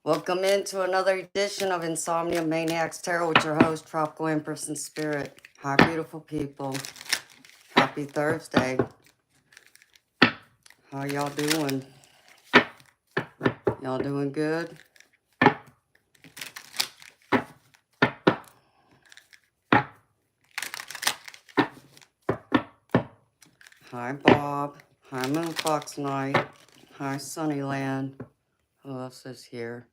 Welcome into another edition of Insomnia, Maniacs, Tarot with your host, Tropical Empress in Spirit. Hi, beautiful people. Happy Thursday. How y'all doing? Y'all doing good? Hi, Bob. Hi, Moon Fox Knight. Hi, Sunnyland. Who else is here?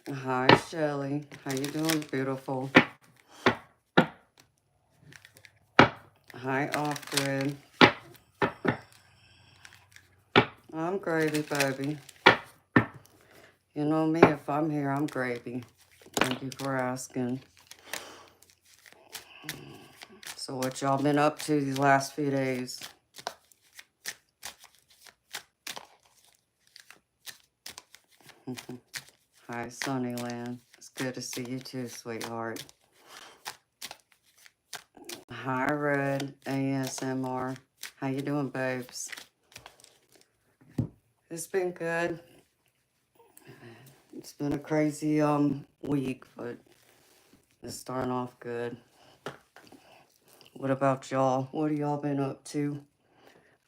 Hi, Shelly. How you doing, beautiful? Hi, Offred. I'm gravy, baby. You know me, if I'm here, I'm gravy. Thank you for asking. So what y'all been up to these last few days? Hi, Sunnyland. It's good to see you too, sweetheart. Hi, Red ASMR. How you doing, babes? It's been good. It's been a crazy week, but it's starting off good. What about y'all? What have y'all been up to?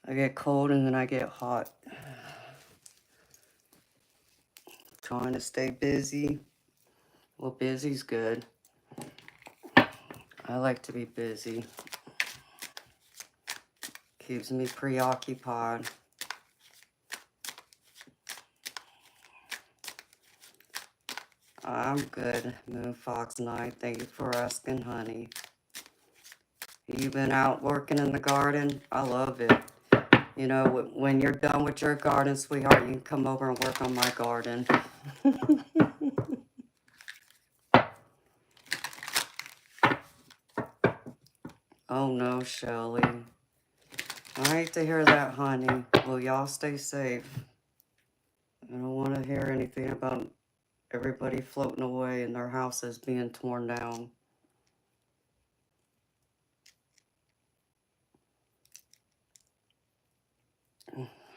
I get cold and then I get hot. Trying to stay busy. Well, busy's good. I like to be busy. Keeps me preoccupied. I'm good, Moon Fox Night. Thank you for asking, honey. You been out working in the garden? I love it. You know, when you're done with your garden, sweetheart, you can come over and work on my garden. Oh no, Shelly. I hate to hear that, honey. Well, y'all stay safe. I don't want to hear anything about everybody floating away and their houses being torn down.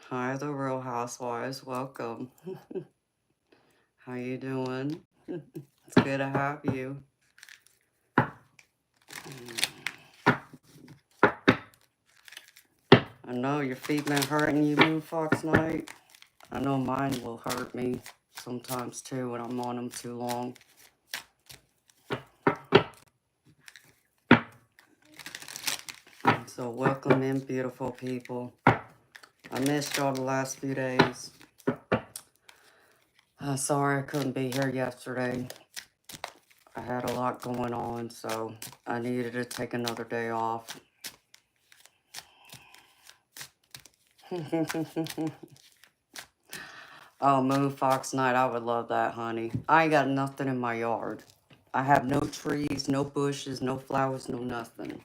Hi, the Real Housewives. Welcome. How you doing? It's good to have you. I know your feet been hurting you, Moon Fox Night. I know mine will hurt me sometimes too when I'm on them too long. So welcome in, beautiful people. I missed y'all the last few days. Sorry I couldn't be here yesterday. I had a lot going on, so I needed to take another day off. Oh, Moon Fox Night, I would love that, honey. I ain't got nothing in my yard. I have no trees, no bushes, no flowers, no nothing.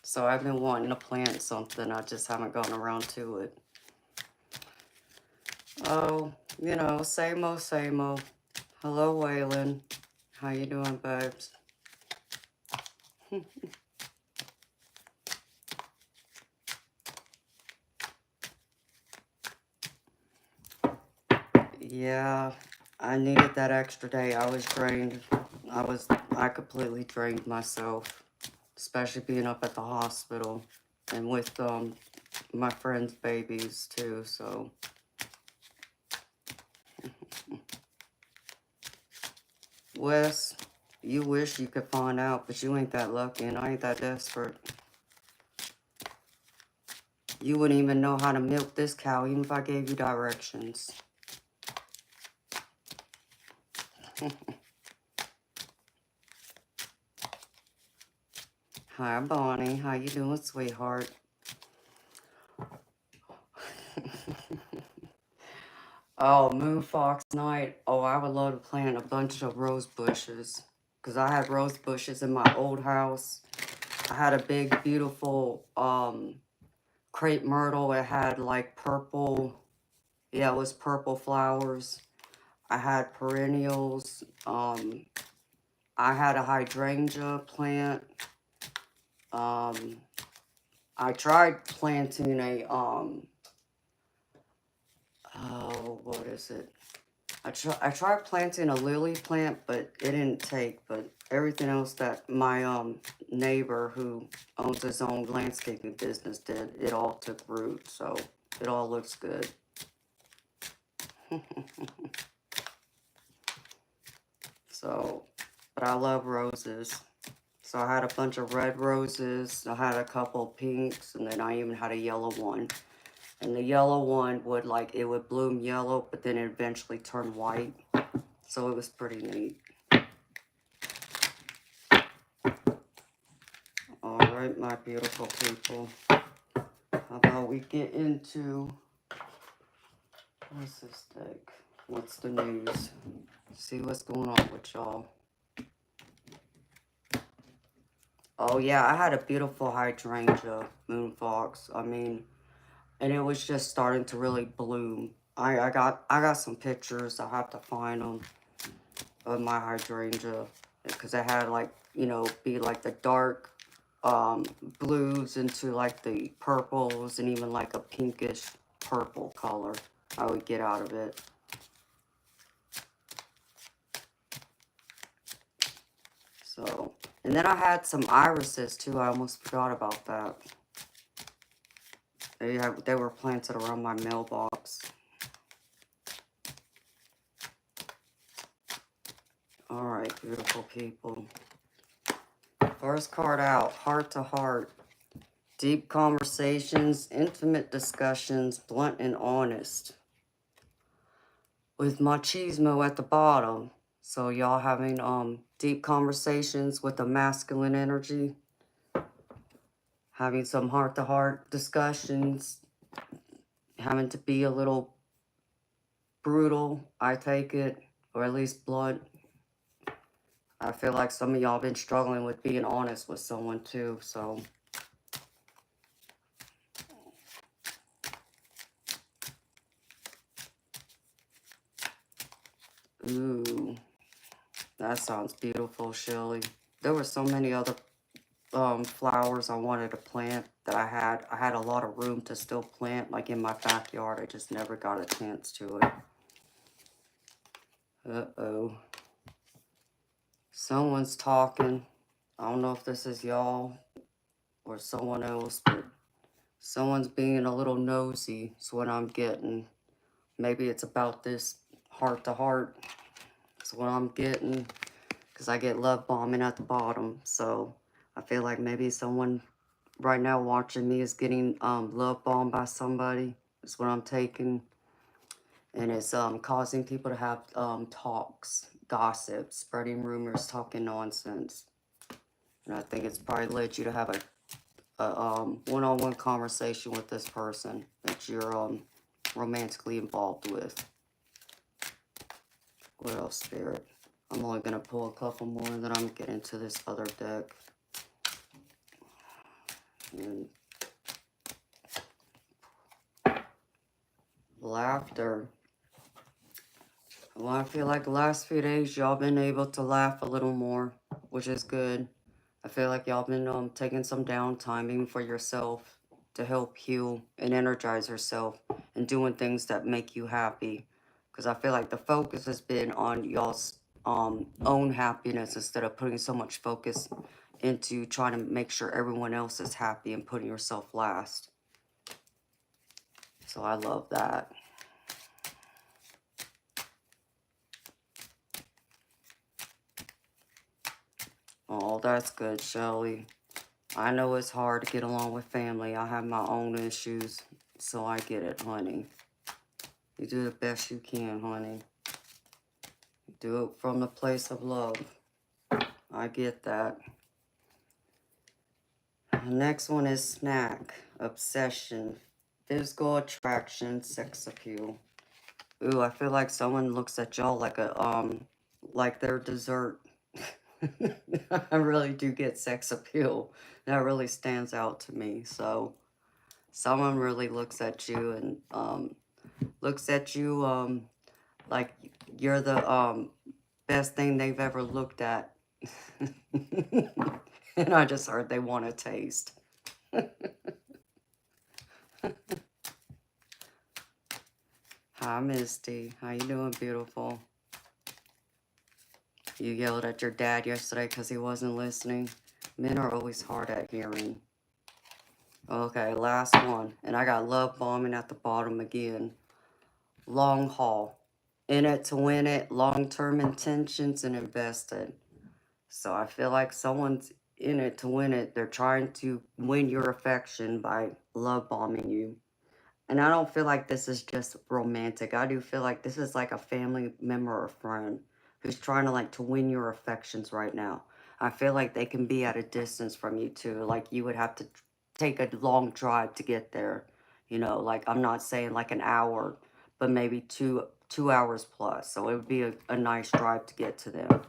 So I've been wanting to plant something. I just haven't gotten around to it. Oh, you know, same old, same old. Hello, Waylon. How you doing, babes? Yeah, I needed that extra day. I was drained. I completely drained myself, especially being up at the hospital and with my friend's babies too, so. Wes, you wish you could find out, but you ain't that lucky and I ain't that desperate. You wouldn't even know how to milk this cow even if I gave you directions. Hi, Bonnie. How you doing, sweetheart? Oh, Moon Fox Night. Oh, I would love to plant a bunch of rose bushes. Because I had rose bushes in my old house. I had a big, beautiful crepe myrtle. It had like purple, yeah, it was purple flowers. I had perennials. I had a hydrangea plant. I tried planting a, oh, what is it? I tried planting a lily plant, but it didn't take. But everything else that my neighbor who owns his own landscaping business did, it all took root. So it all looks good. So, but I love roses. So I had a bunch of red roses. I had a couple pinks, and then I even had a yellow one. And the yellow one would it would bloom yellow, but then it eventually turned white. So it was pretty neat. All right, my beautiful people. How about we get into, what's this deck? What's the news? See what's going on with y'all. Oh yeah, I had a beautiful hydrangea moonfox. I mean, and it was just starting to really bloom. I got some pictures. I have to find them of my hydrangea because I had be like the dark blues into like the purples and even like a pinkish purple color I would get out of it. So, and then I had some irises too. I almost forgot about that. They were planted around my mailbox. All right, beautiful people. First card out, heart to heart. Deep conversations, intimate discussions, blunt and honest. With machismo at the bottom. So y'all having deep conversations with the masculine energy. Having some heart-to-heart discussions. Having to be a little brutal, I take it. Or at least blunt. I feel like some of y'all been struggling with being honest with someone too, so. Ooh, that sounds beautiful, Shelley. There were so many other flowers I wanted to plant that I had a lot of room to still plant, like in my backyard. I just never got a chance to it. Uh-oh. Someone's talking. I don't know if this is y'all or someone else, but someone's being a little nosy is what I'm getting. Maybe it's about this heart to heart. That's what I'm getting, because I get love bombing at the bottom. So I feel like maybe someone right now watching me is getting love bombed by somebody. That's what I'm taking. And it's causing people to have talks, gossip, spreading rumors, talking nonsense. And I think it's probably led you to have a one-on-one conversation with this person that you're romantically involved with. What else, Spirit? I'm only going to pull a couple more and then I'm getting into this other deck. And laughter. Well, I feel like the last few days y'all been able to laugh a little more, which is good. I feel like y'all been taking some downtime even for yourself to help heal and energize yourself and doing things that make you happy. Because I feel like the focus has been on y'all's own happiness instead of putting so much focus into trying to make sure everyone else is happy and putting yourself last. So I love that. Oh, that's good, Shelley. I know it's hard to get along with family. I have my own issues, so I get it, honey. You do the best you can, honey. Do it from the place of love. I get that. The next one is snack, obsession, physical attraction, sex appeal. Ooh, I feel like someone looks at y'all like their dessert. I really do get sex appeal. That really stands out to me. So someone really looks at you and Like you're the best thing they've ever looked at. And I just heard they want a taste. Hi, Misty. How you doing, beautiful? You yelled at your dad yesterday because he wasn't listening. Men are always hard at hearing. Okay, last one. And I got love bombing at the bottom again. Long haul. In it to win it. Long-term intentions and invested. So I feel like someone's in it to win it. They're trying to win your affection by love bombing you. And I don't feel like this is just romantic. I do feel like this is like a family member or friend who's trying to like to win your affections right now. I feel like they can be at a distance from you too. Like you would have to take a long drive to get there. You know, like I'm not saying like an hour, but maybe two hours plus. So it would be a nice drive to get to them.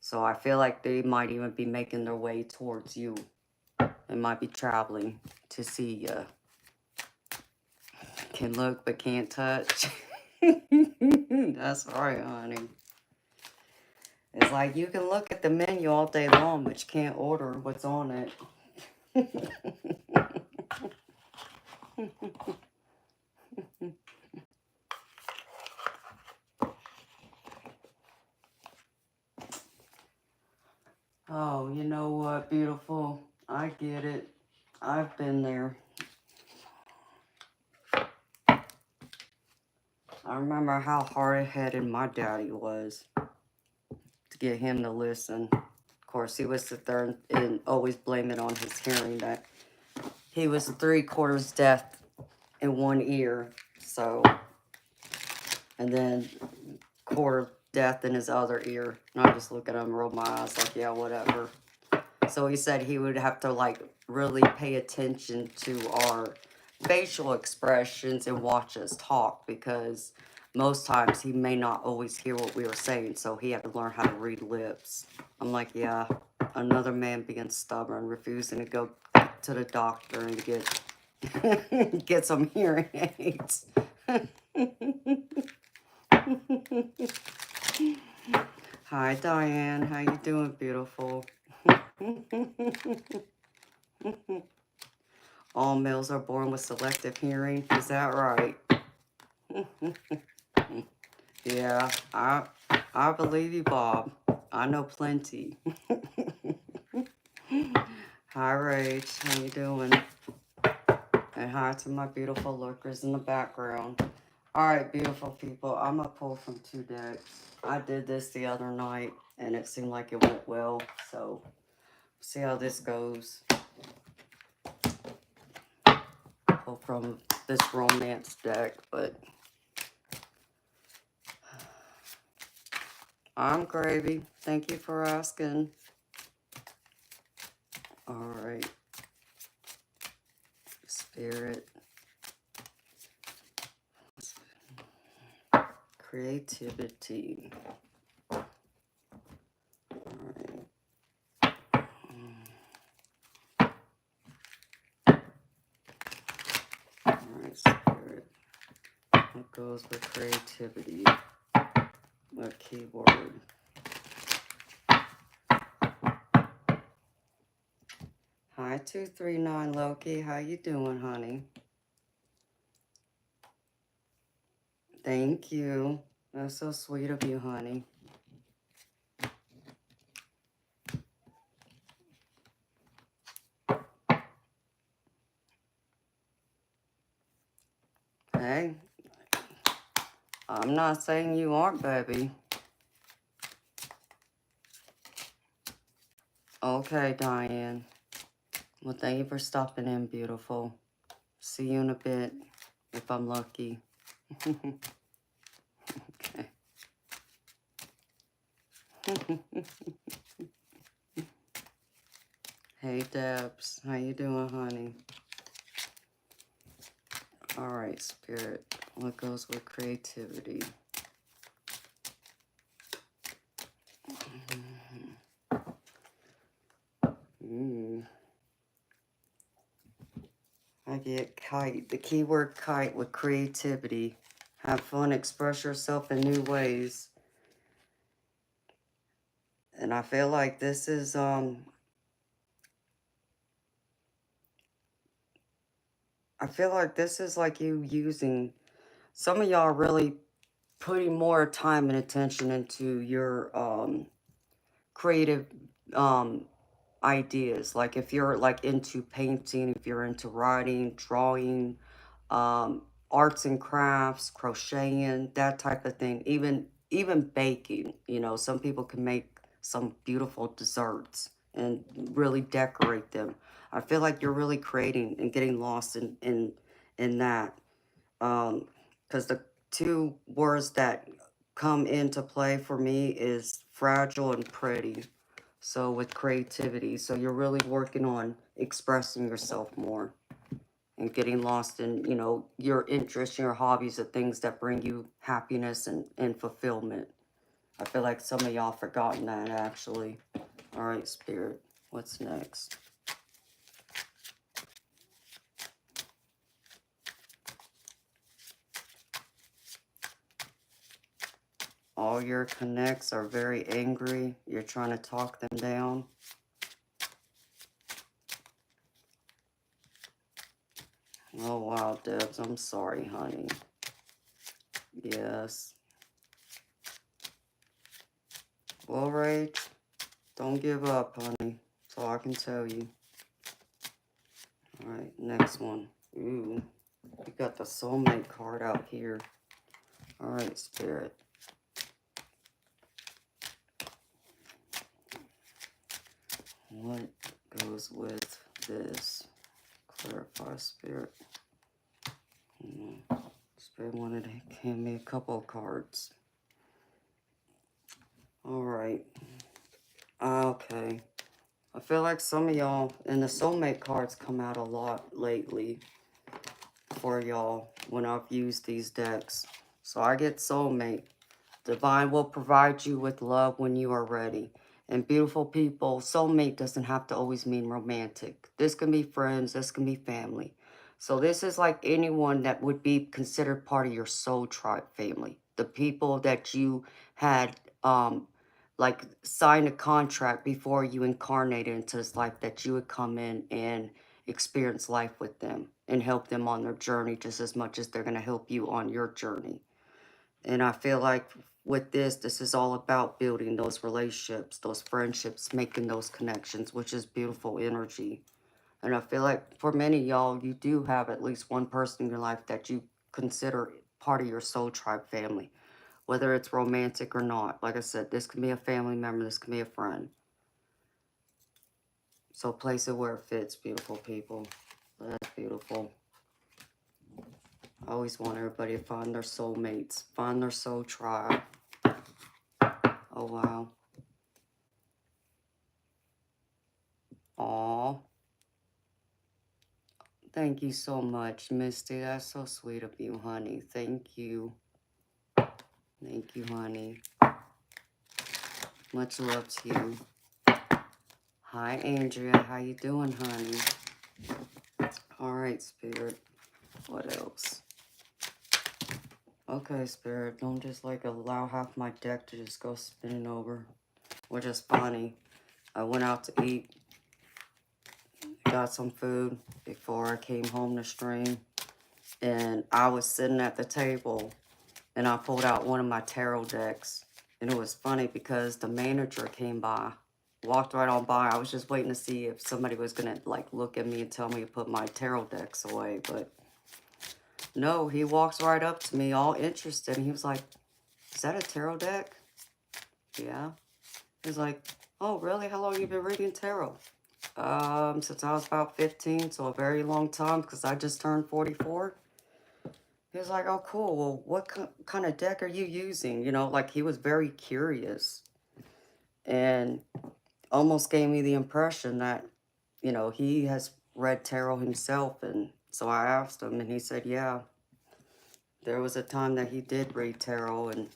So I feel like they might even be making their way towards you. They might be traveling to see you. Can look but can't touch. That's right, honey. It's like you can look at the menu all day long, but you can't order what's on it. Oh, you know what, beautiful? I get it. I've been there. I remember how hard-headed my daddy was to get him to listen. Of course, he would sit there and always blame it on his hearing, that he was 3/4 deaf in one ear, so, and then quarter deaf in his other ear. And I just look at him, roll my eyes like, yeah, whatever. So he said he would have to like really pay attention to our facial expressions and watch us talk, because most times he may not always hear what we were saying, so he had to learn how to read lips. I'm like, yeah, another man being stubborn, refusing to go to the doctor and get some hearing aids. Hi, Diane. How you doing, beautiful? All males are born with selective hearing. Is that right? Yeah, I believe you, Bob. I know plenty. Hi, Rach. How you doing? And hi to my beautiful lurkers in the background. All right, beautiful people. I'm going to pull from 2 decks. I did this the other night, and it seemed like it went well. So, see how this goes. Pull from this romance deck, but I'm gravy. Thank you for asking. All right. Spirit. Creativity. All right. All right, Spirit. What goes with creativity? What keyword? Hi, 239 Loki. How you doing, honey? Thank you. That's so sweet of you, honey. Hey, I'm not saying you aren't, baby. Okay, Diane. Well, thank you for stopping in, beautiful. See you in a bit, if I'm lucky. Okay. Hey, Debs. How you doing, honey? All right, Spirit. What goes with creativity? I get kite. The keyword kite with creativity Have fun, express yourself in new ways. And I feel like this is, like you using, some of y'all really putting more time and attention into your, creative, ideas. Like if you're like into painting, if you're into writing, drawing, arts and crafts, crocheting, that type of thing, even baking, you know, some people can make some beautiful desserts and really decorate them. I feel like you're really creating and getting lost in that. Because the two words that come into play for me is fragile and pretty. So with creativity, so you're really working on expressing yourself more and getting lost in, you know, your interests, your hobbies, the things that bring you happiness and fulfillment. I feel like some of y'all forgotten that actually. All right, Spirit, what's next? All your connects are very angry. You're trying to talk them down. Oh, wow, Debs, I'm sorry, honey. Yes. Well, Rach, don't give up, honey. That's all I can tell you. All right, next one. Ooh, we got the soulmate card out here. All right, Spirit. What goes with this? Clarify, Spirit. Spirit wanted to hand me a couple of cards. All right. Okay. I feel like some of y'all, and the soulmate cards come out a lot lately for y'all when I've used these decks. So I get soulmate. Divine will provide you with love when you are ready. And beautiful people, soulmate doesn't have to always mean romantic. This can be friends, this can be family. So this is like anyone that would be considered part of your soul tribe family. The people that you had like signed a contract before you incarnated into this life, that you would come in and experience life with them and help them on their journey just as much as they're going to help you on your journey. And I feel like with this is all about building those relationships, those friendships, making those connections, which is beautiful energy. And I feel like for many of y'all, you do have at least one person in your life that you consider part of your soul tribe family, whether it's romantic or not. Like I said, this can be a family member, this can be a friend. So place it where it fits, beautiful people. That's beautiful. I always want everybody to find their soulmates, find their soul tribe. Oh, wow. Aw. Thank you so much, Misty. That's so sweet of you, honey. Thank you. Thank you, honey. Much love to you. Hi, Andrea. How you doing, honey? All right, Spirit. What else? Okay, Spirit. Don't just like allow half my deck to just go spinning over. Which is funny. I went out to eat. Got some food before I came home to stream. And I was sitting at the table and I pulled out one of my tarot decks. And it was funny because the manager came by, walked right on by. I was just waiting to see if somebody was going to like look at me and tell me to put my tarot decks away. But no, he walks right up to me all interested. And he was like, "Is that a tarot deck?" Yeah. He's like, "Oh, really? How long you been reading tarot?" Since I was about 15, so a very long time because I just turned 44. He was like, "Oh, cool. Well, what kind of deck are you using?" You know, like he was very curious and almost gave me the impression that, you know, he has read tarot himself. And so I asked him and he said, yeah, there was a time that he did read tarot. And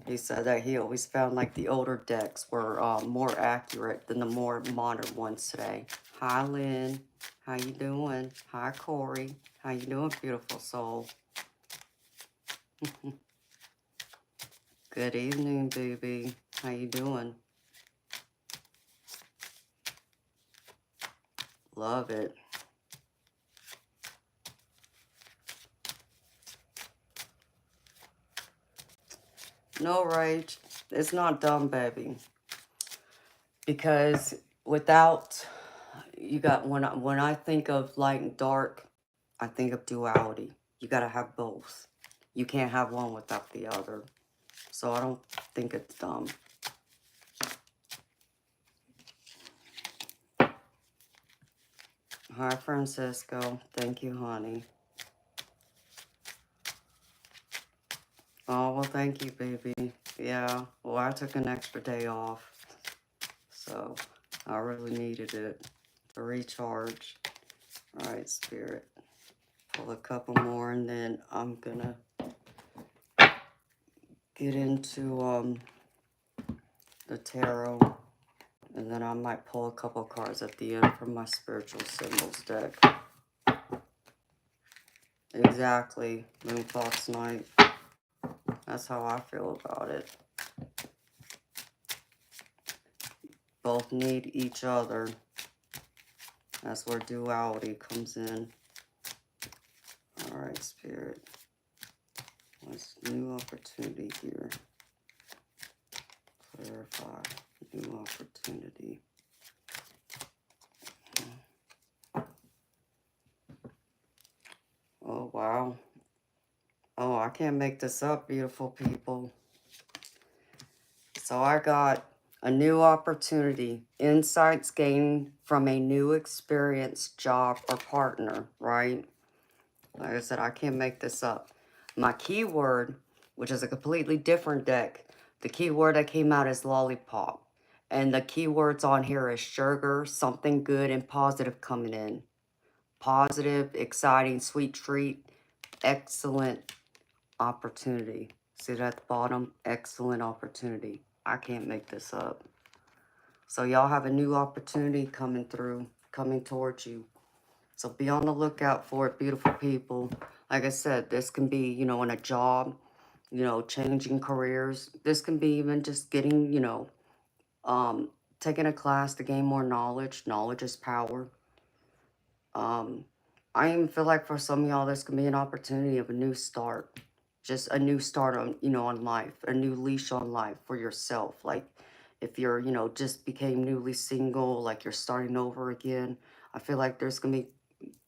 he said that he always found like the older decks were more accurate than the more modern ones today. Hi, Lynn. How you doing? Hi, Corey. How you doing, beautiful soul? Good evening, baby. How you doing? Love it. No, Rach. It's not dumb, baby. Because without, you got, when I think of light and dark, I think of duality. You got to have both. You can't have one without the other. So I don't think it's dumb. Hi, Francisco. Thank you, honey. Oh, well, thank you, baby. Yeah, well, I took an extra day off. So I really needed it to recharge. All right, Spirit. Pull a couple more, and then I'm going to get into the tarot. And then I might pull a couple cards at the end from my spiritual symbols deck. Exactly. Moonfox Night. That's how I feel about it. Both need each other. That's where duality comes in. Alright, Spirit. What's new opportunity here? Clarify. New opportunity. Oh, wow. Oh, I can't make this up, beautiful people. So I got a new opportunity. Insights gained from a new experience, job, or partner, right? Like I said, I can't make this up. My keyword, which is a completely different deck, the keyword that came out is lollipop. And the keywords on here is sugar, something good and positive coming in. Positive, exciting, sweet treat, excellent opportunity. See that at the bottom? Excellent opportunity. I can't make this up. So y'all have a new opportunity coming through, coming towards you. So be on the lookout for it, beautiful people. Like I said, this can be, you know, in a job, you know, changing careers. This can be even just getting, you know, taking a class to gain more knowledge. Knowledge is power. I even feel like for some of y'all, this can be an opportunity of a new start. Just a new start on, you know, on life. A new leash on life for yourself. Like if you're, you know, just became newly single, like you're starting over again. I feel like there's going to be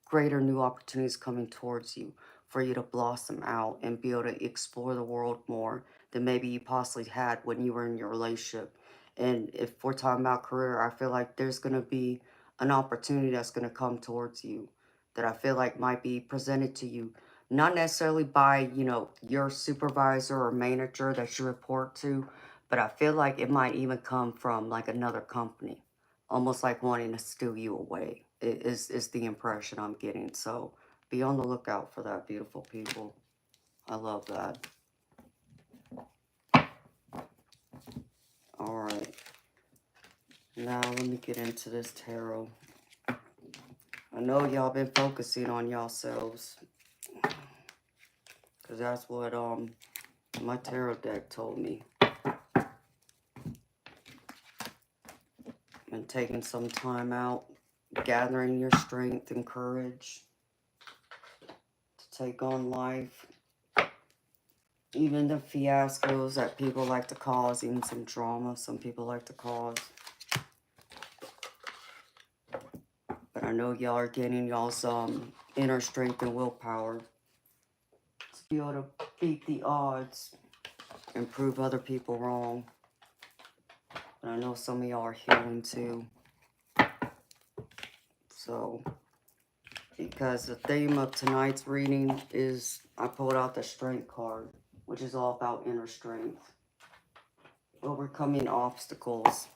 greater new opportunities coming towards you for you to blossom out and be able to explore the world more than maybe you possibly had when you were in your relationship. And if we're talking about career, I feel like there's going to be an opportunity that's going to come towards you that I feel like might be presented to you, not necessarily by, you know, your supervisor or manager that you report to, but I feel like it might even come from like another company, almost like wanting to steal you away is the impression I'm getting. So be on the lookout for that, beautiful people. I love that. All right. Now let me get into this tarot. I know y'all been focusing on yourselves, because that's what my tarot deck told me. And taking some time out, gathering your strength and courage to take on life. Even the fiascos that people like to cause, even some drama some people like to cause. But I know y'all are getting y'all's inner strength and willpower to be able to beat the odds and prove other people wrong. And I know some of y'all are healing too. So, because the theme of tonight's reading is, I pulled out the strength card, which is all about inner strength. Overcoming obstacles.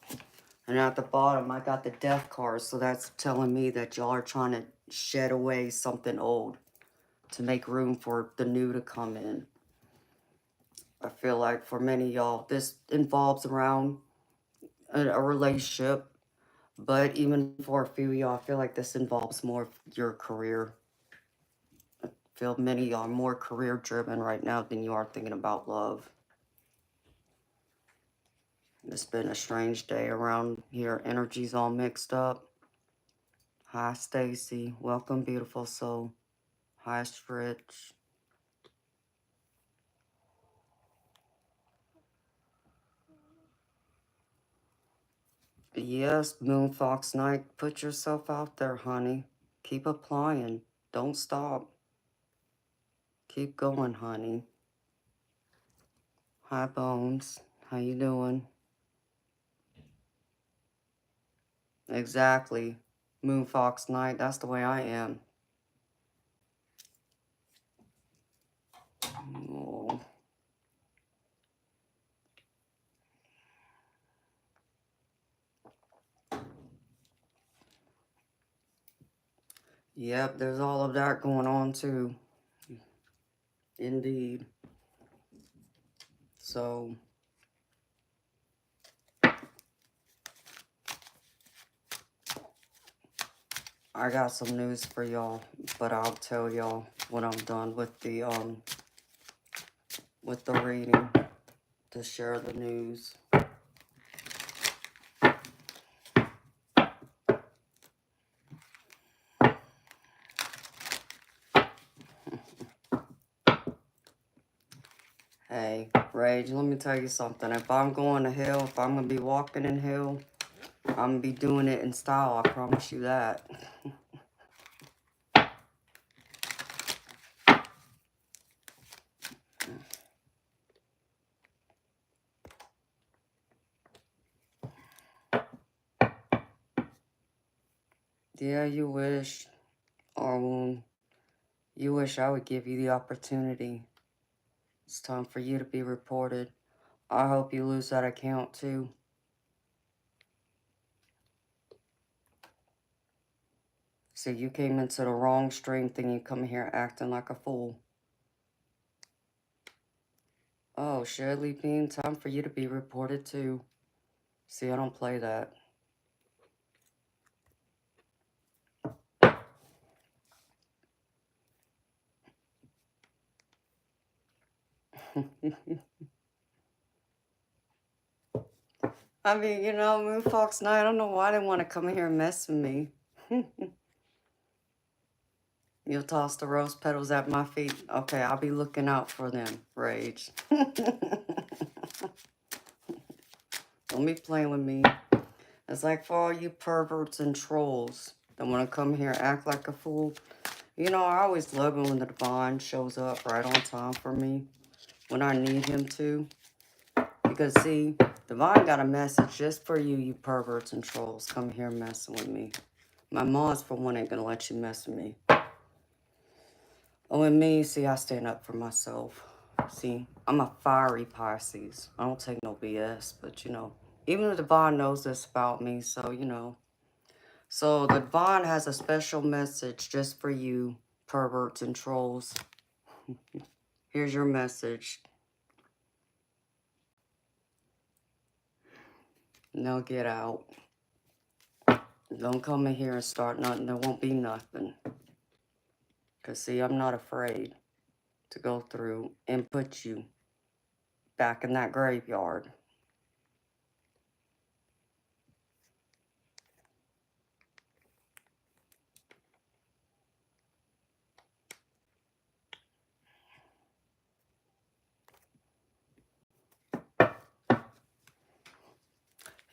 And at the bottom, I got the death card, so that's telling me that y'all are trying to shed away something old to make room for the new to come in. I feel like for many of y'all, this involves around a relationship, but even for a few of y'all, I feel like this involves more of your career. I feel many are more career driven right now than you are thinking about love. It's been a strange day around here. Energy's all mixed up. Hi, Stacy. Welcome, beautiful soul. Hi, Stritch. Yes, Moon Fox Knight, put yourself out there, honey. Keep applying. Don't stop. Keep going, honey. Hi, Bones. How you doing? Exactly. Moon Fox Knight, that's the way I am. Oh. Yep, there's all of that going on too. Indeed. So, I got some news for y'all, but I'll tell y'all when I'm done with the reading to share the news. Hey, Rage, let me tell you something. If I'm going to hell, if I'm going to be walking in hell, I'm going to be doing it in style. I promise you that. Yeah, you wish, or you wish I would give you the opportunity. It's time for you to be reported. I hope you lose that account too. So you came into the wrong stream thing. You come here acting like a fool. Oh, Shirley Bean, time for you to be reported too. See, I don't play that. I mean, you know, Moon Fox Night, I don't know why they want to come in here and mess with me. You'll toss the rose petals at my feet. Okay, I'll be looking out for them, Rage. Don't be playing with me. It's like for all you perverts and trolls that want to come here and act like a fool. You know, I always love it when the divine shows up right on time for me when I need him to. Because, see, divine got a message just for you, you perverts and trolls. Come here messing with me. My mom's, for one, ain't going to let you mess with me. Oh, and me, see, I stand up for myself. See, I'm a fiery Pisces. I don't take no BS, but, you know, even the divine knows this about me, so, you know. So, the divine has a special message just for you, perverts and trolls. Here's your message. Now get out. Don't come in here and start nothing. There won't be nothing. Because, see, I'm not afraid to go through and put you back in that graveyard.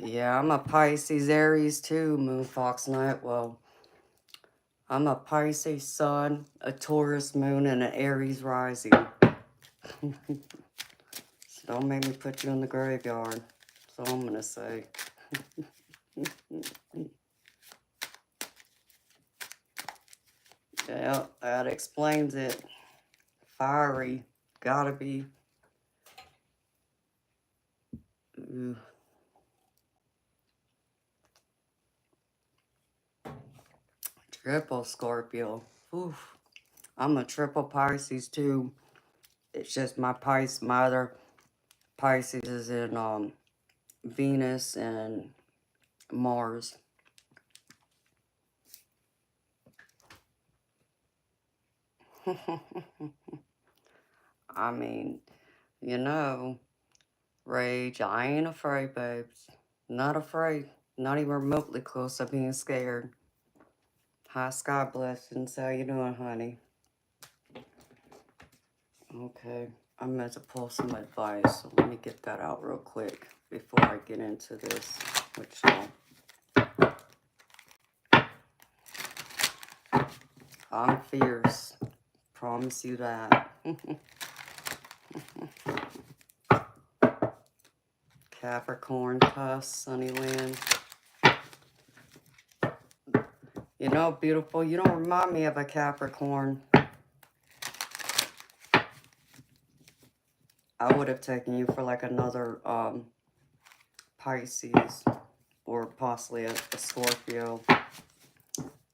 Yeah, I'm a Pisces Aries too, Moon Fox Night. Well, I'm a Pisces Sun, a Taurus Moon, and an Aries Rising. So don't make me put you in the graveyard. That's all I'm going to say. Yeah, that explains it. Fiery. Gotta be. Ooh. Triple Scorpio. Oof. I'm a triple Pisces too. It's just my other Pisces is in Venus and Mars. I mean, you know, Rage, I ain't afraid, babes. Not afraid. Not even remotely close to being scared. Hi, Sky Blessings. How you doing, honey? Okay. I meant to pull some advice, so let me get that out real quick before I get into this with y'all. I'm fierce. Promise you that. Capricorn, cuss, Sunnyland. You know, beautiful, you don't remind me of a Capricorn. I would have taken you for like another Pisces or possibly a Scorpio.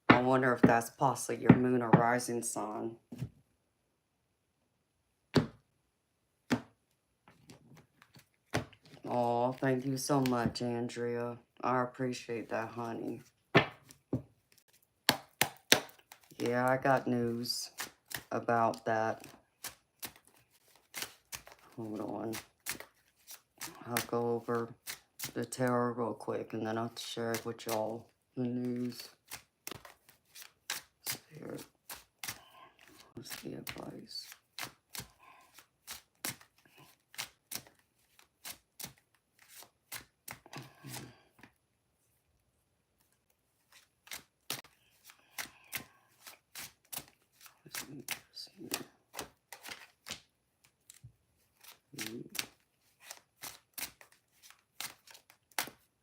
I wonder if that's possibly your moon or rising sign. Oh, thank you so much, Andrea. I appreciate that, honey. Yeah, I got news about that. Hold on. I'll go over the tarot real quick and then I'll share it with y'all. The news. Spirit. What's the advice?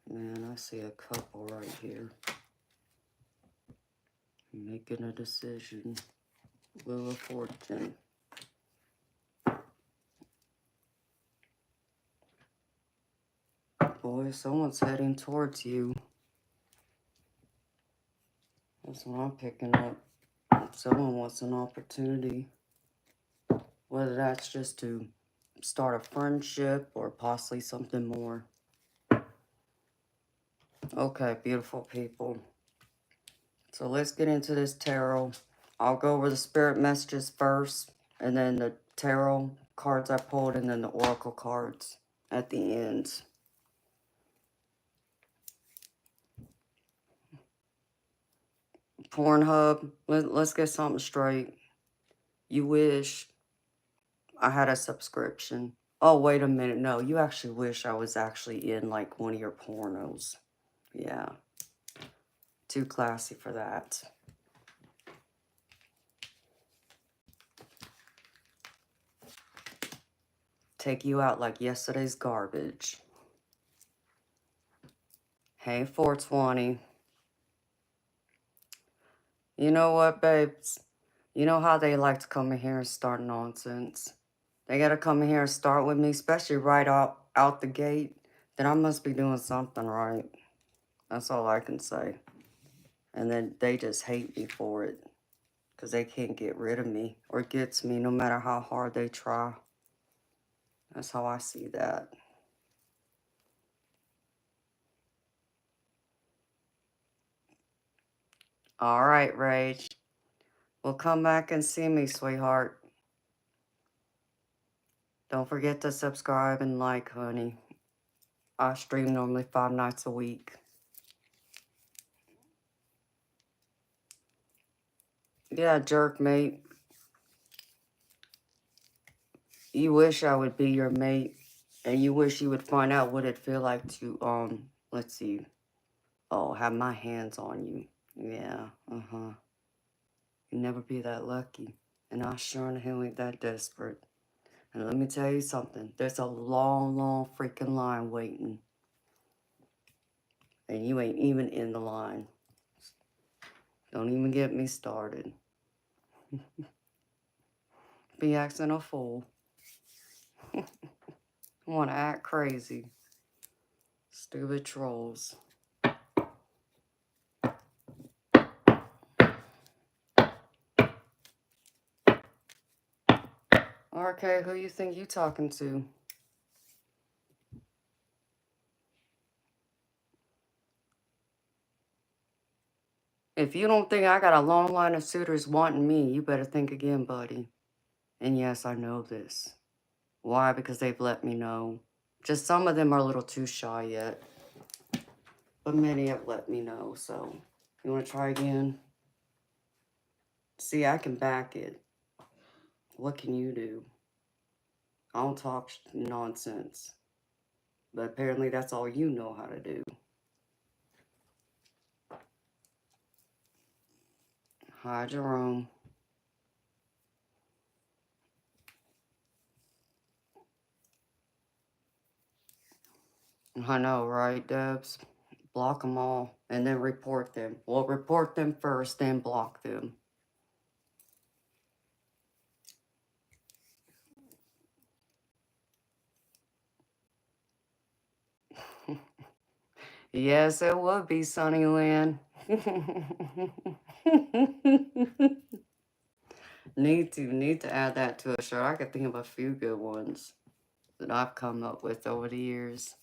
Man, I see a couple right here. Making a decision. Wheel of Fortune. Boy, someone's heading towards you. That's what I'm picking up. Someone wants an opportunity. Whether that's just to start a friendship or possibly something more. Okay, beautiful people. So let's get into this tarot. I'll go over the spirit messages first, and then the tarot cards I pulled, and then the oracle cards at the end. Pornhub, let's get something straight. You wish I had a subscription. Oh, wait a minute. No, you actually wish I was actually in like one of your pornos. Yeah. Too classy for that. Take you out like yesterday's garbage. Hey, 420. You know what, babes? You know how they like to come in here and start nonsense? They gotta come in here and start with me, especially right out the gate. Then I must be doing something right. That's all I can say. And then they just hate me for it. Because they can't get rid of me or gets me no matter how hard they try. That's how I see that. All right, Rage. Well, come back and see me, sweetheart. Don't forget to subscribe and like, honey. I stream normally 5 nights a week. Yeah, jerk mate. You wish I would be your mate, and you wish you would find out what it'd feel like to, let's see. Oh, have my hands on you. Yeah, you'd never be that lucky. And I sure in hell ain't that desperate. And let me tell you something. There's a long, long freaking line waiting. And you ain't even in the line. Don't even get me started. Be acting a fool. Want to act crazy. Stupid trolls. Okay, who you think you talking to? If you don't think I got a long line of suitors wanting me, you better think again, buddy. And yes, I know this. Why? Because they've let me know. Just some of them are a little too shy yet. But many have let me know, so you want to try again? See, I can back it. What can you do? I don't talk nonsense. But apparently that's all you know how to do. Hi, Jerome. I know, right, Debs? Block them all and then report them. Well, report them first, then block them. Yes, it would be Sunnyland. Need to add that to a show. I could think of a few good ones that I've come up with over the years.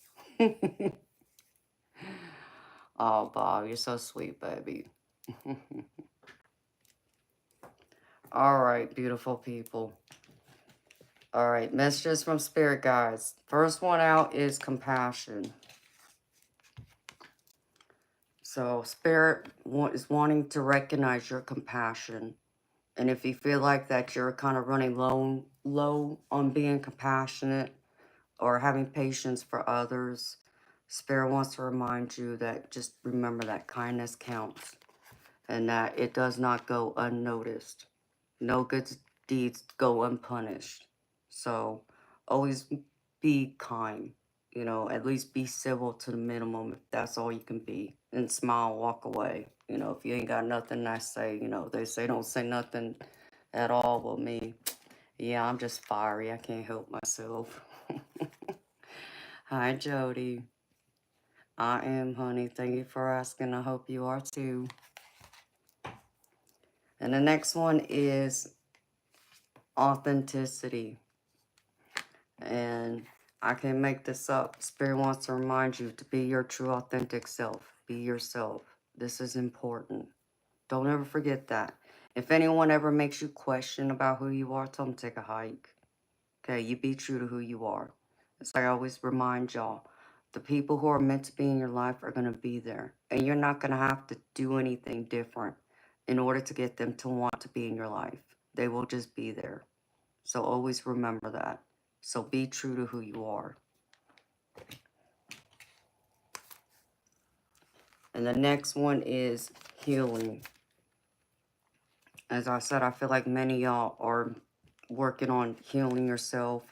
Oh, Bob, you're so sweet, baby. All right, beautiful people. All right, messages from Spirit Guides. First one out is compassion. So Spirit is wanting to recognize your compassion. And if you feel like that you're kind of running low on being compassionate or having patience for others, Spirit wants to remind you that just remember that kindness counts and that it does not go unnoticed. No good deeds go unpunished. So always be kind, at least be civil to the minimum if that's all you can be. And smile, walk away. If you ain't got nothing nice to say, they say don't say nothing at all. Well, me, yeah, I'm just fiery. I can't help myself. Hi, Jody. I am, honey. Thank you for asking. I hope you are too. And the next one is authenticity. And I can make this up. Spirit wants to remind you to be your true authentic self. Be yourself. This is important. Don't ever forget that. If anyone ever makes you question about who you are, tell them to take a hike. Okay, you be true to who you are. It's like I always remind y'all, the people who are meant to be in your life are going to be there. And you're not going to have to do anything different in order to get them to want to be in your life. They will just be there. So always remember that. So be true to who you are. And the next one is healing. As I said, I feel like many of y'all are working on healing yourself.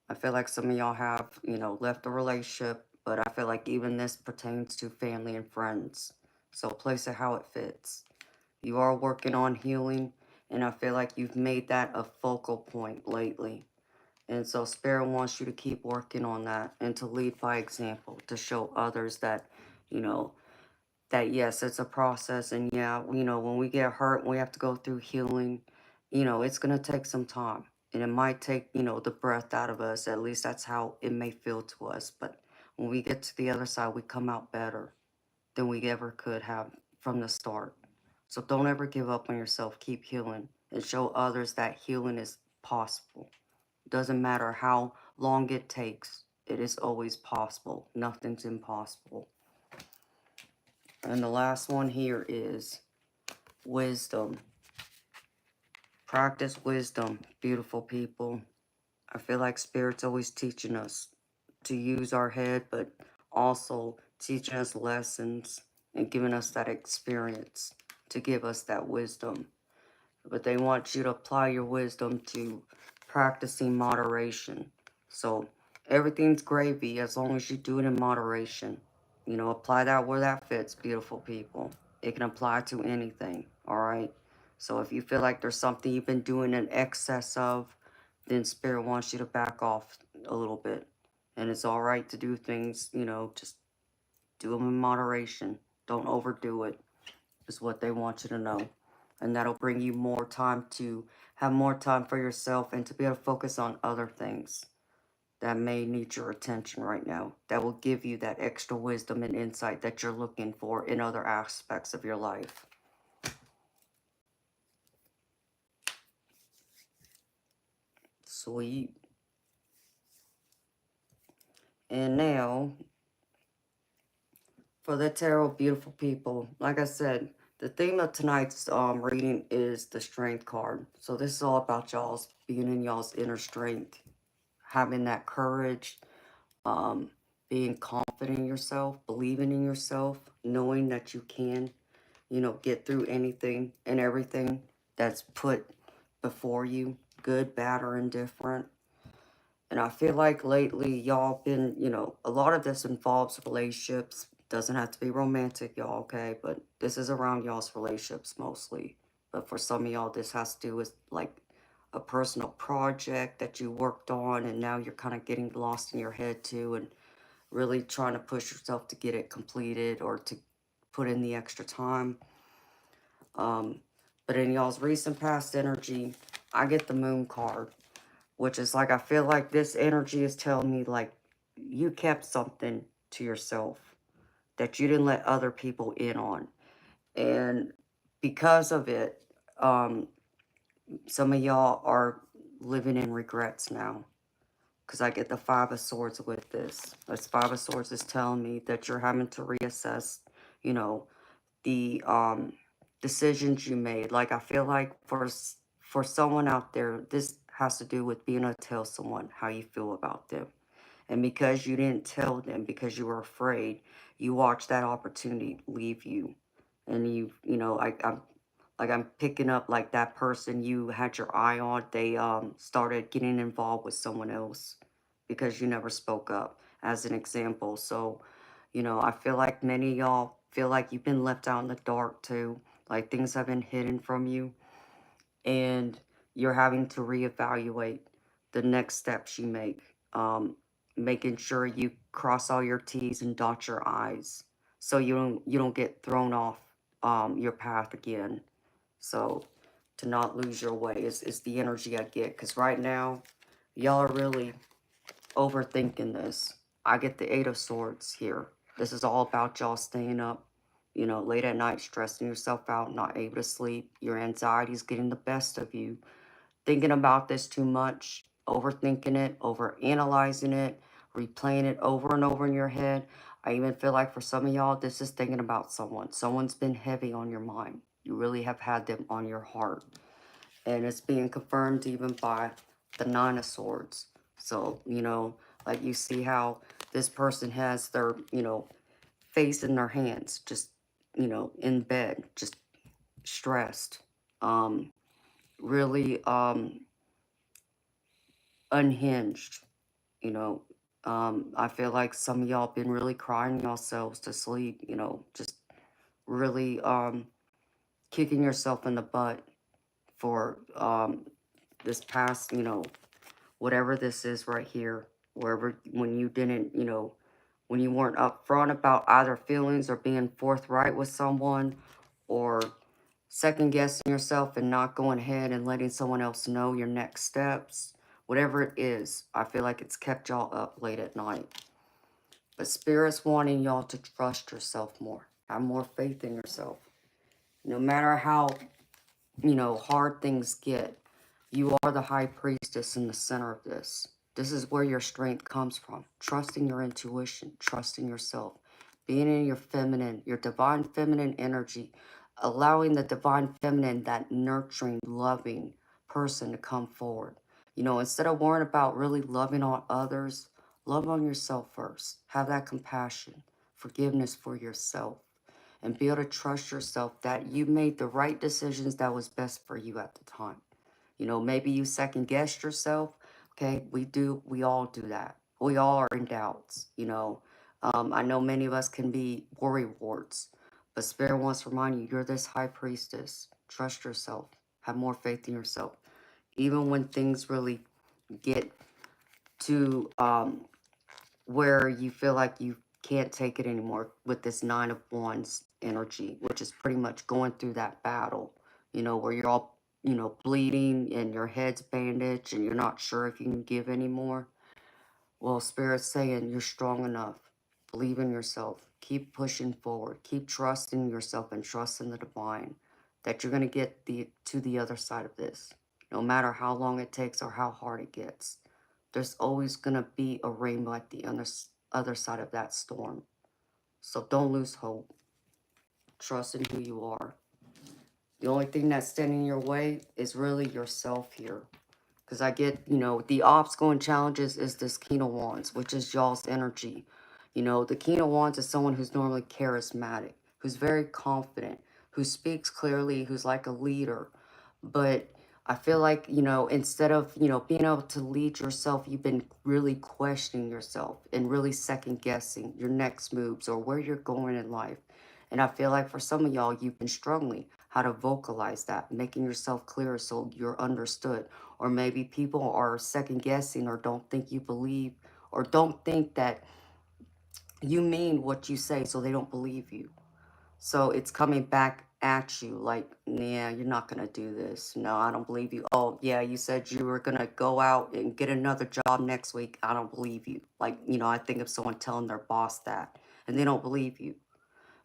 I feel like some of y'all have, left a relationship, but I feel like even this pertains to family and friends. So place it how it fits. You are working on healing, and I feel like you've made that a focal point lately. And so Spirit wants you to keep working on that and to lead by example, to show others that, you know, that yes, it's a process. And yeah, when we get hurt, we have to go through healing, it's going to take some time. And it might take, the breath out of us. At least that's how it may feel to us. But when we get to the other side, we come out better than we ever could have from the start. So don't ever give up on yourself. Keep healing and show others that healing is possible. Doesn't matter how long it takes. It is always possible. Nothing's impossible. And the last one here is wisdom. Practice wisdom, beautiful people. I feel like Spirit's always teaching us to use our head, but also teaching us lessons and giving us that experience to give us that wisdom. But they want you to apply your wisdom to practicing moderation. So everything's gravy as long as you do it in moderation. Apply that where that fits, beautiful people. It can apply to anything, all right? So if you feel like there's something you've been doing in excess of, then Spirit wants you to back off a little bit. And it's all right to do things, just do them in moderation. Don't overdo it, is what they want you to know. And that'll bring you more time to have more time for yourself and to be able to focus on other things that may need your attention right now. That will give you that extra wisdom and insight that you're looking for in other aspects of your life. Sweet. And now, for the tarot, beautiful people, like I said, the theme of tonight's reading is the Strength card. So this is all about y'all's being in y'all's inner strength, having that courage, um, being confident in yourself, believing in yourself, knowing that you can, you know, get through anything and everything that's put before you, good, bad, or indifferent. And I feel like lately y'all been, you know, a lot of this involves relationships. Doesn't have to be romantic, y'all, okay? But this is around y'all's relationships mostly. But for some of y'all, this has to do with like a personal project that you worked on and now you're kind of getting lost in your head too and really trying to push yourself to get it completed or to put in the extra time. But in y'all's recent past energy, I get the Moon card, which is like, I feel like this energy is telling me like you kept something to yourself that you didn't let other people in on. And because of it, some of y'all are living in regrets now. Because I get the Five of Swords with this. This Five of Swords is telling me that you're having to reassess, you know, the decisions you made. Like, I feel like for someone out there, this has to do with being able to tell someone how you feel about them. And because you didn't tell them, because you were afraid, you watched that opportunity leave you. And you know, I'm picking up like that person you had your eye on, they started getting involved with someone else because you never spoke up, as an example. So, you know, I feel like many of y'all feel like you've been left out in the dark too. Like things have been hidden from you and you're having to reevaluate the next steps you make. Making sure you cross all your T's and dot your I's so you don't get thrown off your path again. So to not lose your way is the energy I get. Because right now, y'all are really overthinking this. I get the Eight of Swords here. This is all about y'all staying up, you know, late at night, stressing yourself out, not able to sleep. Your anxiety is getting the best of you. Thinking about this too much, overthinking it, over analyzing it, replaying it over and over in your head. I even feel like for some of y'all, this is thinking about someone. Someone's been heavy on your mind. You really have had them on your heart. And it's being confirmed even by the Nine of Swords. So, you know, like you see how this person has their, you know, face in their hands, just, you know, in bed, just stressed. Really unhinged, you know. I feel like some of y'all been really crying yourselves to sleep, you know, just really kicking yourself in the butt for this past, you know, whatever this is right here, wherever, when you didn't, you know, when you weren't upfront about either feelings or being forthright with someone, or second guessing yourself and not going ahead and letting someone else know your next steps. Whatever it is, I feel like it's kept y'all up late at night. But Spirit's wanting y'all to trust yourself more. Have more faith in yourself. No matter how, you know, hard things get, you are the high priestess in the center of this. This is where your strength comes from. Trusting your intuition, trusting yourself, being in your feminine, your divine feminine energy, allowing the divine feminine, that nurturing, loving person to come forward. You know, instead of worrying about really loving on others, love on yourself first. Have that compassion, forgiveness for yourself, and be able to trust yourself that you made the right decisions that was best for you at the time. You know, maybe you second guessed yourself. Okay, we all do that. We all are in doubts, you know. I know many of us can be worry warts, but Spirit wants to remind you, you're this high priestess. Trust yourself. Have more faith in yourself. Even when things really get to where you feel like you can't take it anymore with this Nine of Wands energy, which is pretty much going through that battle, you know, where you're all, you know, bleeding and your head's bandaged and you're not sure if you can give anymore. Well, Spirit's saying you're strong enough. Believe in yourself. Keep pushing forward. Keep trusting yourself and trust in the divine that you're going to get to the other side of this. no matter how long it takes or how hard it gets. There's always going to be a rainbow at the other side of that storm. So don't lose hope. Trust in who you are. The only thing that's standing in your way is really yourself here. Because I get, the obstacle and challenges is this King of Wands, which is y'all's energy. The King of Wands is someone who's normally charismatic, who's very confident, who speaks clearly, who's like a leader. But I feel like, instead of, being able to lead yourself, you've been really questioning yourself and really second guessing your next moves or where you're going in life. And I feel like for some of y'all, you've been struggling how to vocalize that, making yourself clearer so you're understood. Or maybe people are second guessing or don't think you believe or don't think that you mean what you say, so they don't believe you. So it's coming back at you like, yeah, you're not going to do this. No, I don't believe you. Oh, yeah, you said you were going to go out and get another job next week. I don't believe you. Like, I think of someone telling their boss that and they don't believe you.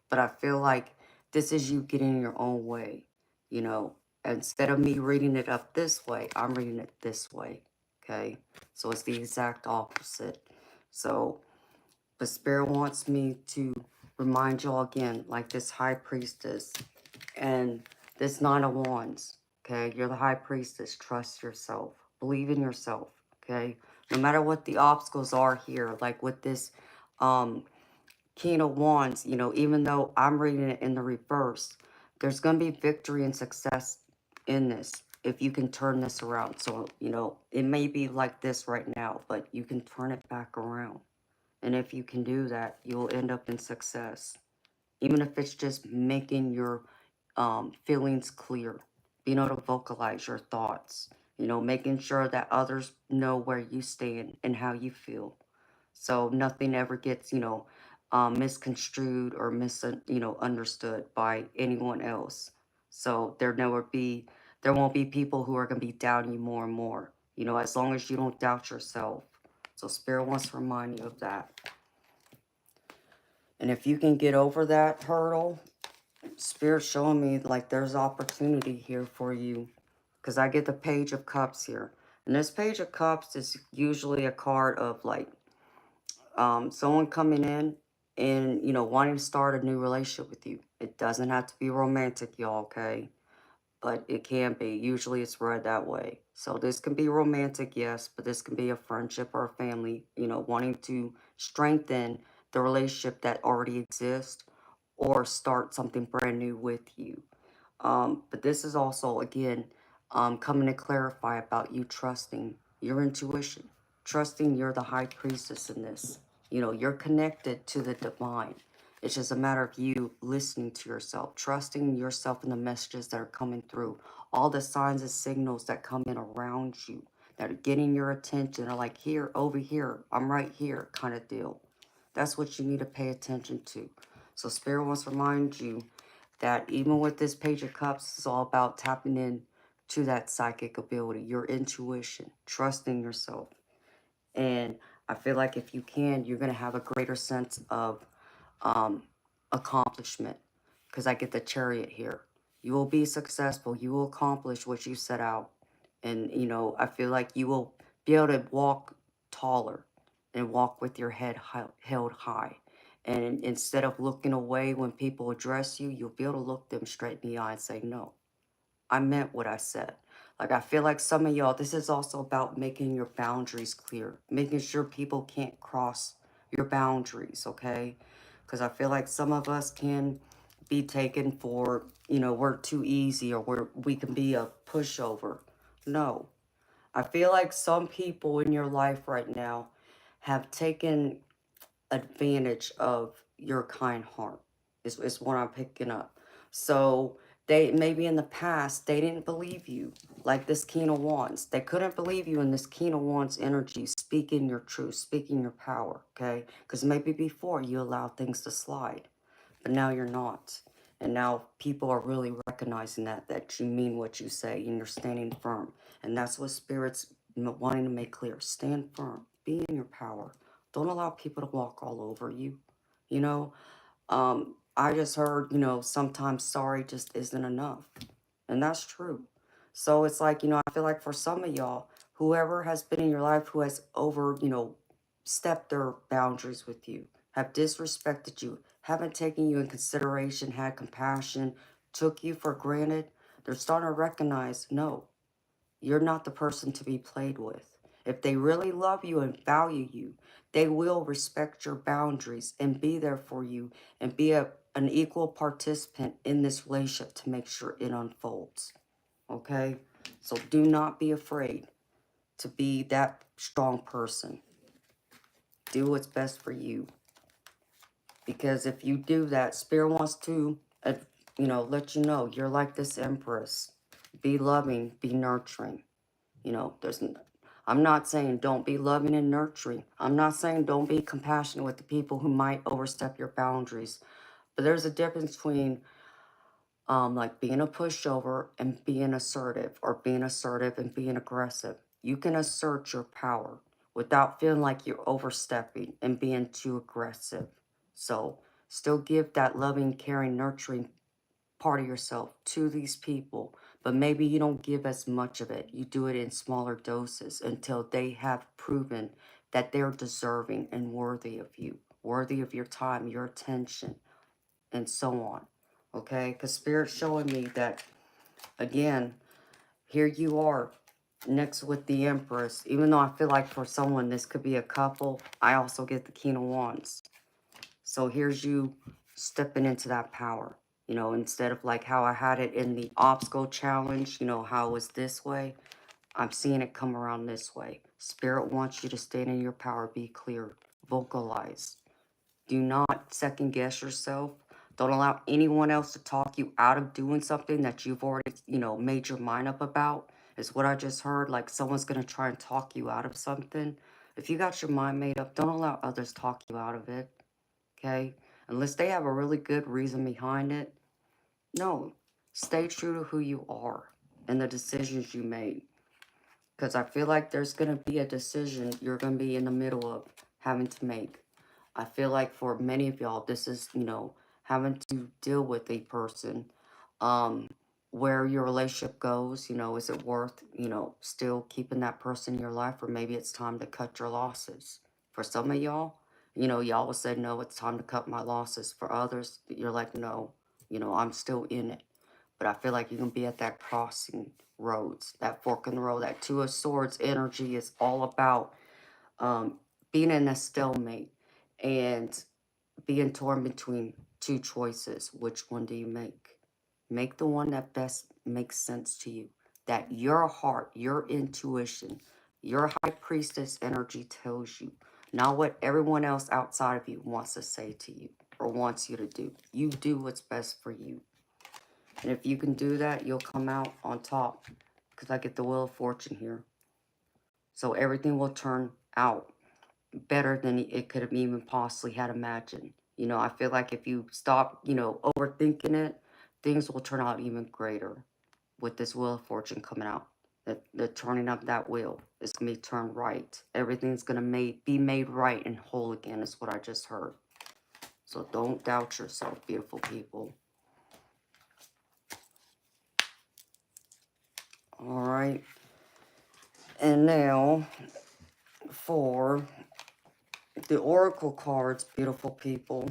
But I feel like this is you getting in your own way. You know, instead of me reading it up this way, I'm reading it this way. Okay? So it's the exact opposite. So, but Spirit wants me to remind y'all again, like this High Priestess and this Nine of Wands. Okay? You're the High Priestess. Trust yourself. Believe in yourself. Okay? No matter what the obstacles are here, like with this King of Wands, even though I'm reading it in the reverse, there's going to be victory and success in this if you can turn this around. So, it may be like this right now, but you can turn it back around. And if you can do that, you'll end up in success. Even if it's just making your feelings clear, being able to vocalize your thoughts, making sure that others know where you stand and how you feel. So nothing ever gets, misconstrued or understood by anyone else. So there won't be people who are going to be doubting you more and more, as long as you don't doubt yourself. So Spirit wants to remind you of that. And if you can get over that hurdle, Spirit's showing me like there's opportunity here for you. Because I get the Page of Cups here. And this Page of Cups is usually a card of like someone coming in and, wanting to start a new relationship with you. It doesn't have to be romantic, y'all, okay? But it can be. Usually it's read that way. So this can be romantic, yes, but this can be a friendship or a family, wanting to strengthen the relationship that already exists or start something brand new with you. But this is also, again, coming to clarify about you trusting your intuition, trusting you're the high priestess in this. You're connected to the divine. It's just a matter of you listening to yourself, trusting yourself in the messages that are coming through, all the signs and signals that come in around you that are getting your attention are like here, over here, I'm right here kind of deal. That's what you need to pay attention to. So Spirit wants to remind you that even with this Page of Cups, it's all about tapping in to that psychic ability, your intuition, trusting yourself. And I feel like if you can, you're going to have a greater sense of accomplishment. Because I get the Chariot here. You will be successful. You will accomplish what you set out. And, I feel like you will be able to walk taller and walk with your head held high. And instead of looking away when people address you, you'll be able to look them straight in the eye and say, no, I meant what I said. Like, I feel like some of y'all, this is also about making your boundaries clear, making sure people can't cross your boundaries, okay? Because I feel like some of us can be taken for, we're too easy or we can be a pushover. No. I feel like some people in your life right now have taken advantage of your kind heart is what I'm picking up. So they maybe in the past they didn't believe you, like this King of Wands. They couldn't believe you in this King of Wands energy, speaking your truth, speaking your power, okay? Because maybe before you allowed things to slide, but now you're not. And now people are really recognizing that you mean what you say and you're standing firm. And that's what Spirit's wanting to make clear. Stand firm. Be in your power. Don't allow people to walk all over you. You know, I just heard, sometimes sorry just isn't enough. And that's true. So it's like, I feel like for some of y'all, whoever has been in your life who has over, stepped their boundaries with you, have disrespected you, haven't taken you in consideration, had compassion, took you for granted, they're starting to recognize, no, you're not the person to be played with. If they really love you and value you, they will respect your boundaries and be there for you and be an equal participant in this relationship to make sure it unfolds. Okay? So do not be afraid to be that strong person. Do what's best for you. Because if you do that, Spirit wants to, let you know you're like this Empress. Be loving, be nurturing. I'm not saying don't be loving and nurturing. I'm not saying don't be compassionate with the people who might overstep your boundaries. But there's a difference between like being a pushover and being assertive, or being assertive and being aggressive. You can assert your power without feeling like you're overstepping and being too aggressive. So still give that loving, caring, nurturing part of yourself to these people, but maybe you don't give as much of it. You do it in smaller doses until they have proven that they're deserving and worthy of you, worthy of your time, your attention, and so on. Okay? Because Spirit's showing me that, again, here you are next with the Empress. Even though I feel like for someone this could be a couple, I also get the King of Wands. So here's you stepping into that power. Instead of like how I had it in the obstacle challenge, how it was this way, I'm seeing it come around this way. Spirit wants you to stand in your power, be clear, vocalize. Do not second guess yourself. Don't allow anyone else to talk you out of doing something that you've already, made your mind up about. Is what I just heard. Like someone's going to try and talk you out of something. If you got your mind made up, don't allow others talk you out of it. Okay? Unless they have a really good reason behind it. No. Stay true to who you are and the decisions you made. Because I feel like there's going to be a decision you're going to be in the middle of having to make. I feel like for many of y'all, this is, having to deal with a person, where your relationship goes, is it worth, still keeping that person in your life, or maybe it's time to cut your losses. For some of y'all, y'all will say, no, it's time to cut my losses. For others, you're like, no, I'm still in it. But I feel like you're going to be at that crossing roads, that fork in the road. That Two of Swords energy is all about being in a stalemate and being torn between two choices. Which one do you make? Make the one that best makes sense to you. That your heart, your intuition, your high priestess energy tells you. Not what everyone else outside of you wants to say to you or wants you to do. You do what's best for you. And if you can do that, you'll come out on top. Because I get the Wheel of Fortune here. So everything will turn out better than it could have even possibly had imagined. I feel like if you stop, overthinking it, things will turn out even greater with this Wheel of Fortune coming out. The turning of that wheel is going to be turned right. Everything's going to be made right and whole again, is what I just heard. So don't doubt yourself, beautiful people. All right. And now for the Oracle cards, beautiful people.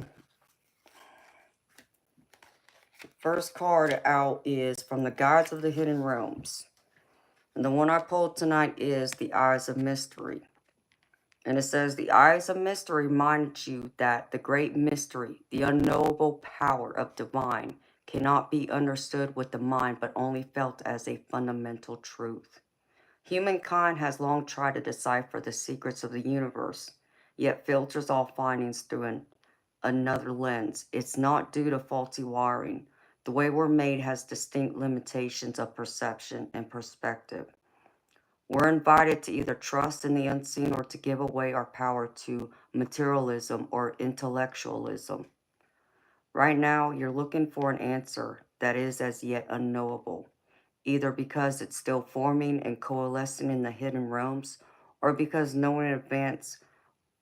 First card out is from the Guides of the Hidden Realms. And the one I pulled tonight is the Eyes of Mystery. And it says, the Eyes of Mystery remind you that the great mystery, the unknowable power of divine, cannot be understood with the mind, but only felt as a fundamental truth. Humankind has long tried to decipher the secrets of the universe, yet filters all findings through another lens. It's not due to faulty wiring. The way we're made has distinct limitations of perception and perspective. We're invited to either trust in the unseen or to give away our power to materialism or intellectualism. Right now, you're looking for an answer that is as yet unknowable, either because it's still forming and coalescing in the hidden realms, or because knowing in advance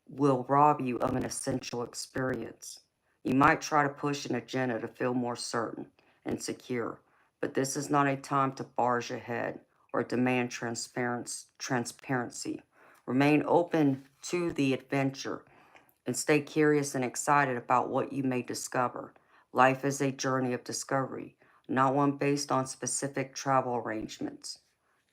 will rob you of an essential experience. You might try to push an agenda to feel more certain and secure, But this is not a time to barge ahead or demand transparency. Remain open to the adventure and stay curious and excited about what you may discover. Life is a journey of discovery, not one based on specific travel arrangements.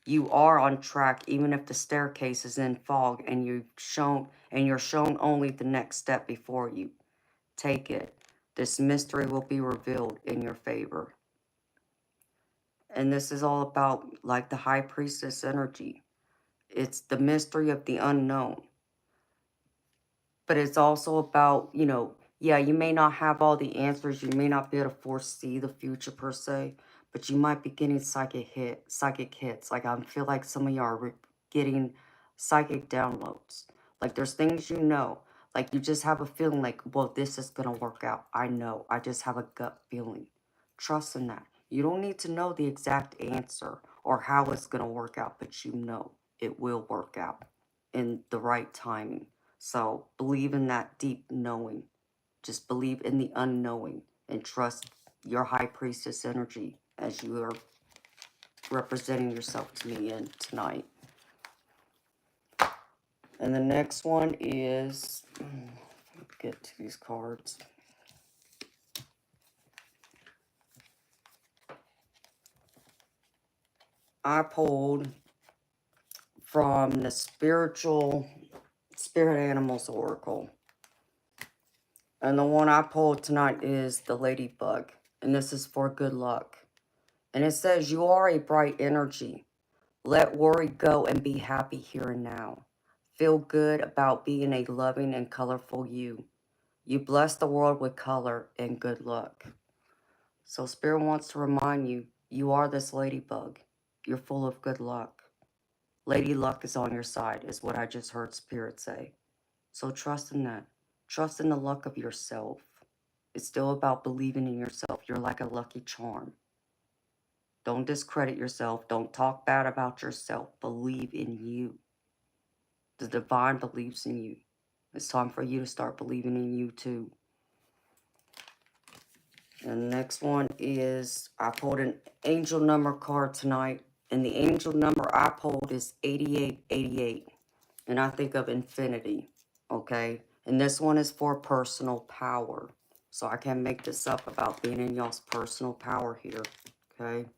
You are on track even if the staircase is in fog and you're shown only the next step before you. Take it. This mystery will be revealed in your favor. And this is all about like the high priestess energy. It's the mystery of the unknown. But it's also about, yeah, you may not have all the answers. You may not be able to foresee the future per se, but you might be getting psychic hits. Like I feel like some of you are getting psychic downloads. Like there's things like you just have a feeling like, well, this is going to work out. I know. I just have a gut feeling. Trust in that. You don't need to know the exact answer or how it's going to work out, but you know it will work out in the right timing. So believe in that deep knowing. Just believe in the unknowing and trust your high priestess energy as you are representing yourself to me in tonight. And the next one is, get to these cards. I pulled from the Spirit Animals Oracle. And the one I pulled tonight is the Ladybug. And this is for good luck. And it says, you are a bright energy. Let worry go and be happy here and now. Feel good about being a loving and colorful you. You bless the world with color and good luck. So Spirit wants to remind you, you are this ladybug. You're full of good luck. Lady luck is on your side, is what I just heard Spirit say. So trust in that. Trust in the luck of yourself. It's still about believing in yourself. You're like a lucky charm. Don't discredit yourself. Don't talk bad about yourself. Believe in you. The divine believes in you. It's time for you to start believing in you too. And the next one is, I pulled an angel number card tonight. And the angel number I pulled is 8888. And I think of infinity. Okay? And this one is for personal power. So I can't make this up about being in y'all's personal power here. Okay?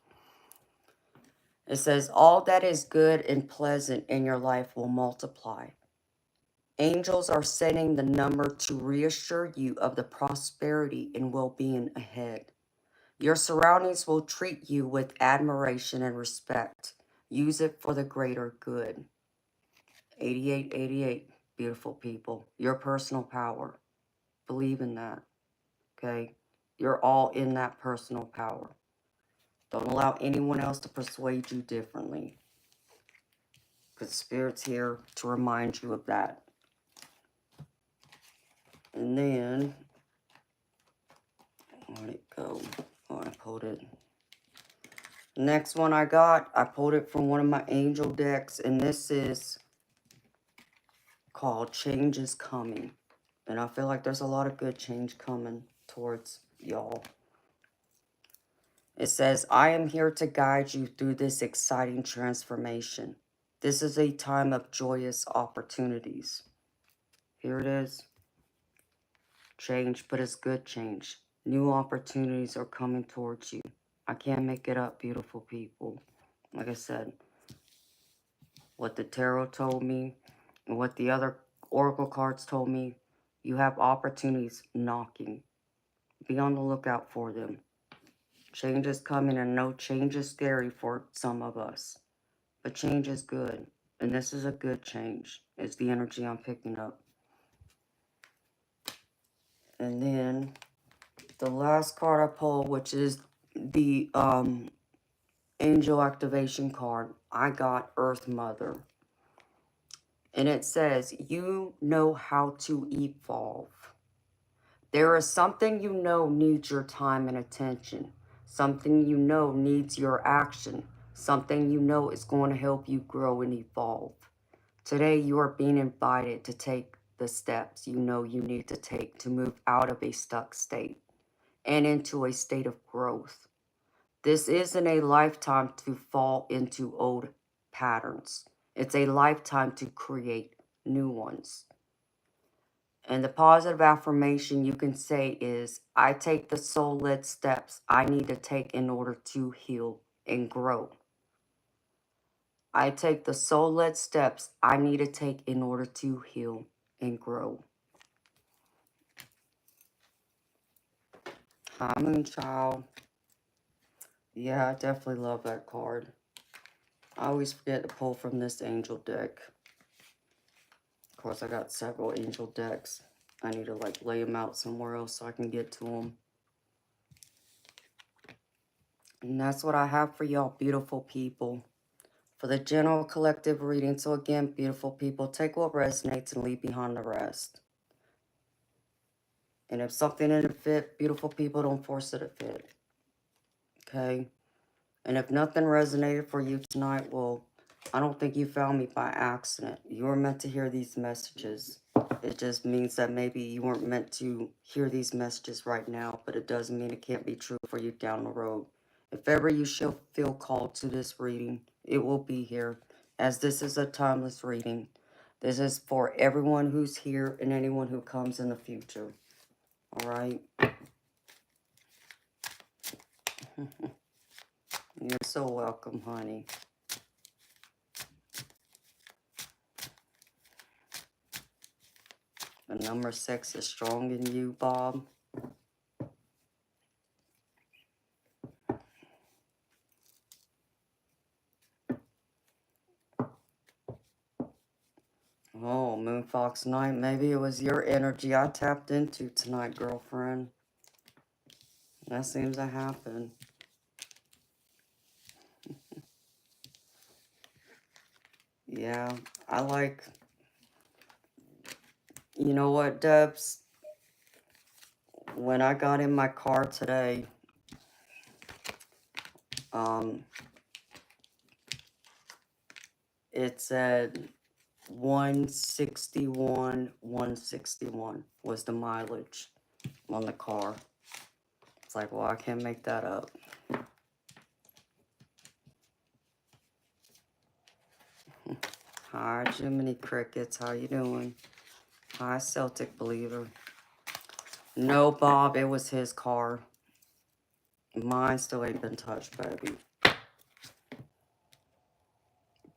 It says, all that is good and pleasant in your life will multiply. Angels are setting the number to reassure you of the prosperity and well-being ahead. Your surroundings will treat you with admiration and respect. Use it for the greater good. 8888, beautiful people. Your personal power. Believe in that. Okay? You're all in that personal power. Don't allow anyone else to persuade you differently. Because Spirit's here to remind you of that. And then, where'd it go? Oh, I pulled it. Next one I pulled it from one of my angel decks. And this is called Change is Coming. And I feel like there's a lot of good change coming towards y'all. It says, I am here to guide you through this exciting transformation. This is a time of joyous opportunities. Here it is. Change, but it's good change. New opportunities are coming towards you. I can't make it up, beautiful people. Like I said, what the tarot told me and what the other oracle cards told me, you have opportunities knocking. Be on the lookout for them. Change is coming, and I know change is scary for some of us. But change is good. And this is a good change. It's the energy I'm picking up. And then the last card I pulled, which is the angel activation card, I got Earth Mother. And it says, you know how to evolve. There is something you know needs your time and attention. Something you know needs your action. Something you know is going to help you grow and evolve. Today, you are being invited to take the steps you know you need to take to move out of a stuck state and into a state of growth. This isn't a lifetime to fall into old patterns. It's a lifetime to create new ones. And the positive affirmation you can say is, I take the soul-led steps I need to take in order to heal and grow. I take the soul-led steps I need to take in order to heal and grow. Hi, Moonchild. Yeah, I definitely love that card. I always forget to pull from this angel deck. Of course, I got several angel decks. I need to like lay them out somewhere else so I can get to them. And that's what I have for y'all, beautiful people. For the general collective reading. So again, beautiful people, take what resonates and leave behind the rest. And if something didn't fit, beautiful people, don't force it to fit. Okay? And if nothing resonated for you tonight, well, I don't think you found me by accident. You were meant to hear these messages. It just means that maybe you weren't meant to hear these messages right now, but it doesn't mean it can't be true for you down the road. If ever you shall feel called to this reading, it will be here, as this is a timeless reading. This is for everyone who's here and anyone who comes in the future. All right? You're so welcome, honey. The number 6 is strong in you, Bob. Oh, Moonfox Night. Maybe it was your energy I tapped into tonight, girlfriend. That seems to happen. Yeah, I like... You know what, Debs? When I got in my car today, it said 161 was the mileage on the car. It's like, well, I can't make that up. Hi, Jiminy Crickets. How you doing? Hi, Celtic Believer. No, Bob, it was his car. Mine still ain't been touched, baby.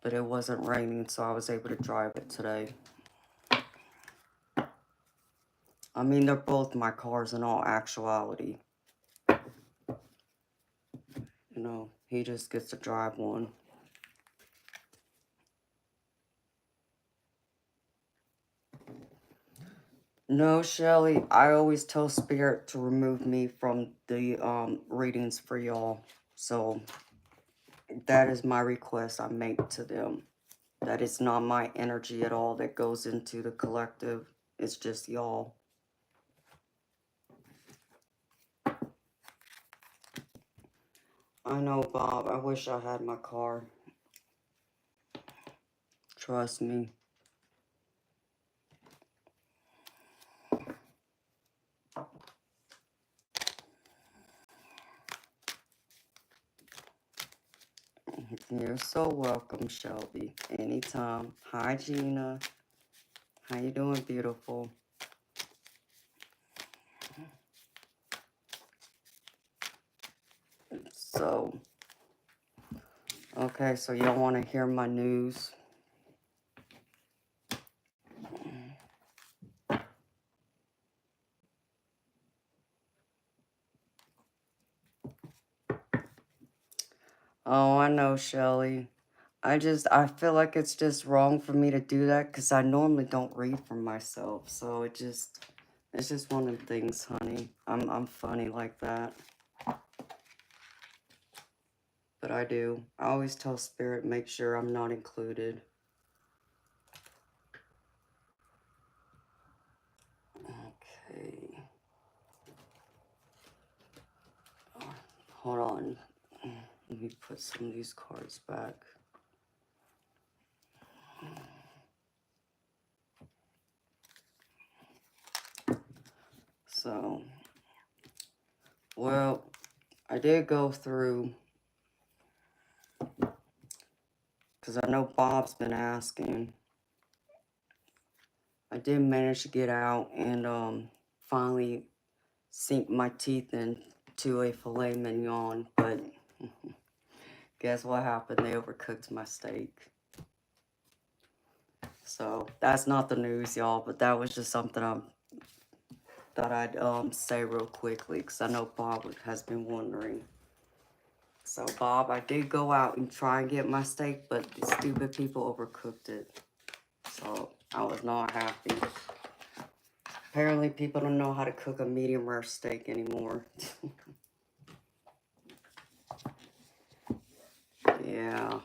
But it wasn't raining, so I was able to drive it today. I mean, they're both my cars in all actuality. You know, he just gets to drive one. No, Shelly, I always tell Spirit to remove me from the readings for y'all. So, that is my request I make to them. That is not my energy at all that goes into the collective. It's just y'all. I know, Bob. I wish I had my car. Trust me. You're so welcome, Shelby. Anytime. Hi, Gina. How you doing, beautiful? So, okay, so y'all want to hear my news? Oh, I know, Shelly. I feel like it's just wrong for me to do that because I normally don't read for myself. So it's just one of the things, honey. I'm funny like that. But I do. I always tell Spirit, make sure I'm not included. Okay. Oh, hold on. Let me put some of these cards back. So, well, I did go through, because I know Bob's been asking. I did manage to get out and finally sink my teeth into a filet mignon, but guess what happened? They overcooked my steak. So that's not the news, y'all, but that was just something I thought I'd say real quickly, because I know Bob has been wondering. So Bob, I did go out and try and get my steak, but the stupid people overcooked it. So I was not happy. Apparently people don't know how to cook a medium rare steak anymore. Yeah.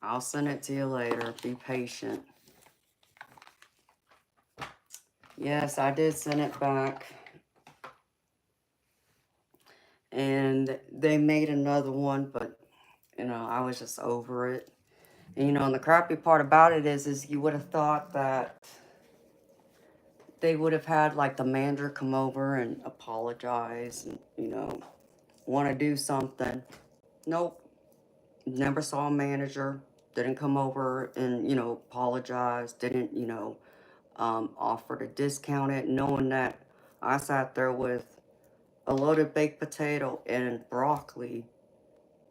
I'll send it to you later. Be patient. Yes, I did send it back. And they made another one, but, you know, I was just over it. And, you know, and the crappy part about it is you would have thought that they would have had, like, the manager come over and apologize and, you know, want to do something. Nope. Never saw a manager. Didn't come over and, you know, apologize. Didn't, you know, offer to discount it, knowing that I sat there with a loaded baked potato and broccoli,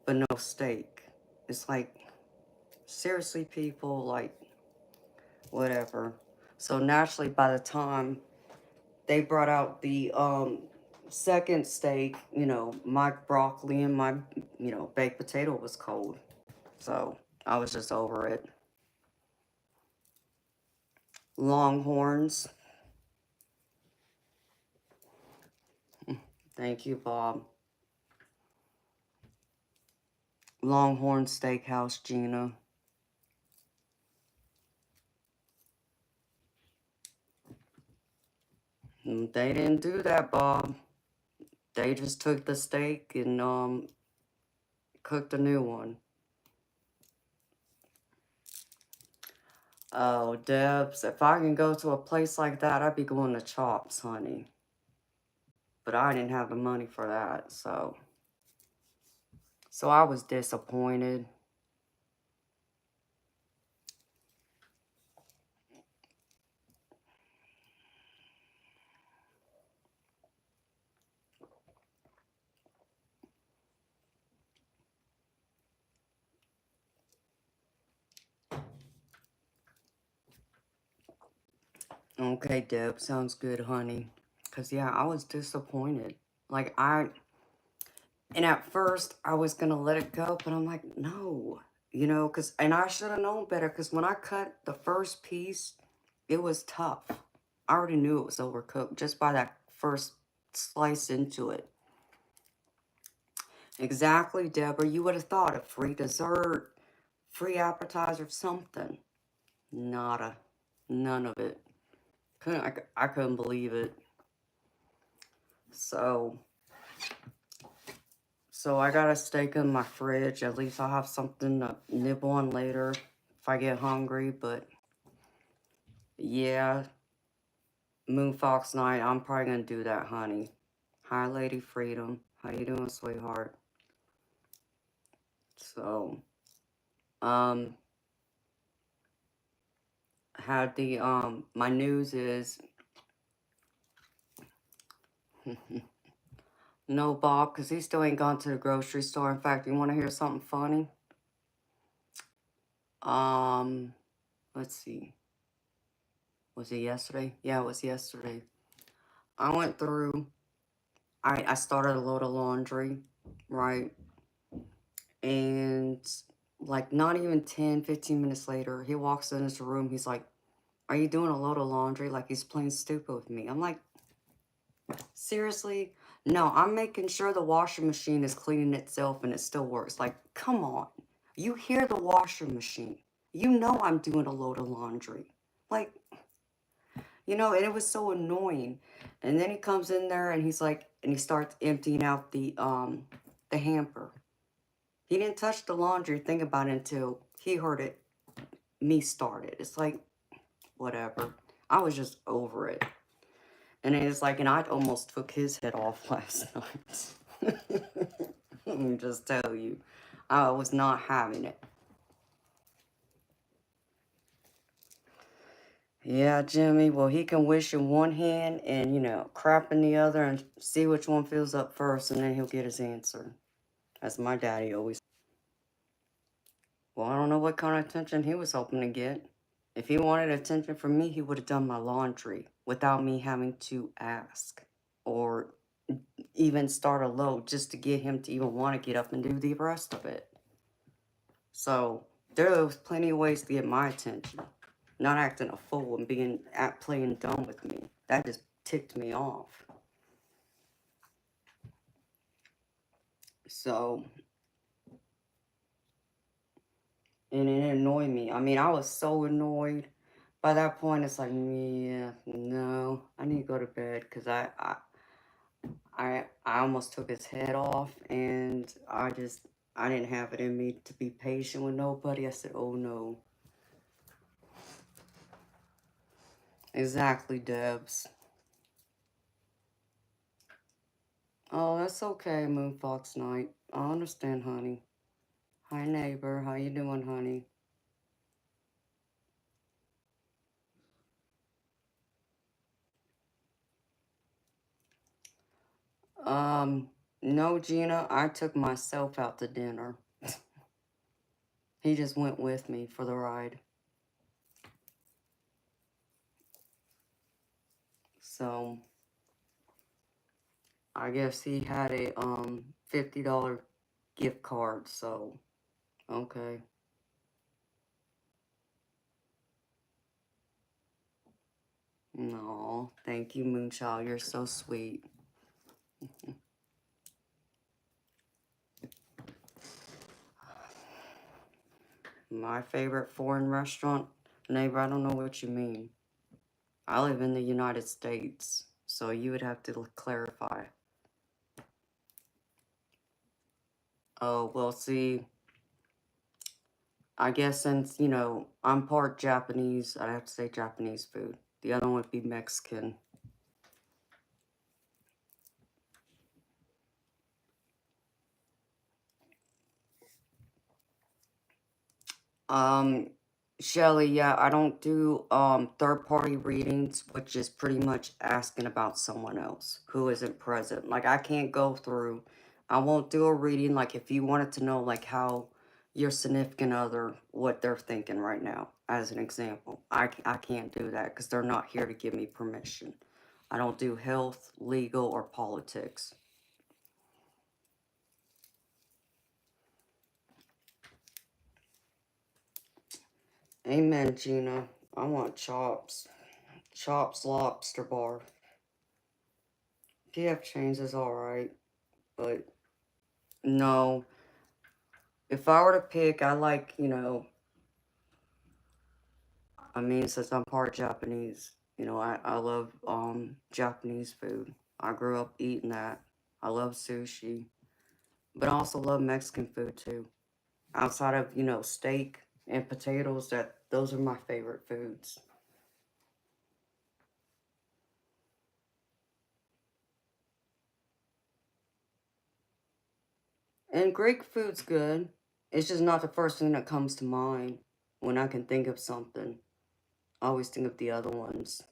but no steak. It's like, seriously, people, like, whatever. So naturally, by the time they brought out the second steak, you know, my broccoli and my, you know, baked potato was cold. So I was just over it. Longhorns. Thank you, Bob. Longhorn Steakhouse, Gina. They didn't do that, Bob. They just took the steak and cooked a new one. Oh, Debs, if I can go to a place like that, I'd be going to Chops, honey. But I didn't have the money for that, so I was disappointed. Okay, Deb, sounds good, honey. Because, yeah, I was disappointed. Like, and at first, I was going to let it go, but I'm like, no. You know, and I should have known better, because when I cut the first piece, it was tough. I already knew it was overcooked just by that first slice into it. Exactly, Deborah. You would have thought a free dessert, free appetizer, something. Nada. None of it. I couldn't believe it. So I got a steak in my fridge. At least I'll have something to nibble on later if I get hungry. But yeah, Moonfox night, I'm probably going to do that, honey. Hi, Lady Freedom. How you doing, sweetheart? So, had the, my news is, no Bob, because he still ain't gone to the grocery store. In fact, you want to hear something funny? Let's see. Was it yesterday? Yeah, it was yesterday. I went through, I started a load of laundry, right? And like not even 10, 15 minutes later, he walks in his room. He's like, are you doing a load of laundry? Like he's playing stupid with me. I'm like, seriously? No, I'm making sure the washing machine is cleaning itself and it still works. Like, come on. You hear the washing machine. You know I'm doing a load of laundry. Like, you know, and it was so annoying. And then he comes in there and he's like, and he starts emptying out the hamper. He didn't touch the laundry, think about it, until he heard it, me start it. It's like, whatever. I was just over it. And it's like, and I almost took his head off last night. Let me just tell you, I was not having it. Yeah, Jimmy, well, he can wish in one hand and, you know, crap in the other and see which one fills up first, and then he'll get his answer. As my daddy always. Well, I don't know what kind of attention he was hoping to get. If he wanted attention from me, he would have done my laundry without me having to ask or even start a load just to get him to even want to get up and do the rest of it. So there was plenty of ways to get my attention. Not acting a fool and being playing dumb with me. That just ticked me off. So, and it annoyed me. I mean, I was so annoyed. By that point, it's like, yeah, no, I need to go to bed because I almost took his head off, and I didn't have it in me to be patient with nobody. I said, oh no. Exactly, Debs. Oh, that's okay, Moonfox Night. I understand, honey. Hi, neighbor. How you doing, honey? No, Gina. I took myself out to dinner. He just went with me for the ride. So, I guess he had a $50 gift card, so okay. No, thank you, Moonchild. You're so sweet. My favorite foreign restaurant? Neighbor, I don't know what you mean. I live in the United States, so you would have to clarify. Oh, well, see, I guess since, you know, I'm part Japanese, I'd have to say Japanese food. The other one would be Mexican. Um, Shelly, yeah, I don't do third-party readings, which is pretty much asking about someone else who isn't present. Like, I can't go through, I won't do a reading, like, if you wanted to know, like, how your significant other, what they're thinking right now, as an example. I can't do that because they're not here to give me permission. I don't do health, legal, or politics. Amen, Gina. I want chops. Chops lobster bar. PF Chang's is alright, but no. If I were to pick, I like, you know, I mean, since I'm part Japanese, you know, I love Japanese food. I grew up eating that. I love sushi, but I also love Mexican food too. Outside of, you know, steak and potatoes, those are my favorite foods. And Greek food's good. It's just not the first thing that comes to mind when I can think of something. I always think of the other ones.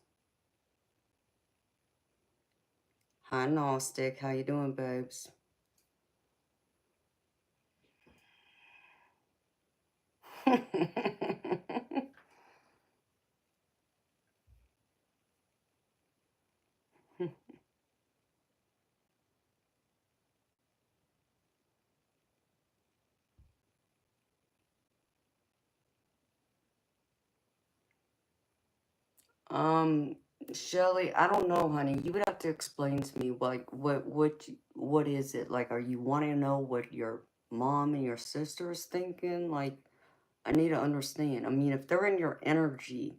Hi, Gnostic. How you doing, babes? um, Shelly, I don't know, honey. You would have to explain to me, like, what is it? Like, are you wanting to know what your mom and your sister is thinking? Like, I need to understand. I mean, if they're in your energy,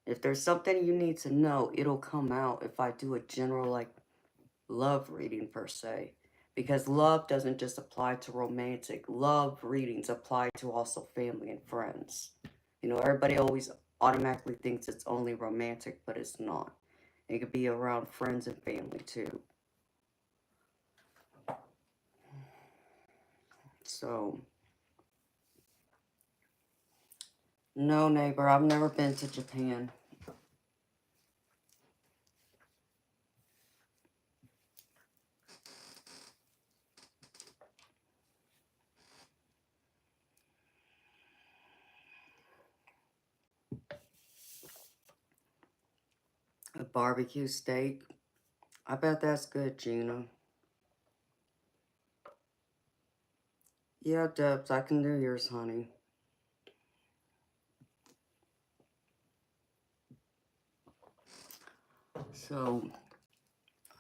if there's something you need to know, it'll come out if I do a general, like, love reading per se, because love doesn't just apply to romantic. Love readings apply to also family and friends. You know, everybody always automatically thinks it's only romantic, but it's not. It could be around friends and family too. So, no, neighbor, I've never been to Japan. A barbecue steak. I bet that's good, Gina. Yeah, Debs, I can do yours, honey. So,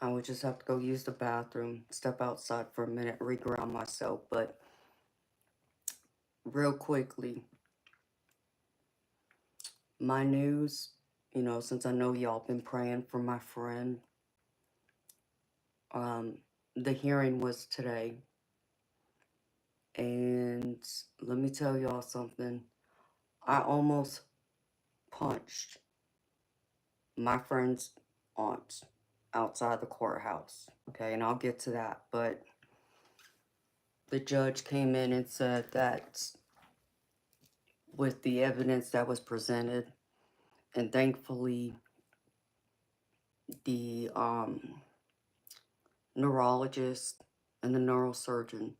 I would just have to go use the bathroom, step outside for a minute, reground myself. But real quickly, my news, since I know y'all been praying for my friend, the hearing was today. And let me tell y'all something. I almost punched my friend's aunt outside the courthouse. Okay, and I'll get to that. But the judge came in and said that with the evidence that was presented, and thankfully the neurologist and the neurosurgeon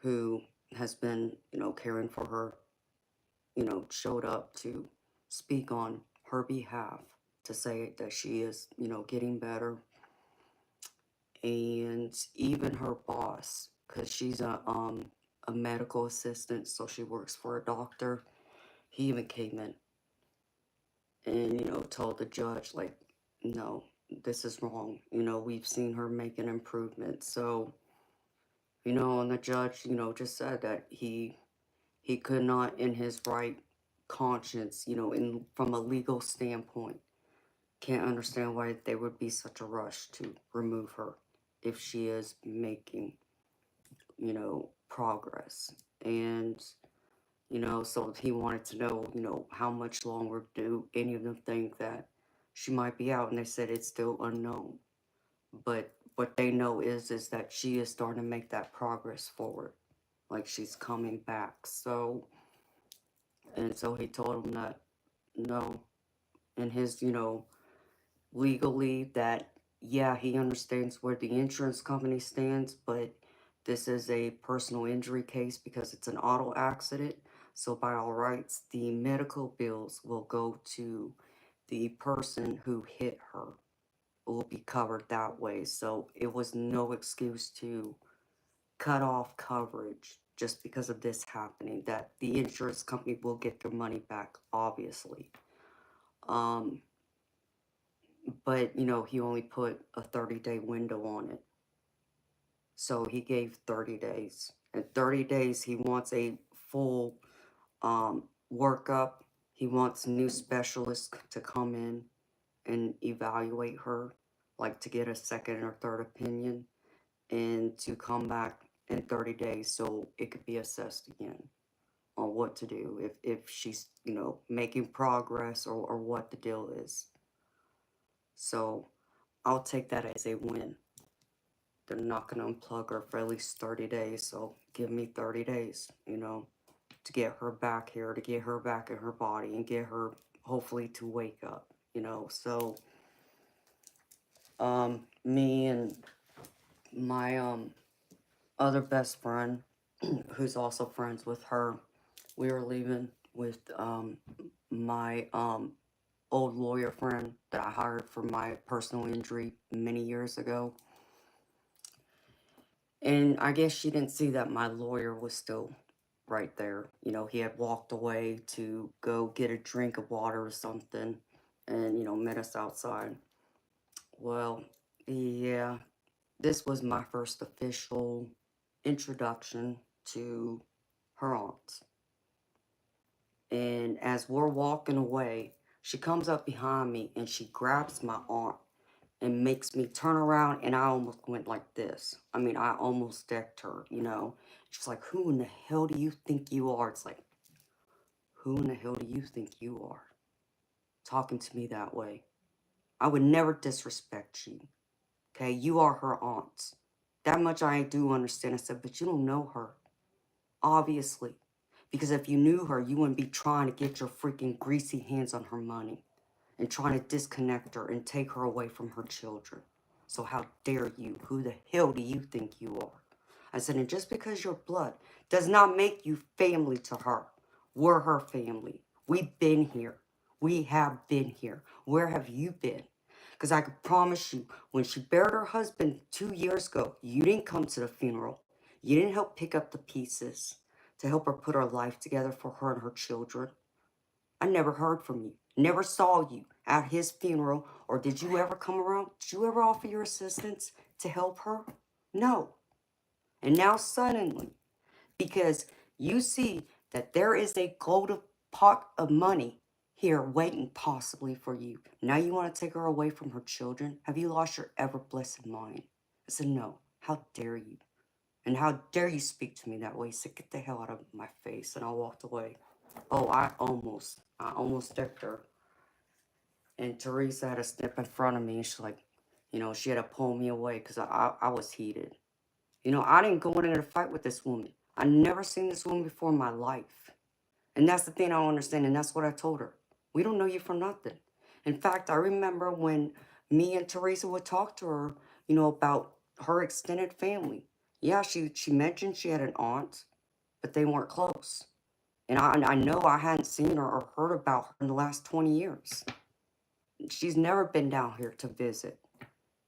who has been, caring for her, showed up to speak on her behalf to say that she is, getting better. And even her boss, because she's a medical assistant, so she works for a doctor, he even came in and, told the judge, like, no, this is wrong. We've seen her make an improvement. So, and the judge, just said that he could not, in his right conscience, from a legal standpoint, can't understand why they would be such a rush to remove her if she is making, progress. And, so he wanted to know, how much longer do any of them think that she might be out? And they said it's still unknown. But what they know is that she is starting to make that progress forward. Like she's coming back. So, and so he told him that, no, and his, legally that, yeah, he understands where the insurance company stands, but this is a personal injury case because it's an auto accident. So by all rights, the medical bills will go to the person who hit her. It will be covered that way. So it was no excuse to cut off coverage just because of this happening. That the insurance company will get their money back, obviously. Um, but he only put a 30-day window on it. So he gave 30 days. In 30 days, he wants a full workup. He wants new specialists to come in and evaluate her, like to get a second or third opinion, and to come back in 30 days so it could be assessed again on what to do, if she's, making progress or what the deal is. So I'll take that as a win. They're not going to unplug her for at least 30 days. So give me 30 days, to get her back here, to get her back in her body and get her hopefully to wake up, So, me and my, other best friend, who's also friends with her, we were leaving with, my, old lawyer friend that I hired for my personal injury many years ago. And I guess she didn't see that my lawyer was still right there. He had walked away to go get a drink of water or something and, met us outside. Well, yeah, this was my first official introduction to her aunt. And as we're walking away, she comes up behind me and she grabs my arm and makes me turn around, and I almost went like this. I mean, I almost decked her, She's like, who in the hell do you think you are? It's like, who in the hell do you think you are? Talking to me that way. I would never disrespect you. Okay, you are her aunt. That much I do understand. I said, but you don't know her, obviously. Because if you knew her, you wouldn't be trying to get your freaking greasy hands on her money and trying to disconnect her and take her away from her children. So how dare you? Who the hell do you think you are? I said, and just because you're blood does not make you family to her. We're her family. We've been here. We have been here. Where have you been? Because I could promise you, when she buried her husband 2 years ago, you didn't come to the funeral. You didn't help pick up the pieces to help her put her life together for her and her children. I never heard from you. Never saw you at his funeral. Or did you ever come around? Did you ever offer your assistance to help her? No. And now suddenly, because you see that there is a golden pot of money here waiting possibly for you. Now you want to take her away from her children? Have you lost your ever blessed mind? I said, no. How dare you? And how dare you speak to me that way? He said, get the hell out of my face. And I walked away. Oh, I almost stepped her. And Teresa had to step in front of me. And she's like, she had to pull me away because I was heated. I didn't go in there to fight with this woman. I never seen this woman before in my life. And that's the thing I don't understand. And that's what I told her. We don't know you for nothing. In fact, I remember when me and Teresa would talk to her, about her extended family. Yeah, she mentioned she had an aunt, but they weren't close. And I know I hadn't seen her or heard about her in the last 20 years. She's never been down here to visit,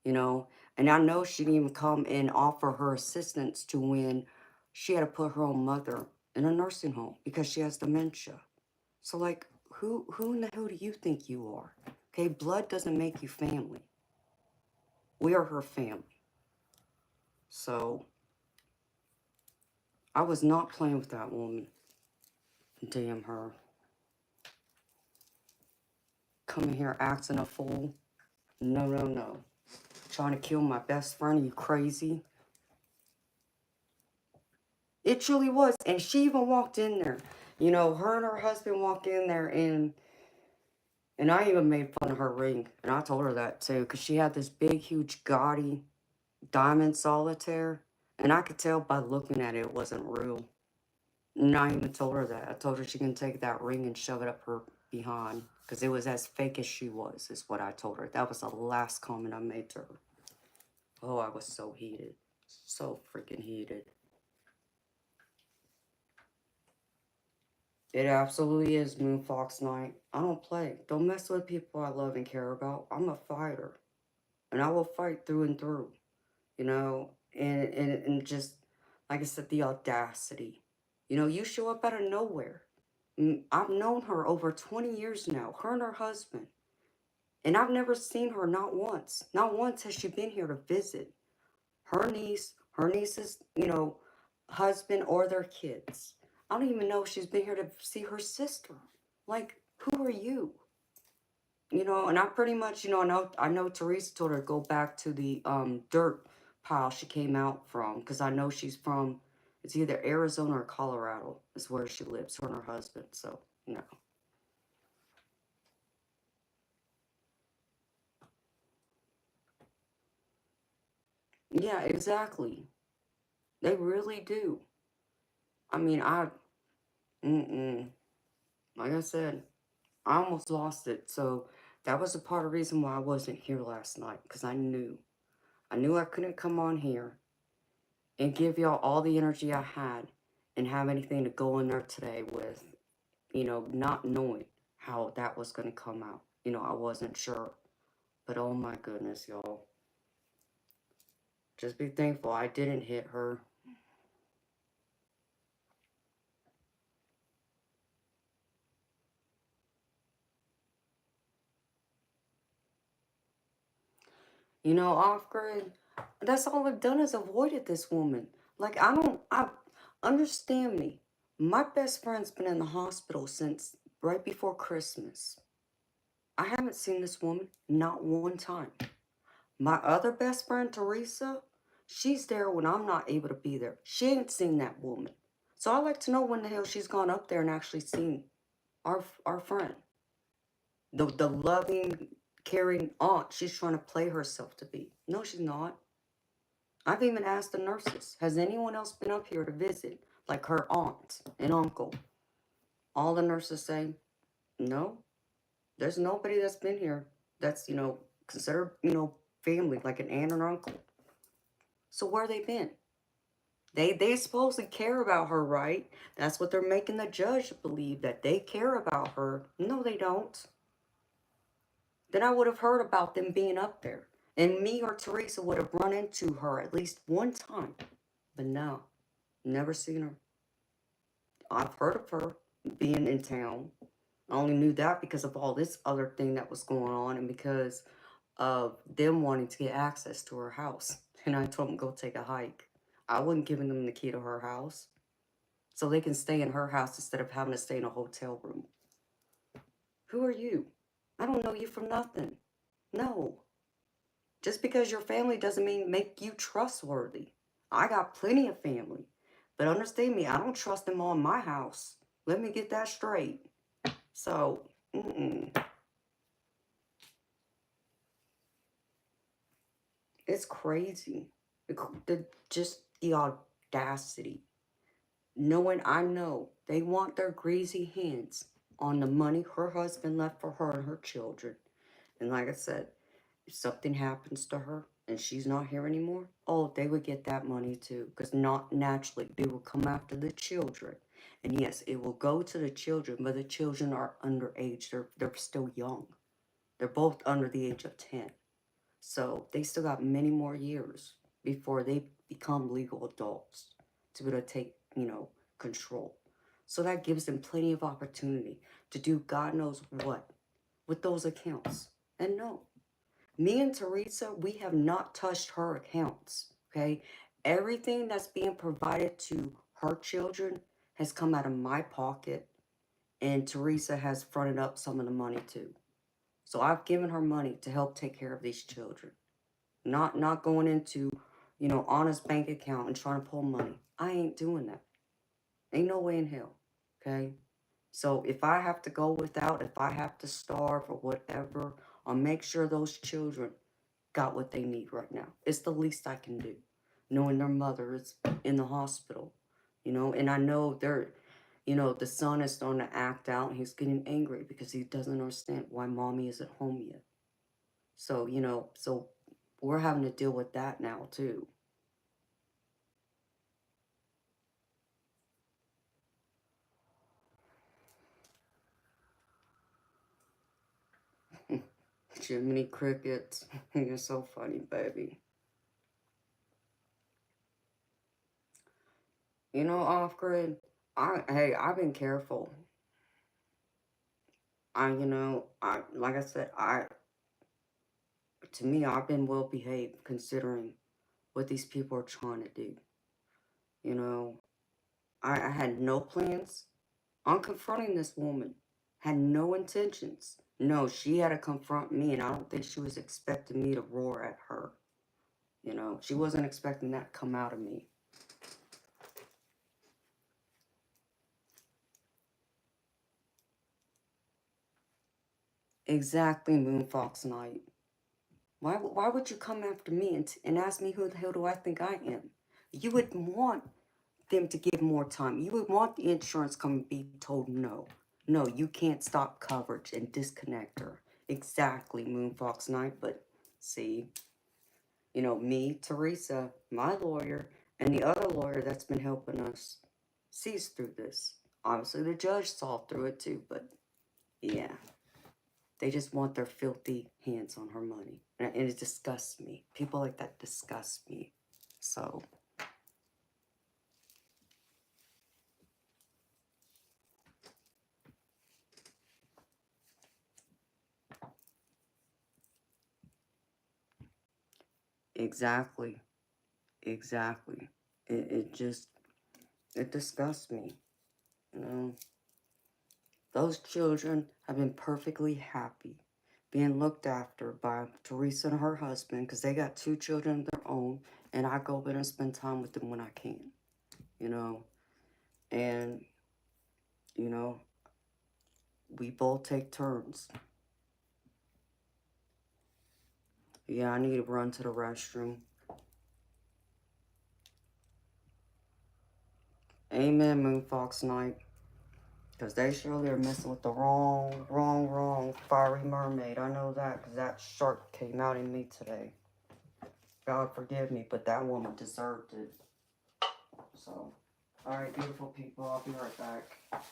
And I know she didn't even come and offer her assistance to when she had to put her own mother in a nursing home because she has dementia. So, like, who in the hell do you think you are? Okay, blood doesn't make you family. We are her family. So, I was not playing with that woman. Damn her. Coming here acting a fool. No, no, no. Trying to kill my best friend. Are you crazy? It truly was. And she even walked in there. Her and her husband walked in there and I even made fun of her ring. And I told her that too. Because she had this big, huge, gaudy diamond solitaire. And I could tell by looking at it, it wasn't real. And I even told her that. I told her she can take that ring and shove it up her behind. Because it was as fake as she was, is what I told her. That was the last comment I made to her. Oh, I was so heated. So freaking heated. It absolutely is Moon Fox Night. I don't play. Don't mess with people I love and care about. I'm a fighter. And I will fight through and through. And just, like I said, the audacity. You show up out of nowhere. I've known her over 20 years now, her and her husband. And I've never seen her, not once. Not once has she been here to visit. Her niece's, husband or their kids. I don't even know if she's been here to see her sister. Like, who are you? And I pretty much, I know Teresa told her to go back to the dirt pile she came out from. Because I know she's from, it's either Arizona or Colorado is where she lives, her and her husband. So, Yeah, exactly. They really do. I mean, like I said, I almost lost it. So that was a part of the reason why I wasn't here last night. Because I knew I couldn't come on here and give y'all all the energy I had and have anything to go in there today with, not knowing how that was going to come out. I wasn't sure. But oh my goodness, y'all. Just be thankful I didn't hit her. Off grid, that's all I've done is avoided this woman. Like, understand me. My best friend's been in the hospital since right before Christmas. I haven't seen this woman not one time. My other best friend, Teresa, she's there when I'm not able to be there. She ain't seen that woman. So I like to know when the hell she's gone up there and actually seen our friend. The loving, caring aunt she's trying to play herself to be. No, she's not. I've even asked the nurses, has anyone else been up here to visit? Like her aunt and uncle. All the nurses say, no, there's nobody that's been here that's, considered, family, like an aunt or uncle. So where they been? They supposedly care about her, right? That's what they're making the judge believe, that they care about her. No, they don't. Then I would have heard about them being up there. And me or Teresa would have run into her at least one time. But no, never seen her. I've heard of her being in town. I only knew that because of all this other thing that was going on and because of them wanting to get access to her house. And I told them, go take a hike. I wasn't giving them the key to her house. So they can stay in her house instead of having to stay in a hotel room. Who are you? I don't know you from nothing. No. Just because your family doesn't mean make you trustworthy. I got plenty of family. But understand me, I don't trust them all in my house. Let me get that straight. So, it's crazy. Just the audacity. Knowing I know they want their greasy hands on the money her husband left for her and her children. And like I said, if something happens to her and she's not here anymore, oh, they would get that money too. Because not naturally, they will come after the children. And yes, it will go to the children, but the children are underage. They're still young. They're both under the age of 10. So they still got many more years before they become legal adults to be able to take, control. So that gives them plenty of opportunity to do God knows what with those accounts. And no, me and Teresa, we have not touched her accounts, okay? Everything that's being provided to her children has come out of my pocket, and Teresa has fronted up some of the money too. So I've given her money to help take care of these children. Not going into, Anna's bank account and trying to pull money. I ain't doing that. Ain't no way in hell, okay? So if I have to go without, if I have to starve or whatever, I'll make sure those children got what they need right now. It's the least I can do, knowing their mother is in the hospital, and I know the son is starting to act out and he's getting angry because he doesn't understand why mommy isn't home yet. So, so we're having to deal with that now too. Jiminy Crickets, you're so funny, baby. Off grid, I've been careful. Like I said, to me, I've been well behaved considering what these people are trying to do. I had no plans on confronting this woman. Had no intentions. No, she had to confront me, and I don't think she was expecting me to roar at her. She wasn't expecting that to come out of me. Exactly, Moonfox Knight. Why would you come after me and ask me who the hell do I think I am? You would want them to give more time. You would want the insurance company to be told no. No, you can't stop coverage and disconnect her. Exactly, Moonfox Knight. But see, me, Teresa, my lawyer, and the other lawyer that's been helping us sees through this. Obviously, the judge saw through it too, but yeah. They just want their filthy hands on her money. And it disgusts me. People like that disgust me. So, exactly. Exactly. It disgusts me. You know, those children have been perfectly happy being looked after by Teresa and her husband because they got 2 children of their own, and I go in and spend time with them when I can, and, we both take turns. Yeah, I need to run to the restroom. Amen, Moonfox Knight. Because they surely are messing with the wrong fiery mermaid. I know that because that shark came out in me today. God forgive me, but that woman deserved it. So, alright, beautiful people, I'll be right back.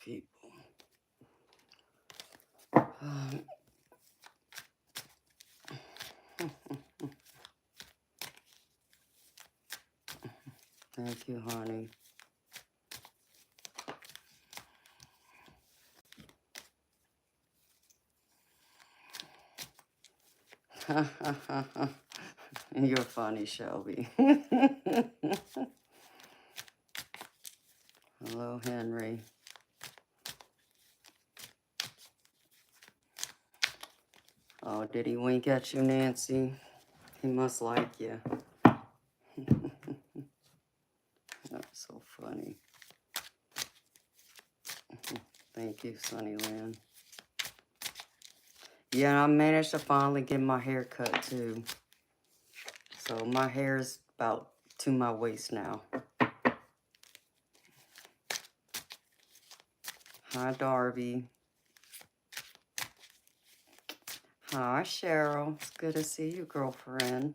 people. Thank you, honey. You're funny, Shelby. Hello, Henry. Oh, did he wink at you, Nancy? He must like you. That's so funny. Thank you, Sunnyland. Yeah, I managed to finally get my hair cut, too. So my hair is about to my waist now. Hi, Darby. Hi, Cheryl. It's good to see you, girlfriend.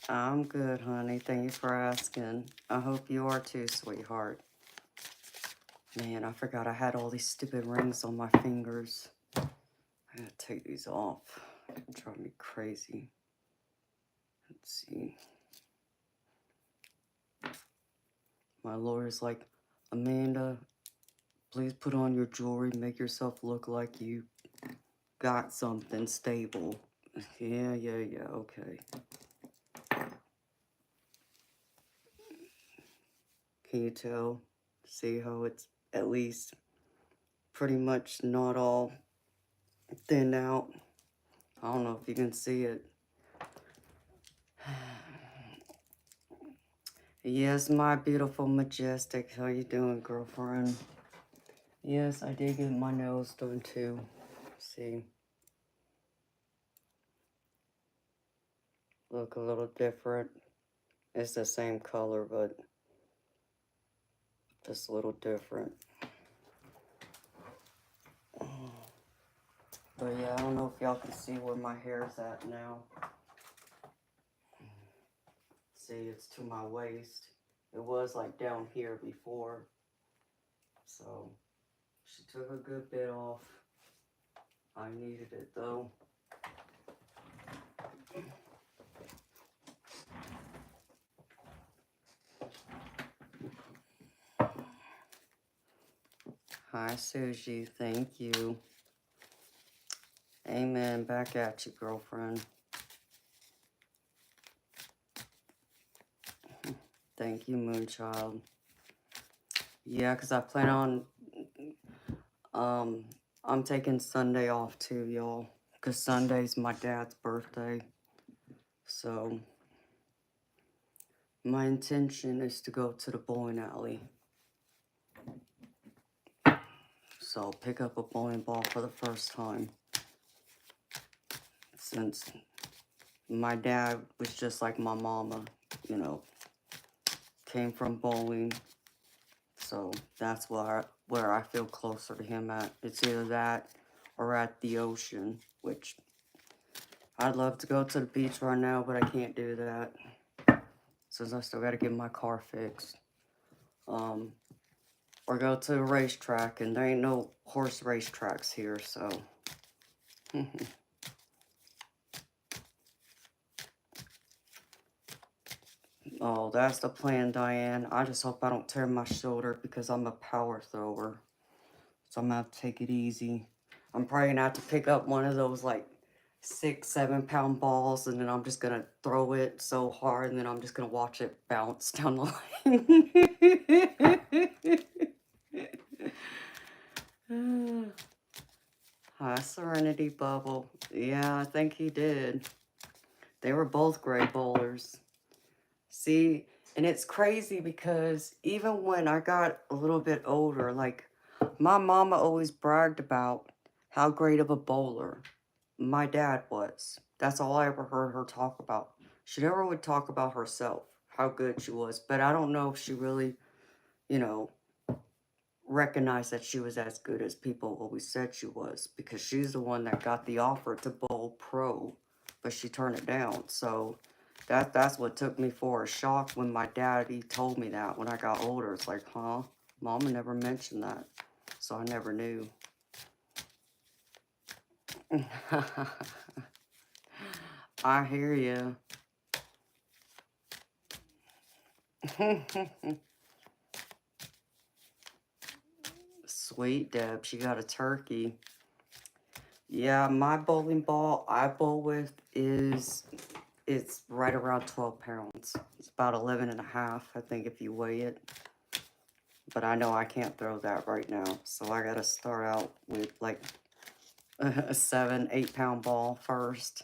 I'm good, honey. Thank you for asking. I hope you are too, sweetheart. Man, I forgot I had all these stupid rings on my fingers. I gotta take these off. It's driving me crazy. Let's see. My lawyer's like, Amanda, please put on your jewelry. Make yourself look like you got something stable. Yeah, okay. Can you tell? See how it's at least pretty much not all thinned out? I don't know if you can see it. Yes, my beautiful majestic. How you doing, girlfriend? Yes, I did get my nails done too. See? Look a little different. It's the same color, but just a little different. But yeah, I don't know if y'all can see where my hair's at now. See, it's to my waist. It was like down here before. So, she took a good bit off. I needed it though. Hi, Sushi. Thank you. Amen. Back at you, girlfriend. Thank you, Moonchild. Yeah, because I plan on, I'm taking Sunday off too, y'all. Because Sunday's my dad's birthday. So, my intention is to go to the bowling alley. So, pick up a bowling ball for the first time. Since my dad was just like my mama, you know, came from bowling. So that's where I feel closer to him at. It's either that or at the ocean, which I'd love to go to the beach right now, but I can't do that since I still got to get my car fixed. Or go to a racetrack, and there ain't no horse racetracks here, so. Oh, that's the plan, Diane. I just hope I don't tear my shoulder because I'm a power thrower. So I'm gonna have to take it easy. I'm probably gonna have to pick up one of those like 6-7 pound balls, and then I'm just gonna throw it so hard, and then I'm just gonna watch it bounce down the line. Hi, Serenity Bubble. Yeah, I think he did. They were both great bowlers. See, and it's crazy because even when I got a little bit older, like my mama always bragged about how great of a bowler my dad was. That's all I ever heard her talk about. She never would talk about herself, how good she was. But I don't know if she really, you know, recognized that she was as good as people always said she was. Because she's the one that got the offer to bowl pro. But she turned it down. So that's what took me for a shock when my daddy told me that when I got older. It's like, huh? Mama never mentioned that, so I never knew. I hear you. Sweet Deb, she got a turkey. Yeah, my bowling ball I bowl with it's right around 12 pounds. It's about 11 and a half, I think, if you weigh it. But I know I can't throw that right now, so I gotta start out with like a 7-8 pound ball first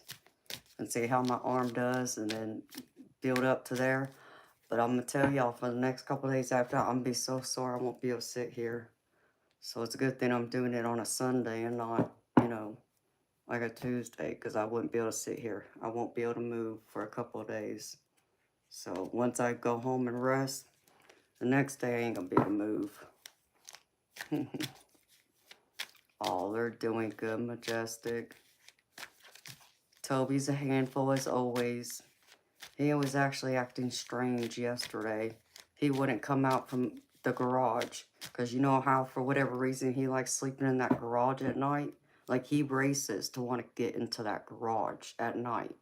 and see how my arm does, and then build up to there. But I'm gonna tell y'all, for the next couple days after, I'm gonna be so sore I won't be able to sit here. So it's a good thing I'm doing it on a Sunday and not, you know, like a Tuesday, because I wouldn't be able to sit here. I won't be able to move for a couple of days. So once I go home and rest, the next day I ain't gonna be able to move. Oh, they're doing good, Majestic. Toby's a handful as always. He was actually acting strange yesterday. He wouldn't come out from the garage, because you know how for whatever reason he likes sleeping in that garage at night? Like, he races to want to get into that garage at night.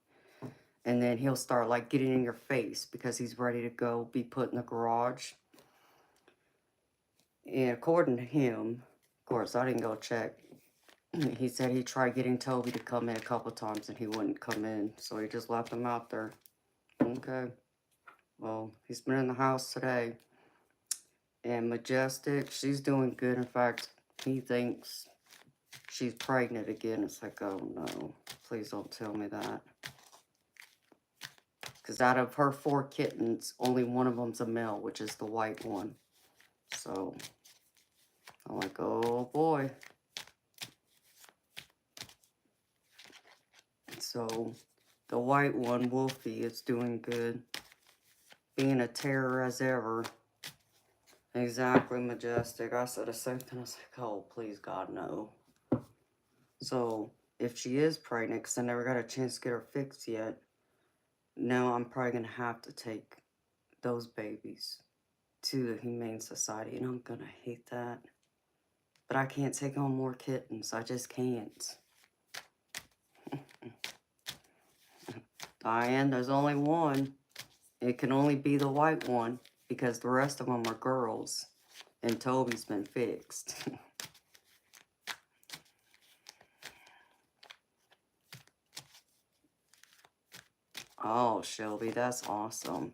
And then he'll start like getting in your face because he's ready to go be put in the garage. And according to him, of course I didn't go check, he said he tried getting Toby to come in a couple times and he wouldn't come in, so he just left him out there. Okay, well, he's been in the house today. And Majestic, she's doing good. In fact, he thinks she's pregnant again. It's like, oh no, please don't tell me that. Because out of her 4 kittens, only one of them's a male, which is the white one. So I'm like, oh boy. So the white one, Wolfie, is doing good. Being a terror as ever. Exactly, Majestic. I said the same thing. I was like, oh, please, God, no. So if she is pregnant, because I never got a chance to get her fixed yet, now I'm probably going to have to take those babies to the Humane Society, and I'm going to hate that. But I can't take on more kittens. I just can't. Diane, there's only one. It can only be the white one because the rest of them are girls. And Toby's been fixed. Oh, Shelby, that's awesome.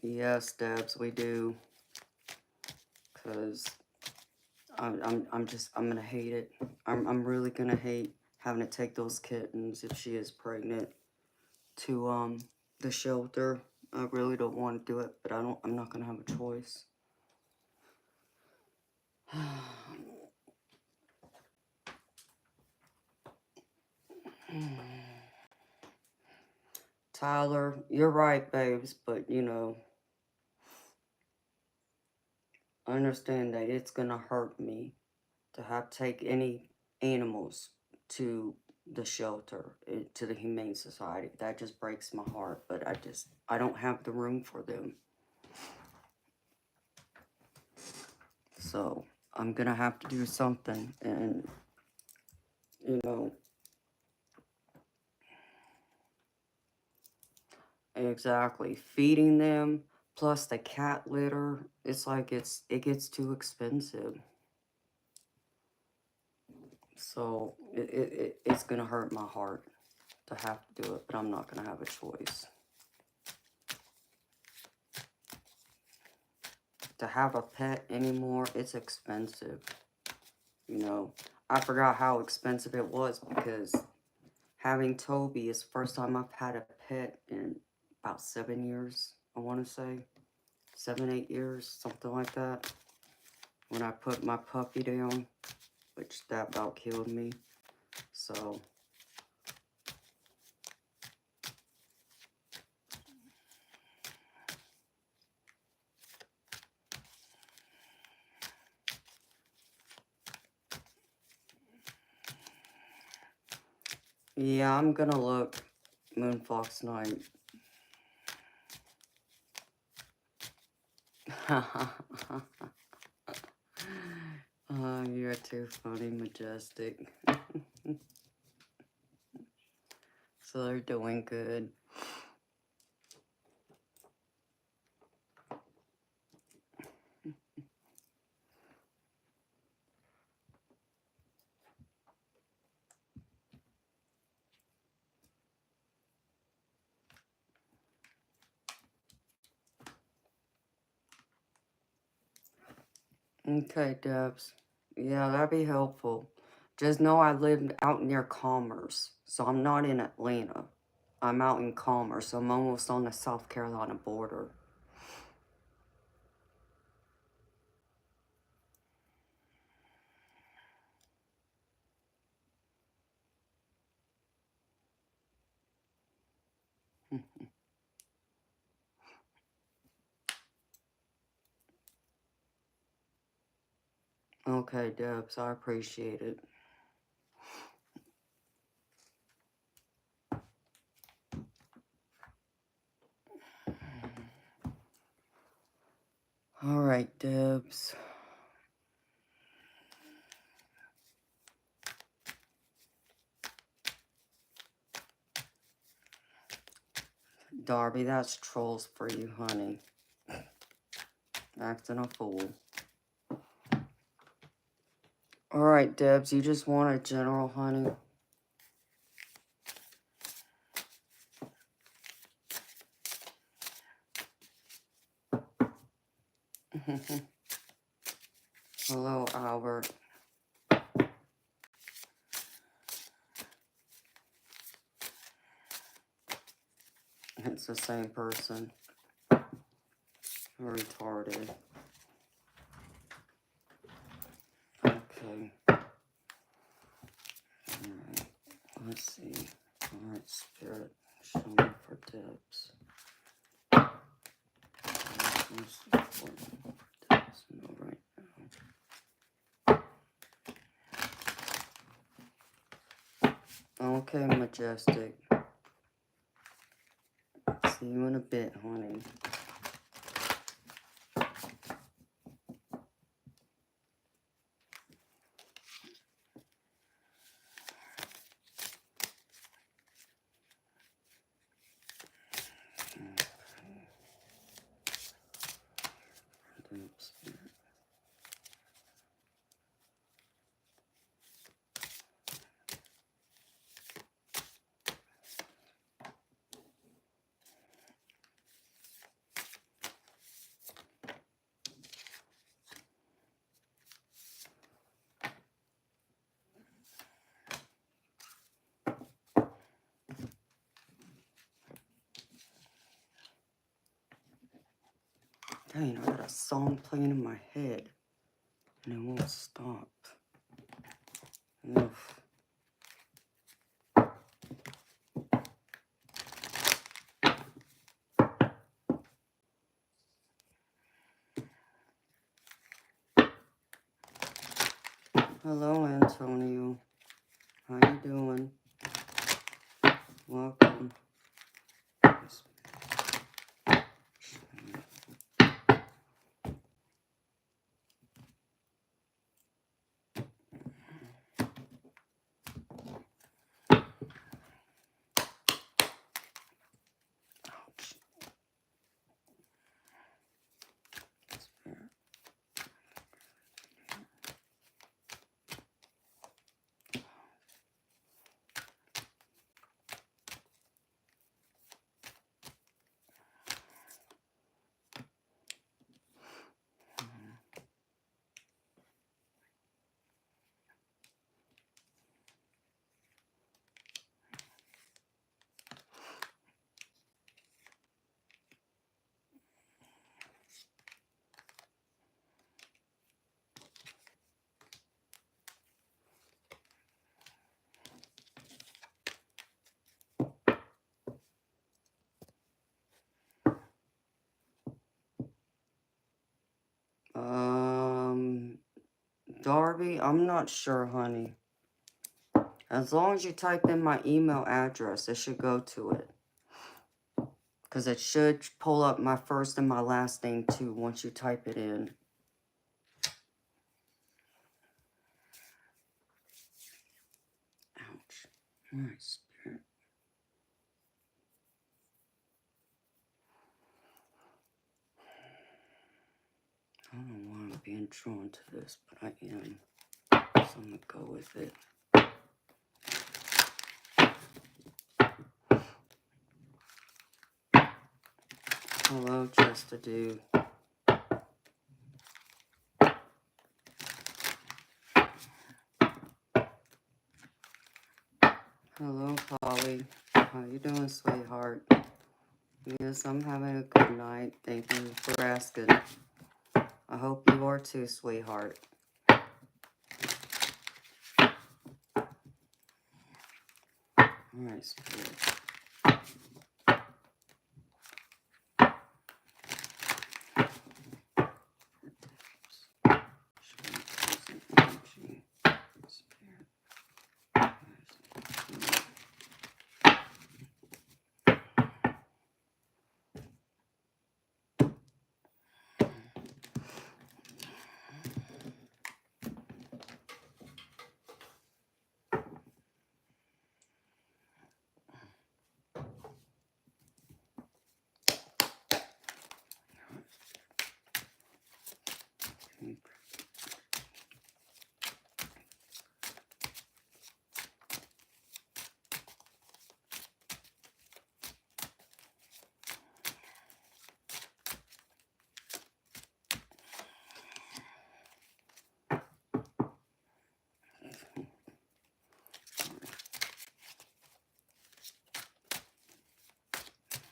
Yes, Debs, we do. Because I'm gonna hate it. I'm really gonna hate having to take those kittens, if she is pregnant, to the shelter. I really don't want to do it, but I'm not gonna have a choice. Tyler, you're right, babes, but you know, I understand that it's gonna hurt me to have to take any animals to the shelter, to the Humane Society. That just breaks my heart, but I don't have the room for them. So I'm gonna have to do something, and you know, exactly, feeding them plus the cat litter, it's like it gets too expensive. So it's gonna hurt my heart to have to do it, but I'm not gonna have a choice. To have a pet anymore, it's expensive. You know, I forgot how expensive it was because having Toby is the first time I've had a pet in about 7 years, I want to say. 7, 8 years, something like that. When I put my puppy down, which that about killed me. So yeah, I'm gonna look Moonfox Night. Oh, you're too funny, Majestic. So they're doing good. Okay, Debs. Yeah, that'd be helpful. Just know I live out near Commerce, so I'm not in Atlanta. I'm out in Commerce, so I'm almost on the South Carolina border. Okay, Debs, I appreciate it. All right, Debs. Darby, that's trolls for you, honey. Acting a fool. All right, Debs, you just want a general, honey? Hello, Albert. It's the same person. Retarded. Okay. Alright. Let's see. Alright, Spirit. Show me for Debs. What's important for Debs? No, right now. Okay, Majestic. See you in a bit, honey. Debs. Dang, I got a song playing in my head. And it won't stop. Ugh. Hello, Antonio. How you doing? Welcome. Darby, I'm not sure, honey. As long as you type in my email address, it should go to it. Because it should pull up my first and my last name too once you type it in. Ouch. All right, Spirit. I don't know why I'm being drawn to this, but I am. So I'm going to go with it. Hello, Just a Dude. Hello, Polly. How you doing, sweetheart? Yes, I'm having a good night. Thank you for asking. I hope you are too, sweetheart. All right, Spirit.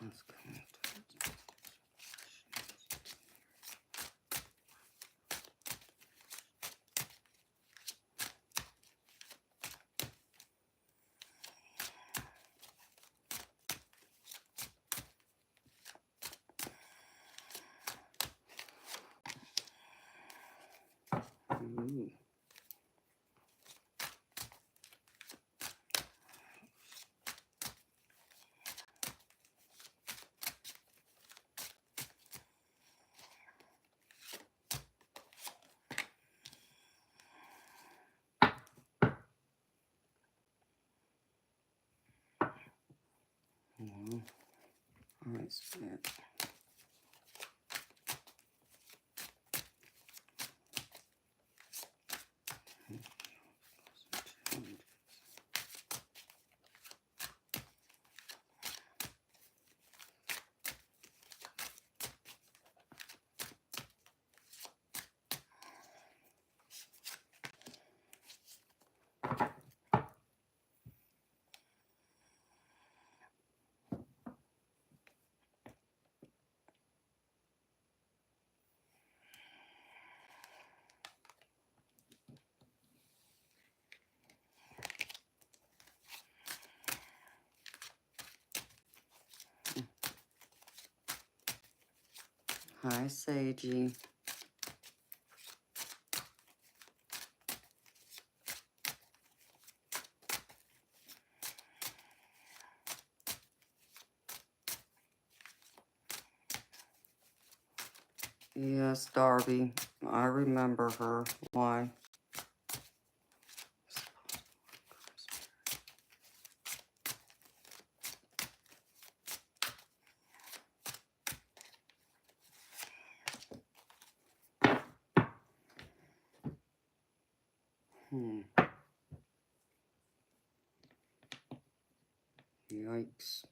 Let's go. Ooh. Well, all right, Spirit. Hi, Sagey. Yes, Darby. I remember her. Why? Yikes.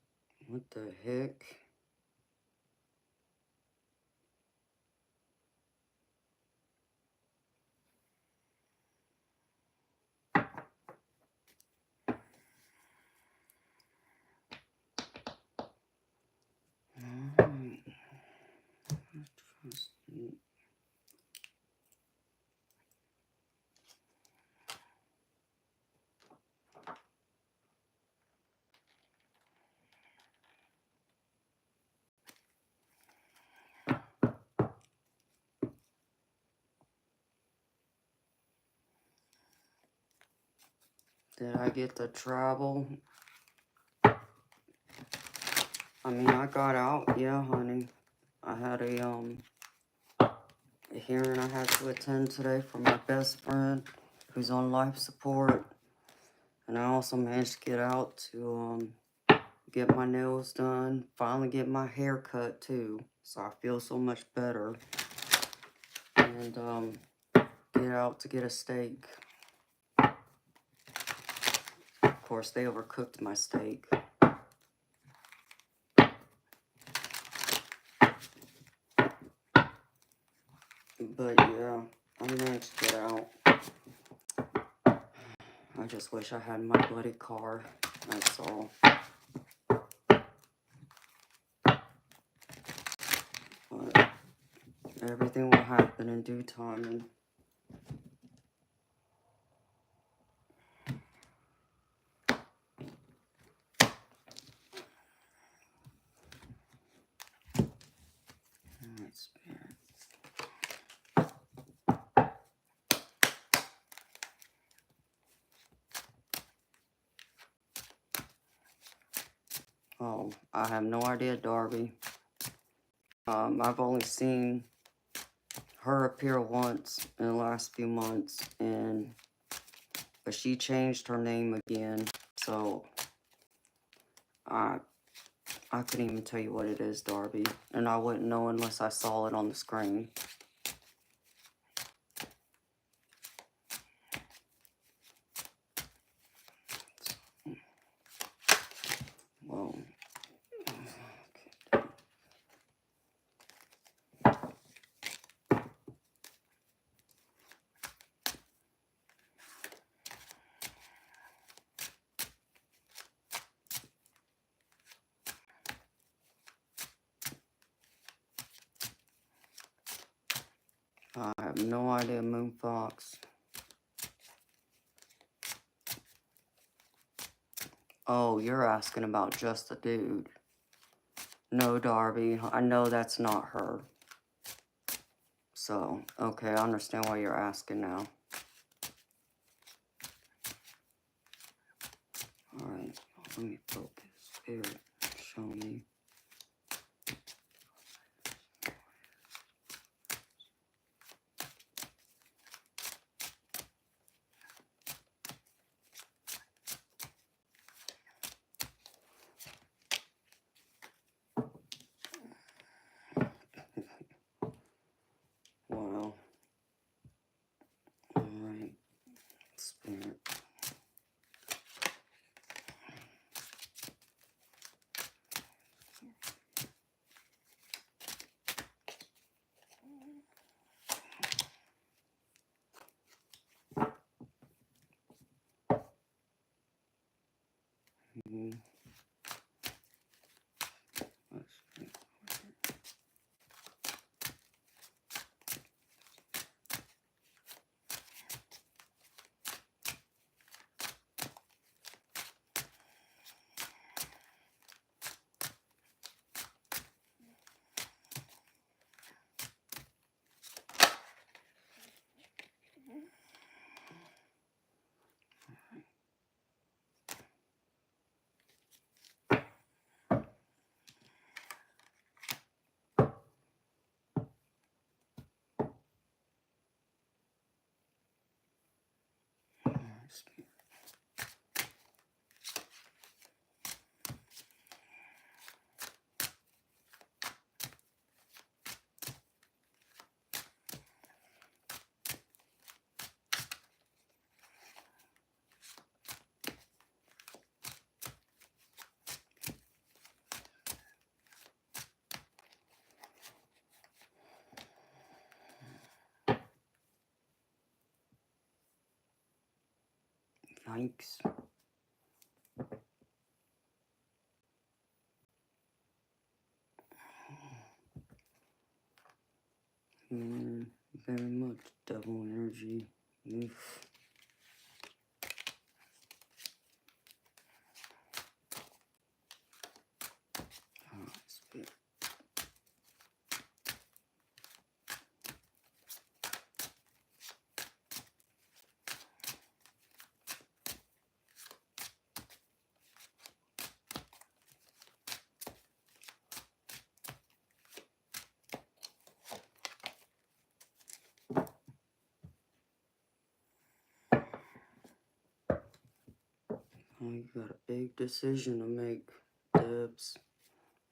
What the heck? Alright. Did I get the travel? I mean, I got out, yeah, honey. I had a hearing I had to attend today for my best friend who's on life support. And I also managed to get out to get my nails done, finally get my hair cut too. So I feel so much better. And get out to get a steak. Of course, they overcooked my steak. But yeah, I managed to get out. I just wish I had my bloody car. That's all. But everything will happen in due time. And oh, I have no idea, Darby. I've only seen her appear once in the last few months, but she changed her name again, so I couldn't even tell you what it is, Darby, and I wouldn't know unless I saw it on the screen. Well, I have no idea, Moon Fox. Oh, you're asking about just the dude. No, Darby, I know that's not her. So, okay, I understand why you're asking now. Alright, let me focus. Spirit, show me. Wow. Alright, Spirit. Mm-hmm. Spirit. Yikes. Very much devil energy. Oof. Spirit. You got a big decision to make, Debs.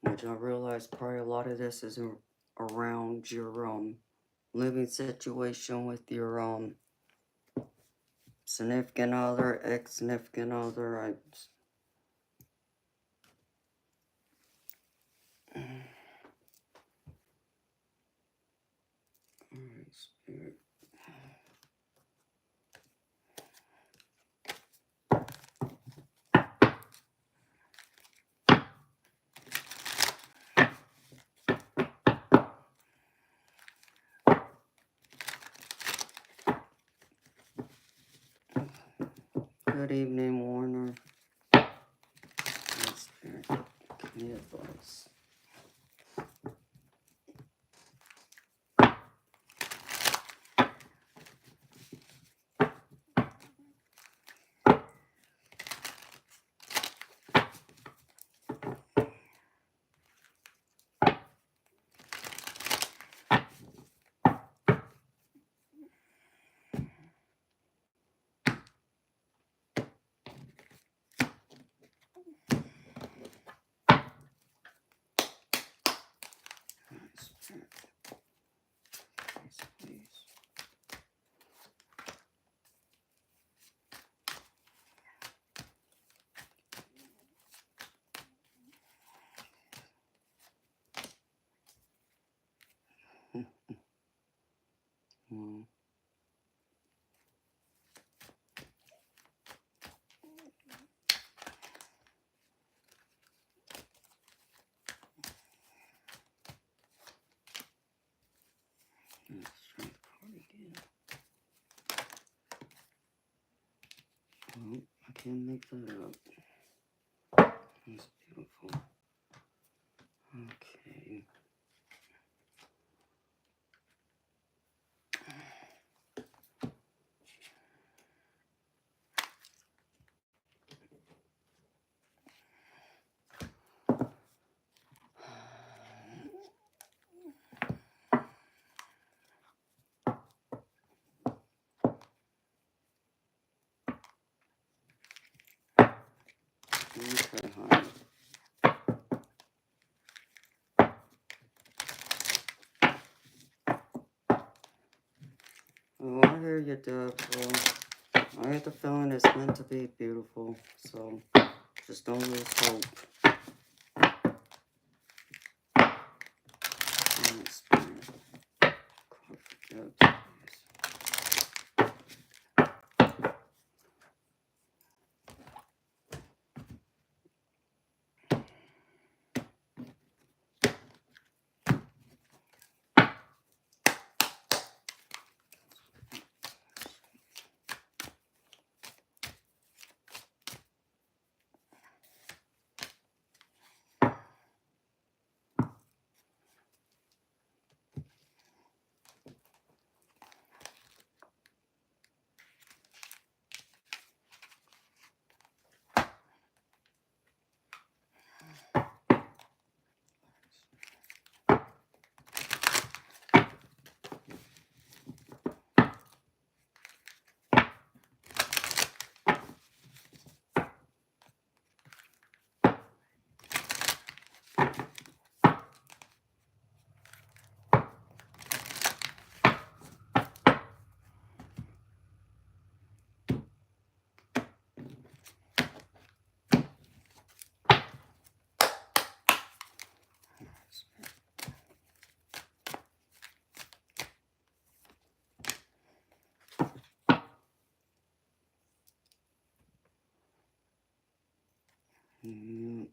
Which I realize probably a lot of this is around your living situation with your significant other, ex-significant other. Alright, Spirit. Good evening, Warner. Alright, Spirit. Give me advice. Alright, Spirit. Please. Well, strength card again. Well, I can't make that up. That's beautiful. Okay. Okay, honey. Oh, I hear you, Deb. I get the feeling it's meant to be beautiful, so just don't lose hope. Alright, Spirit. Card for Deb, please. Mm,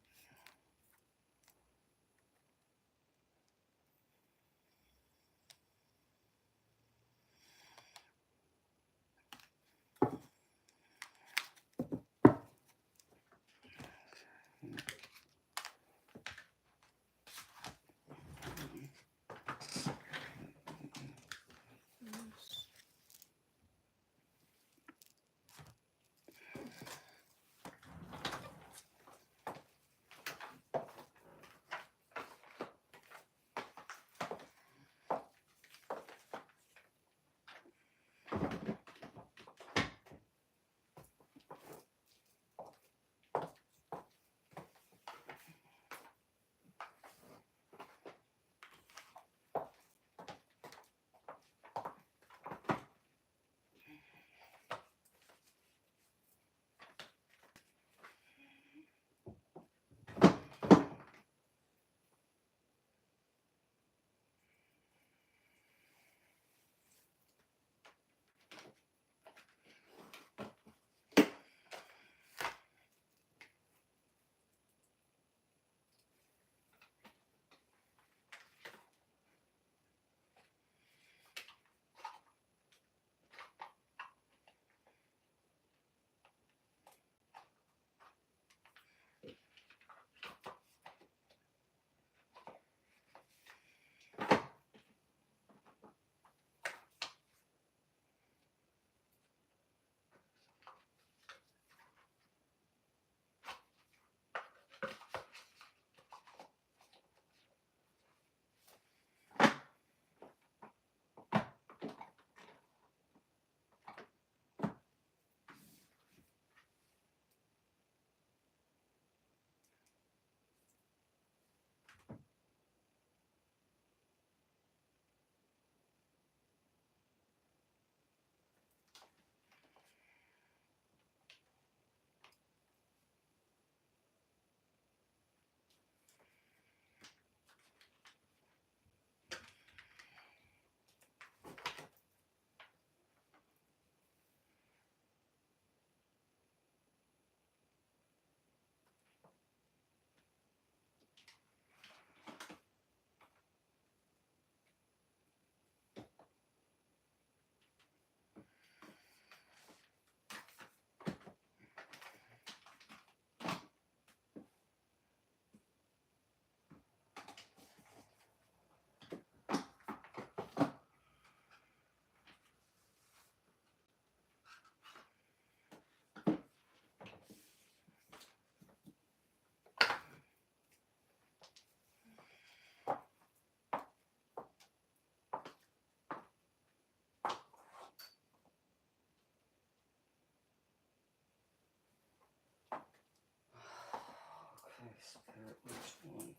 here each one.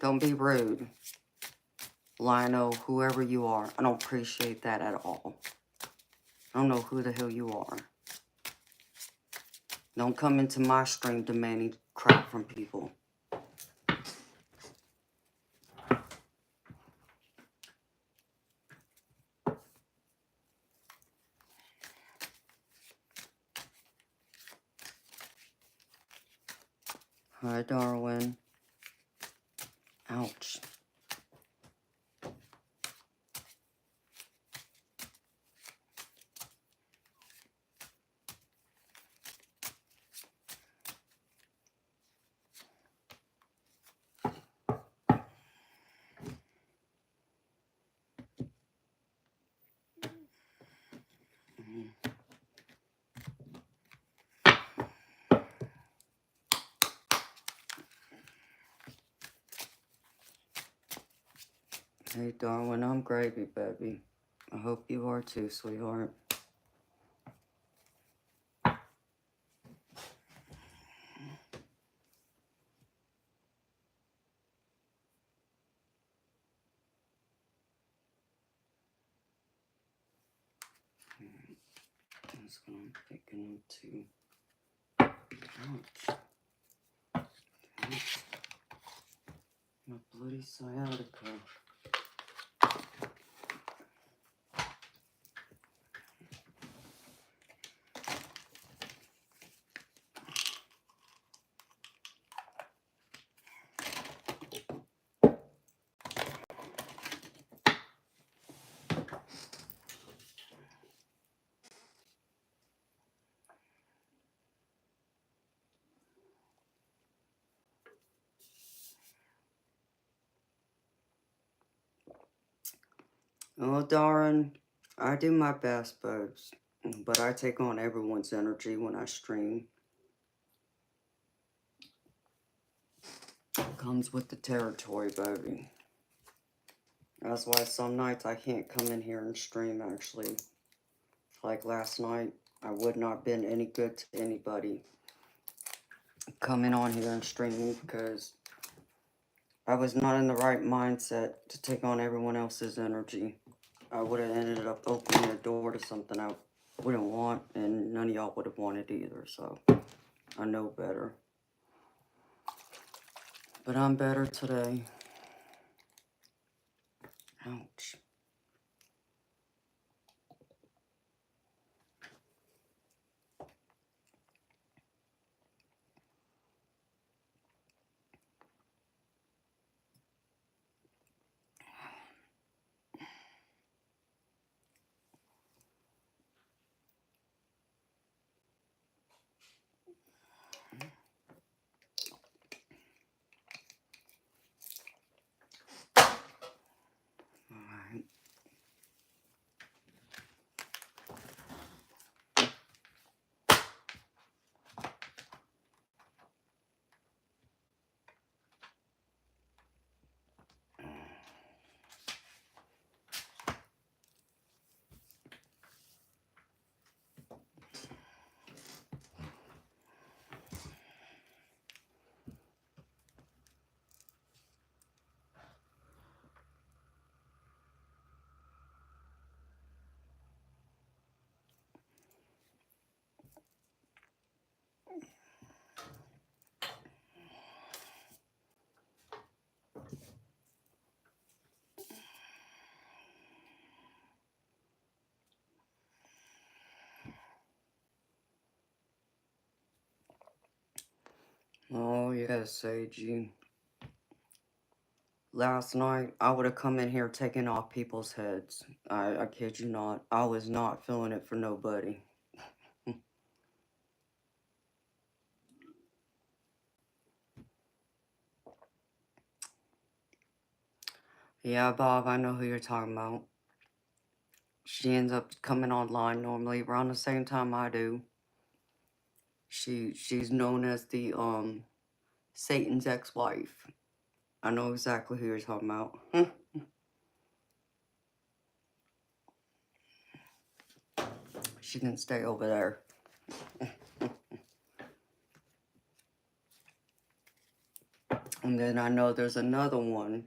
Don't be rude. Lionel, whoever you are, I don't appreciate that at all. I don't know who the hell you are. Don't come into my stream demanding crap from people. Hi, Darwin. Ouch. Hey, Darwin, I'm gravy, baby. I hope you are too, sweetheart. That's what I'm picking up too. Ouch. Ouch. My bloody sciatica. Oh, darn. I do my best, babes. But I take on everyone's energy when I stream. It comes with the territory, baby. That's why some nights I can't come in here and stream, actually. Like last night, I would not have been any good to anybody coming on here and streaming because I was not in the right mindset to take on everyone else's energy. I would have ended up opening a door to something I wouldn't want, and none of y'all would have wanted either, so I know better. But I'm better today. Ouch. Alright. Oh, yes, Seiji. Last night, I would have come in here taking off people's heads. I kid you not. I was not feeling it for nobody. Yeah, Bob, I know who you're talking about. She ends up coming online normally around the same time I do. She's known as the Satan's ex-wife. I know exactly who you're talking about. She can stay over there. And then I know there's another one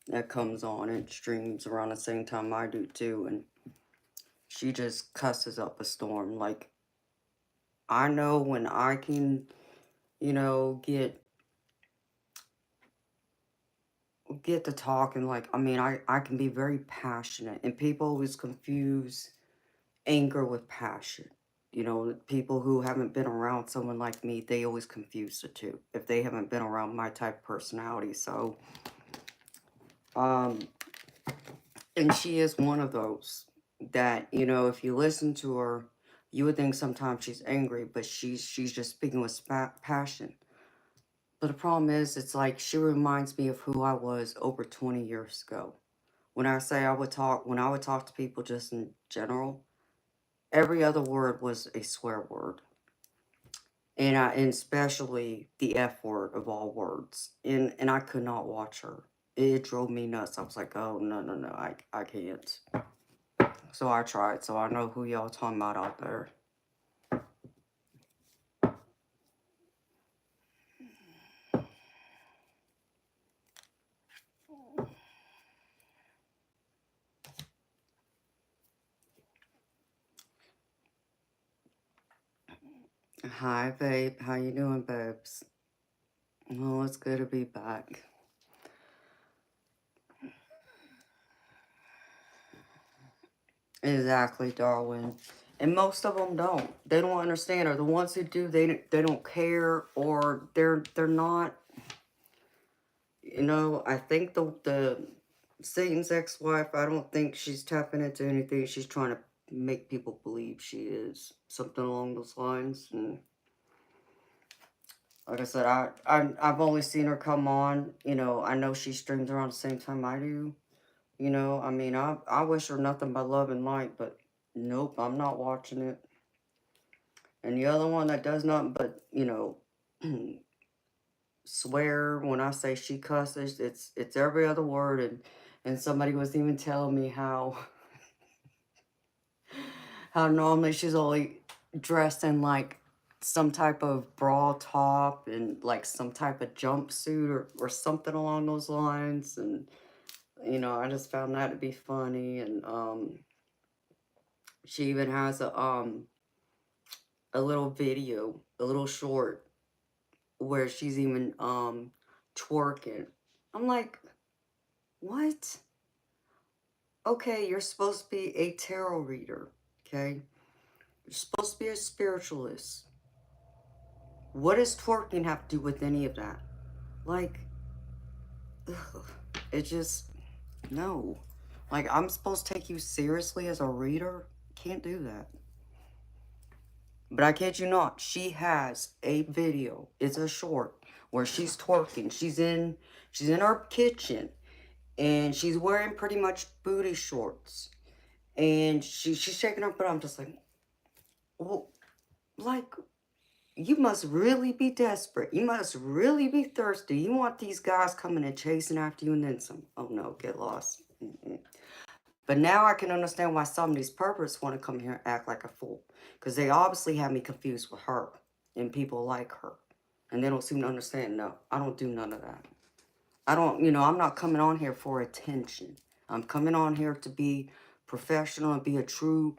that comes on and streams around the same time I do too, and she just cusses up a storm. Like, I know when I can, get to talking, like, I mean, I can be very passionate, and people always confuse anger with passion. People who haven't been around someone like me, they always confuse the two if they haven't been around my type of personality. So, um, and she is one of those that, if you listen to her, you would think sometimes she's angry, but she's just speaking with passion. But the problem is, it's like she reminds me of who I was over 20 years ago. When I say when I would talk to people just in general, every other word was a swear word. And especially the F word of all words. And I could not watch her. It drove me nuts. I was like, oh, no, no, no, I can't. So I tried. So I know who y'all talking about out there. Hi, babe. How you doing, babes? Oh, it's good to be back. Exactly, Darwin. And most of them don't. They don't understand, or the ones who do, they don't care, or they're not. I think the Satan's ex-wife, I don't think she's tapping into anything. She's trying to make people believe she is. Something along those lines. And like I said, I've only seen her come on. I know she streams around the same time I do. I mean, I wish her nothing but love and light, but nope, I'm not watching it. And the other one that does not, but, swear when I say she cusses, it's every other word. And somebody was even telling me how normally she's only dressed in like some type of bra top and like some type of jumpsuit or something along those lines. And I just found that to be funny. And she even has a little video, a little short, where she's even twerking. I'm like, what? Okay, you're supposed to be a tarot reader, okay? You're supposed to be a spiritualist. What does twerking have to do with any of that? Like, ugh, it just, no. Like, I'm supposed to take you seriously as a reader? Can't do that. But I kid you not, she has a video. It's a short where she's twerking. She's in her kitchen, and she's wearing pretty much booty shorts. And she's shaking her butt. I'm just like, well, like, you must really be desperate. You must really be thirsty. You want these guys coming and chasing after you and then some. Oh no, get lost. But now I can understand why some of these perverts want to come here and act like a fool. Because they obviously have me confused with her and people like her. And they don't seem to understand, no, I don't do none of that. I don't, I'm not coming on here for attention. I'm coming on here to be professional and be a true,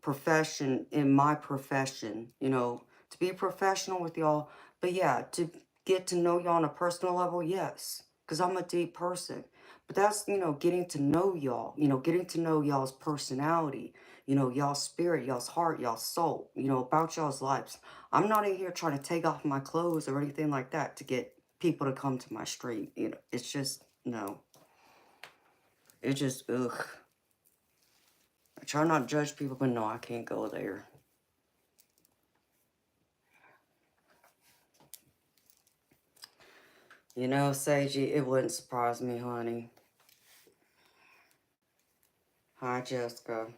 profession in my profession, to be professional with y'all. But yeah, to get to know y'all on a personal level, yes, because I'm a deep person. But that's, getting to know y'all, getting to know y'all's personality, y'all's spirit, y'all's heart, y'all's soul, about y'all's lives. I'm not in here trying to take off my clothes or anything like that to get people to come to my stream. It's just, no. It's just, ugh. I try not to judge people, but no, I can't go there. Seiji, it wouldn't surprise me, honey. Hi, Jessica.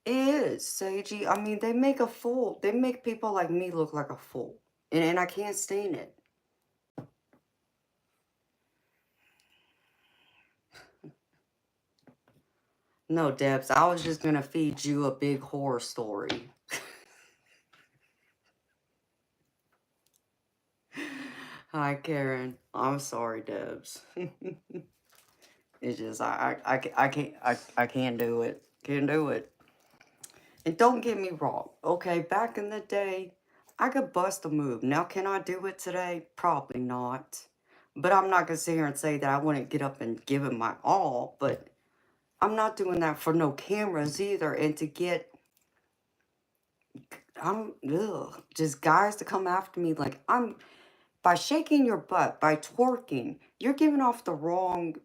It is, Seiji. I mean, they make a fool. They make people like me look like a fool. And I can't stand it. No, Debs, I was just gonna feed you a big horror story. Hi, Karen. I'm sorry, Debs. It's just, I can't do it. Can't do it. And don't get me wrong, okay, back in the day, I could bust a move. Now, can I do it today? Probably not. But I'm not going to sit here and say that I wouldn't get up and give it my all, but I'm not doing that for no cameras either. And to get, just guys to come after me like, by shaking your butt, by twerking, you're giving off the wrong,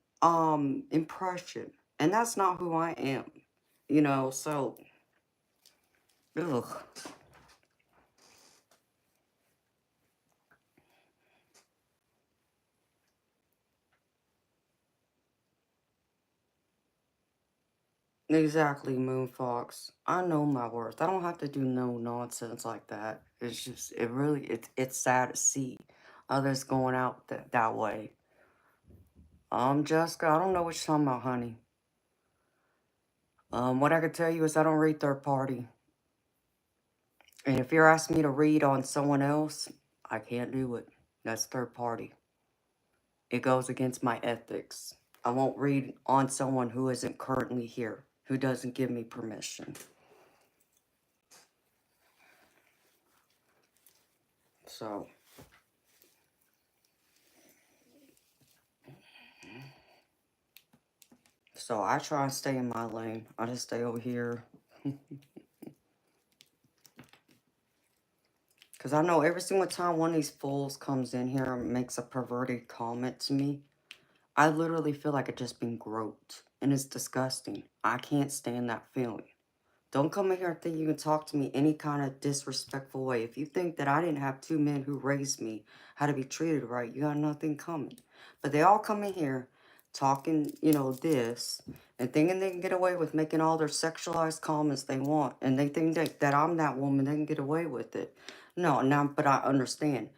impression. And that's not who I am, so, ugh. Exactly, Moon Fox. I know my worth. I don't have to do no nonsense like that. It's just, it's sad to see others going out that way. Jessica, I don't know what you're talking about, honey. What I can tell you is I don't read third party. And if you're asking me to read on someone else, I can't do it. That's third party. It goes against my ethics. I won't read on someone who isn't currently here, who doesn't give me permission. So, I try and stay in my lane. I just stay over here. Because I know every single time one of these fools comes in here and makes a perverted comment to me, I literally feel like I've just been groped. And it's disgusting. I can't stand that feeling. Don't come in here and think you can talk to me any kind of disrespectful way. If you think that I didn't have two men who raised me how to be treated right, you got nothing coming. But they all come in here talking, this, and thinking they can get away with making all their sexualized comments they want. And they think that I'm that woman, they can get away with it. No, now, but I understand.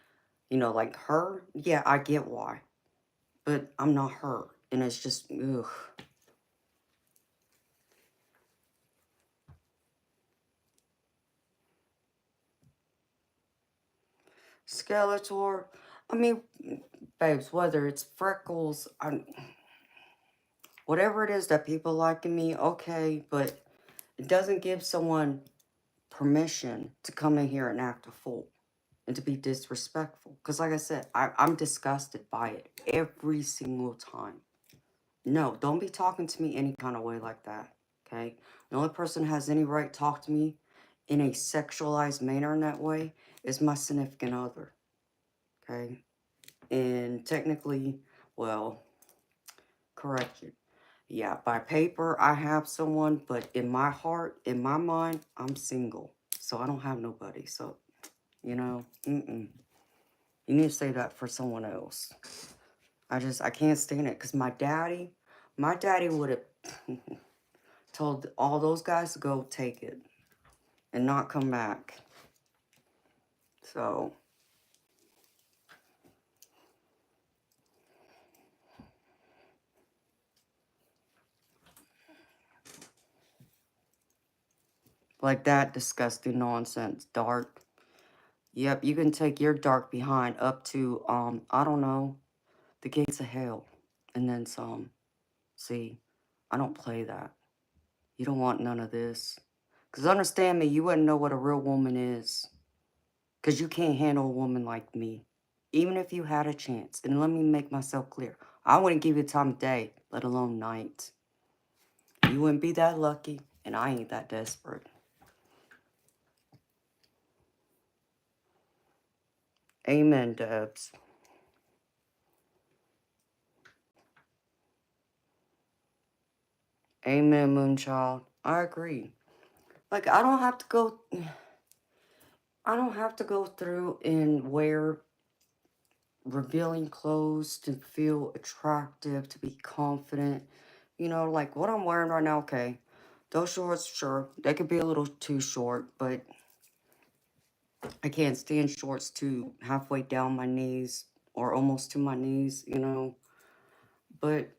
Like her, yeah, I get why. But I'm not her. And it's just, ugh. Skeletor. I mean, babes, whether it's freckles, whatever it is that people like in me, okay, but it doesn't give someone permission to come in here and act a fool and to be disrespectful. Because like I said, I'm disgusted by it every single time. No, don't be talking to me any kind of way like that, okay? The only person who has any right to talk to me in a sexualized manner in that way is my significant other, okay? And technically, well, correction. Yeah, by paper, I have someone, but in my heart, in my mind, I'm single. So I don't have nobody. So, mm-mm. You need to say that for someone else. I can't stand it. Because my daddy would have told all those guys to go take it and not come back. So, like that disgusting nonsense, dark. Yep, you can take your dark behind up to, I don't know, the gates of hell. And then some. See, I don't play that. You don't want none of this. Because understand me, you wouldn't know what a real woman is. Because you can't handle a woman like me. Even if you had a chance. And let me make myself clear. I wouldn't give you time of day, let alone night. You wouldn't be that lucky, and I ain't that desperate. Amen, Debs. Amen, Moonchild. I agree. Like, I don't have to go through and wear revealing clothes to feel attractive, to be confident. Like what I'm wearing right now, okay. Those shorts, sure, they could be a little too short, but I can't stand shorts too halfway down my knees or almost to my knees. But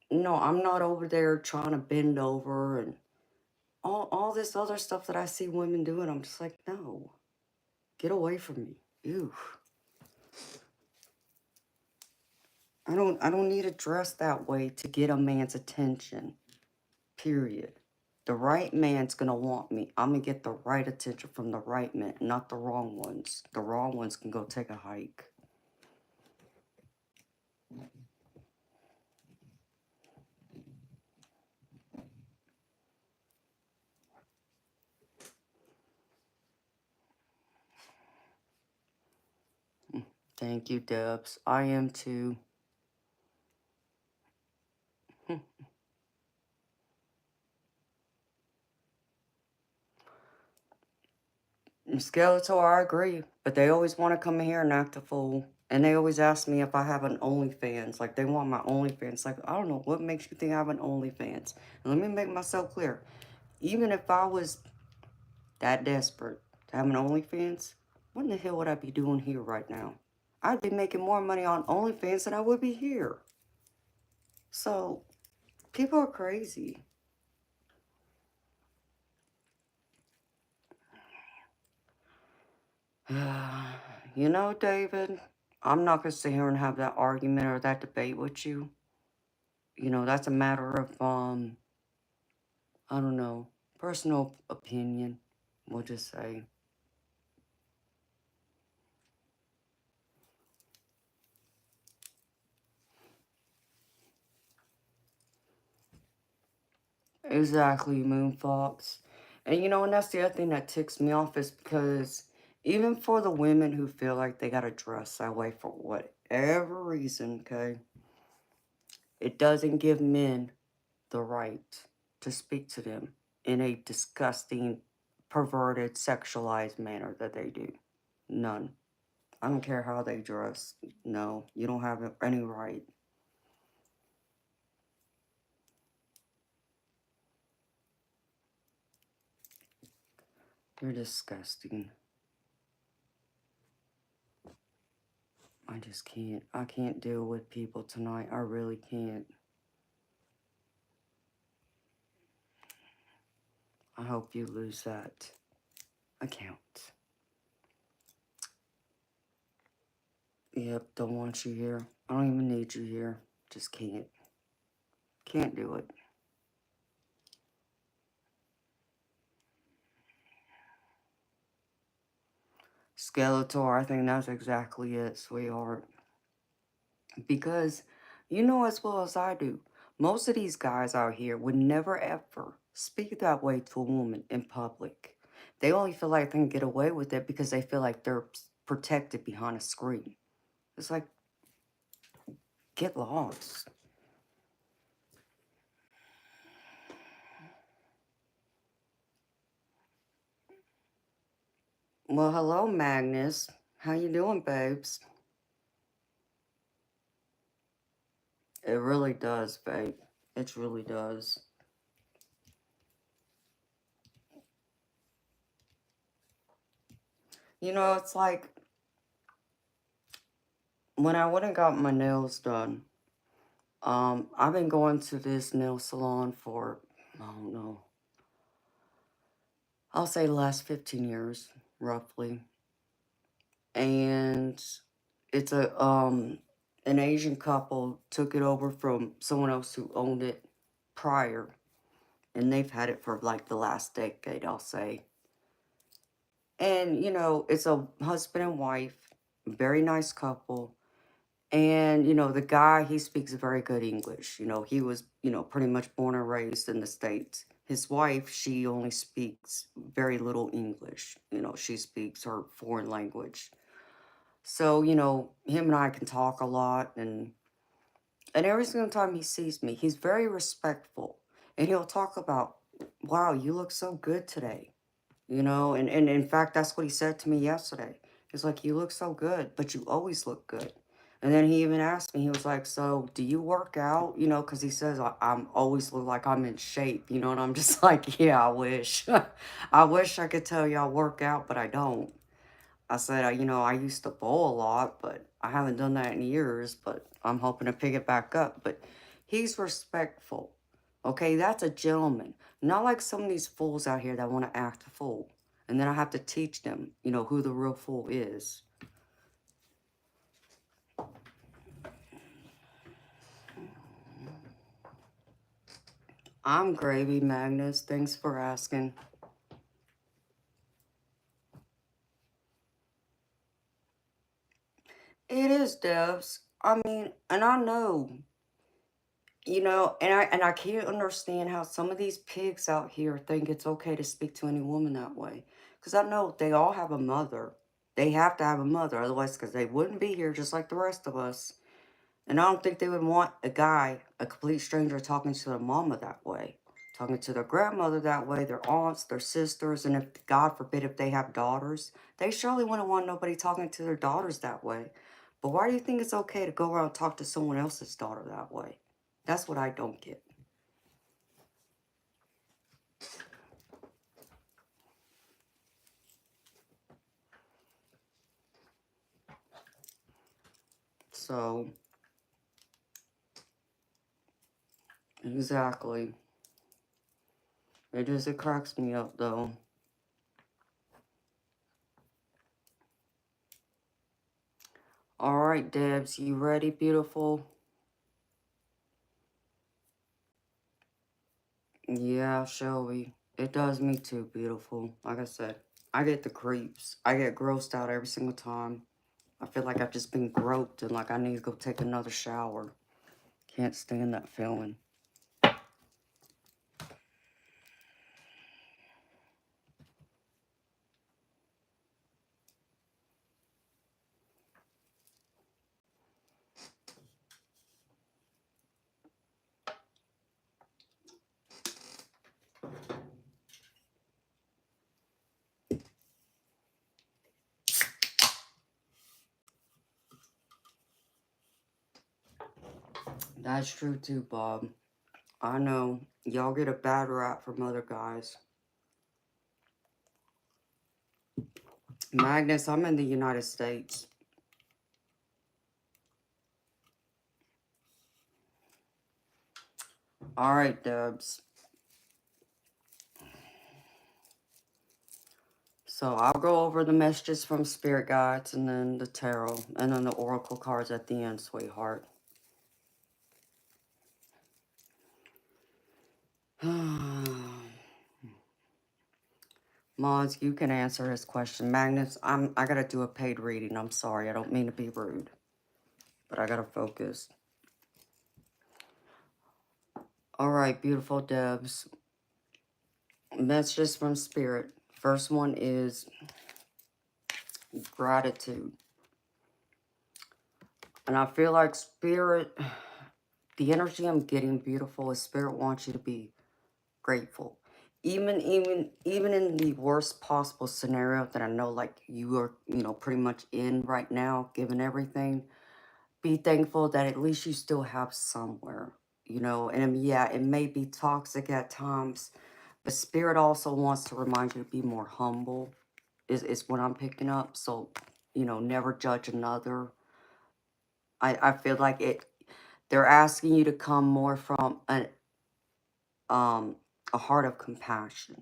no, I'm not over there trying to bend over and all this other stuff that I see women doing. I'm just like, no, get away from me. Ew. I don't need to dress that way to get a man's attention. Period. The right man's gonna want me. I'm gonna get the right attention from the right man, not the wrong ones. The wrong ones can go take a hike. Thank you, Debs. I am too. Skeletor, I agree. But they always want to come in here and act a fool. And they always ask me if I have an OnlyFans. Like, they want my OnlyFans. Like, I don't know. What makes you think I have an OnlyFans? And let me make myself clear. Even if I was that desperate to have an OnlyFans, what in the hell would I be doing here right now? I'd be making more money on OnlyFans than I would be here. So, people are crazy. You know, David, I'm not going to sit here and have that argument or that debate with you. You know, that's a matter of, I don't know, personal opinion, we'll just say. Exactly, Moonfox. And you know, and that's the other thing that ticks me off is because even for the women who feel like they gotta dress that way for whatever reason, okay, it doesn't give men the right to speak to them in a disgusting, perverted, sexualized manner that they do. None. I don't care how they dress. No, you don't have any right. You're disgusting. I just can't. I can't deal with people tonight. I really can't. I hope you lose that account. Yep, don't want you here. I don't even need you here. Just can't. Can't do it. Skeletor, I think that's exactly it, sweetheart. Because you know as well as I do, most of these guys out here would never ever speak that way to a woman in public. They only feel like they can get away with it because they feel like they're protected behind a screen. It's like, get lost. Well, hello, Magnus. How you doing, babes? It really does, babe. It really does. You know, it's like when I went and got my nails done, I've been going to this nail salon for, I don't know, I'll say the last 15 years, roughly. And it's an Asian couple took it over from someone else who owned it prior. And they've had it for like the last decade, I'll say. And, you know, it's a husband and wife, very nice couple. And, you know, the guy, he speaks very good English. You know, he was, you know, pretty much born and raised in the States. His wife, she only speaks very little English. You know, she speaks her foreign language. So, you know, him and I can talk a lot. And every single time he sees me, he's very respectful. And he'll talk about, wow, you look so good today. You know, and in fact, that's what he said to me yesterday. He's like, you look so good, but you always look good. And then he even asked me, he was like, so do you work out? You know, because he says I'm always look like I'm in shape, you know, and I'm just like, yeah, I wish. I wish I could tell you I work out, but I don't. I said, you know, I used to bowl a lot, but I haven't done that in years, but I'm hoping to pick it back up. But he's respectful. Okay, that's a gentleman. Not like some of these fools out here that want to act a fool. And then I have to teach them, you know, who the real fool is. I'm gravy, Magnus. Thanks for asking. It is, Devs. I mean, and I know, and I can't understand how some of these pigs out here think it's okay to speak to any woman that way. Because I know they all have a mother. They have to have a mother, otherwise, because they wouldn't be here just like the rest of us. And I don't think they would want a guy, a complete stranger, talking to their mama that way, talking to their grandmother that way, their aunts, their sisters, and if, God forbid, if they have daughters, they surely wouldn't want nobody talking to their daughters that way. But why do you think it's okay to go around and talk to someone else's daughter that way? That's what I don't get. So, exactly. It cracks me up, though. All right, Debs, you ready, beautiful? Yeah, shall we? It does me too, beautiful. Like I said, I get the creeps. I get grossed out every single time. I feel like I've just been groped and like I need to go take another shower. Can't stand that feeling. That's true too, Bob. I know. Y'all get a bad rap from other guys. Magnus, I'm in the United States. All right, Debs. So I'll go over the messages from spirit guides and then the tarot and then the oracle cards at the end, sweetheart. Mods, you can answer his question. Magnus, I gotta do a paid reading. I'm sorry, I don't mean to be rude. But I gotta focus. Alright, beautiful Debs. Messages from spirit. First one is gratitude. And I feel like spirit, the energy I'm getting, beautiful, is spirit wants you to be grateful. Even in the worst possible scenario that I know like you are, pretty much in right now, given everything, be thankful that at least you still have somewhere, and yeah, it may be toxic at times, but spirit also wants to remind you to be more humble, is what I'm picking up. So, never judge another. I feel like they're asking you to come more from a heart of compassion.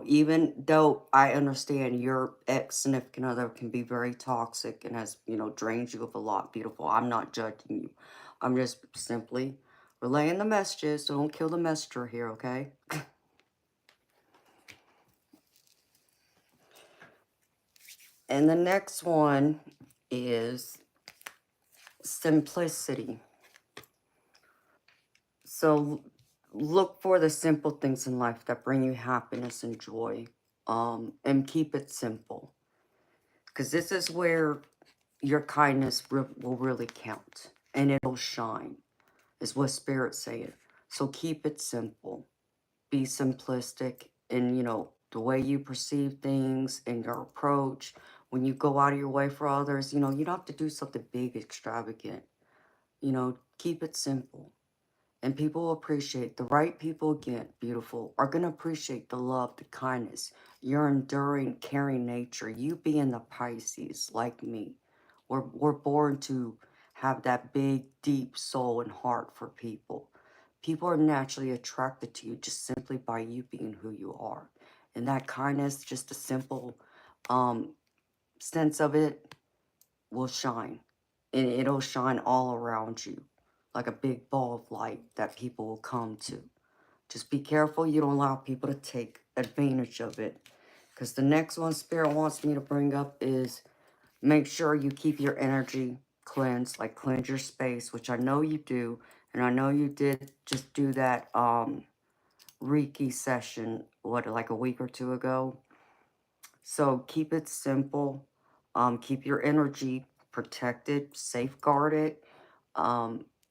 Even though I understand your ex-significant other can be very toxic and has, drained you of a lot, beautiful. I'm not judging you. I'm just simply relaying the messages, so don't kill the messenger here, okay? And the next one is simplicity. So look for the simple things in life that bring you happiness and joy, and keep it simple. Because this is where your kindness will really count and it'll shine, is what Spirit's saying. So keep it simple. Be simplistic in, the way you perceive things and your approach. When you go out of your way for others, you don't have to do something big, extravagant. Keep it simple. And people will appreciate, the right people, again, beautiful, are going to appreciate the love, the kindness, your enduring, caring nature. You being the Pisces, like me. We're born to have that big, deep soul and heart for people. People are naturally attracted to you just simply by you being who you are. And that kindness, just a simple sense of it, will shine. And it'll shine all around you like a big ball of light that people will come to. Just be careful you don't allow people to take advantage of it. Because the next one Spirit wants me to bring up is make sure you keep your energy cleansed, like cleanse your space, which I know you do. And I know you did just do that Reiki session, what, like a week or two ago. So keep it simple. Keep your energy protected, safeguarded.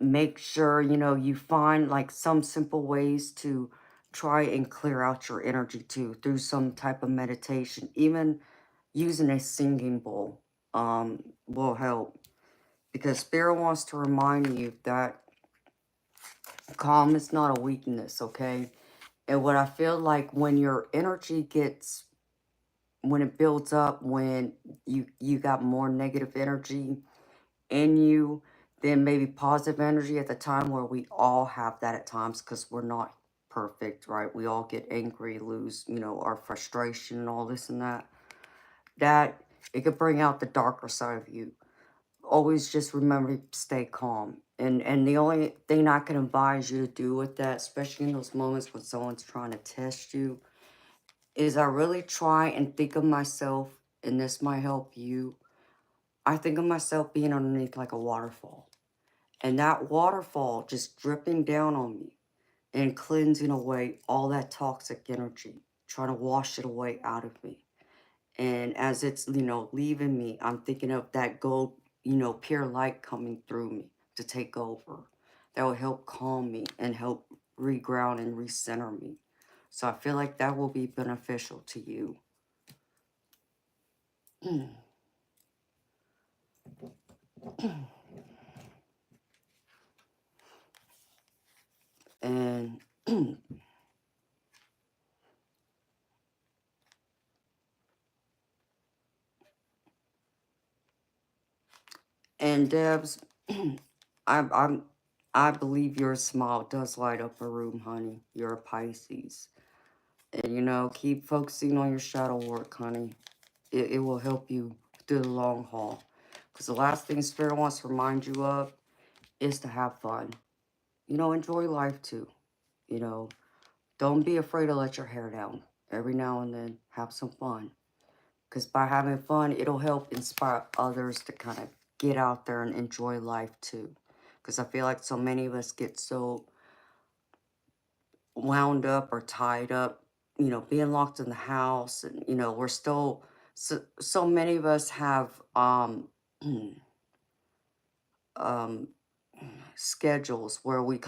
Make sure, you know, you find like some simple ways to try and clear out your energy too through some type of meditation. Even using a singing bowl will help, because Spirit wants to remind you that calm is not a weakness, okay? And what I feel like when your energy gets, when it builds up, when you got more negative energy in you, then maybe positive energy at the time, where we all have that at times because we're not perfect, right? We all get angry, lose, you know, our frustration and all this and that. That it could bring out the darker side of you. Always just remember to stay calm. And the only thing I can advise you to do with that, especially in those moments when someone's trying to test you, is I really try and think of myself, and this might help you. I think of myself being underneath like a waterfall. And that waterfall just dripping down on me and cleansing away all that toxic energy, trying to wash it away out of me. And as it's, you know, leaving me, I'm thinking of that gold, you know, pure light coming through me to take over. That will help calm me and help reground and recenter me. So I feel like that will be beneficial to you. And and Debs, I'm I believe your smile does light up a room, honey. You're a Pisces. And you know, keep focusing on your shadow work, honey. It will help you through the long haul. Because the last thing Spirit wants to remind you of is to have fun. You know, enjoy life too. You know, don't be afraid to let your hair down. Every now and then, have some fun. Because by having fun, it'll help inspire others to kind of get out there and enjoy life too. Because I feel like so many of us get so wound up or tied up, you know, being locked in the house. And, you know, we're still, so many of us have um, schedules where we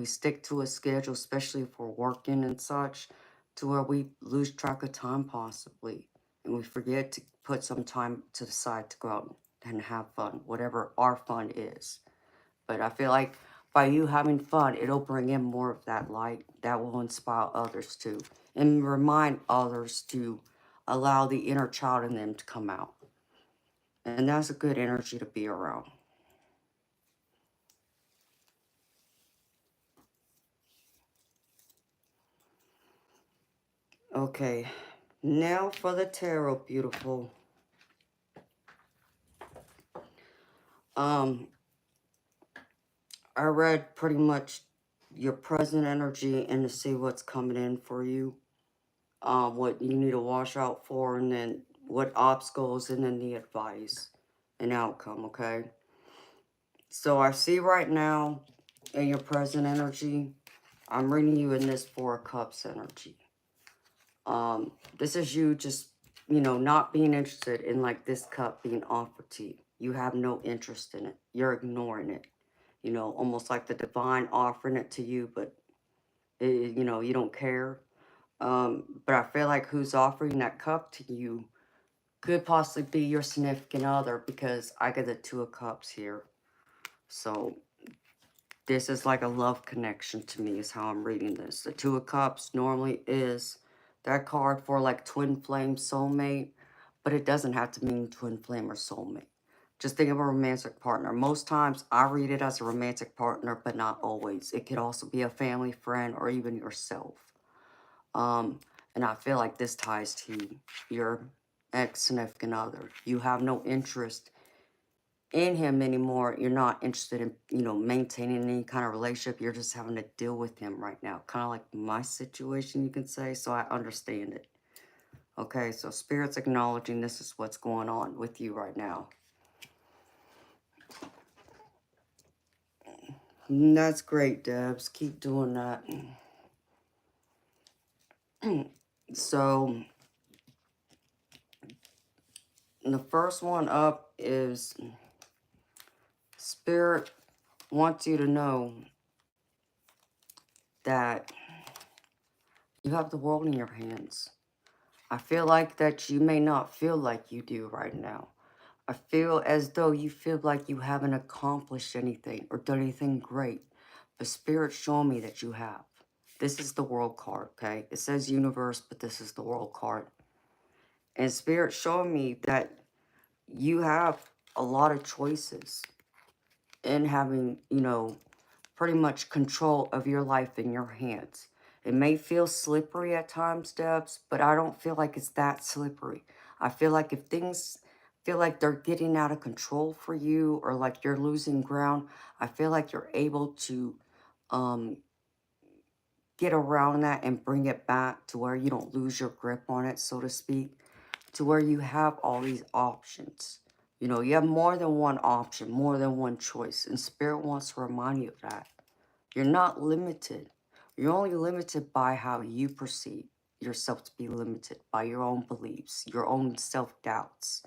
stick to a schedule, especially if we're working and such, to where we lose track of time possibly, and we forget to put some time to the side to go out and have fun, whatever our fun is. But I feel like by you having fun, it'll bring in more of that light that will inspire others too, and remind others to allow the inner child in them to come out. And that's a good energy to be around. Okay, now for the tarot, beautiful. Um, I read pretty much your present energy and to see what's coming in for you. What you need to watch out for, and then what obstacles, and then the advice and outcome, okay? So I see right now in your present energy, I'm reading you in this Four of Cups energy. This is you just, you know, not being interested in like this cup being offered to you. You have no interest in it. You're ignoring it. You know, almost like the divine offering it to you, but, you know, you don't care. But I feel like who's offering that cup to you could possibly be your significant other, because I get the Two of Cups here. So this is like a love connection to me, is how I'm reading this. The Two of Cups normally is that card for like twin flame soulmate, but it doesn't have to mean twin flame or soulmate. Just think of a romantic partner. Most times I read it as a romantic partner, but not always. It could also be a family friend or even yourself. And I feel like this ties to your ex-significant other. You have no interest in him anymore. You're not interested in, maintaining any kind of relationship. You're just having to deal with him right now. Kind of like my situation, you can say. So I understand it. Okay, so Spirit's acknowledging this is what's going on with you right now. And that's great, Debs. Keep doing that. So, the first one up is Spirit wants you to know that you have the world in your hands. I feel like that you may not feel like you do right now. I feel as though you feel like you haven't accomplished anything or done anything great. But Spirit's showing me that you have. This is the world card, okay? It says universe, but this is the world card. And Spirit's showing me that you have a lot of choices in having, pretty much control of your life in your hands. It may feel slippery at times, Debs, but I don't feel like it's that slippery. I feel like if things feel like they're getting out of control for you or like you're losing ground, I feel like you're able to um, get around that and bring it back to where you don't lose your grip on it, so to speak, to where you have all these options. You have more than one option, more than one choice, and Spirit wants to remind you of that. You're not limited. You're only limited by how you perceive yourself to be limited, by your own beliefs, your own self-doubts,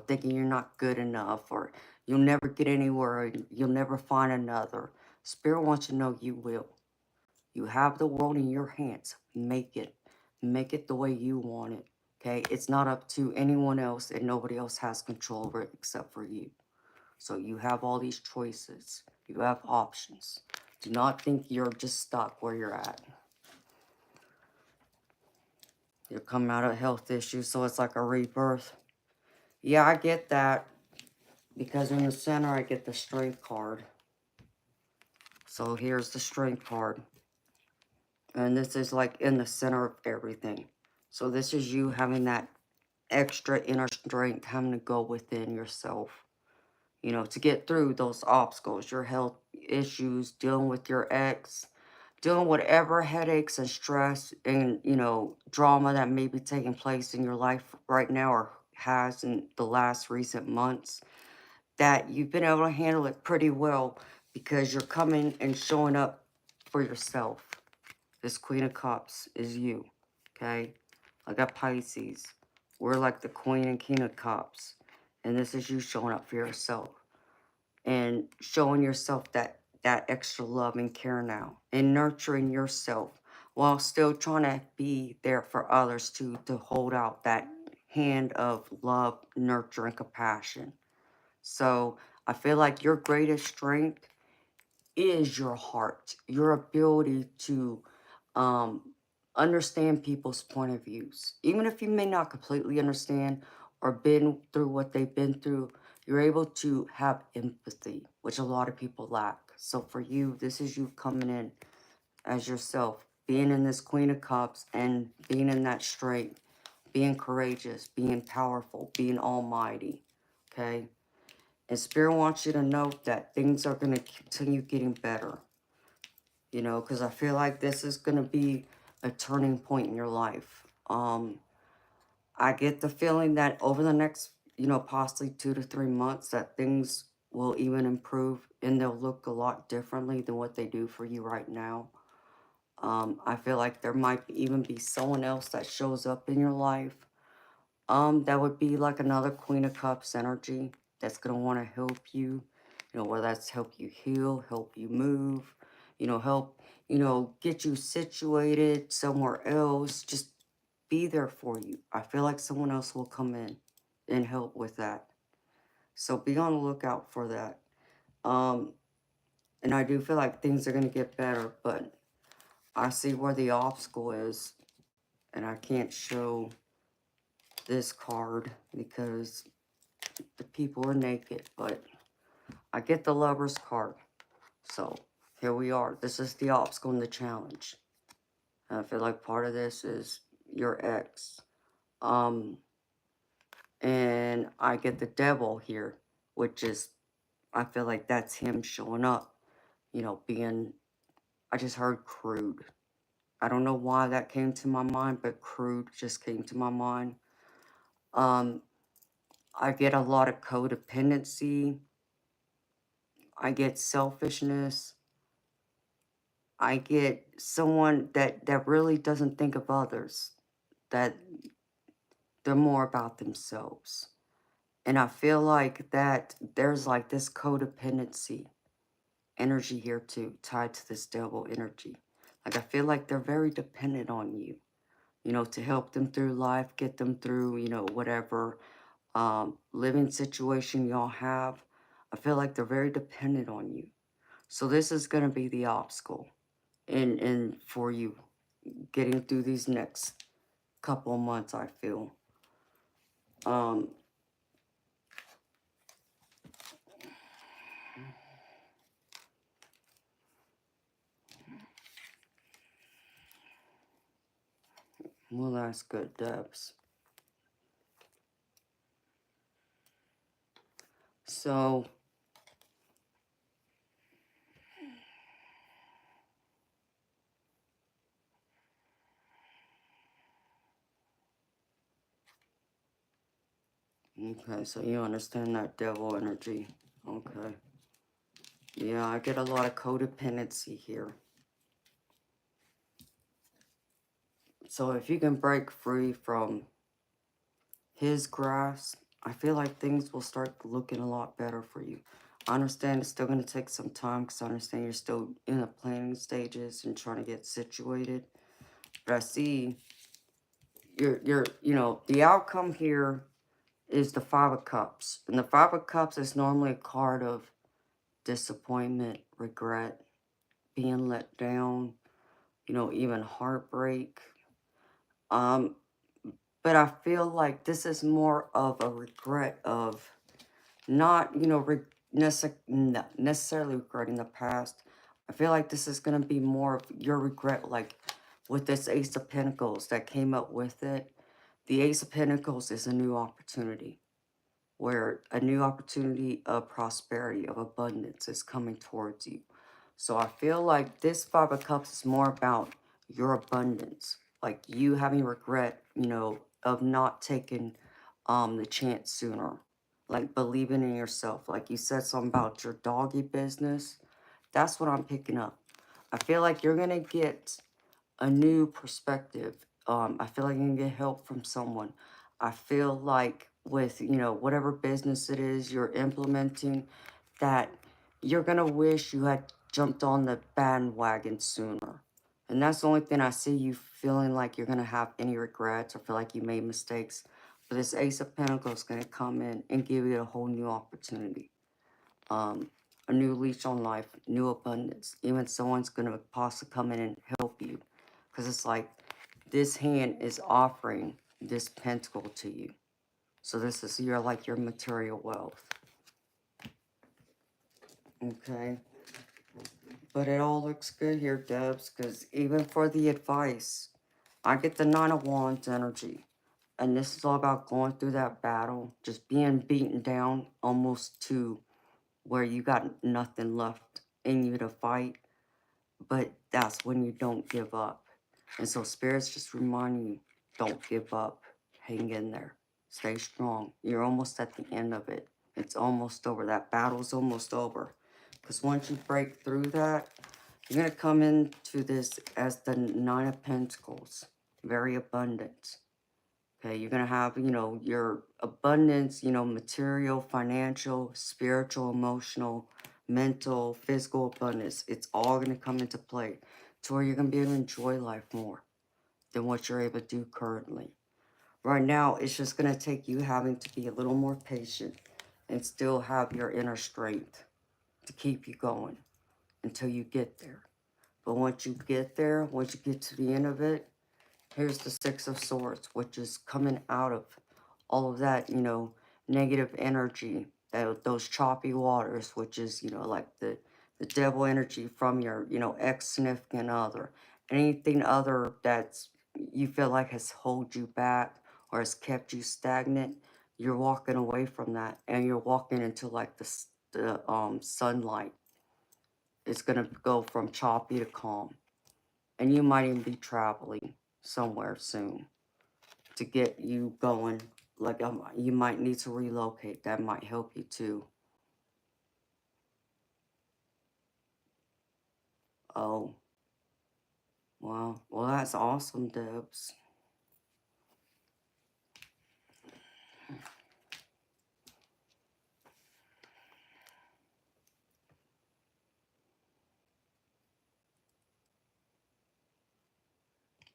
thinking you're not good enough or you'll never get anywhere, and you'll never find another. Spirit wants you to know you will. You have the world in your hands. Make it. Make it the way you want it. Okay? It's not up to anyone else, and nobody else has control over it except for you. So you have all these choices. You have options. Do not think you're just stuck where you're at. You're coming out of health issues, so it's like a rebirth. Yeah, I get that. Because in the center, I get the strength card. So here's the strength card. And this is like in the center of everything. So this is you having that extra inner strength, having to go within yourself, to get through those obstacles, your health issues, dealing with your ex, dealing with whatever headaches and stress and, drama that may be taking place in your life right now or has in the last recent months, that you've been able to handle it pretty well because you're coming and showing up for yourself. This Queen of Cups is you, okay? I got Pisces. We're like the Queen and King of Cups. And this is you showing up for yourself and showing yourself that extra love and care now and nurturing yourself while still trying to be there for others to hold out that hand of love, nurture, and compassion. So I feel like your greatest strength is your heart, your ability to um, understand people's point of views. Even if you may not completely understand or been through what they've been through, you're able to have empathy, which a lot of people lack. So for you, this is you coming in as yourself, being in this Queen of Cups and being in that strength, being courageous, being powerful, being almighty, okay? And Spirit wants you to know that things are going to continue getting better, because I feel like this is going to be a turning point in your life. I get the feeling that over the next, possibly 2 to 3 months, that things will even improve and they'll look a lot differently than what they do for you right now. I feel like there might even be someone else that shows up in your life. That would be like another Queen of Cups energy that's going to want to help you, whether that's help you heal, help you move, help, get you situated somewhere else, just be there for you. I feel like someone else will come in and help with that. So be on the lookout for that. And I do feel like things are going to get better, but I see where the obstacle is, and I can't show this card because the people are naked, but I get the Lover's card. So here we are. This is the obstacle and the challenge. And I feel like part of this is your ex. And I get the Devil here, which is I feel like that's him showing up, being, I just heard crude. I don't know why that came to my mind, but crude just came to my mind. Um, I get a lot of codependency. I get selfishness. I get someone that really doesn't think of others, that they're more about themselves. And I feel like that there's like this codependency energy here too, tied to this devil energy. Like I feel like they're very dependent on you, to help them through life, get them through, whatever living situation y'all have. I feel like they're very dependent on you. So this is going to be the obstacle in for you getting through these next couple of months, I feel. Um, well, that's good, Debs. So, okay, so you understand that devil energy. Okay. Yeah, I get a lot of codependency here. So if you can break free from his grasp, I feel like things will start looking a lot better for you. I understand it's still going to take some time because I understand you're still in the planning stages and trying to get situated. But I see the outcome here is the Five of Cups. And the Five of Cups is normally a card of disappointment, regret, being let down, even heartbreak. Um, but I feel like this is more of a regret of not, not necessarily regretting the past. I feel like this is going to be more of your regret, like with this Ace of Pentacles that came up with it. The Ace of Pentacles is a new opportunity, where a new opportunity of prosperity, of abundance is coming towards you. So I feel like this Five of Cups is more about your abundance, like you having regret, of not taking the chance sooner, like believing in yourself. Like you said something about your doggy business. That's what I'm picking up. I feel like you're gonna get a new perspective. I feel like you can get help from someone. I feel like with, whatever business it is you're implementing, that you're going to wish you had jumped on the bandwagon sooner. And that's the only thing I see you feeling like you're going to have any regrets or feel like you made mistakes. But this Ace of Pentacles is going to come in and give you a whole new opportunity. A new leash on life, new abundance. Even someone's going to possibly come in and help you. Because it's like this hand is offering this pentacle to you. So this is your material wealth. Okay. But it all looks good here, Debs, because even for the advice, I get the Nine of Wands energy. And this is all about going through that battle, just being beaten down almost to where you got nothing left in you to fight. But that's when you don't give up. And so Spirit's just reminding you, don't give up. Hang in there. Stay strong. You're almost at the end of it. It's almost over. That battle's almost over. Because once you break through that, you're going to come into this as the Nine of Pentacles. Very abundant. Okay, you're going to have, your abundance, material, financial, spiritual, emotional, mental, physical abundance. It's all going to come into play to where you're going to be able to enjoy life more than what you're able to do currently. Right now, it's just going to take you having to be a little more patient and still have your inner strength to keep you going until you get there. But once you get there, once you get to the end of it, here's the Six of Swords, which is coming out of all of that, negative energy, those choppy waters, which is, like the devil energy from your, ex-significant other. Anything other that's you feel like has held you back or has kept you stagnant, you're walking away from that and you're walking into like the sunlight. It's going to go from choppy to calm. And you might even be traveling somewhere soon to get you going. Like, you might need to relocate. That might help you too. Oh, wow. Well, that's awesome, Debs.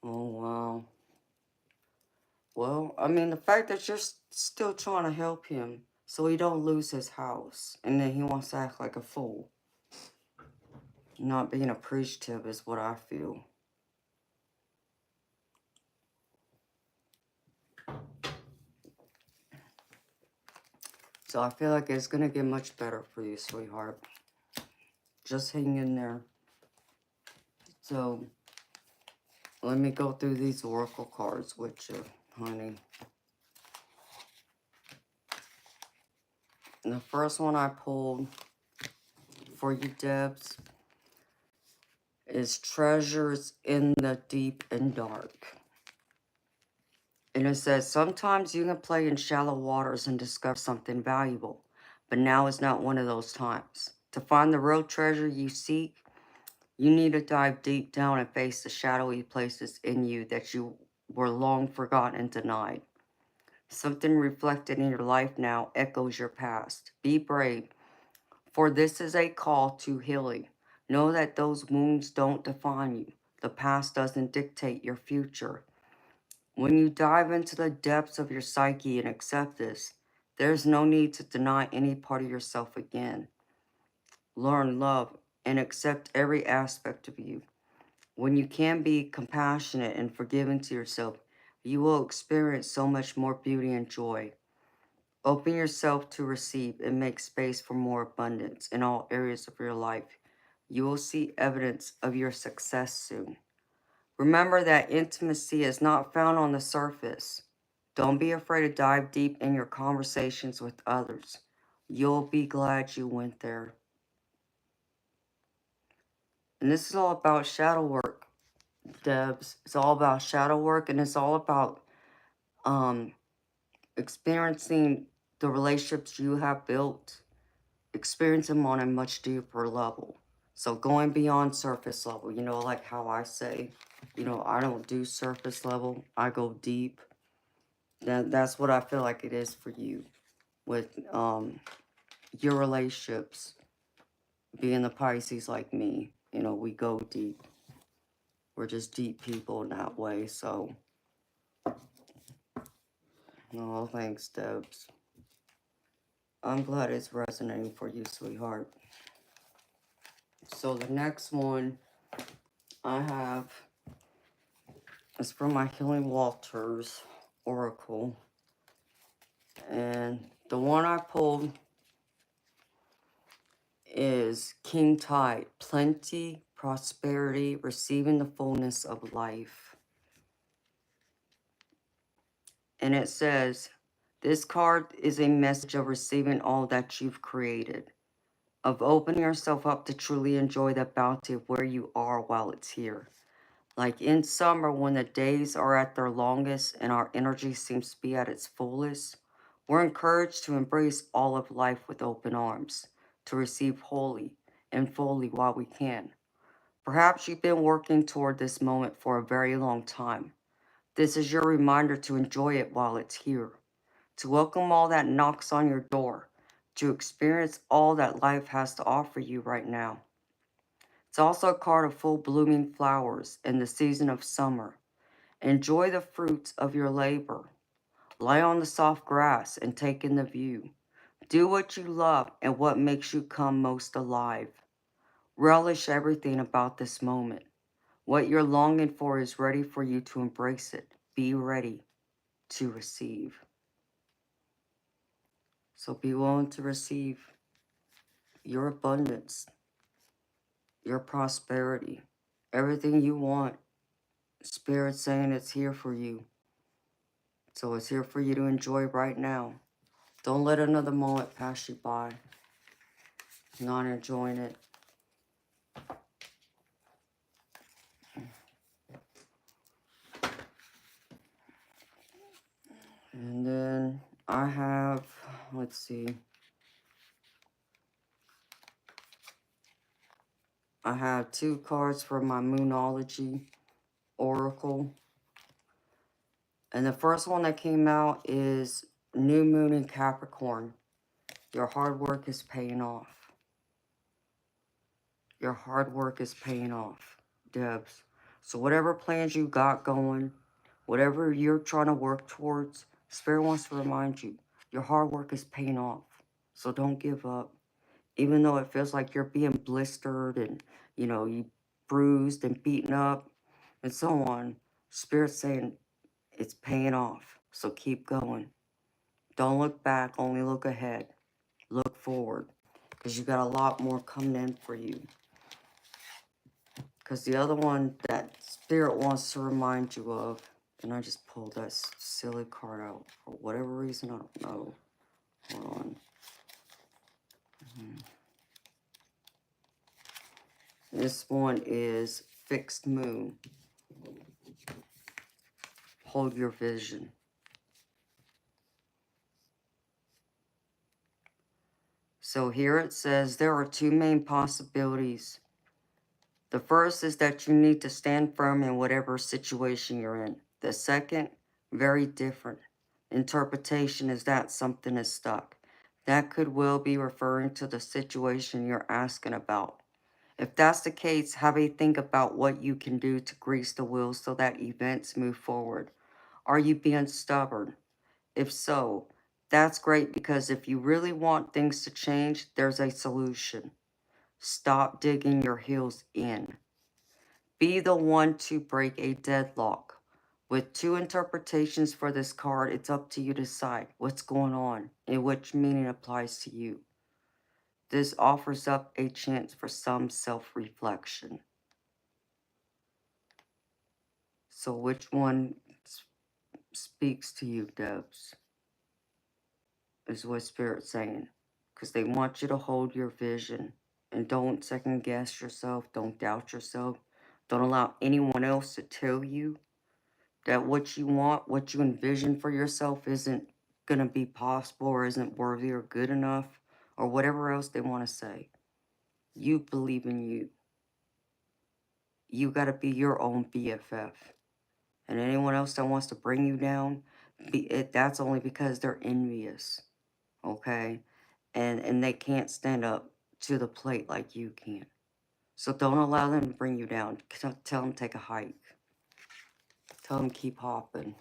Oh, wow. Well, I mean, the fact that you're still trying to help him so he don't lose his house, and then he wants to act like a fool. Not being appreciative is what I feel. So I feel like it's going to get much better for you, sweetheart. Just hang in there. So let me go through these oracle cards with you, honey. And the first one I pulled for you, Debs, is Treasures in the Deep and Dark. And it says, sometimes you can play in shallow waters and discover something valuable, but now is not one of those times. To find the real treasure you seek, you need to dive deep down and face the shadowy places in you that you were long forgotten and denied. Something reflected in your life now echoes your past. Be brave, for this is a call to healing. Know that those wounds don't define you. The past doesn't dictate your future. When you dive into the depths of your psyche and accept this, there's no need to deny any part of yourself again. Learn, love, and accept every aspect of you. When you can be compassionate and forgiving to yourself, you will experience so much more beauty and joy. Open yourself to receive and make space for more abundance in all areas of your life. You will see evidence of your success soon. Remember that intimacy is not found on the surface. Don't be afraid to dive deep in your conversations with others. You'll be glad you went there. And this is all about shadow work, Debs. It's all about shadow work, and it's all about experiencing the relationships you have built, experience them on a much deeper level. So going beyond surface level, like how I say, I don't do surface level, I go deep. That's what I feel like it is for you with your relationships. Being the Pisces like me, we go deep. We're just deep people in that way, so. Oh, thanks, Debs. I'm glad it's resonating for you, sweetheart. So the next one I have is from my Healing Walters Oracle. And the one I pulled is King Tide, plenty, prosperity, receiving the fullness of life. And it says, this card is a message of receiving all that you've created, of opening yourself up to truly enjoy the bounty of where you are while it's here. Like in summer, when the days are at their longest and our energy seems to be at its fullest, we're encouraged to embrace all of life with open arms, to receive wholly and fully while we can. Perhaps you've been working toward this moment for a very long time. This is your reminder to enjoy it while it's here, to welcome all that knocks on your door, to experience all that life has to offer you right now. It's also a card of full blooming flowers in the season of summer. Enjoy the fruits of your labor. Lie on the soft grass and take in the view. Do what you love and what makes you come most alive. Relish everything about this moment. What you're longing for is ready for you to embrace it. Be ready to receive. So be willing to receive your abundance, your prosperity, everything you want. Spirit saying it's here for you. So it's here for you to enjoy right now. Don't let another moment pass you by. not enjoying it. And then I have, let's see, I have 2 cards for my Moonology Oracle. And the first one that came out is New Moon in Capricorn. Your hard work is paying off. Your hard work is paying off, Debs. So whatever plans you got going, whatever you're trying to work towards, Spirit wants to remind you, your hard work is paying off. So don't give up. Even though it feels like you're being blistered and, you bruised and beaten up and so on, Spirit's saying it's paying off. So keep going. Don't look back, only look ahead. Look forward, because you got a lot more coming in for you. Because the other one that Spirit wants to remind you of, and I just pulled that silly card out for whatever reason, I don't know. Hold on. This one is Fixed Moon. Hold your vision. So here it says there are 2 main possibilities. The first is that you need to stand firm in whatever situation you're in. The second, very different interpretation, is that something is stuck. That could well be referring to the situation you're asking about. If that's the case, have a think about what you can do to grease the wheels so that events move forward. Are you being stubborn? If so, that's great, because if you really want things to change, there's a solution. Stop digging your heels in. Be the one to break a deadlock. With 2 interpretations for this card, it's up to you to decide what's going on and which meaning applies to you. This offers up a chance for some self-reflection. So which one speaks to you, Debs? Is what Spirit's saying. Because they want you to hold your vision. And don't second guess yourself. Don't doubt yourself. Don't allow anyone else to tell you that what you want, what you envision for yourself isn't going to be possible or isn't worthy or good enough or whatever else they want to say. You believe in you. You got to be your own BFF. And anyone else that wants to bring you down, that's only because they're envious, okay? And they can't stand up to the plate like you can. So don't allow them to bring you down. Tell them take a hike. Tell them keep hopping.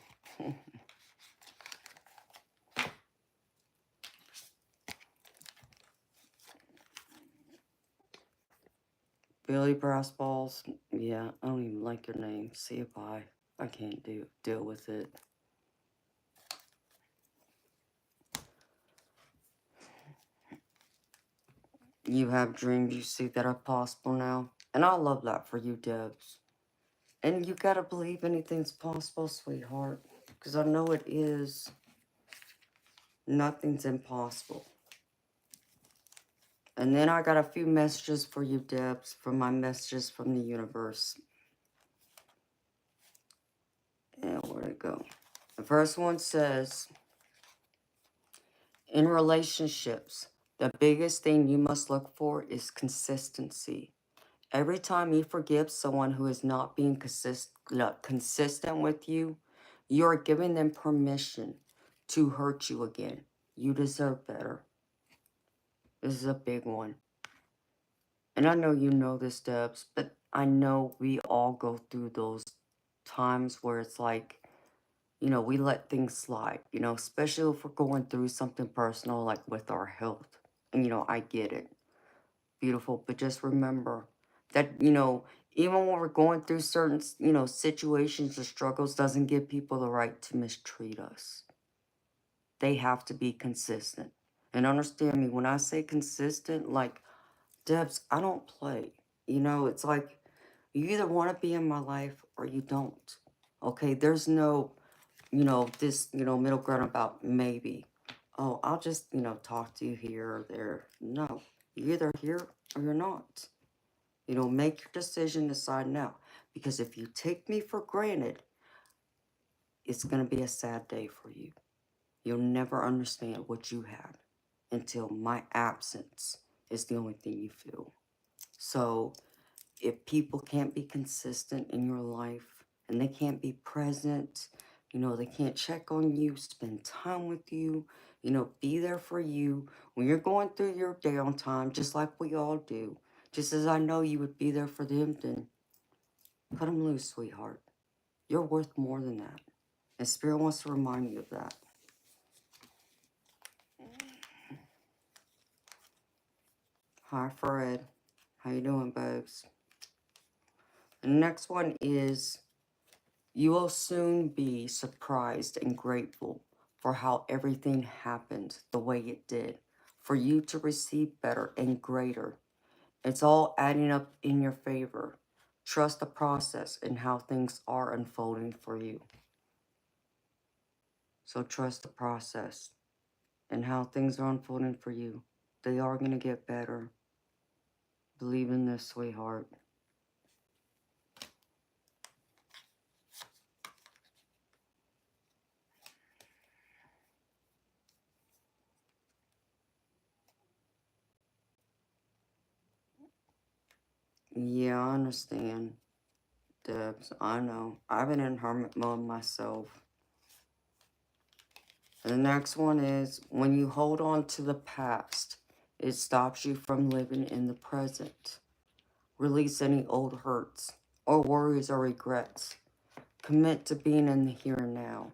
Billy Brass Balls, yeah, I don't even like your name. See you, bye. I can't deal with it. You have dreams you see that are possible now. And I love that for you, Debs. And you gotta believe anything's possible, sweetheart. Because I know it is. Nothing's impossible. And then I got a few messages for you, Debs, from my messages from the universe. And where'd it go? The first one says, in relationships, the biggest thing you must look for is consistency. Every time you forgive someone who is not being consistent with you, you're giving them permission to hurt you again. You deserve better. This is a big one. And I know you know this, Debs, but I know we all go through those times where it's like, we let things slide, especially if we're going through something personal, like with our health. And, I get it. Beautiful. But just remember that, even when we're going through certain, situations or struggles, doesn't give people the right to mistreat us. They have to be consistent. And understand me, when I say consistent, like, Debs, I don't play. It's like, you either want to be in my life or you don't. Okay? There's no, this, middle ground about maybe. Oh, I'll just, talk to you here or there. No. You're either here or you're not. You know, make your decision, decide now. Because if you take me for granted, it's going to be a sad day for you. You'll never understand what you have until my absence is the only thing you feel. So if people can't be consistent in your life and they can't be present, you know, they can't check on you, spend time with you, you know, be there for you when you're going through your downtime, just like we all do. Just as I know you would be there for them, then cut them loose, sweetheart. You're worth more than that. And Spirit wants to remind you of that. Hi, Fred. How you doing, babes? The next one is, you will soon be surprised and grateful for how everything happened the way it did, for you to receive better and greater. It's all adding up in your favor. Trust the process and how things are unfolding for you. So trust the process and how things are unfolding for you. They are going to get better. Believe in this, sweetheart. Yeah, I understand, Debs. I know. I've been in hermit mode myself. The next one is, when you hold on to the past, it stops you from living in the present. Release any old hurts or worries or regrets. Commit to being in the here and now.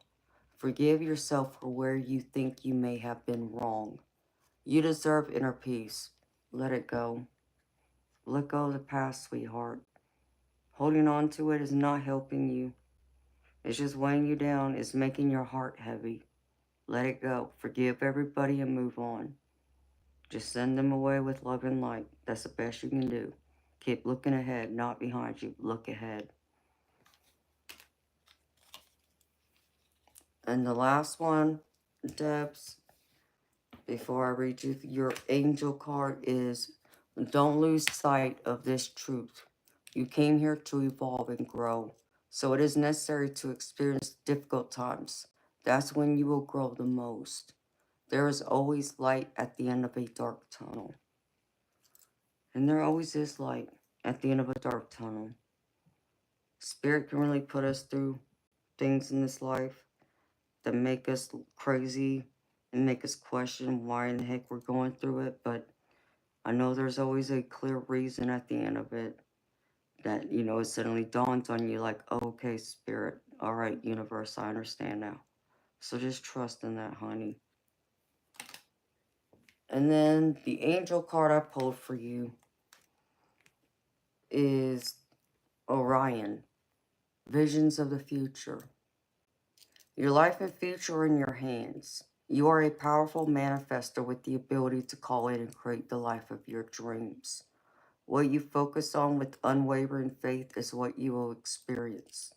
Forgive yourself for where you think you may have been wrong. You deserve inner peace. Let it go. Let go of the past, sweetheart. Holding on to it is not helping you. It's just weighing you down. It's making your heart heavy. Let it go. Forgive everybody and move on. Just send them away with love and light. That's the best you can do. Keep looking ahead, not behind you. Look ahead. And the last one, Debs, before I read you your angel card, is, don't lose sight of this truth. You came here to evolve and grow. So it is necessary to experience difficult times. That's when you will grow the most. There is always light at the end of a dark tunnel. And there always is light at the end of a dark tunnel. Spirit can really put us through things in this life that make us crazy and make us question why in the heck we're going through it. But I know there's always a clear reason at the end of it that, you know, it suddenly dawns on you like, oh, okay, Spirit. All right, universe, I understand now. So just trust in that, honey. And then the angel card I pulled for you is Orion, Visions of the Future. Your life and future are in your hands. You are a powerful manifester with the ability to call in and create the life of your dreams. What you focus on with unwavering faith is what you will experience.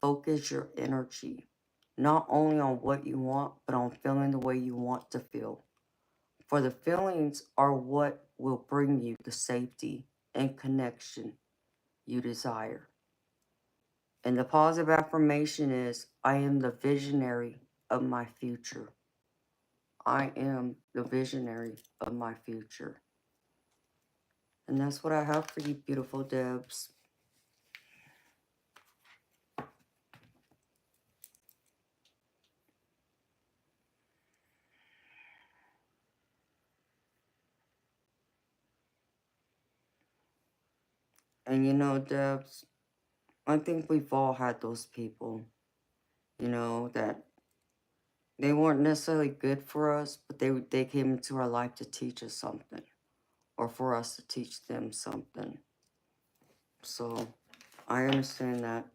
Focus your energy, not only on what you want, but on feeling the way you want to feel. For the feelings are what will bring you the safety and connection you desire. And the positive affirmation is, I am the visionary of my future. I am the visionary of my future. And that's what I have for you, beautiful Debs. And you know, Debs, I think we've all had those people, you know, that they weren't necessarily good for us, but they came into our life to teach us something, or for us to teach them something. So I understand that,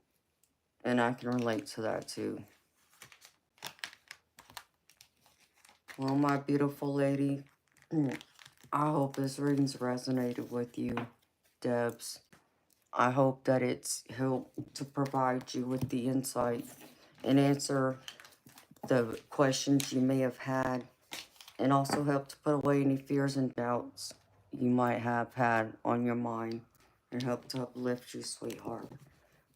and I can relate to that too. Well, my beautiful lady, I hope this reading's resonated with you, Debs. I hope that it's helped to provide you with the insight and answer the questions you may have had. and also help to put away any fears and doubts you might have had on your mind, and help to uplift you, sweetheart.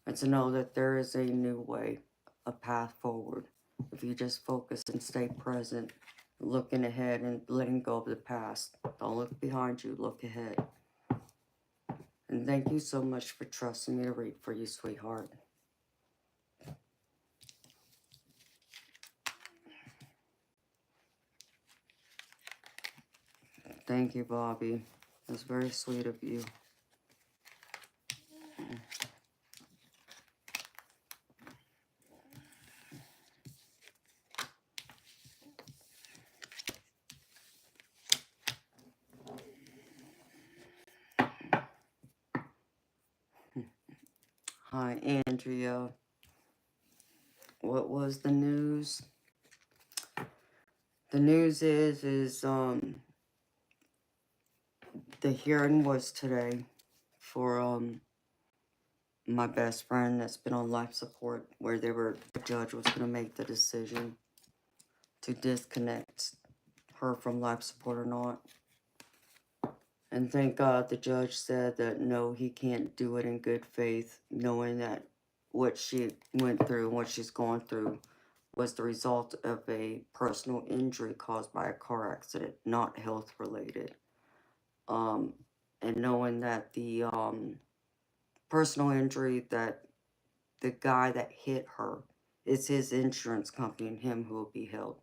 And to know that there is a new way, a path forward. If you just focus and stay present, looking ahead and letting go of the past. Don't look behind you, look ahead. And thank you so much for trusting me to read for you, sweetheart. Thank you, Bobby. That's very sweet of you. Hi, Andrea. What was the news? The news is the hearing was today for my best friend that's been on life support, where the judge was gonna make the decision to disconnect her from life support or not. And thank God the judge said that no, he can't do it in good faith, knowing that what she went through and what she's gone through was the result of a personal injury caused by a car accident, not health related. And knowing that the personal injury that the guy that hit her, it's his insurance company and him who will be held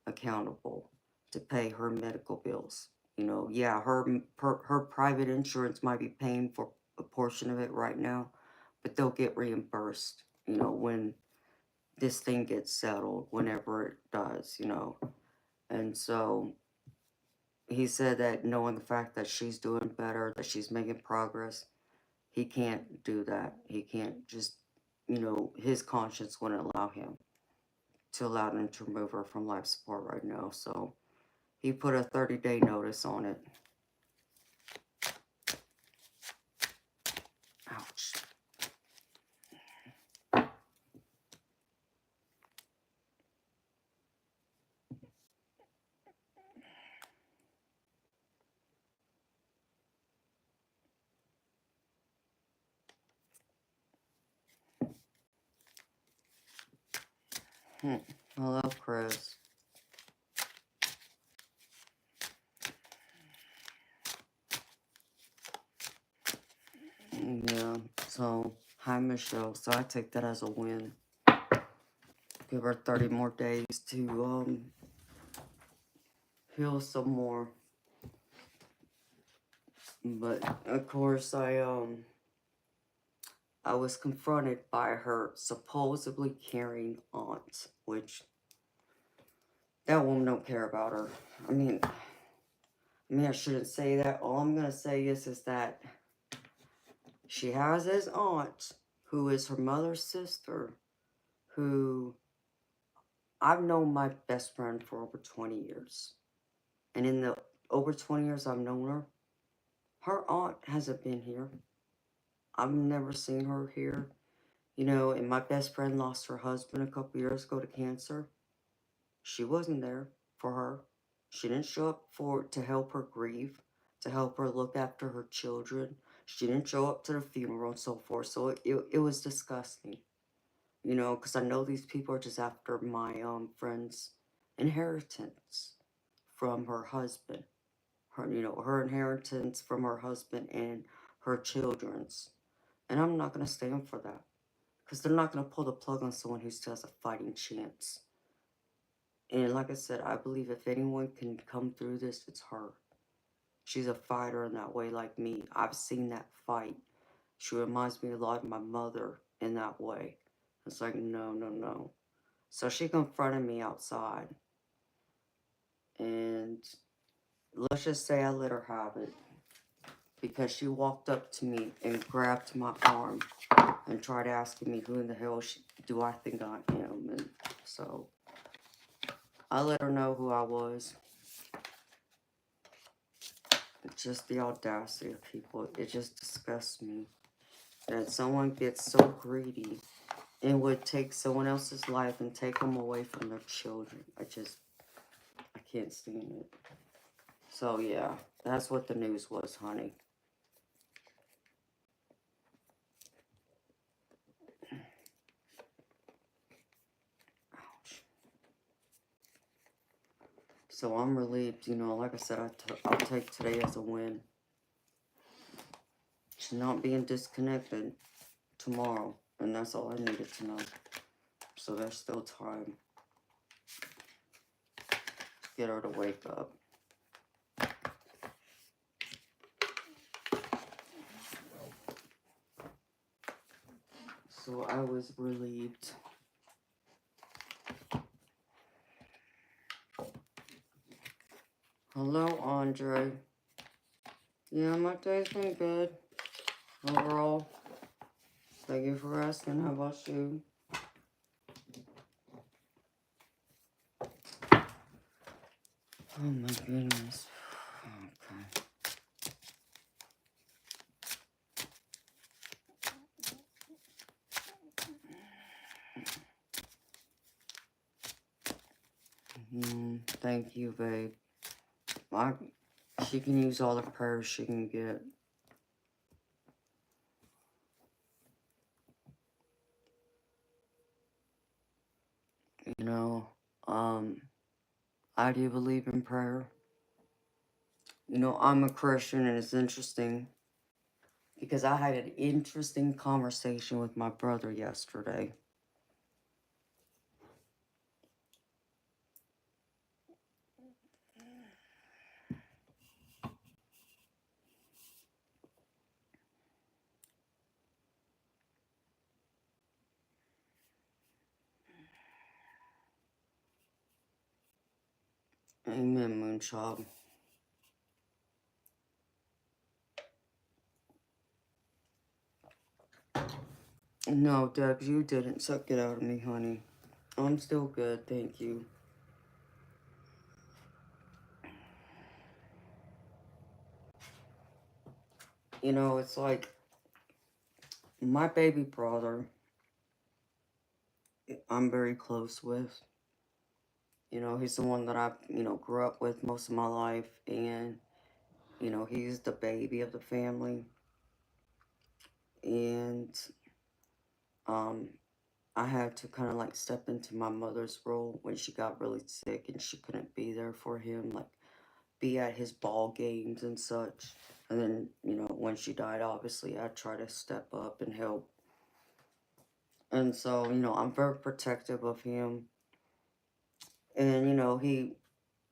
accountable to pay her medical bills. You know, yeah, her private insurance might be paying for a portion of it right now, but they'll get reimbursed, you know, when this thing gets settled, whenever it does, you know. And so he said that knowing the fact that she's doing better, that she's making progress, he can't do that. He can't just, you know, his conscience wouldn't allow him to allow them to remove her from life support right now. So he put a 30-day notice on it. Ouch. Hello, Chris. Yeah, so, hi, Michelle. So I take that as a win. Give her 30 more days to heal some more. But, of course, I was confronted by her supposedly caring aunt, which that woman don't care about her. I mean, I shouldn't say that. All I'm gonna say is that she has this aunt who is her mother's sister, who I've known my best friend for over 20 years. And in the over 20 years I've known her, her aunt hasn't been here. I've never seen her here. You know, and my best friend lost her husband a couple years ago to cancer. She wasn't there for her. She didn't show up to help her grieve, to help her look after her children. She didn't show up to the funeral and so forth. So it was disgusting, you know, because I know these people are just after my friend's inheritance from her husband. Her inheritance from her husband and her children's. And I'm not going to stand for that. Because they're not going to pull the plug on someone who still has a fighting chance. And like I said, I believe if anyone can come through this, it's her. She's a fighter in that way, like me. I've seen that fight. She reminds me a lot of my mother in that way. It's like, no, no, no. So she confronted me outside. And let's just say I let her have it. Because she walked up to me and grabbed my arm and tried asking me who in the hell do I think I am. And so I let her know who I was. It's just the audacity of people. It just disgusts me that someone gets so greedy and would take someone else's life and take them away from their children. I can't stand it. So, yeah, that's what the news was, honey. Ouch. So I'm relieved, you know, like I said, I'll take today as a win. She's not being disconnected tomorrow, and that's all I needed to know. So there's still time to get her to wake up. So I was relieved. Hello, Andre. Yeah, my day's been good. Overall, thank you for asking. How about you? Oh my goodness. Okay. Thank you, babe. She can use all the prayers she can get. You know, I do believe in prayer. You know, I'm a Christian, and it's interesting because I had an interesting conversation with my brother yesterday. Amen, Moonchild. No, Debs, you didn't suck it out of me, honey. I'm still good, thank you. You know, it's like my baby brother, I'm very close with. You know, he's the one that I, grew up with most of my life, and, he's the baby of the family. And, I had to kind of like step into my mother's role when she got really sick and she couldn't be there for him, like be at his ball games and such. And then, when she died, obviously, I tried to step up and help. And so, I'm very protective of him. And,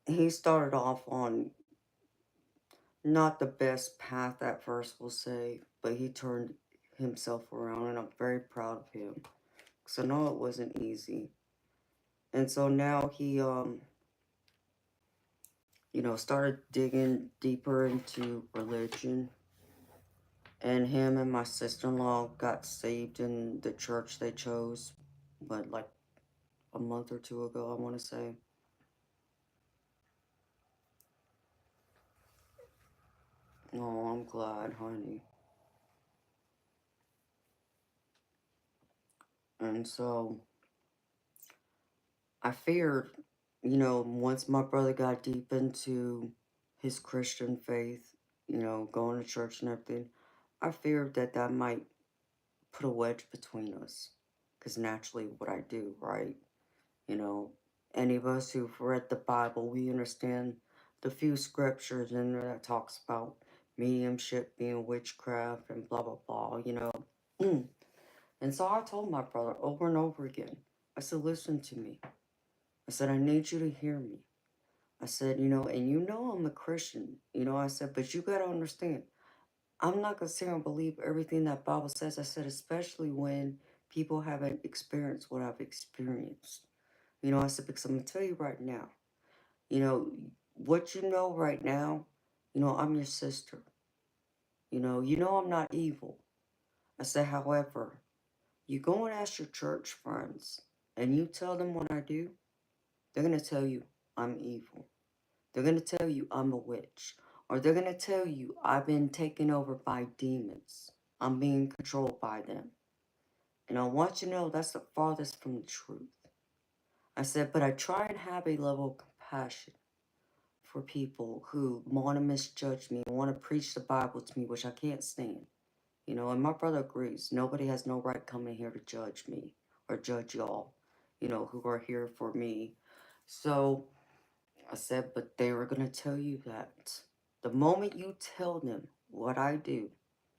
he started off on not the best path at first, we'll say, but he turned himself around, and I'm very proud of him. Because I know it wasn't easy. And so now he, started digging deeper into religion. And him and my sister-in-law got saved in the church they chose, but like a month or two ago, I want to say. Oh, I'm glad, honey. And so, I feared, once my brother got deep into his Christian faith, going to church and everything, I feared that that might put a wedge between us. Because naturally, what I do, right? Any of us who've read the Bible, we understand the few scriptures in there that talks about mediumship being witchcraft and blah, blah, blah. And so I told my brother over and over again, I said, listen to me. I said, I need you to hear me. I said, and I'm a Christian. I said, but you got to understand, I'm not going to sit here and believe everything that Bible says. I said, especially when people haven't experienced what I've experienced. I said, because I'm going to tell you right now, what you know right now, I'm your sister. I'm not evil. I said, however, you go and ask your church friends and you tell them what I do, they're going to tell you I'm evil. They're going to tell you I'm a witch. Or they're going to tell you I've been taken over by demons. I'm being controlled by them. And I want you to know that's the farthest from the truth. I said, but I try and have a level of compassion. for people who want to misjudge me, want to preach the Bible to me, which I can't stand. And my brother agrees. Nobody has no right coming here to judge me or judge y'all, who are here for me. So I said, but they were going to tell you that. The moment you tell them what I do,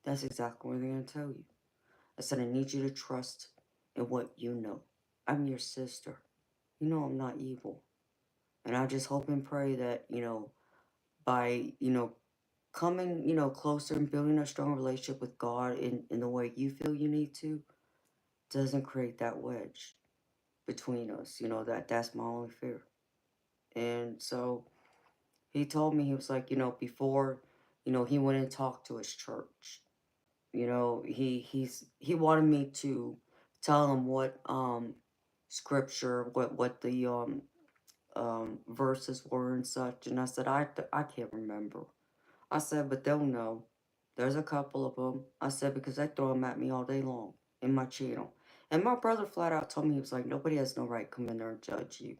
that's exactly what they're going to tell you. I said, I need you to trust in what you know. I'm your sister. You know I'm not evil. And I just hope and pray that, by, coming, closer and building a strong relationship with God in the way you feel you need to, doesn't create that wedge between us. That's my only fear. And so he told me, he was like, before, he went and talked to his church. He wanted me to tell him what scripture, what the verses were and such. And I said, I can't remember. I said, but they'll know. There's a couple of them. I said, because they throw them at me all day long in my channel. And my brother flat out told me, he was like, nobody has no right to come in there and judge you.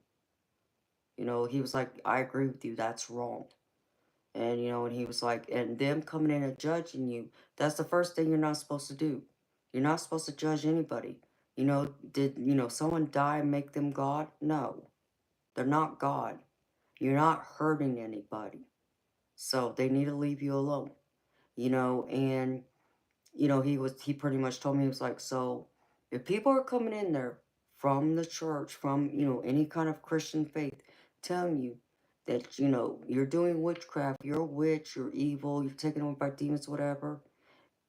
He was like, I agree with you, that's wrong. And, and he was like, and them coming in and judging you, that's the first thing you're not supposed to do. You're not supposed to judge anybody. Did, someone die and make them God? No, they're not God. You're not hurting anybody. So they need to leave you alone. And, he pretty much told me, he was like, so if people are coming in there from the church, from, any kind of Christian faith, telling you that, you're doing witchcraft, you're a witch, you're evil, you're taken over by demons, whatever,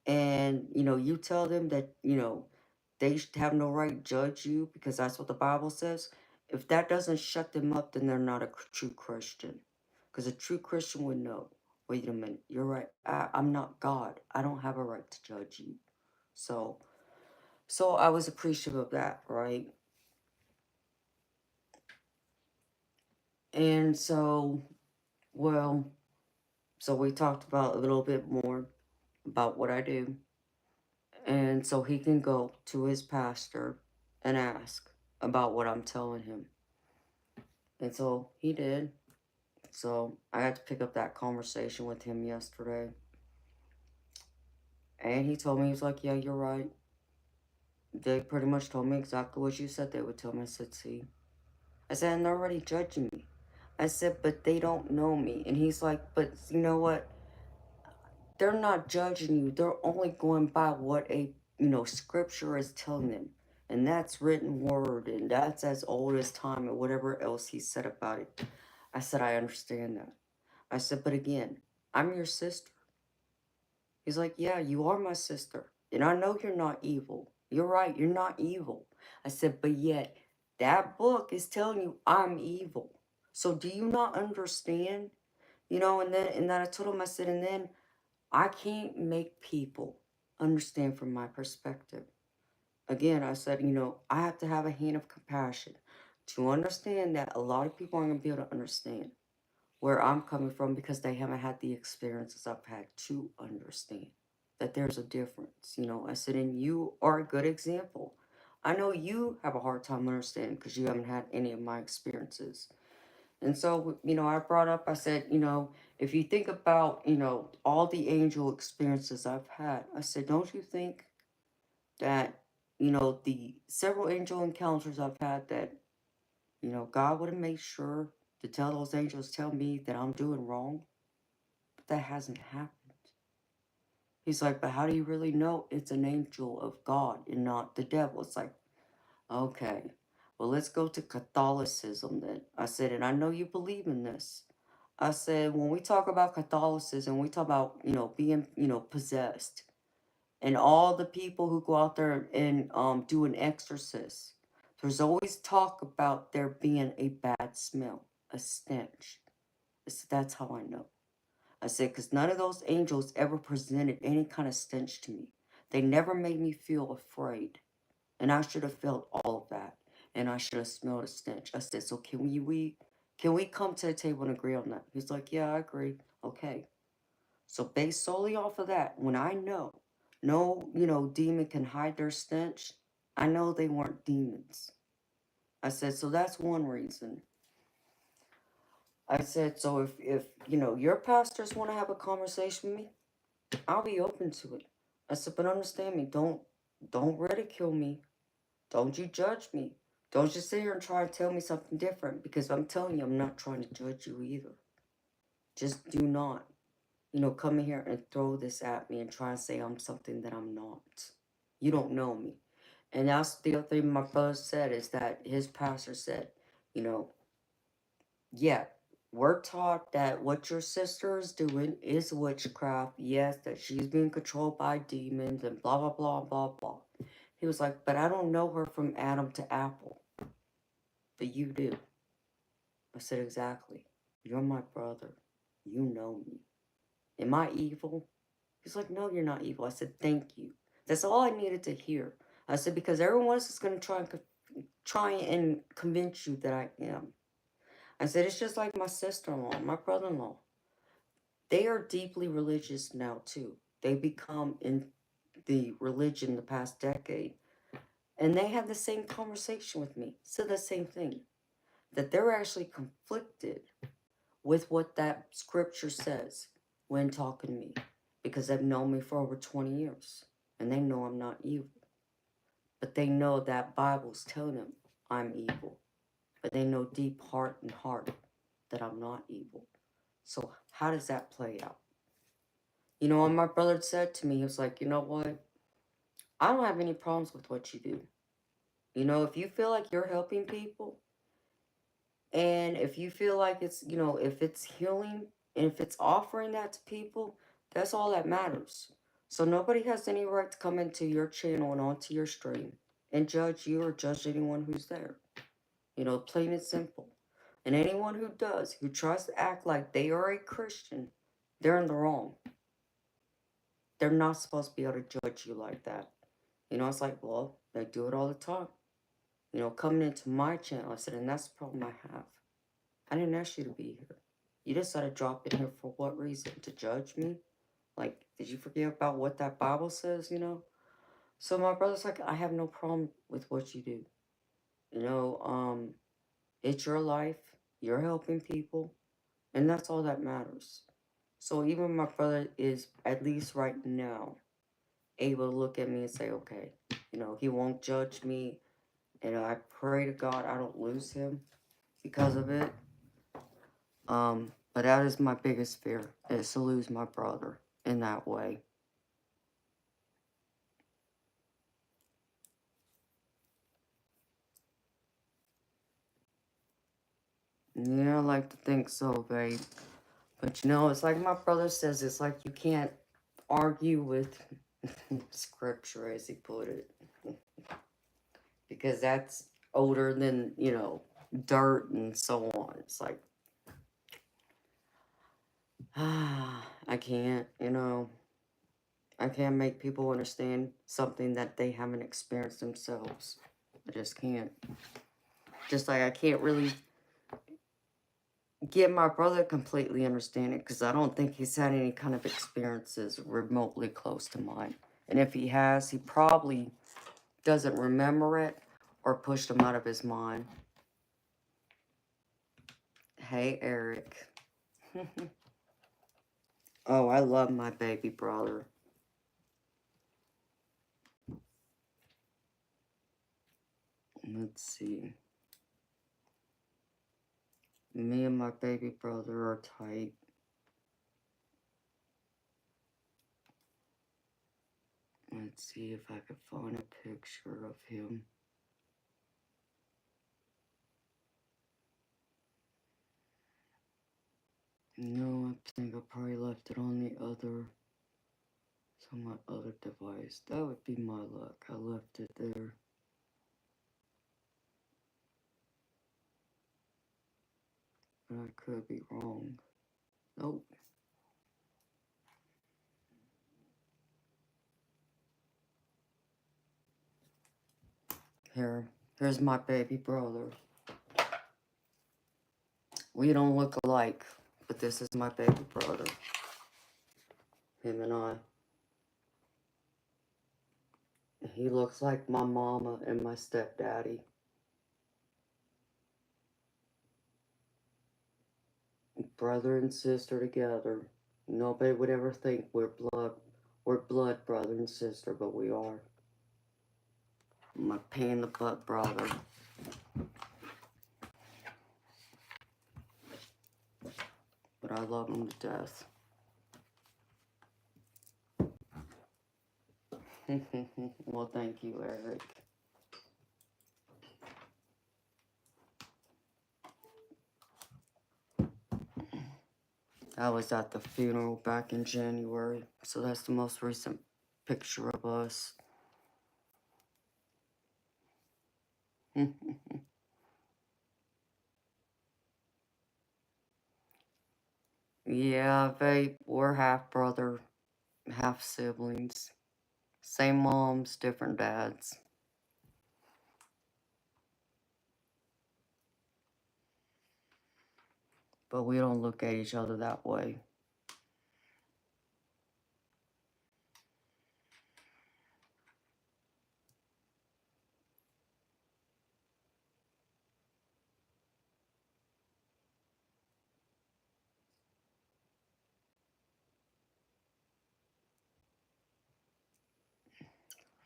and, you tell them that, they should have no right to judge you because that's what the Bible says. If that doesn't shut them up, then they're not a true Christian. Because a true Christian would know, wait a minute, you're right, I'm not God. I don't have a right to judge you. So I was appreciative of that, right? And so, well, so we talked about a little bit more about what I do. And so he can go to his pastor and ask about what I'm telling him. And so he did. So I had to pick up that conversation with him yesterday. And he told me, he was like, yeah, you're right. They pretty much told me exactly what you said they would tell me. I said, see. I said, and they're already judging me. I said, but they don't know me. And he's like, but you know what? They're not judging you. They're only going by what a, scripture is telling them. And that's written word. And that's as old as time and whatever else he said about it. I said, I understand that. I said, but again, I'm your sister. He's like, yeah, you are my sister. And I know you're not evil. You're right, you're not evil. I said, but yet, that book is telling you I'm evil. So do you not understand? And then I told him, I said, and then I can't make people understand from my perspective. Again, I said, I have to have a hand of compassion to understand that a lot of people aren't going to be able to understand where I'm coming from because they haven't had the experiences I've had to understand that there's a difference. I said, and you are a good example. I know you have a hard time understanding because you haven't had any of my experiences. And so, I brought up, I said, if you think about, all the angel experiences I've had, I said, don't you think that, the several angel encounters I've had that, God would have made sure to tell those angels, tell me that I'm doing wrong? But that hasn't happened. He's like, but how do you really know it's an angel of God and not the devil? It's like, okay, well, let's go to Catholicism then. I said, and I know you believe in this. I said, when we talk about Catholicism, we talk about, being, possessed. And all the people who go out there and do an exorcist, there's always talk about there being a bad smell, a stench. I said, that's how I know. I said, because none of those angels ever presented any kind of stench to me. They never made me feel afraid. And I should have felt all of that. And I should have smelled a stench. I said, so can we come to the table and agree on that? He's like, yeah, I agree. Okay. So based solely off of that, when I know no, demon can hide their stench, I know they weren't demons. I said, so that's one reason. I said, so if you know, your pastors want to have a conversation with me, I'll be open to it. I said, but understand me, don't ridicule me. Don't you judge me. Don't just sit here and try to tell me something different, because I'm telling you, I'm not trying to judge you either. Just do not, you know, come in here and throw this at me and try to say I'm something that I'm not. You don't know me. And that's the other thing my brother said, is that his pastor said, you know, yeah, we're taught that what your sister is doing is witchcraft. Yes, that she's being controlled by demons and blah, blah, blah, blah, blah. He was like, but I don't know her from Adam to Apple. But you do. I said, exactly. You're my brother. You know me. Am I evil? He's like, no, you're not evil. I said, thank you. That's all I needed to hear. I said, because everyone else is going to try and convince you that I am. I said, it's just like my sister-in-law, my brother-in-law. They are deeply religious now, too. They become in the religion the past decade. And they had the same conversation with me. Said the same thing. That they're actually conflicted with what that scripture says when talking to me, because they've known me for over 20 years and they know I'm not evil, but they know that Bible's telling them I'm evil, but they know deep heart and heart that I'm not evil. So how does that play out? You know what my brother said to me? He was like, you know what, I don't have any problems with what you do. You know, if you feel like you're helping people, and if you feel like it's, you know, if it's healing and if it's offering that to people, that's all that matters. So nobody has any right to come into your channel and onto your stream and judge you or judge anyone who's there. You know, plain and simple. And anyone who does, who tries to act like they are a Christian, they're in the wrong. They're not supposed to be able to judge you like that. You know, it's like, well, they do it all the time. You know, coming into my channel, I said, and that's the problem I have. I didn't ask you to be here. You decided to drop in here for what reason? To judge me? Like, did you forget about what that Bible says, you know? So my brother's like, I have no problem with what you do. You know, it's your life. You're helping people. And that's all that matters. So even my brother is, at least right now, able to look at me and say, okay, you know, he won't judge me. And I pray to God I don't lose him because of it. But that is my biggest fear, is to lose my brother in that way. Yeah, I like to think so, babe. But you know, it's like my brother says, it's like you can't argue with scripture, as he put it. Because that's older than, you know, dirt and so on. It's like, I can't, you know. I can't make people understand something that they haven't experienced themselves. I just can't. Just like I can't really get my brother completely understand it, because I don't think he's had any kind of experiences remotely close to mine. And if he has, he probably doesn't remember it or pushed him out of his mind. Hey, Eric. Oh, I love my baby brother. Let's see. Me and my baby brother are tight. Let's see if I can find a picture of him. No, I think I probably left it on the other, it's on my other device. That would be my luck. I left it there. But I could be wrong. Nope. Here's my baby brother. We don't look alike, but this is my baby brother. Him and I. He looks like my mama and my stepdaddy. brother and sister together. Nobody would ever think we're blood brother and sister, but we are. My pain in the butt brother. But I love him to death. Well, thank you, Eric. I was at the funeral back in January, so that's the most recent picture of us. Yeah, we're half brother, half siblings. Same moms, different dads. But we don't look at each other that way.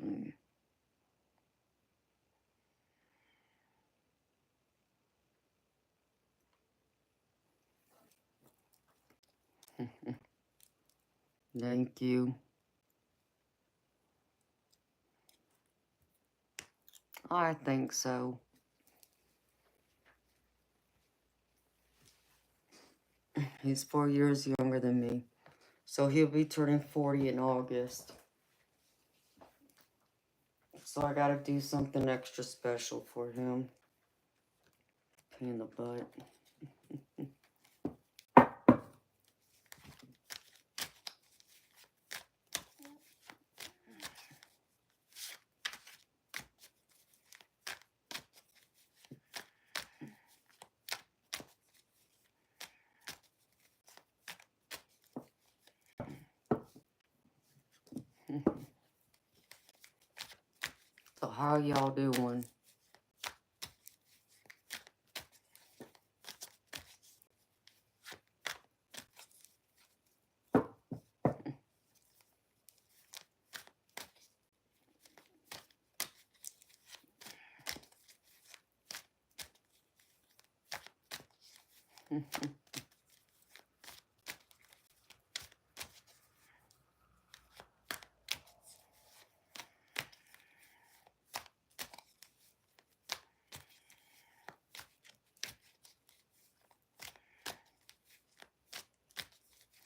Mm. Thank you. I think so. He's 4 years younger than me. So he'll be turning 40 in August. So I gotta do something extra special for him. Pain in the butt. So how y'all doing?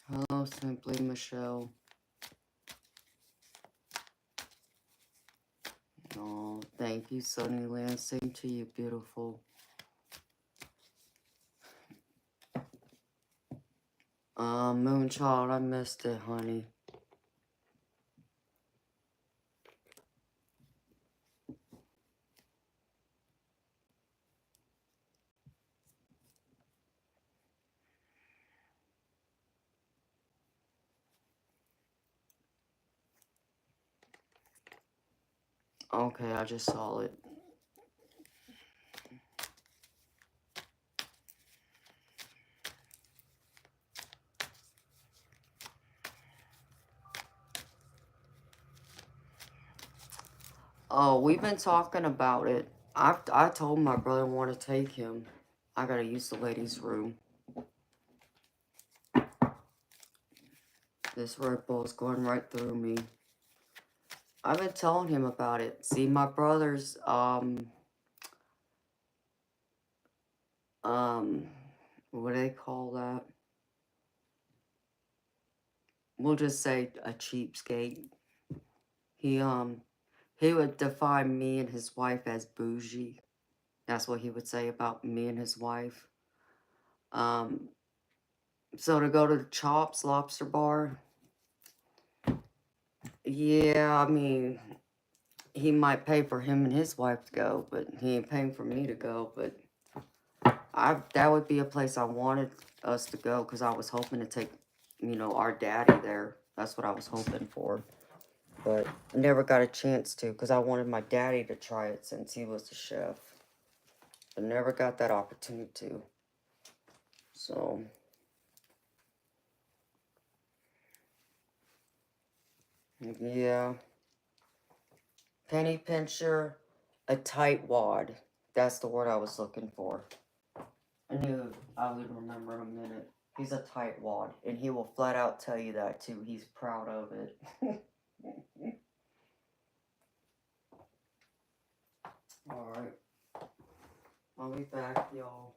Hello, Simply Michelle. Oh, thank you, Sunnyland. Same to you, beautiful. Moonchild, I missed it, honey. Okay, I just saw it. Oh, we've been talking about it. I told my brother I want to take him. I gotta use the ladies' room. This Red Bull's going right through me. I've been telling him about it. See, my brother's, what do they call that? We'll just say a cheapskate. He would define me and his wife as bougie. That's what he would say about me and his wife. So to go to the Chops Lobster Bar, yeah, I mean, he might pay for him and his wife to go, but he ain't paying for me to go. But that would be a place I wanted us to go because I was hoping to take, our daddy there. That's what I was hoping for. But I never got a chance to because I wanted my daddy to try it since he was the chef. I never got that opportunity to. So, Yeah. Penny pincher, a tightwad. That's the word I was looking for. I knew I would remember in a minute. He's a tightwad, and he will flat out tell you that too. He's proud of it. Alright. I'll be back, y'all.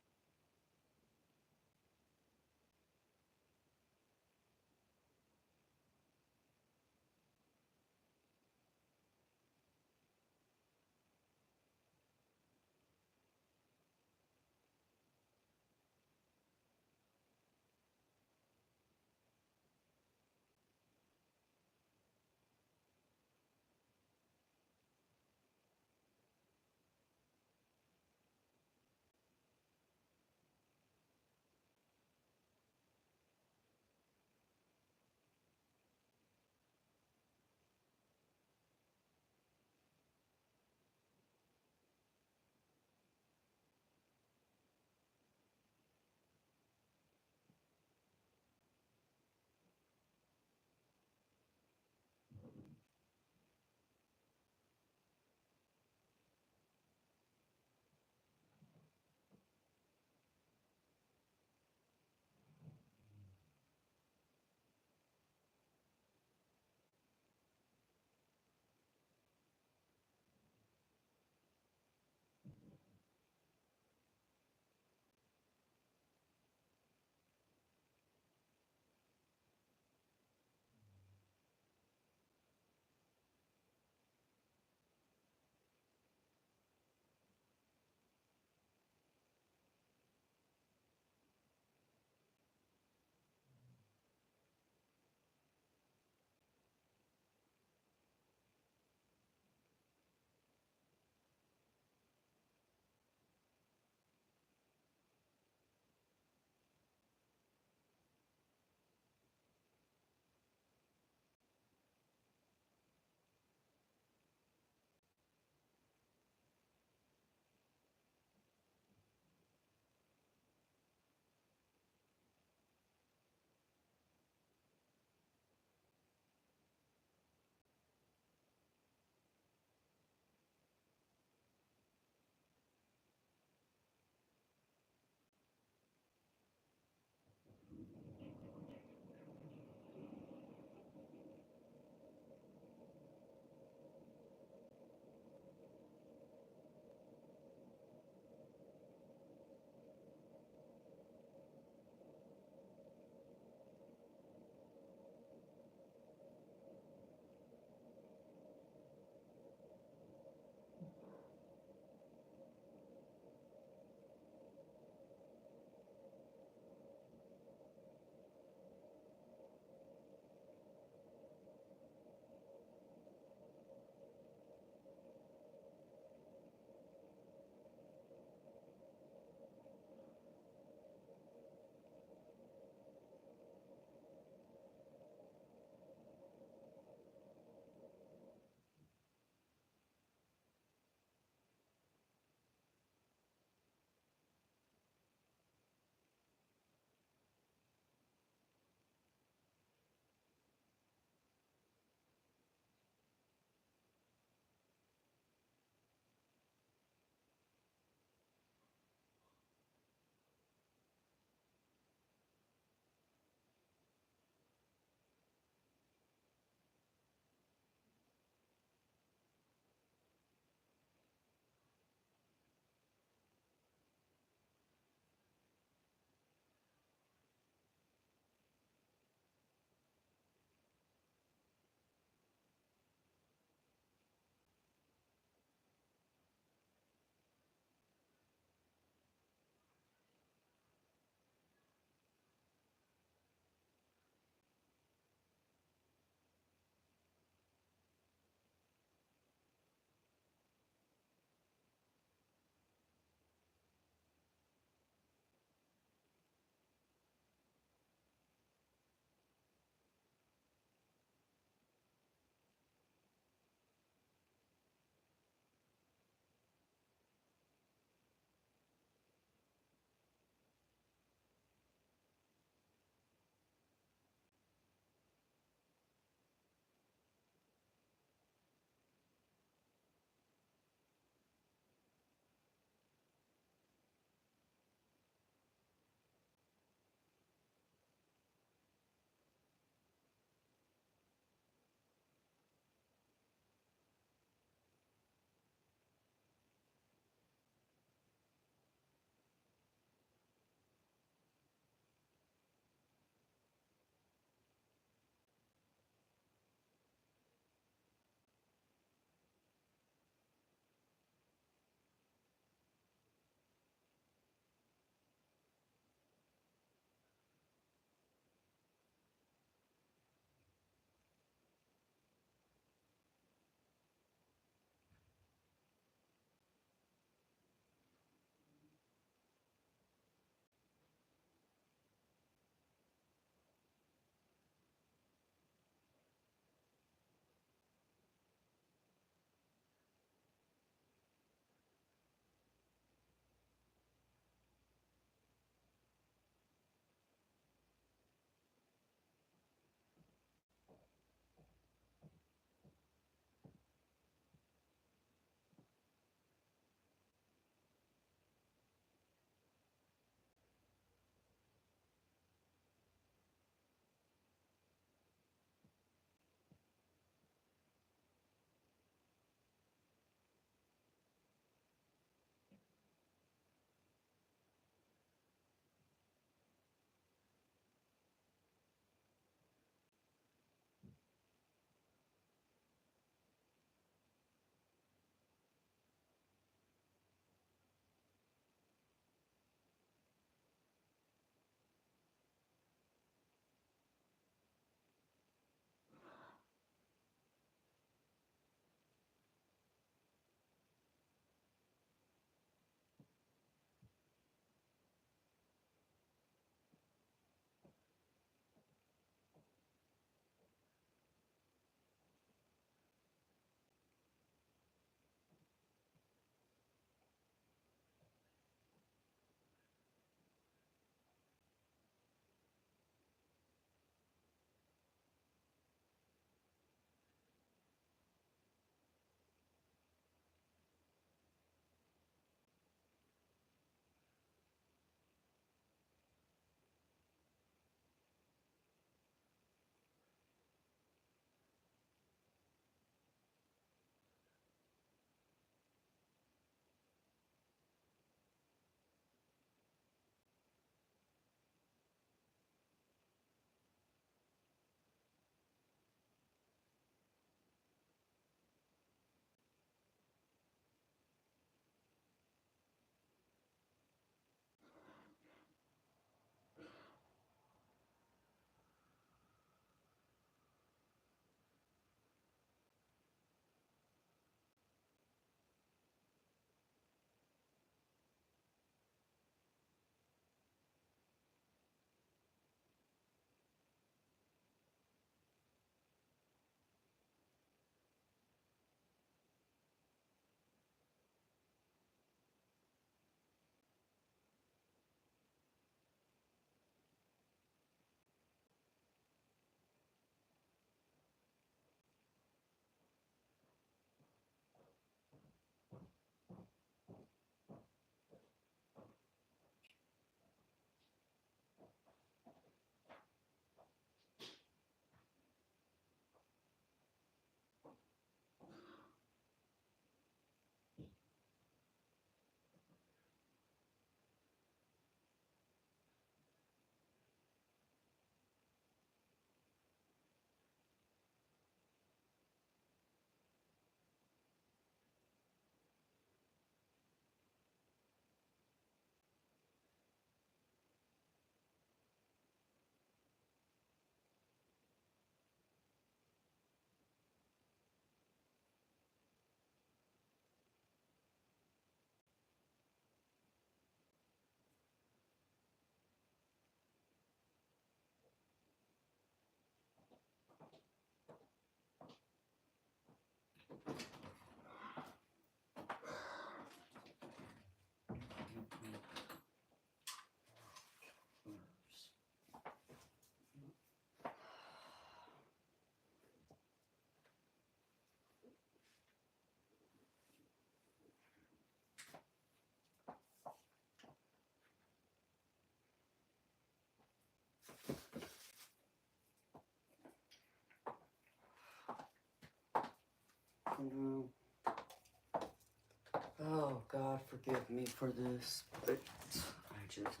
forgive me for this, but I just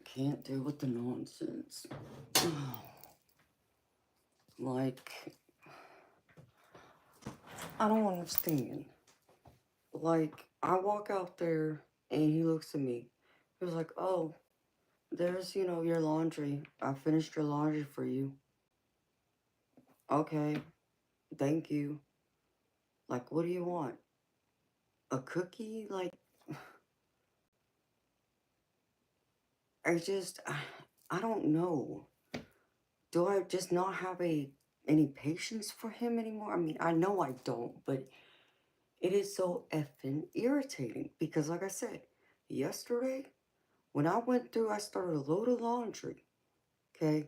can't deal with the nonsense. Like, I don't understand. Like, I walk out there and he looks at me. He was like, oh, there's, your laundry. I finished your laundry for you. Okay, thank you. Like, what do you want? A cookie? Like, I don't know. Do I just not have any patience for him anymore? I mean, I know I don't, but it is so effing irritating because, like I said, yesterday when I went through, I started a load of laundry, okay?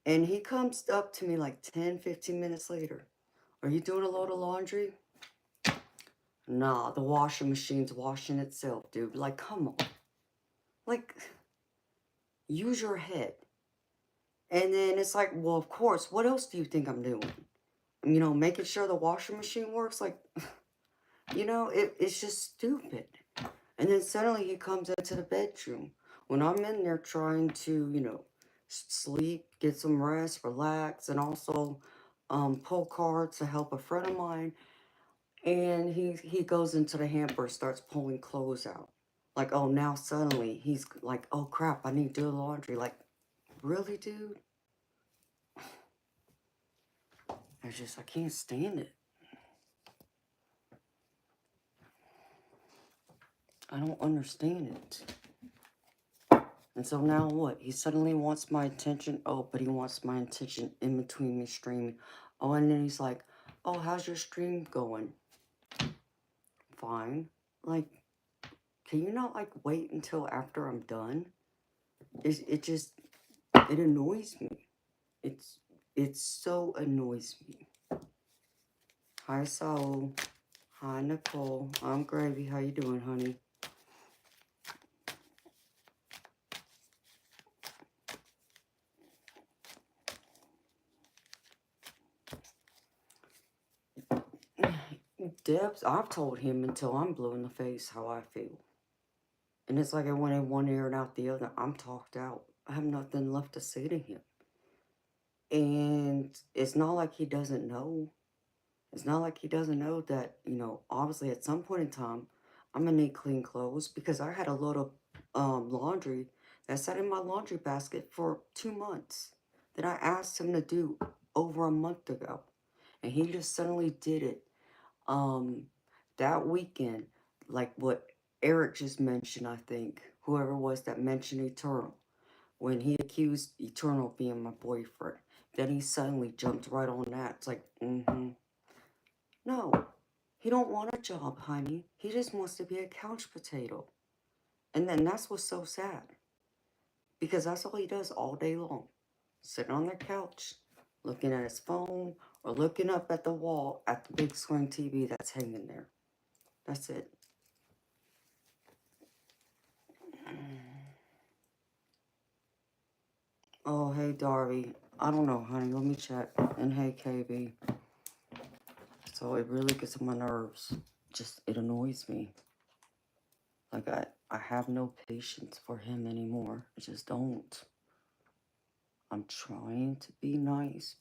And he comes up to me like 10, 15 minutes later. Are you doing a load of laundry? Nah, the washing machine's washing itself, dude. Like, come on. Like, use your head. And then it's like, well, of course, what else do you think I'm doing? Making sure the washing machine works? Like, it's just stupid. And then suddenly he comes into the bedroom when I'm in there trying to, sleep, get some rest, relax, and also pull cards to help a friend of mine. And he goes into the hamper, starts pulling clothes out. Like, oh, now suddenly he's like, oh crap, I need to do the laundry. Like, really, dude? I can't stand it. I don't understand it. And so now what? He suddenly wants my attention. Oh, but he wants my attention in between me streaming. Oh, and then he's like, oh, how's your stream going? Fine. Like, can you not, like, wait until after I'm done? It annoys me. It so annoys me. Hi, Saul. Hi, Nicole. I'm Gravy. How you doing, honey? Debs, I've told him until I'm blue in the face how I feel. And it's like I went in one ear and out the other. I'm talked out. I have nothing left to say to him. And it's not like he doesn't know. It's not like he doesn't know that, obviously at some point in time, I'm going to need clean clothes because I had a load of laundry that sat in my laundry basket for 2 months that I asked him to do over a month ago. And he just suddenly did it that weekend, like what Eric just mentioned, I think, whoever it was that mentioned Eternal, when he accused Eternal of being my boyfriend. Then he suddenly jumped right on that. It's like, No, he don't want a job, honey. He just wants to be a couch potato. And then that's what's so sad. Because that's all he does all day long. Sitting on their couch, looking at his phone, or looking up at the wall at the big screen TV that's hanging there. That's it. Oh, hey, Darby. I don't know, honey. Let me check. And hey, KB. So it really gets on my nerves. It annoys me. Like, I have no patience for him anymore. I just don't. I'm trying to be nice.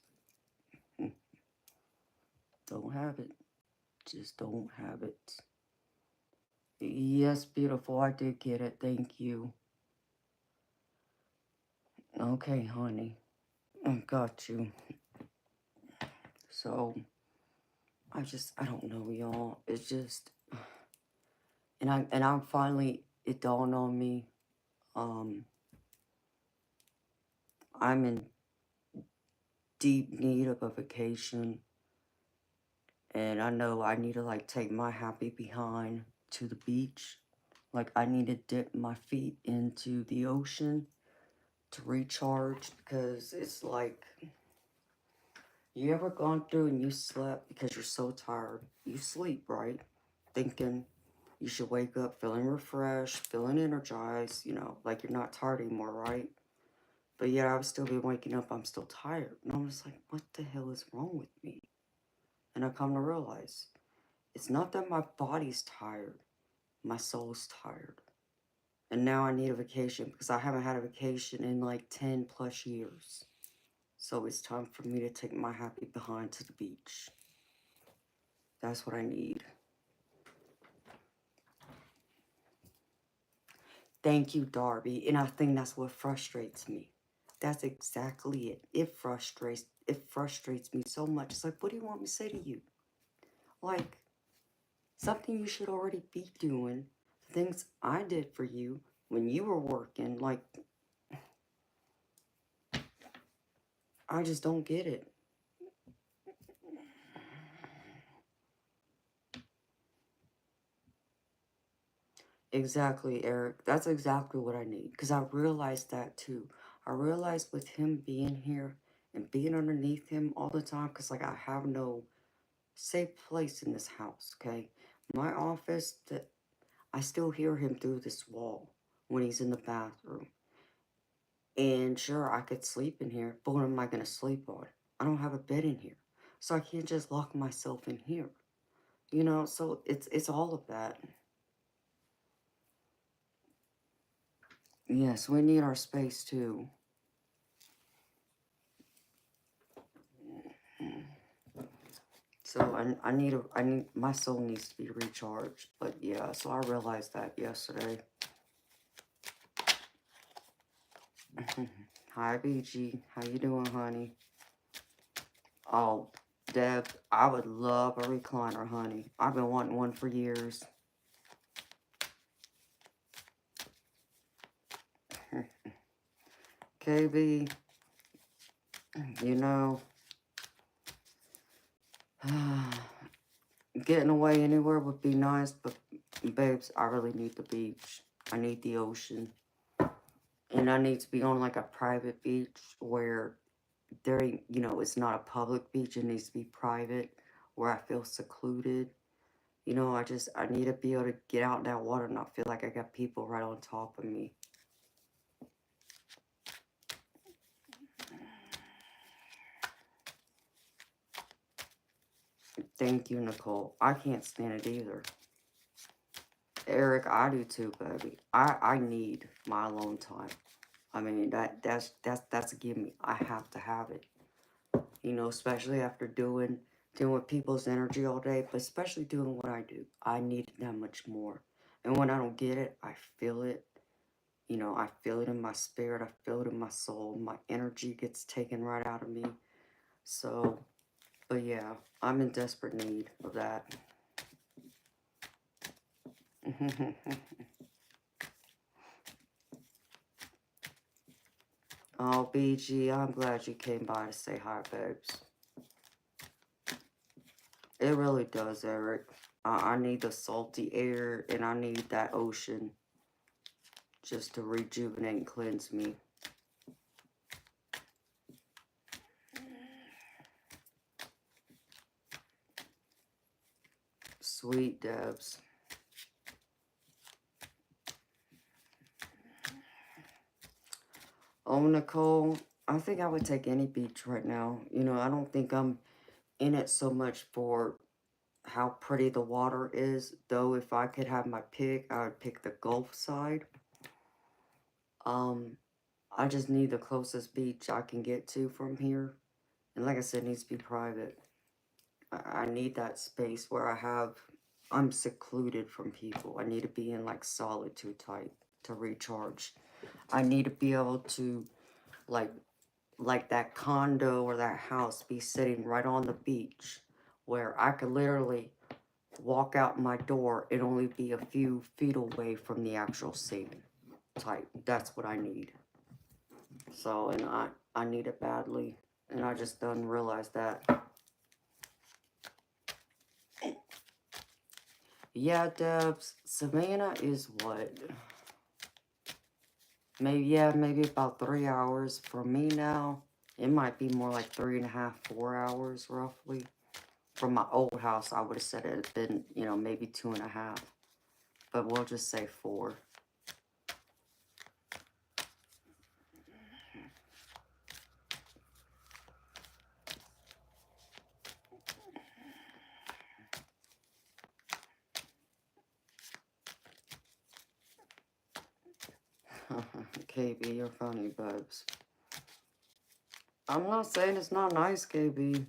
Don't have it. Just don't have it. Yes, beautiful. I did get it. Thank you. Okay, honey. I got you. So, I don't know, y'all. It's just, and I'm finally, it dawned on me, I'm in deep need of a vacation, and I know I need to, like, take my happy behind to the beach. Like, I need to dip my feet into the ocean to recharge, because it's like, you ever gone through and you slept because you're so tired? You sleep, right? Thinking you should wake up feeling refreshed, feeling energized, like you're not tired anymore, right? But yet I would still be waking up, I'm still tired. And I'm just like, what the hell is wrong with me? And I come to realize, it's not that my body's tired. My soul's tired. And now I need a vacation because I haven't had a vacation in like 10 plus years. So it's time for me to take my happy behind to the beach. That's what I need. Thank you, Darby. And I think that's what frustrates me. That's exactly it. It frustrates me so much. It's like, what do you want me to say to you? Like, something you should already be doing. Things I did for you when you were working. Like, I just don't get it. Exactly, Eric. That's exactly what I need. Because I realized that too. I realized with him being here and being underneath him all the time, because like I have no safe place in this house, okay? My office, that I still hear him through this wall when he's in the bathroom. And sure, I could sleep in here, but what am I going to sleep on? I don't have a bed in here. So I can't just lock myself in here. You know, so it's all of that. Yes, we need our space too. So I need my soul needs to be recharged. But yeah, so I realized that yesterday. Hi, BG. How you doing, honey? Oh, Deb, I would love a recliner, honey. I've been wanting one for years. KB, you know, getting away anywhere would be nice, but babes, I really need the beach. I need the ocean. And I need to be on like a private beach where there ain't, you know, it's not a public beach. It needs to be private where I feel secluded. You know, I need to be able to get out in that water and not feel like I got people right on top of me. Thank you, Nicole. I can't stand it either. Eric, I do too, baby. I need my alone time. I mean, that's a gimme. I have to have it. You know, especially after dealing with people's energy all day, but especially doing what I do. I need it that much more. And when I don't get it, I feel it. You know, I feel it in my spirit. I feel it in my soul. My energy gets taken right out of me. So, but yeah, I'm in desperate need of that. Oh, BG, I'm glad you came by to say hi, babes. It really does, Eric. I need the salty air and I need that ocean just to rejuvenate and cleanse me. Sweet Debs. Oh, Nicole, I think I would take any beach right now. You know, I don't think I'm in it so much for how pretty the water is. Though if I could have my pick, I would pick the Gulf side. I just need the closest beach I can get to from here. And like I said, it needs to be private. I need that space where I'm secluded from people. I need to be in like solitude type to recharge. I need to be able to like that condo or that house be sitting right on the beach where I could literally walk out my door and only be a few feet away from the actual scene type. That's what I need. So, and I need it badly. And I just didn't realize that. Yeah, Debs, Savannah is what? Maybe about 3 hours. For me now, it might be more like 3.5, 4 hours roughly. From my old house, I would have said it had been, you know, maybe 2.5. But we'll just say 4. KB, you're funny, babes. I'm not saying it's not nice, KB.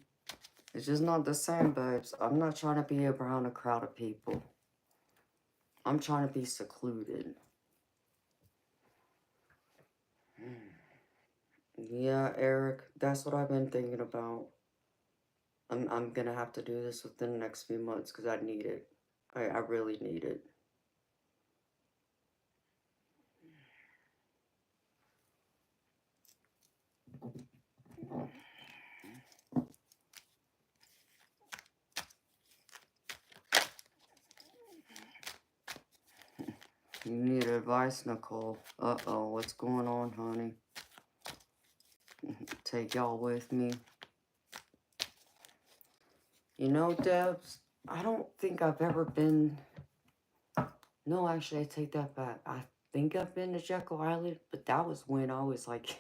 It's just not the same, babes. I'm not trying to be around a crowd of people. I'm trying to be secluded. Yeah, Eric, that's what I've been thinking about. I'm gonna have to do this within the next few months because I need it. I really need it. You need advice, Nicole. Uh-oh, what's going on, honey? Take y'all with me. You know, Debs, I don't think I've ever been... No, actually, I take that back. I think I've been to Jekyll Island, but that was when I was like...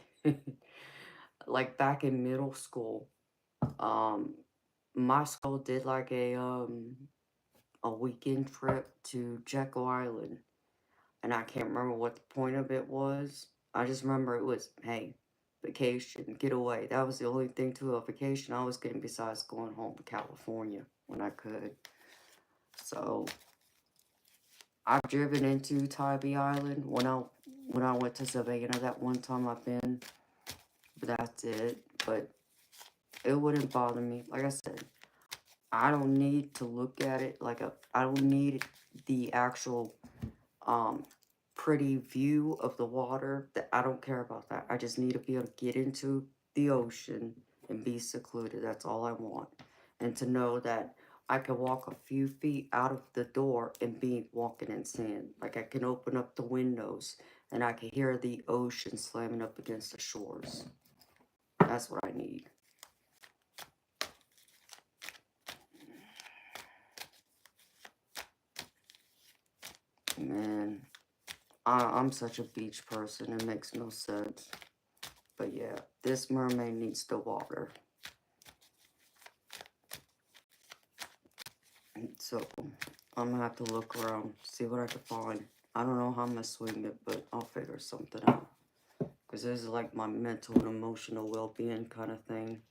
like back in middle school. My school did like a weekend trip to Jekyll Island. And I can't remember what the point of it was. I just remember it was, hey, vacation, get away. That was the only thing to a vacation I was getting besides going home to California when I could. So, I've driven into Tybee Island when I went to Savannah that one time I've been. But that's it. But it wouldn't bother me. Like I said, I don't need to look at it I don't need the actual pretty view of the water. That I don't care about that. I just need to be able to get into the ocean and be secluded. That's all I want. And to know that I can walk a few feet out of the door and be walking in sand. Like I can open up the windows and I can hear the ocean slamming up against the shores. That's what I need. Man, I'm such a beach person, it makes no sense. But yeah, this mermaid needs the water. So, I'm gonna have to look around, see what I can find. I don't know how I'm gonna swing it, but I'll figure something out. Because this is like my mental and emotional well-being kind of thing.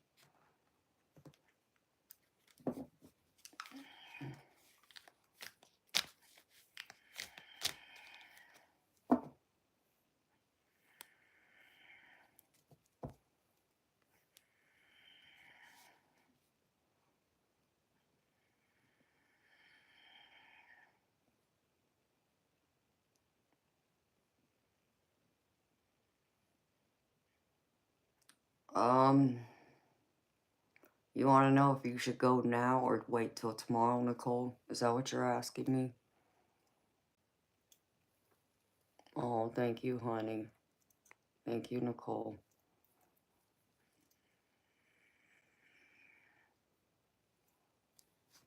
You want to know if you should go now or wait till tomorrow, Nicole? Is that what you're asking me? Oh, thank you, honey. Thank you, Nicole.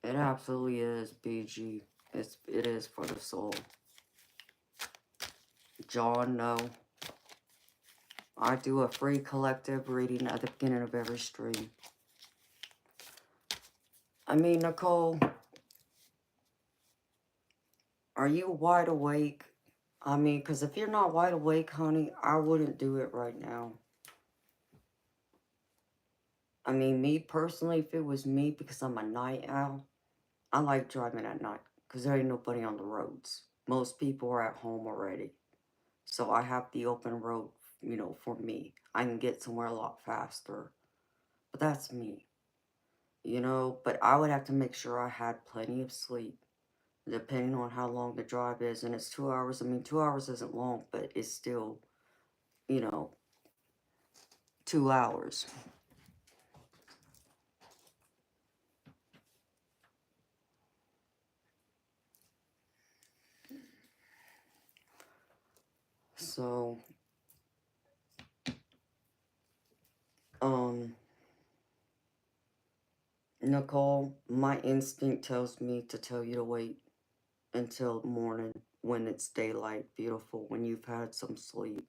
It absolutely is, BG. It is for the soul. John, no. I do a free collective reading at the beginning of every stream. I mean, Nicole, are you wide awake? I mean, because if you're not wide awake, honey, I wouldn't do it right now. I mean, me personally, if it was me, because I'm a night owl, I like driving at night, because there ain't nobody on the roads. Most people are at home already. So I have the open road, you know, for me. I can get somewhere a lot faster. But that's me. You know, but I would have to make sure I had plenty of sleep. Depending on how long the drive is. And it's 2 hours. I mean, 2 hours isn't long, but it's still, you know, 2 hours. So, Nicole, my instinct tells me to tell you to wait until morning when it's daylight, beautiful, when you've had some sleep.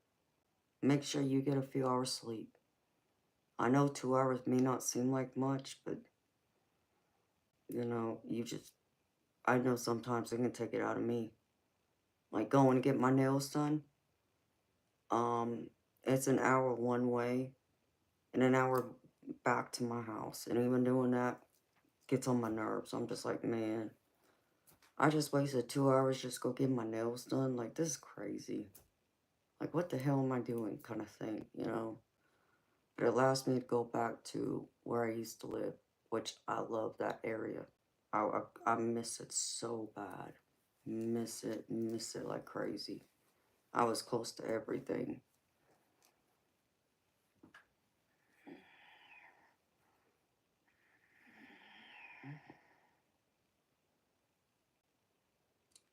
Make sure you get a few hours sleep. I know 2 hours may not seem like much, but, you know, I know sometimes it can take it out of me. Like going to get my nails done. Um, it's an hour one way and an hour back to my house. And even doing that gets on my nerves. I'm just like, man, I just wasted 2 hours just go get my nails done. Like, this is crazy. Like, what the hell am I doing kind of thing, you know? But it allows me to go back to where I used to live, which I love that area. I miss it so bad. Miss it like crazy. I was close to everything.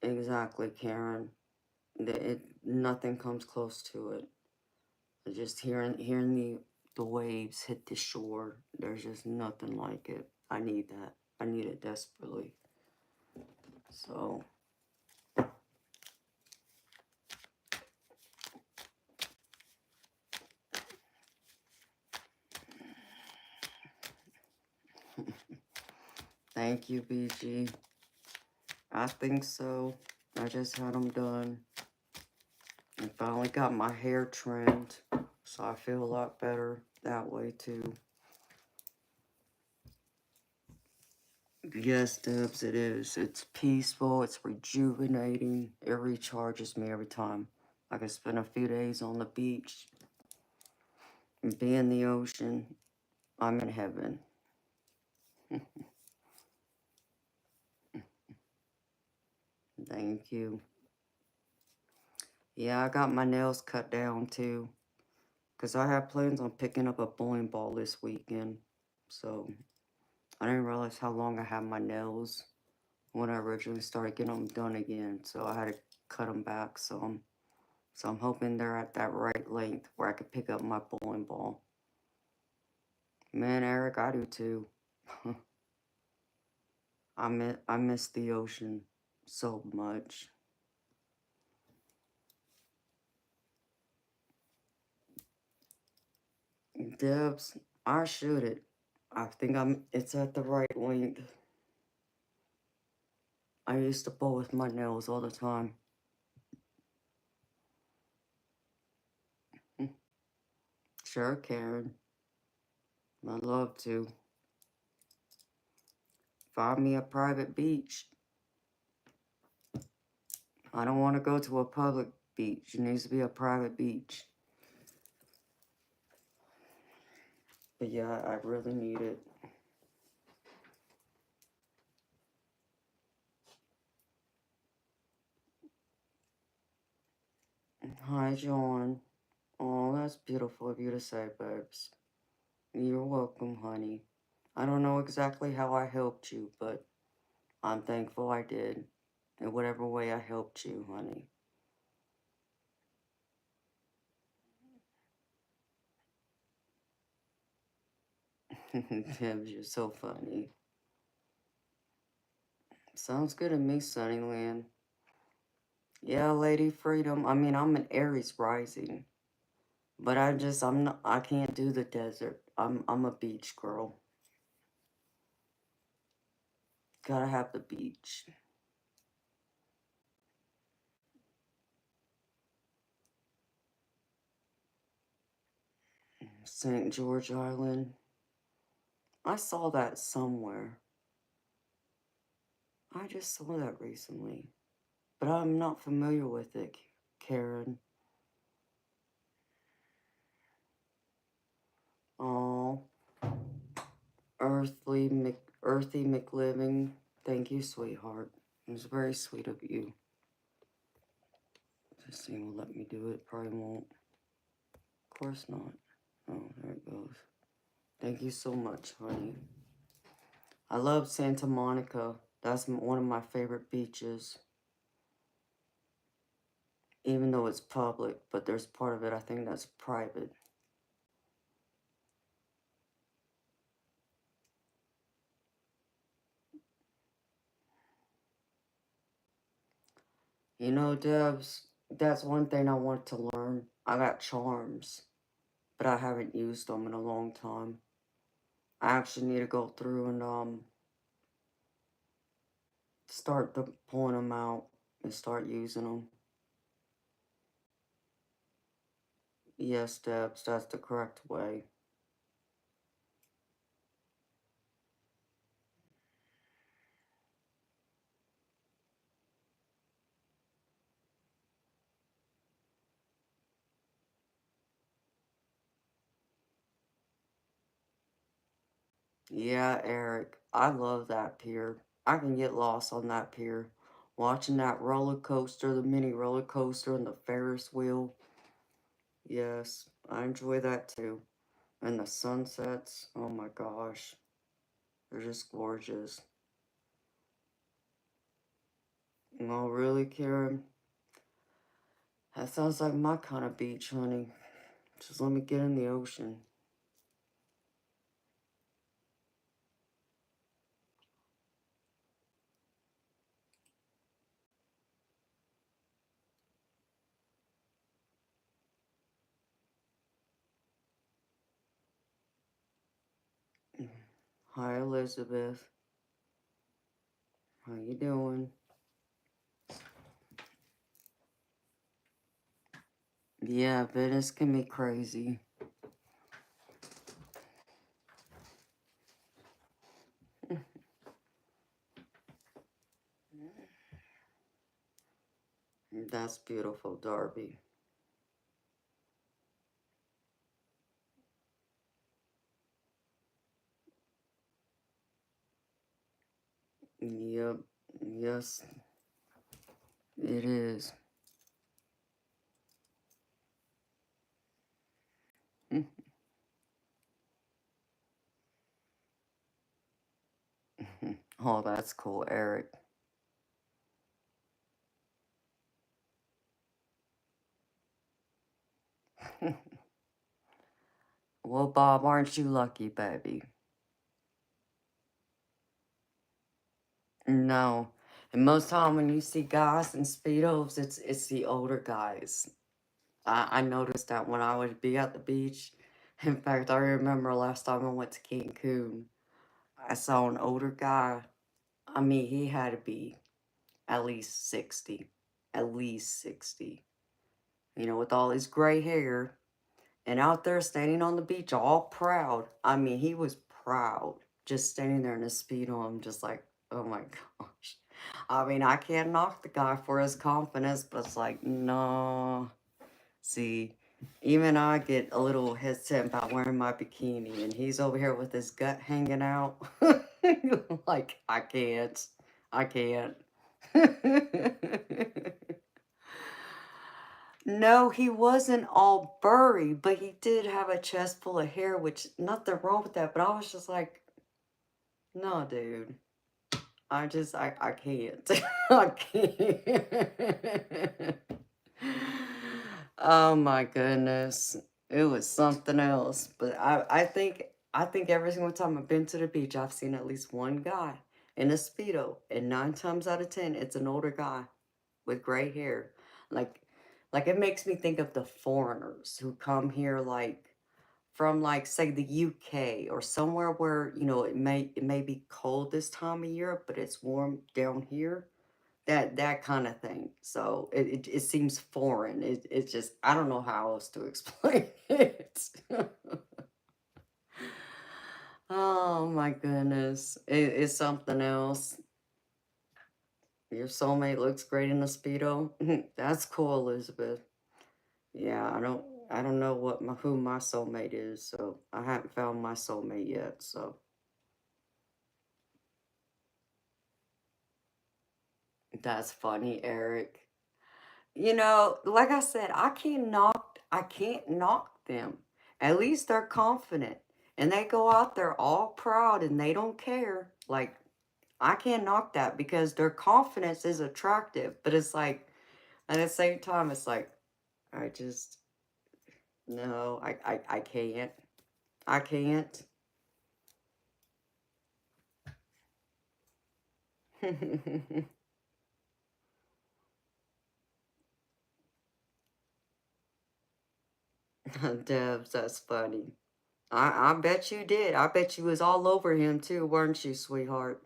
Exactly, Karen. Nothing comes close to it. Just hearing the waves hit the shore. There's just nothing like it. I need that. I need it desperately. So thank you, BG. I think so. I just had them done. And finally got my hair trimmed. So I feel a lot better that way too. Yes, Dubs, it is. It's peaceful, it's rejuvenating. It recharges me every time. I can spend a few days on the beach and be in the ocean. I'm in heaven. Thank you. Yeah, I got my nails cut down too. Because I have plans on picking up a bowling ball this weekend. So I didn't realize how long I had my nails when I originally started getting them done again. So I had to cut them back some. So I'm hoping they're at that right length where I could pick up my bowling ball. Man, Eric, I do too. I miss the ocean so much. Debs, I shoot it. I think it's at the right length. I used to bowl with my nails all the time. Sure, Karen. I'd love to. Find me a private beach. I don't want to go to a public beach. It needs to be a private beach. But yeah, I really need it. Hi, John. Oh, that's beautiful of you to say, babes. You're welcome, honey. I don't know exactly how I helped you, but I'm thankful I did. In whatever way I helped you, honey. Debs, you're so funny. Sounds good to me, Sunnyland. Yeah, Lady Freedom. I mean, I'm an Aries rising. But I can't do the desert. I'm a beach girl. Gotta have the beach. St. George Island. I saw that somewhere. I just saw that recently. But I'm not familiar with it, Karen. Oh, Earthy McLiving. Thank you, sweetheart. It was very sweet of you. This thing will let me do it. Probably won't. Of course not. Oh, there it goes. Thank you so much, honey. I love Santa Monica. That's one of my favorite beaches. Even though it's public, but there's part of it I think that's private. You know, Debs, that's one thing I want to learn. I got charms, but I haven't used them in a long time. I actually need to go through and start pulling them out and start using them. Yes, Debs, that's the correct way. Yeah, Eric, I love that pier. I can get lost on that pier. Watching that roller coaster, the mini roller coaster, and the Ferris wheel. Yes, I enjoy that too. And the sunsets, oh my gosh, they're just gorgeous. Oh, really, Karen? That sounds like my kind of beach, honey. Just let me get in the ocean. Hi, Elizabeth. How you doing? Yeah, Venice can be crazy. That's beautiful, Darby. Yep. Yes, it is. Oh, that's cool, Eric. Well, Bob, aren't you lucky, baby? No. And most time when you see guys in Speedos, it's the older guys. I noticed that when I would be at the beach. In fact, I remember last time I went to Cancun, I saw an older guy. I mean, he had to be at least 60. At least 60. You know, with all his gray hair. And out there standing on the beach, all proud. I mean, he was proud. Just standing there in his Speedo. I'm just like, oh my gosh. I mean, I can't knock the guy for his confidence, but it's like, no. See, even I get a little hesitant about wearing my bikini, and he's over here with his gut hanging out. Like, I can't. I can't. No, he wasn't all burry, but he did have a chest full of hair, which, nothing wrong with that, but I was just like, no, dude. I can't. I can't. Oh my goodness. It was something else. But I think every single time I've been to the beach, I've seen at least one guy in a Speedo. And 9 times out of 10, it's an older guy with gray hair. Like like it makes me think of the foreigners who come here like from like say the UK or somewhere where, it may be cold this time of year, but it's warm down here. That kind of thing. So it seems foreign. It's just I don't know how else to explain it. Oh my goodness. It's something else. Your soulmate looks great in a Speedo. That's cool, Elizabeth. Yeah, I don't know who my soulmate is, so I haven't found my soulmate yet, so that's funny, Eric. Like I said, I can't knock them. At least they're confident. And they go out there all proud and they don't care. Like, I can't knock that because their confidence is attractive. But it's like, at the same time, it's like, I just, no, I can't. I can't. Debs, that's funny. I bet you did. I bet you was all over him too, weren't you, sweetheart?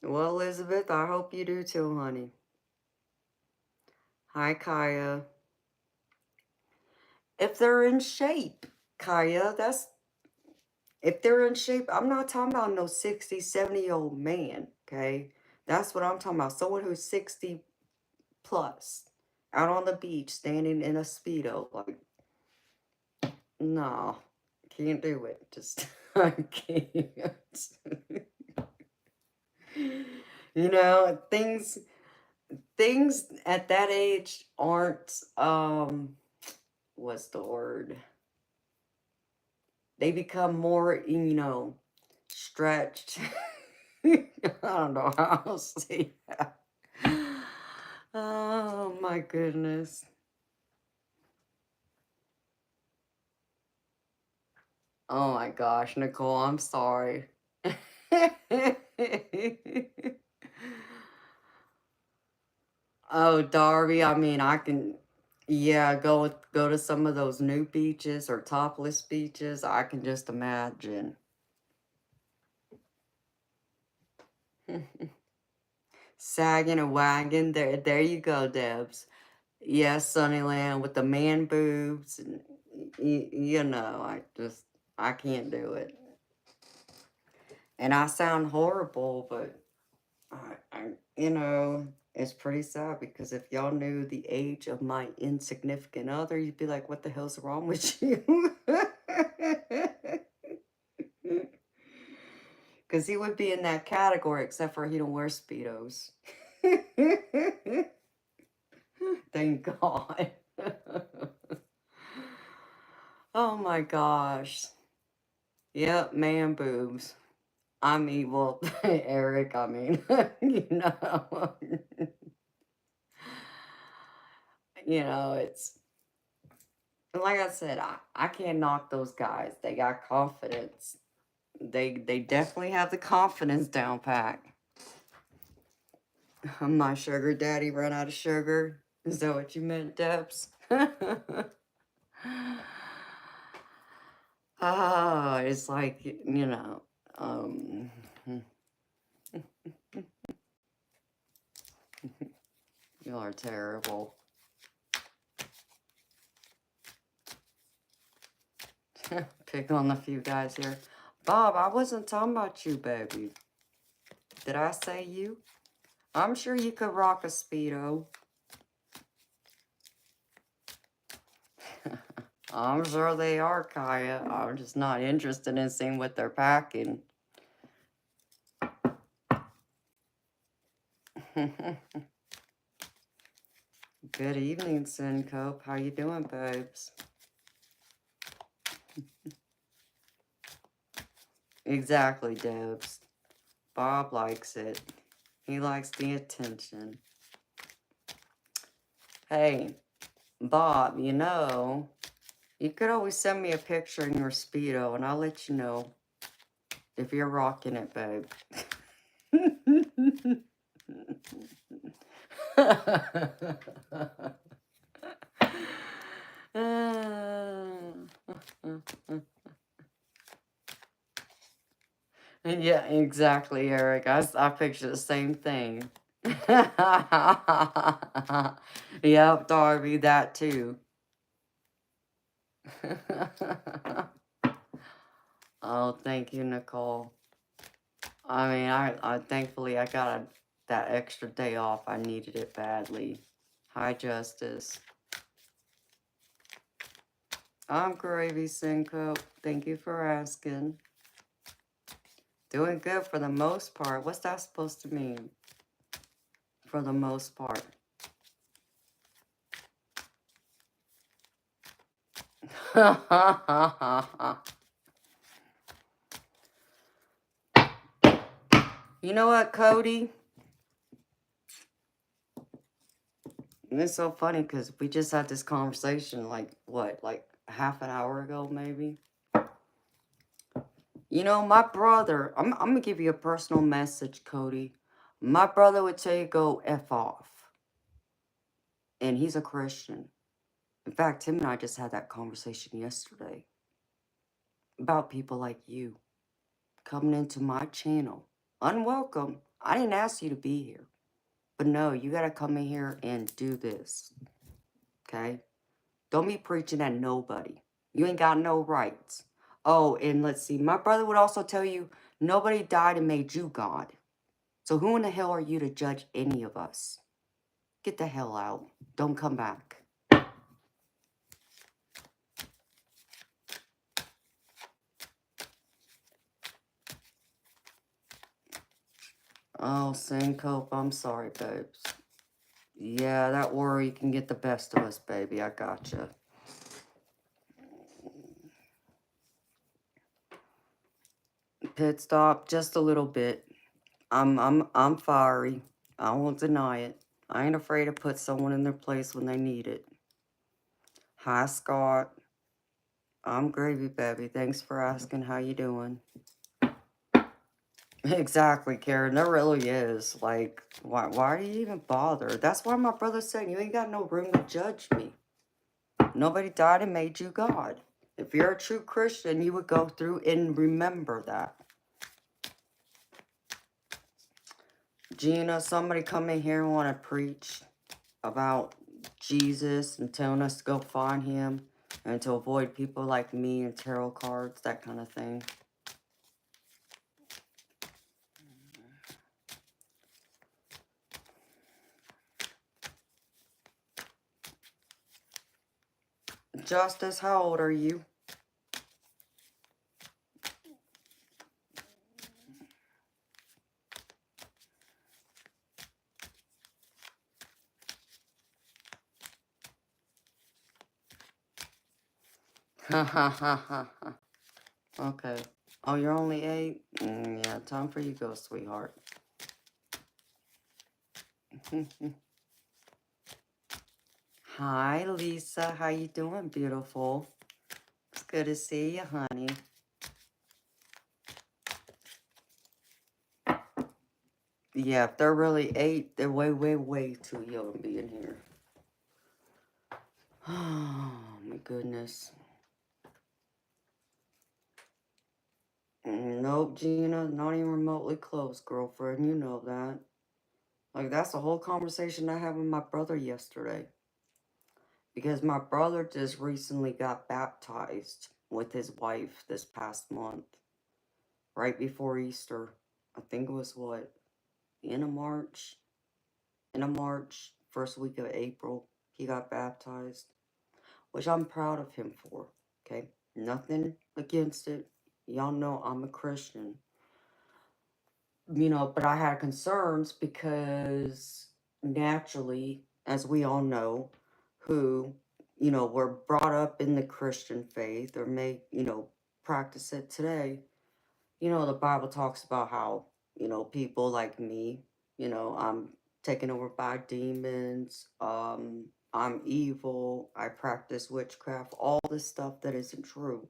Well, Elizabeth, I hope you do too, honey. Hi, Kaya. if they're in shape, Kaya, if they're in shape, I'm not talking about no 60, 70-year-old man, okay? That's what I'm talking about. Someone who's 60 plus, out on the beach, standing in a Speedo. Like, no, can't do it. Just, I can't. You know, things at that age aren't, what's the word? They become more, stretched. I don't know how I'll say that. Oh my goodness. Oh my gosh, Nicole, I'm sorry. Oh, Darby, I mean, I can, yeah, go to some of those new beaches or topless beaches. I can just imagine. Sagging a wagon. There you go, Debs. Yes, Sunnyland with the man boobs. And, I can't do it. And I sound horrible, but it's pretty sad because if y'all knew the age of my insignificant other, you'd be like, what the hell's wrong with you? Because he would be in that category, except for he don't wear Speedos. Thank God. Oh my gosh. Yep, man boobs. I'm evil, Eric, I mean, it's, like I said, I can't knock those guys. They got confidence. They definitely have the confidence down pat. My sugar daddy ran out of sugar. Is that what you meant, Debs? Ah, it's like, you are terrible. Pick on a few guys here. Bob, I wasn't talking about you, baby. Did I say you? I'm sure you could rock a Speedo. I'm sure they are, Kaya. I'm just not interested in seeing what they're packing. Good evening, Syncope. How you doing, babes? Exactly, Debs. Bob likes it. He likes the attention. Hey, Bob, you could always send me a picture in your Speedo and I'll let you know if you're rocking it, babe. Yeah, exactly, Eric. I picture the same thing. Yep, Darby, that too. Oh, thank you, Nicole. I mean, I thankfully I got that extra day off. I needed it badly. Hi, Justice. I'm Gravy Syncope. Thank you for asking. Doing good for the most part. What's that supposed to mean? For the most part. You know what, Cody? And it's so funny because we just had this conversation like half an hour ago, maybe. You know, my brother, I'm going to give you a personal message, Cody. My brother would tell you go F off. And he's a Christian. In fact, him and I just had that conversation yesterday. About people like you. Coming into my channel. Unwelcome. I didn't ask you to be here. But no, you got to come in here and do this. Okay? Don't be preaching at nobody. You ain't got no rights. Oh, and let's see. My brother would also tell you, nobody died and made you God. So who in the hell are you to judge any of us? Get the hell out. Don't come back. Oh, Syncope, I'm sorry, babes. Yeah, that worry can get the best of us, baby. I gotcha. Pit stop, just a little bit. I'm fiery. I won't deny it. I ain't afraid to put someone in their place when they need it. Hi, Scott. I'm gravy, baby. Thanks for asking. How you doing? Exactly, Karen. There really is. Like, why do you even bother? That's why my brother said you ain't got no room to judge me. Nobody died and made you God. If you're a true Christian, you would go through and remember that. Gina, somebody come in here and want to preach about Jesus and telling us to go find him and to avoid people like me and tarot cards, that kind of thing. Justice, how old are you? Ha ha ha ha ha. Okay. Oh, you're only 8? Yeah, time for you to go, sweetheart. Hi, Lisa. How you doing, beautiful? It's good to see you, honey. Yeah, if they're really 8, they're way, way, way too young being here. Oh, my goodness. Nope, Gina, not even remotely close, girlfriend. You know that. Like, that's the whole conversation I had with my brother yesterday. Because my brother just recently got baptized with his wife this past month. Right before Easter. I think it was what? End of March? End of March, first week of April. He got baptized. Which I'm proud of him for. Okay? Nothing against it. Y'all know I'm a Christian. You know, but I had concerns because naturally, as we all know, who, you know, were brought up in the Christian faith or may, you know, practice it today, you know, the Bible talks about how, you know, people like me, you know, I'm taken over by demons, I'm evil, I practice witchcraft, all this stuff that isn't true.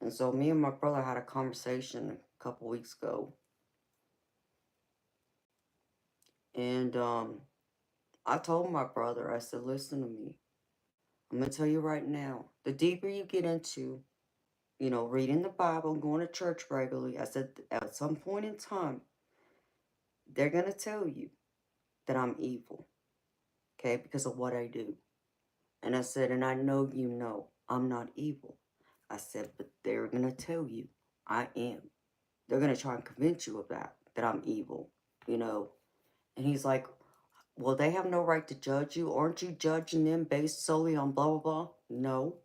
And so me and my brother had a conversation a couple weeks ago. And I told my brother, I said, listen to me. I'm going to tell you right now, the deeper you get into, you know, reading the Bible, going to church regularly, I said, at some point in time, they're going to tell you that I'm evil, okay, because of what I do. And I said, and I know you know I'm not evil. I said, but they're going to tell you I am. They're going to try and convince you of that I'm evil, you know. And he's like, well, they have no right to judge you. Aren't you judging them based solely on blah, blah, blah? No.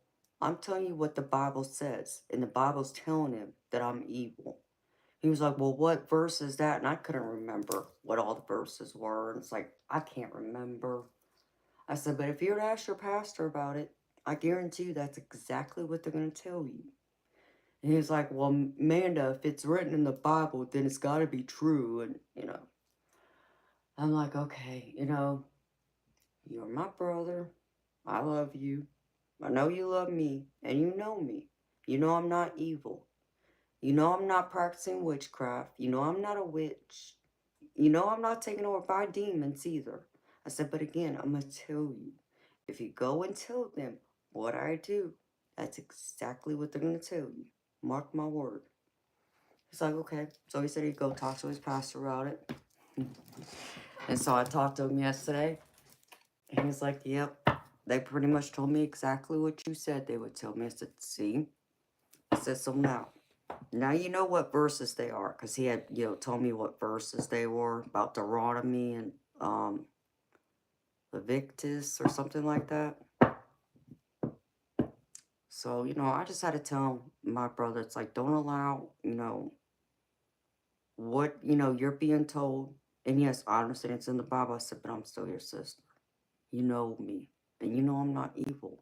I'm telling you what the Bible says. And the Bible's telling him that I'm evil. He was like, well, what verse is that? And I couldn't remember what all the verses were. And it's like, I can't remember. I said, but if you were to ask your pastor about it, I guarantee you that's exactly what they're going to tell you. And he was like, well, Amanda, if it's written in the Bible, then it's got to be true. And, you know, I'm like, okay, you know, you're my brother. I love you. I know you love me. And you know me. You know I'm not evil. You know I'm not practicing witchcraft. You know I'm not a witch. You know I'm not taken over by demons either. I said, but again, I'm going to tell you. If you go and tell them what I do, that's exactly what they're going to tell you. Mark my word. He's like, okay. So he said he'd go talk to his pastor about it. And so I talked to him yesterday. And he's like, yep, They pretty much told me exactly what you said they would tell me. I said, see? I said, so now you know what verses they are, because he had, told me what verses they were about Deuteronomy and Leviticus or something like that. So, I just had to tell my brother, it's like, don't allow, what, you're being told. And yes, I understand it's in the Bible. I said, but I'm still your sister. You know me. And you know I'm not evil.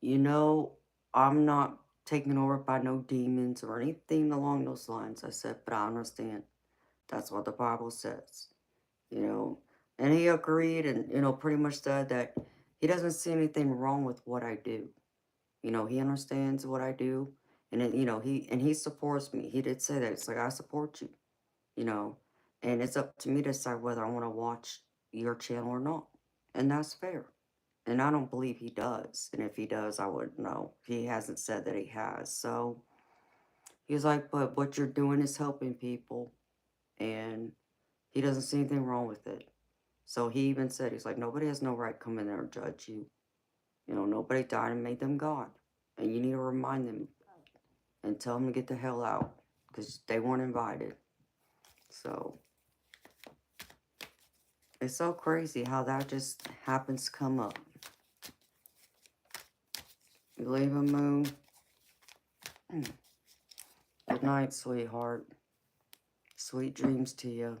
You know I'm not taken over by no demons or anything along those lines. I said, but I understand. That's what the Bible says. And he agreed and, pretty much said that he doesn't see anything wrong with what I do. He understands what I do, and it, he supports me. He did say that. It's like, I support you, you know, and it's up to me to decide whether I want to watch your channel or not. And that's fair. And I don't believe he does. And if he does, I wouldn't know. He hasn't said that he has. So he's like, but what you're doing is helping people, and he doesn't see anything wrong with it. So he even said, he's like, nobody has no right to come in there and judge you. Nobody died and made them God. And you need to remind them and tell them to get the hell out, because they weren't invited. So it's so crazy how that just happens to come up. You leave a moon. Good night, sweetheart. Sweet dreams to you.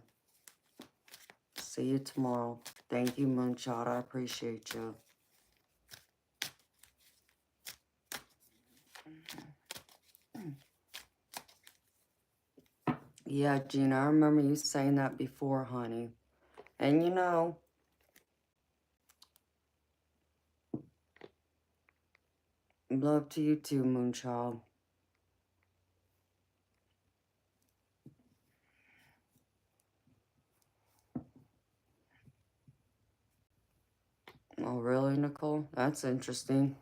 See you tomorrow. Thank you, Moonshot. I appreciate you. Yeah, Gina, I remember you saying that before, honey. And love to you too, Moonchild. Oh, really, Nicole? That's interesting.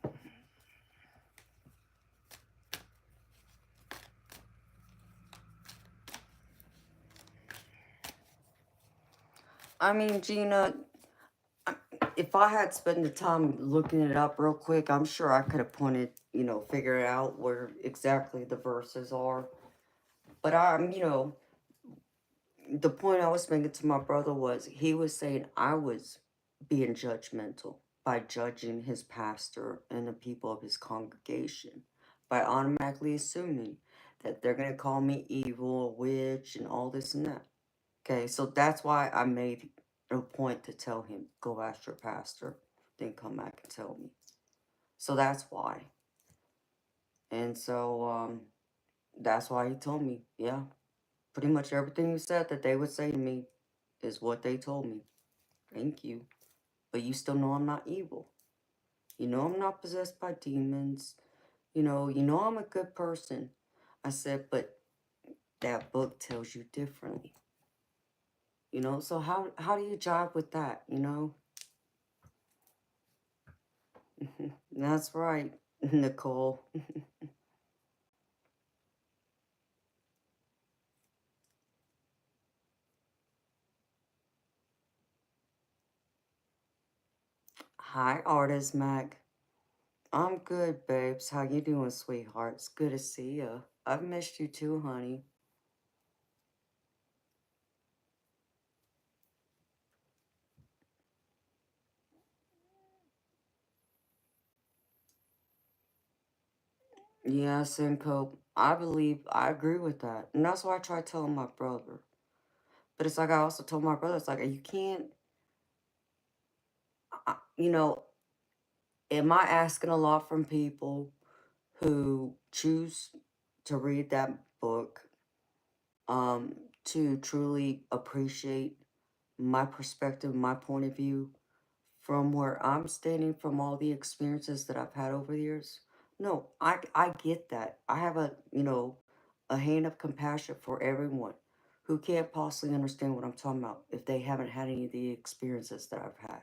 I mean, Gina, if I had spent the time looking it up real quick, I'm sure I could have pointed, figured out where exactly the verses are. But the point I was making to my brother was, he was saying I was being judgmental by judging his pastor and the people of his congregation, by automatically assuming that they're going to call me evil, a witch, and all this and that. Okay, so that's why I made a point to tell him, go ask your pastor, then come back and tell me. So that's why. And so, that's why he told me, yeah, pretty much everything you said that they would say to me is what they told me. Thank you. But you still know I'm not evil. You know I'm not possessed by demons. You know I'm a good person. I said, but that book tells you differently. So how do you jive with that, That's right, Nicole. Hi, Artist Mac. I'm good, babes. How you doing, sweetheart? It's good to see you. I've missed you too, honey. Yeah, Syncope. I agree with that. And that's why I tried telling my brother. But it's like I also told my brother, it's like, you can't, I- you know, am I asking a lot from people who choose to read that book, to truly appreciate my perspective, my point of view, from where I'm standing, from all the experiences that I've had over the years? No, I get that. I have a hand of compassion for everyone who can't possibly understand what I'm talking about if they haven't had any of the experiences that I've had.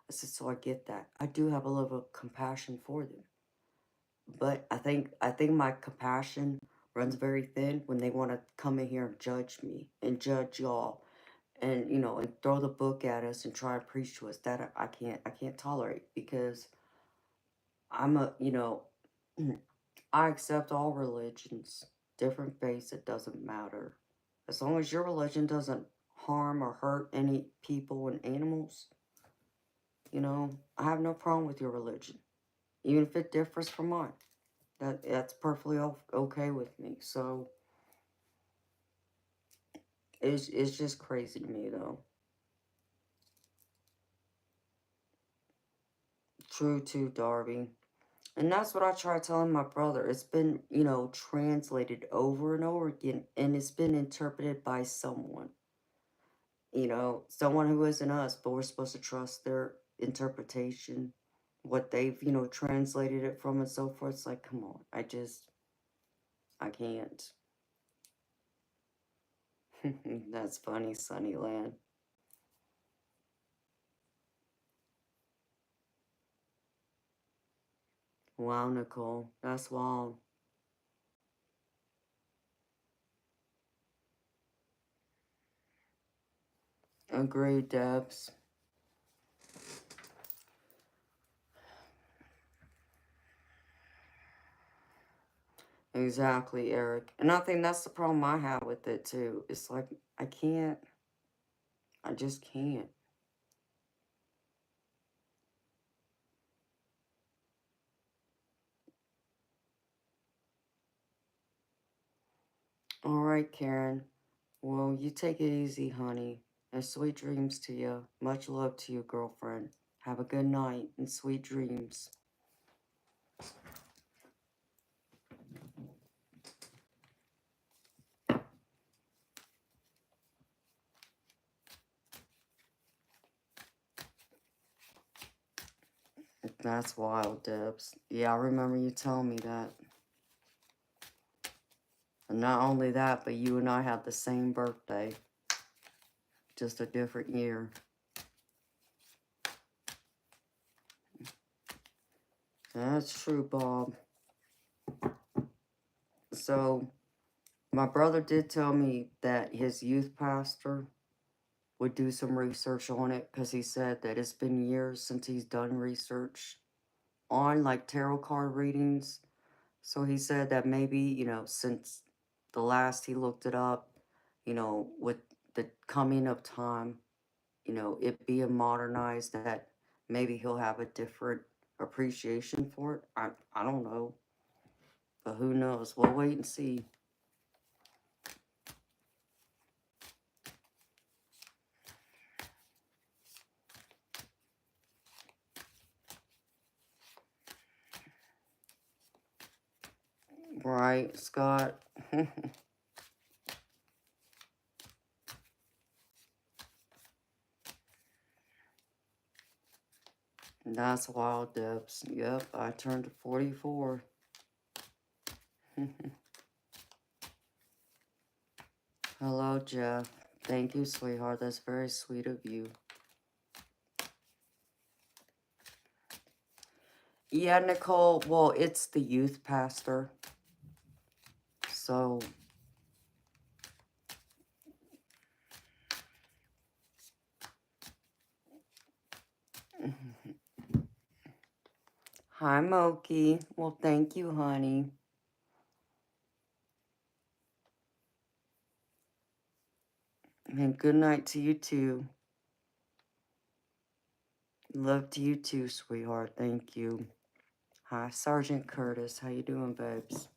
I said, so I get that. I do have a level of compassion for them. But I think my compassion runs very thin when they want to come in here and judge me and judge y'all and and throw the book at us and try to preach to us. That I can't tolerate, because I'm a I accept all religions, different faiths. It doesn't matter, as long as your religion doesn't harm or hurt any people and animals. I have no problem with your religion, even if it differs from mine. That's perfectly okay with me. So it's just crazy to me, though. True to Darby. And that's what I try telling my brother. It's been, translated over and over again, and it's been interpreted by someone. Someone who isn't us, but we're supposed to trust their interpretation, what they've, translated it from and so forth. It's like, come on. I can't. That's funny, Sunnyland. Wow, Nicole. That's wild. Agreed, Debs. Exactly, Eric. And I think that's the problem I have with it, too. It's like, I can't. I just can't. All right, Karen. Well, you take it easy, honey. And sweet dreams to you. Much love to you, girlfriend. Have a good night and sweet dreams. That's wild, Debs. Yeah, I remember you telling me that. And not only that, but you and I had the same birthday. Just a different year. That's true, Bob. So, my brother did tell me that his youth pastor would do some research on it, because he said that it's been years since he's done research on like tarot card readings. So he said that maybe, since the last he looked it up, with the coming of time, it being modernized, that maybe he'll have a different appreciation for it. I don't know. But who knows? We'll wait and see. Right, Scott? That's wild, Debs. Yep, I turned 44. Hello, Jeff. Thank you, sweetheart. That's very sweet of you. Yeah, Nicole. Well, it's the youth pastor. So. Hi, Moki. Well, thank you, honey. And good night to you, too. Love to you, too, sweetheart. Thank you. Hi, Sergeant Curtis. How you doing, babes?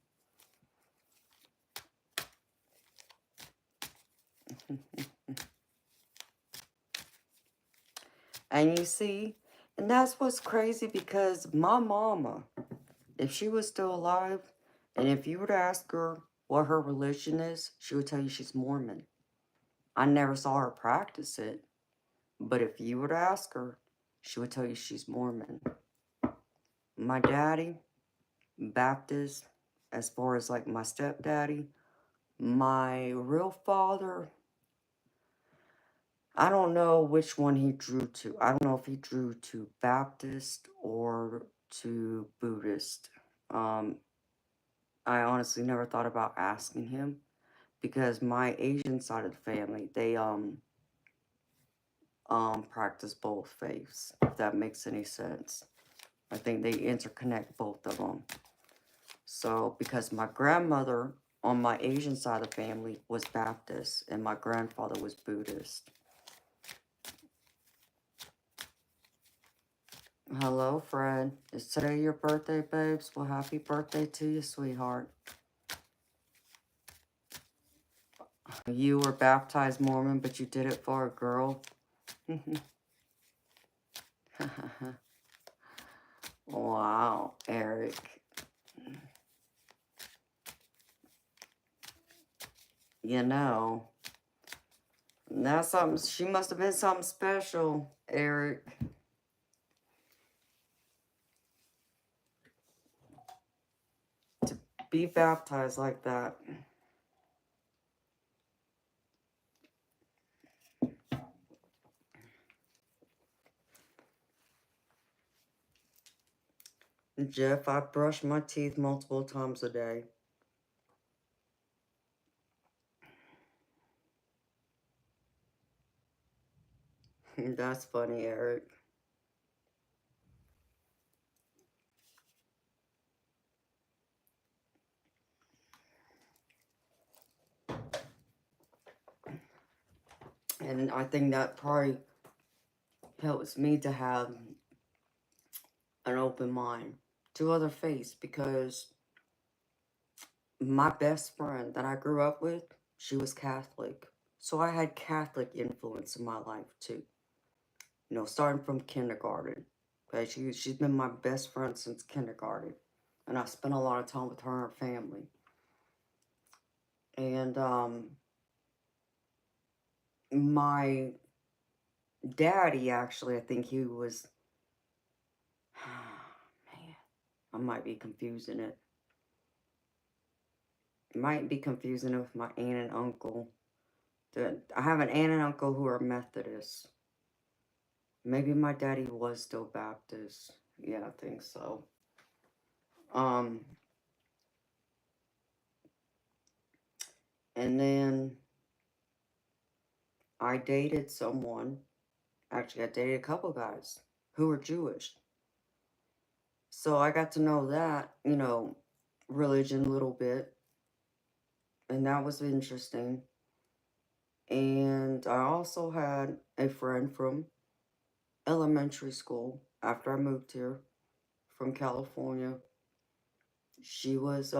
And you see, and that's what's crazy, because my mama, if she was still alive, and if you were to ask her what her religion is, she would tell you she's Mormon. I never saw her practice it, but if you were to ask her, she would tell you she's Mormon. My daddy, Baptist, as far as like my stepdaddy. My real father, I don't know which one he drew to. I don't know if he drew to Baptist or to Buddhist. Um, I honestly never thought about asking him, because my Asian side of the family, practice both faiths, if that makes any sense. I think they interconnect both of them. So, because my grandmother on my Asian side of the family was Baptist, and my grandfather was Buddhist. Hello, Fred. Is today your birthday, babes? Well, happy birthday to you, sweetheart. You were baptized Mormon, but you did it for a girl. Wow, Eric. You know, that's something. She must have been something special, Eric. To be baptized like that. Jeff, I brush my teeth multiple times a day. That's funny, Eric. And I think that probably helps me to have an open mind to other faiths, because my best friend that I grew up with, she was Catholic. So I had Catholic influence in my life too. You know, starting from kindergarten. Okay, she's been my best friend since kindergarten. And I spent a lot of time with her and her family. And my daddy, actually, I think he was, man, I might be confusing it. Might be confusing it with my aunt and uncle. I have an aunt and uncle who are Methodists. Maybe my daddy was still Baptist. Yeah, I think so. And then I dated someone. Actually, I dated a couple guys who were Jewish. So I got to know that, you know, religion a little bit. And that was interesting. And I also had a friend from elementary school after I moved here from California. She was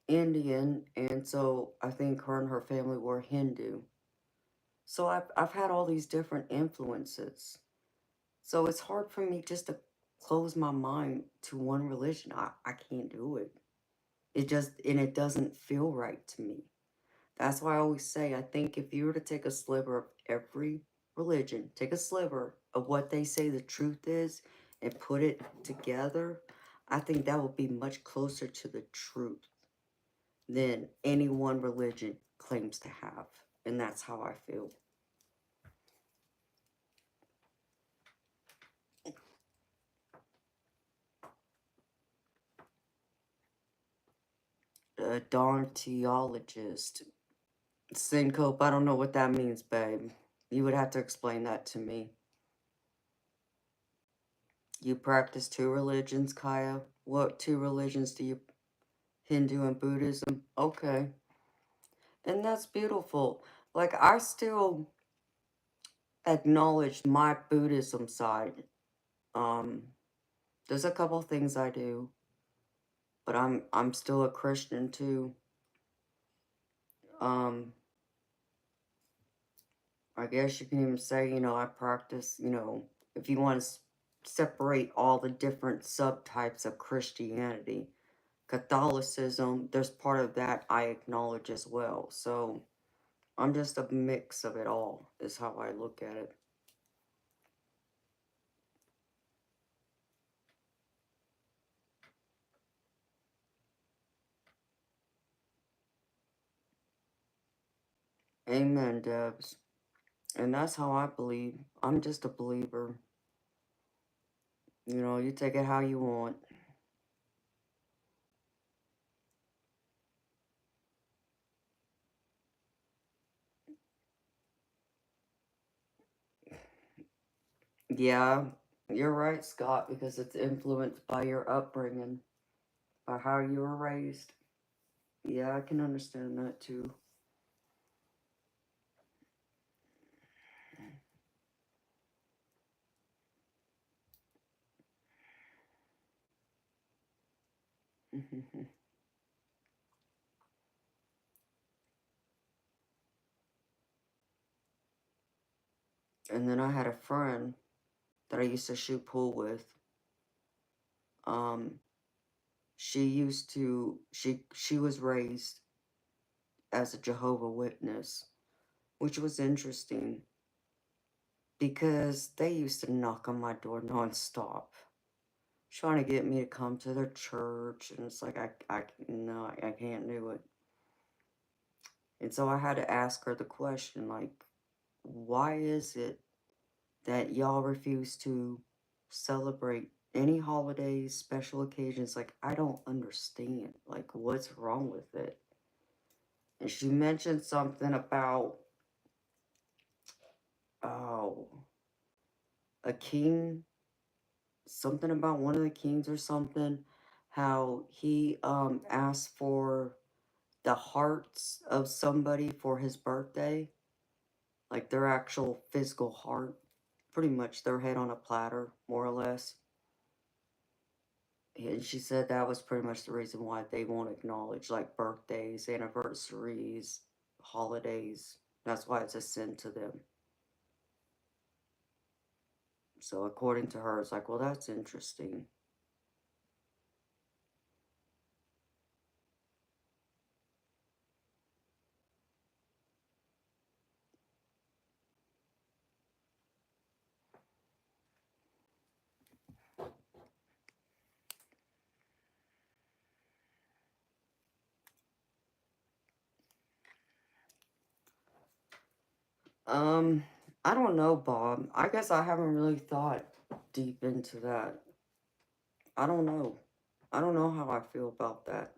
Indian, and so I think her and her family were Hindu. So I've had all these different influences. So it's hard for me just to close my mind to one religion. I can't do it. It doesn't feel right to me. That's why I always say, I think if you were to take a sliver of every religion, take a sliver of what they say the truth is, and put it together, I think that would be much closer to the truth than any one religion claims to have. And that's how I feel. A darn theologist. Syncope, I don't know what that means, babe. You would have to explain that to me. You practice two religions, Kaya? What two religions do you... Hindu and Buddhism? Okay. And that's beautiful. Like, I still acknowledge my Buddhism side. There's a couple things I do, but I'm still a Christian too. I guess you can even say, you know, I practice, you know, if you want to separate all the different subtypes of Christianity, Catholicism, there's part of that I acknowledge as well. So I'm just a mix of it all, is how I look at it. Amen, Debs. And that's how I believe. I'm just a believer. You know, you take it how you want. Yeah, you're right, Scott, because it's influenced by your upbringing, by how you were raised. Yeah, I can understand that too. And then I had a friend that I used to shoot pool with. Um, she was raised as a Jehovah Witness, which was interesting because they used to knock on my door nonstop, trying to get me to come to their church, and it's like no, I can't do it. And so I had to ask her the question, like, why is it that y'all refuse to celebrate any holidays, special occasions? Like, I don't understand. Like, what's wrong with it? And she mentioned something about, oh, a king, something about one of the kings or something, how he asked for the hearts of somebody for his birthday, like their actual physical heart, pretty much their head on a platter, more or less. And she said that was pretty much the reason why they won't acknowledge like birthdays, anniversaries, holidays. That's why it's a sin to them. So according to her, it's like, well, that's interesting. I don't know, Bob. I guess I haven't really thought deep into that. I don't know. I don't know how I feel about that.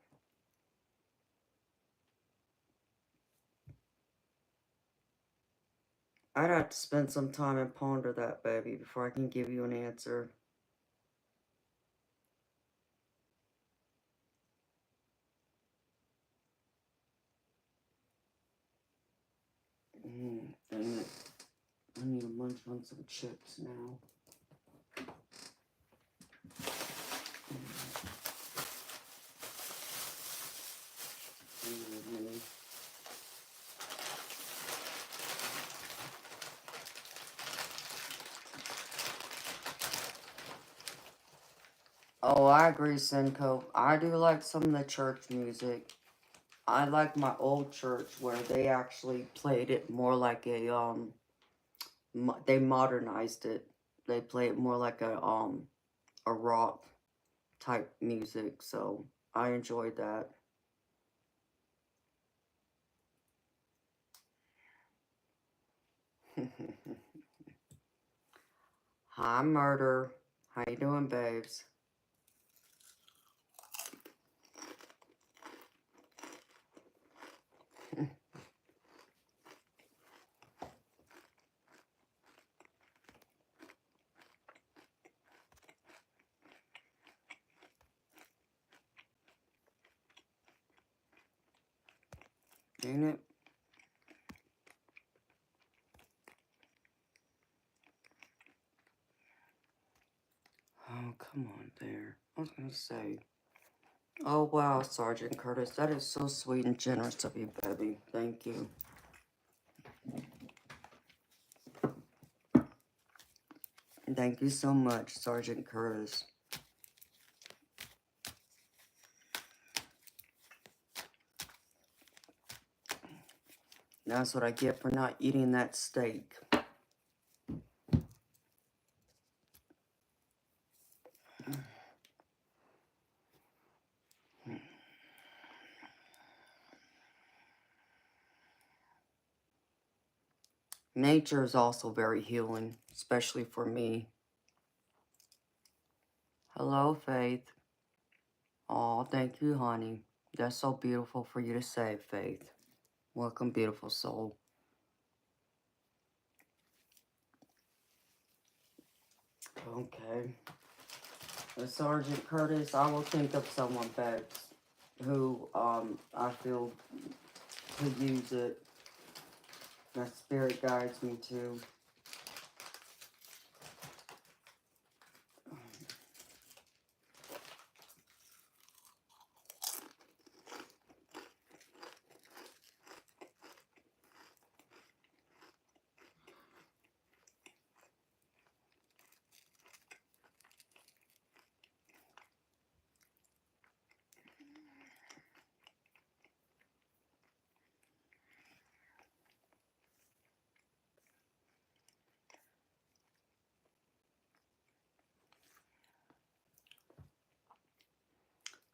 I'd have to spend some time and ponder that, baby, before I can give you an answer. Dang it. I need to munch on some chips now. Oh, I agree, Senko. I do like some of the church music. I like my old church where they actually played it more like they modernized it. They play it more like a rock type music, so I enjoyed that. Hi, Murder. How you doing, babes? Ain't it? Oh, come on there. I was gonna say. Oh, wow, Sergeant Curtis. That is so sweet and generous of you, baby. Thank you. Thank you so much, Sergeant Curtis. That's what I get for not eating that steak. Nature is also very healing, especially for me. Hello, Faith. Oh, thank you, honey. That's so beautiful for you to say, Faith. Welcome, beautiful soul. Okay. Sergeant Curtis, I will think of someone, Bex, who, I feel could use it. That spirit guides me to.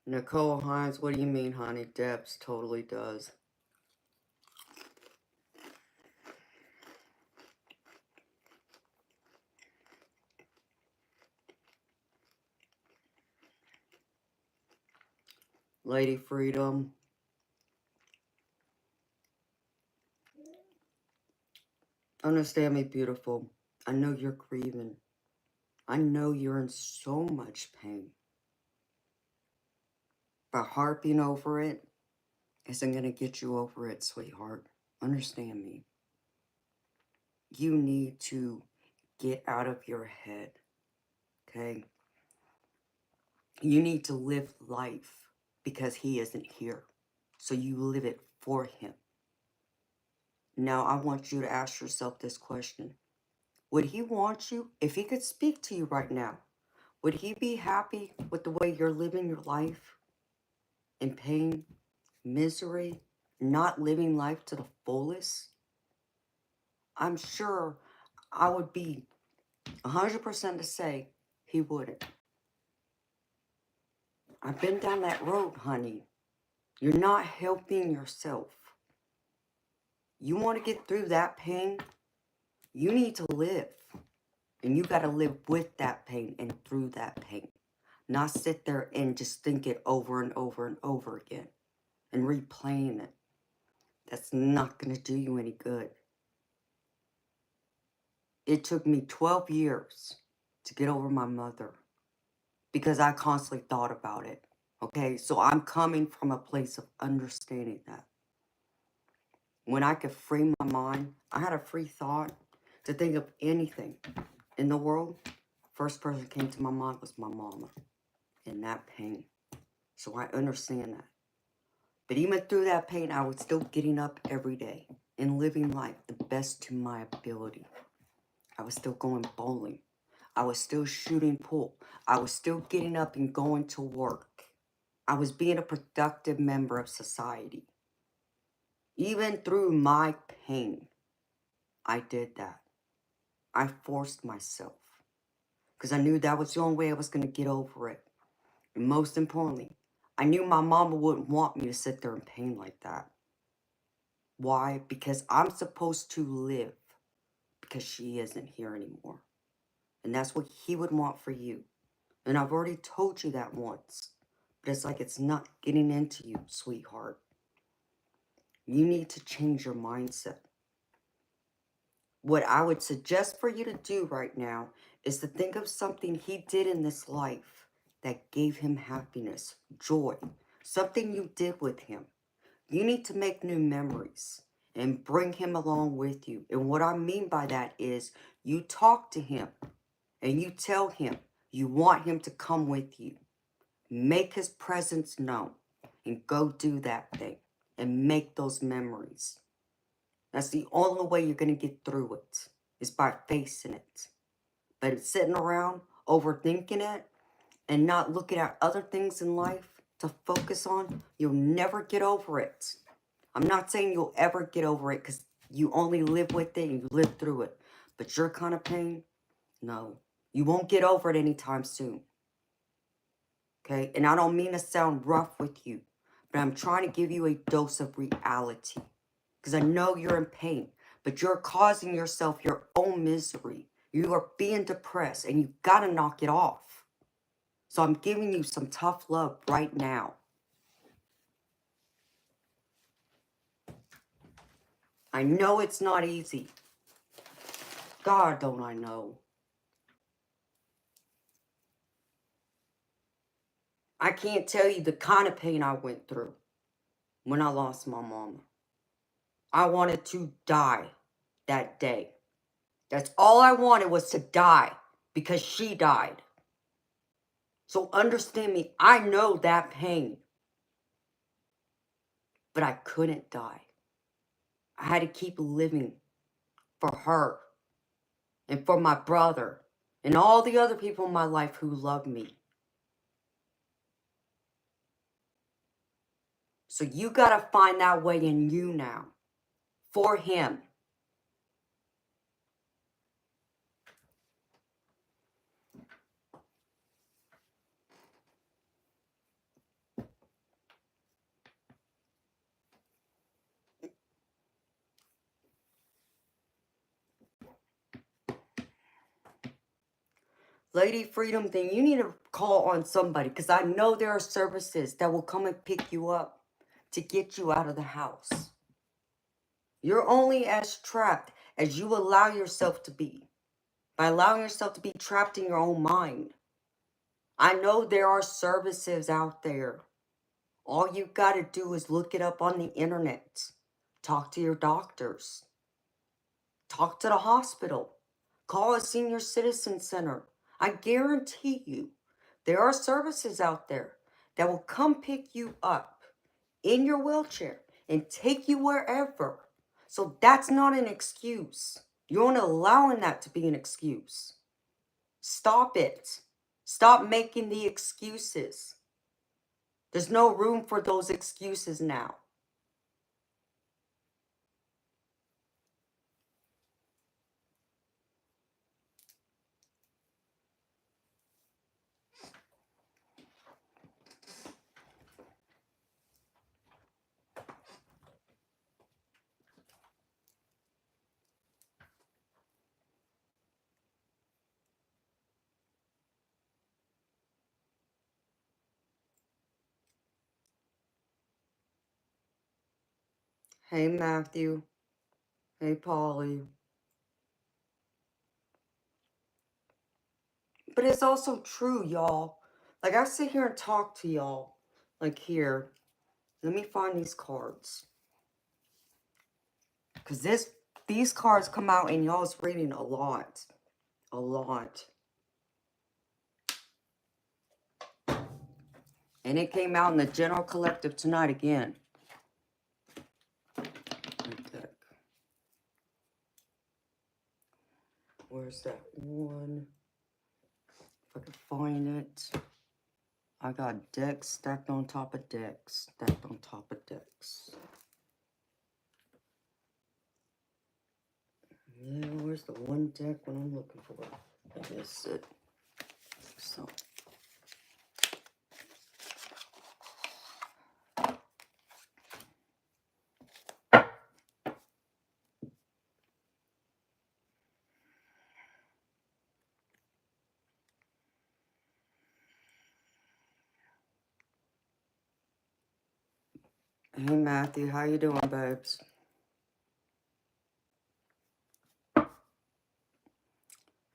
Nicole Hines, what do you mean, honey? Debs totally does. Lady Freedom. Understand me, beautiful. I know you're grieving. I know you're in so much pain. But harping over it isn't going to get you over it, sweetheart. Understand me. You need to get out of your head, okay? You need to live life because he isn't here. So you live it for him. Now, I want you to ask yourself this question. Would he want you, if he could speak to you right now, would he be happy with the way you're living your life? In pain, misery, not living life to the fullest? I'm sure I would be 100% to say he wouldn't. I've been down that road, honey. You're not helping yourself. You want to get through that pain? You need to live. And you got to live with that pain and through that pain. Not sit there and just think it over and over and over again. And replaying it. That's not going to do you any good. It took me 12 years to get over my mother. Because I constantly thought about it. Okay? So I'm coming from a place of understanding that. When I could free my mind, I had a free thought to think of anything in the world. First person came to my mind was my mama. And that pain. So I understand that. But even through that pain, I was still getting up every day and living life the best to my ability. I was still going bowling. I was still shooting pool. I was still getting up and going to work. I was being a productive member of society. Even through my pain, I did that. I forced myself. Because I knew that was the only way I was going to get over it. And most importantly, I knew my mama wouldn't want me to sit there in pain like that. Why? Because I'm supposed to live. Because she isn't here anymore. And that's what he would want for you. And I've already told you that once. But it's like it's not getting into you, sweetheart. You need to change your mindset. What I would suggest for you to do right now is to think of something he did in this life that gave him happiness, joy, something you did with him. You need to make new memories and bring him along with you. And what I mean by that is you talk to him and you tell him you want him to come with you. Make his presence known and go do that thing and make those memories. That's the only way you're going to get through it, is by facing it. But sitting around overthinking it and not looking at other things in life to focus on, you'll never get over it. I'm not saying you'll ever get over it because you only live with it and you live through it. But your kind of pain, no. You won't get over it anytime soon. Okay? And I don't mean to sound rough with you, but I'm trying to give you a dose of reality. Because I know you're in pain, but you're causing yourself your own misery. You are being depressed and you've got to knock it off. So I'm giving you some tough love right now. I know it's not easy. God, don't I know. I can't tell you the kind of pain I went through when I lost my mama. I wanted to die that day. That's all I wanted, was to die because she died. So understand me, I know that pain. But I couldn't die. I had to keep living for her and for my brother and all the other people in my life who love me. So you gotta find that way in you now, for him. Lady Freedom, then you need to call on somebody, because I know there are services that will come and pick you up to get you out of the house. You're only as trapped as you allow yourself to be, by allowing yourself to be trapped in your own mind. I know there are services out there. All you got to do is look it up on the internet. Talk to your doctors. Talk to the hospital. Call a senior citizen center. I guarantee you, there are services out there that will come pick you up in your wheelchair and take you wherever. So that's not an excuse. You're not allowing that to be an excuse. Stop it. Stop making the excuses. There's no room for those excuses now. Hey, Matthew. Hey, Polly. But it's also true, y'all. Like, I sit here and talk to y'all. Like, here. Let me find these cards. Because these cards come out and y'all's reading a lot. A lot. And it came out in the General Collective tonight again. Where's that one? If I can find it. I got decks stacked on top of decks. Stacked on top of decks. Yeah, where's the one deck when I'm looking for it? I guess it. So. Hey, Matthew, how you doing, babes?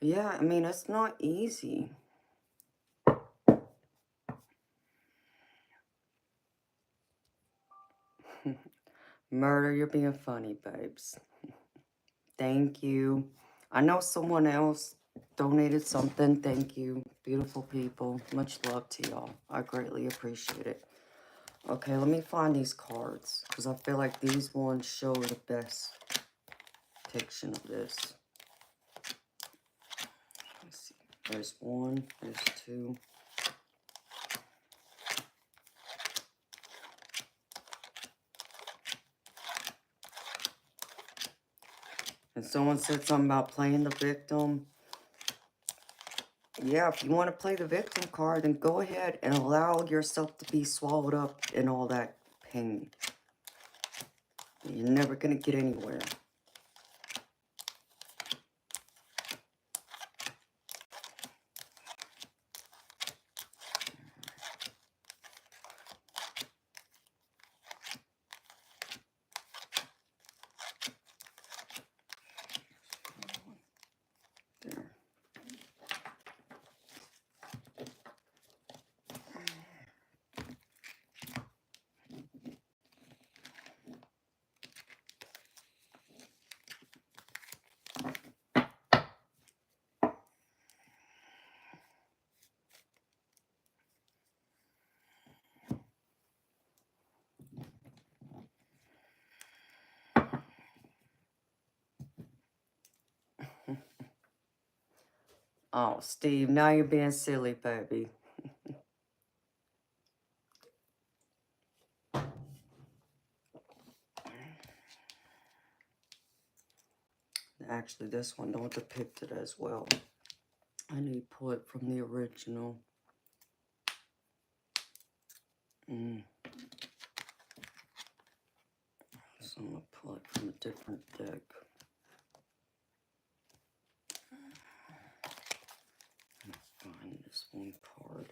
Yeah, I mean, it's not easy. Murder, you're being funny, babes. Thank you. I know someone else donated something. Thank you. Beautiful people. Much love to y'all. I greatly appreciate it. Okay, let me find these cards, because I feel like these ones show the best depiction of this. Let's see. There's one. There's two. And someone said something about playing the victim. Yeah, if you want to play the victim card, then go ahead and allow yourself to be swallowed up in all that pain. You're never going to get anywhere. Oh, Steve, now you're being silly, baby. Actually, this one don't depict it as well. I need to pull it from the original. So I'm going to pull it from a different deck. Let's find this one card.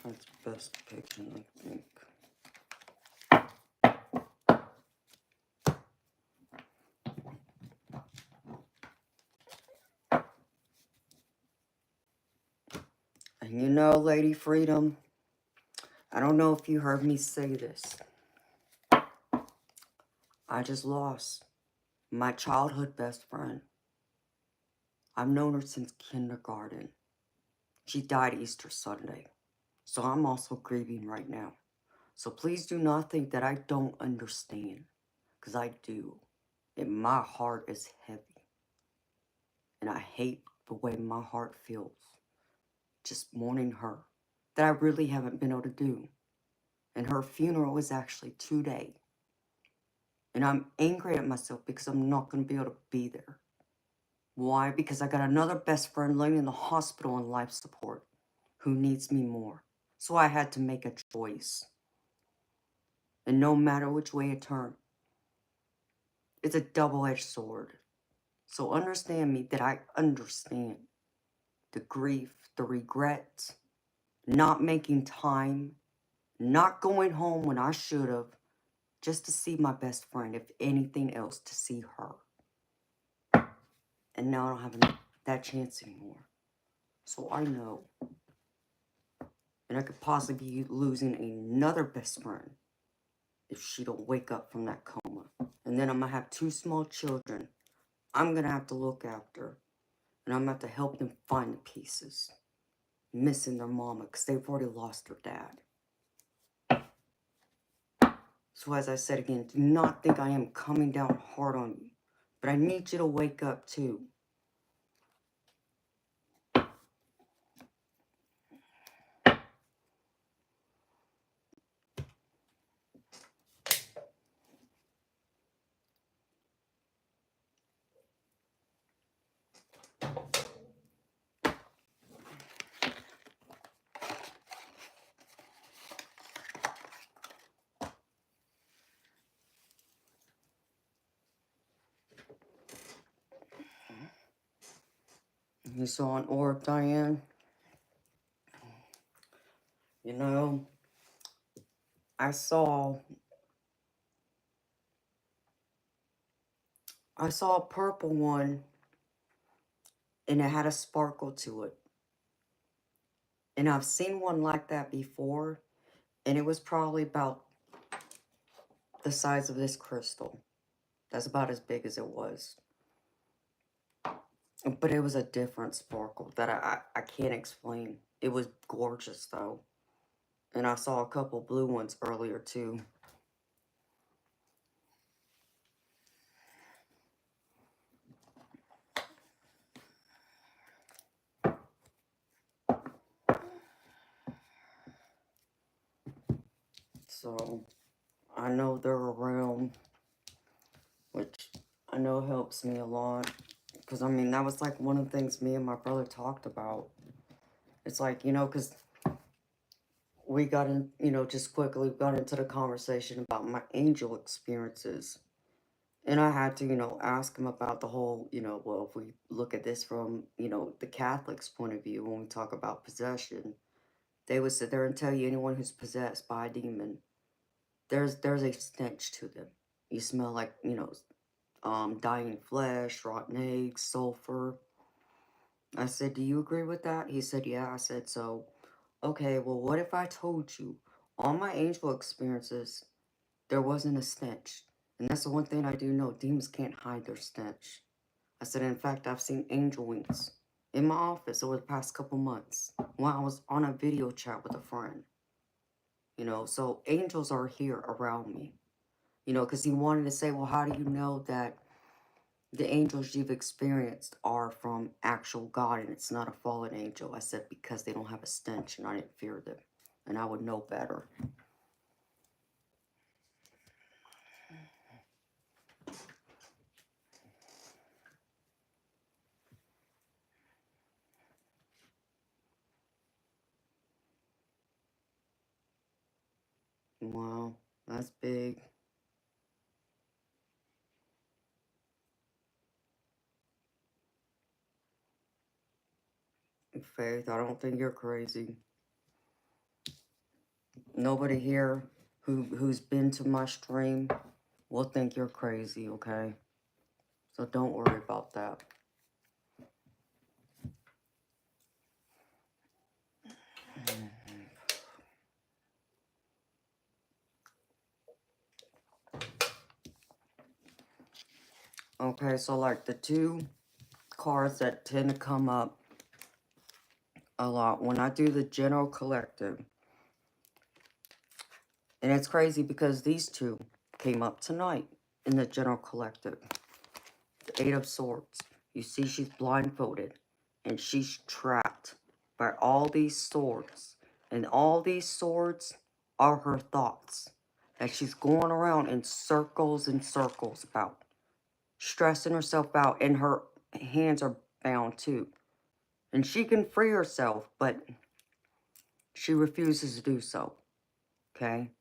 That's the best depiction, I think. And you know, Lady Freedom, I don't know if you heard me say this. I just lost my childhood best friend. I've known her since kindergarten. She died Easter Sunday. So I'm also grieving right now. So please do not think that I don't understand. Because I do. And my heart is heavy. And I hate the way my heart feels. Just mourning her. That I really haven't been able to do. And her funeral is actually today. And I'm angry at myself because I'm not going to be able to be there. Why? Because I got another best friend laying in the hospital on life support who needs me more. So I had to make a choice. And no matter which way it turned, it's a double-edged sword. So understand me that I understand the grief, the regret, not making time, not going home when I should have, just to see my best friend, if anything else, to see her. And now I don't have that chance anymore. So I know. And I could possibly be losing another best friend if she don't wake up from that coma. And then I'm going to have 2 small children I'm going to have to look after. And I'm going to have to help them find the pieces. Missing their mama because they've already lost their dad. So as I said again, do not think I am coming down hard on you. But I need you to wake up too. You saw an orb, Diane? You know, I saw a purple one, and it had a sparkle to it. And I've seen one like that before, and it was probably about the size of this crystal. That's about as big as it was. But it was a different sparkle that I can't explain. It was gorgeous, though. And I saw a couple blue ones earlier, too. So, I know they're around, which I know helps me a lot. Because, I mean, that was like one of the things me and my brother talked about. It's like, you know, because we got in, you know, just quickly got into the conversation about my angel experiences. And I had to, you know, ask him about the whole, you know, well, if we look at this from, you know, the Catholic's point of view, when we talk about possession, they would sit there and tell you anyone who's possessed by a demon, there's a stench to them. You smell like, you know, dying flesh, rotten eggs, sulfur. I said, do you agree with that? He said, yeah. I said, so, okay, well, what if I told you all my angel experiences, there wasn't a stench? And that's the one thing I do know. Demons can't hide their stench. I said, in fact, I've seen angel wings in my office over the past couple months when I was on a video chat with a friend. You know, so angels are here around me. You know, because he wanted to say, well, how do you know that the angels you've experienced are from actual God and it's not a fallen angel? I said, because they don't have a stench and I didn't fear them. And I would know better. Wow, that's big. Faith, I don't think you're crazy. Nobody here who's been to my stream will think you're crazy, okay? So don't worry about that. Okay, so like the two cards that tend to come up a lot when I do the general collective, and it's crazy because these two came up tonight in the general collective. The Eight of Swords. You see she's blindfolded and she's trapped by all these swords. And all these swords are her thoughts that she's going around in circles and circles about, stressing herself out, and her hands are bound too. And she can free herself, but she refuses to do so. Okay?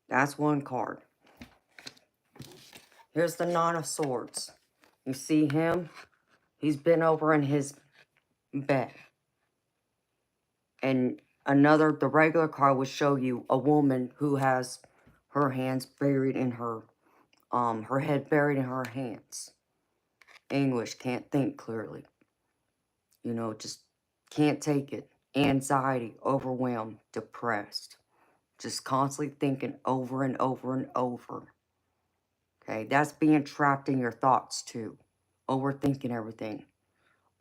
That's one card. Here's the Nine of Swords. You see him? He's been over in his bed. And the regular card would show you a woman who has her hands buried in her head buried in her hands. Anguish, can't think clearly. You know, just can't take it. Anxiety, overwhelmed, depressed. Just constantly thinking over and over and over. Okay, that's being trapped in your thoughts too. Overthinking everything.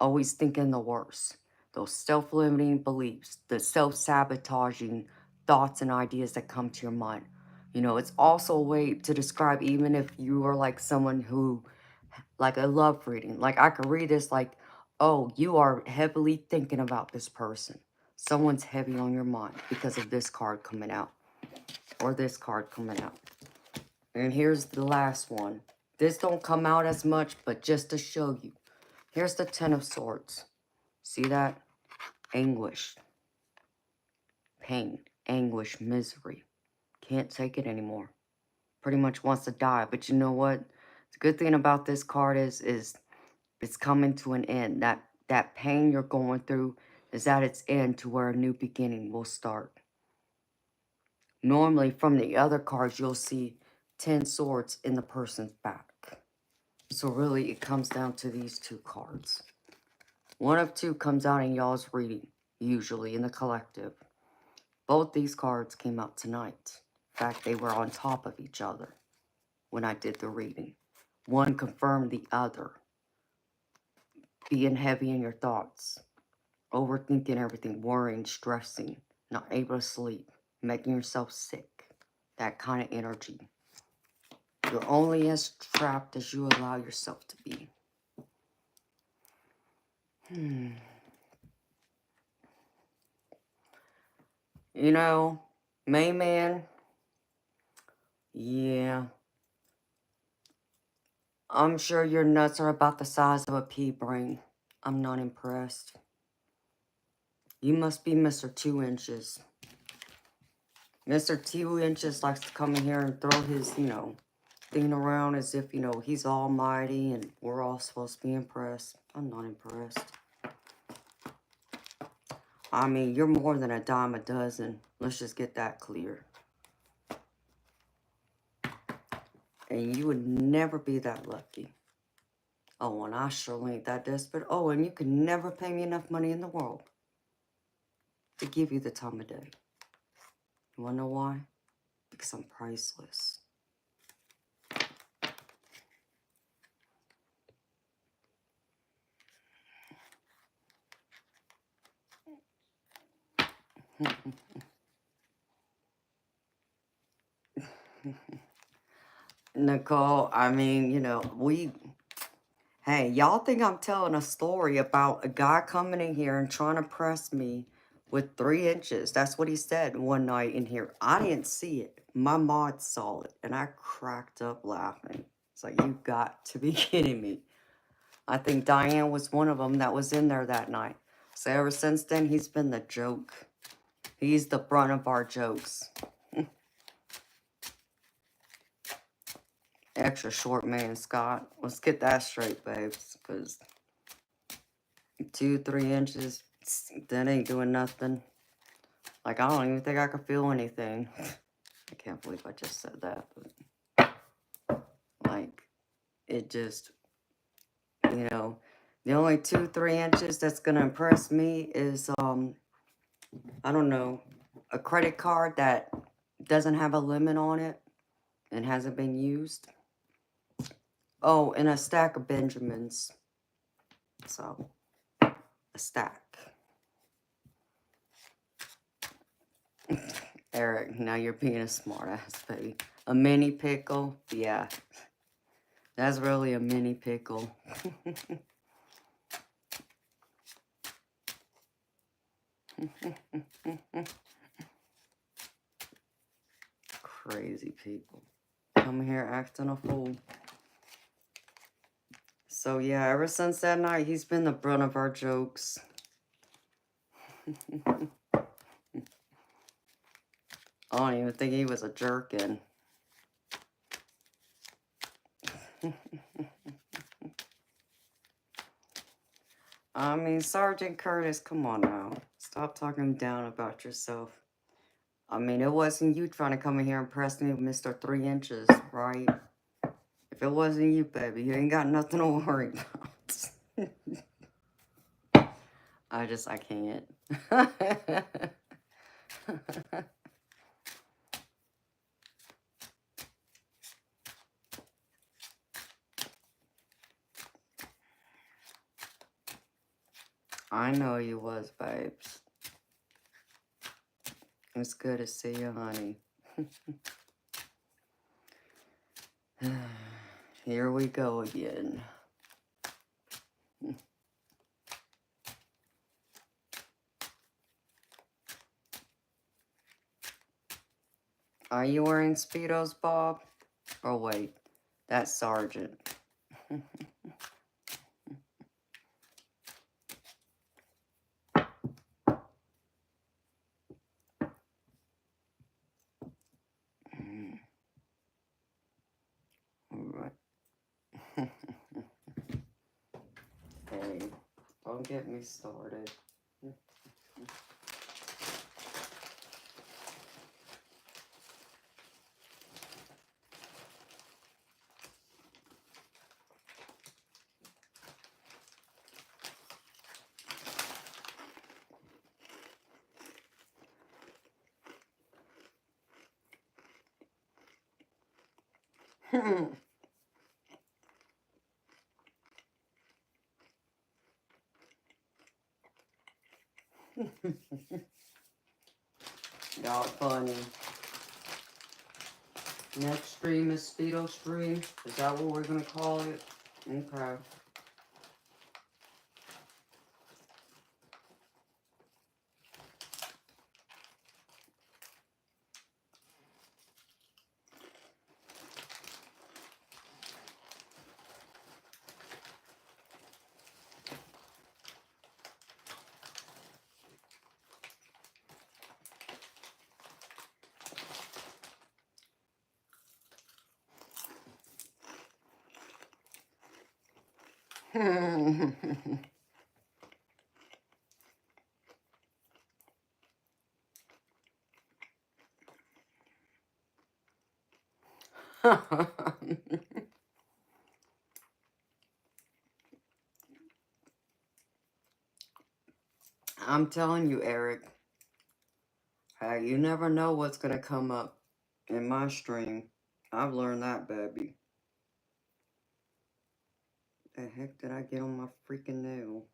Always thinking the worst. Those self-limiting beliefs, the self-sabotaging thoughts and ideas that come to your mind. You know, it's also a way to describe, even if you are like someone who, like, I love reading. Like, I could read this like, oh, you are heavily thinking about this person. Someone's heavy on your mind because of this card coming out. Or this card coming out. And here's the last one. This don't come out as much, but just to show you. Here's the Ten of Swords. See that? Anguish. Pain. Anguish. Misery. Can't take it anymore. Pretty much wants to die. But you know what? The good thing about this card is it's coming to an end. That pain you're going through is at its end to where a new beginning will start. Normally, from the other cards, you'll see 10 swords in the person's back. So really, it comes down to these two cards. One of two comes out in y'all's reading, usually in the collective. Both these cards came out tonight. In fact, they were on top of each other when I did the reading. One confirmed the other. Being heavy in your thoughts. Overthinking everything, worrying, stressing, not able to sleep, making yourself sick. That kind of energy. You're only as trapped as you allow yourself to be. You know, Mayman, yeah. I'm sure your nuts are about the size of a pea brain. I'm not impressed. You must be Mr. 2 Inches. Mr. 2 Inches likes to come in here and throw his, you know, thing around as if, you know, he's almighty and we're all supposed to be impressed. I'm not impressed. I mean, you're more than a dime a dozen. Let's just get that clear. And you would never be that lucky. Oh, and I surely ain't that desperate. Oh, and you can never pay me enough money in the world to give you the time of day. You wanna know why? Because I'm priceless. Nicole, I mean, you know, hey, y'all think I'm telling a story about a guy coming in here and trying to press me with 3 inches. That's what he said one night in here. I didn't see it. My mod saw it, and I cracked up laughing. It's like, you got to be kidding me. I think Diane was one of them that was in there that night. So ever since then, he's been the joke. He's the brunt of our jokes. Extra short man, Scott. Let's get that straight, babes. Because 2, 3 inches, that ain't doing nothing. Like, I don't even think I could feel anything. I can't believe I just said that. But, like, it just, you know, the only 2, 3 inches that's going to impress me is, I don't know, a credit card that doesn't have a limit on it and hasn't been used. Oh, and a stack of Benjamins. So, a stack. Eric, now you're being a smartass, baby. A mini pickle? Yeah. That's really a mini pickle. Crazy people. Come here acting a fool. So yeah, ever since that night, he's been the brunt of our jokes. I don't even think he was a jerkin. I mean, Sergeant Curtis, come on now. Stop talking down about yourself. I mean, it wasn't you trying to come in here and press me with Mr. 3 inches, right? If it wasn't you, baby, you ain't got nothing to worry about. I can't. I know you was, babes. It's good to see you, honey. Here we go again. Are you wearing Speedos, Bob? Oh, wait. That's Sergeant. Alright. Hey, don't get me started. Y'all funny. Next stream is Speedo stream. Is that what we're gonna call it? Okay. I'm telling you, Eric. Hey, you never know what's going to come up in my stream. I've learned that, baby. The heck did I get on my freaking nail?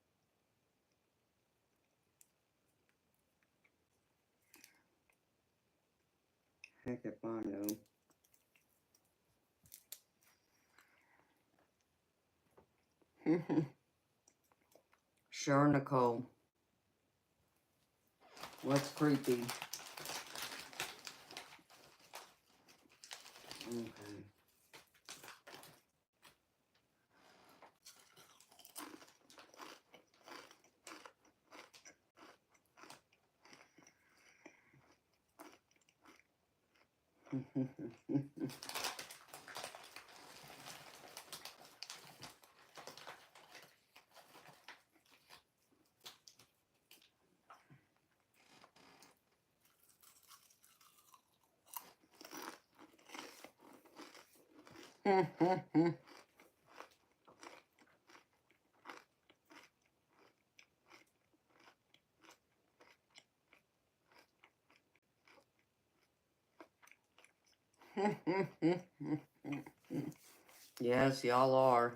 Heck if I know. Sure, Nicole. What's creepy? Yes, y'all are.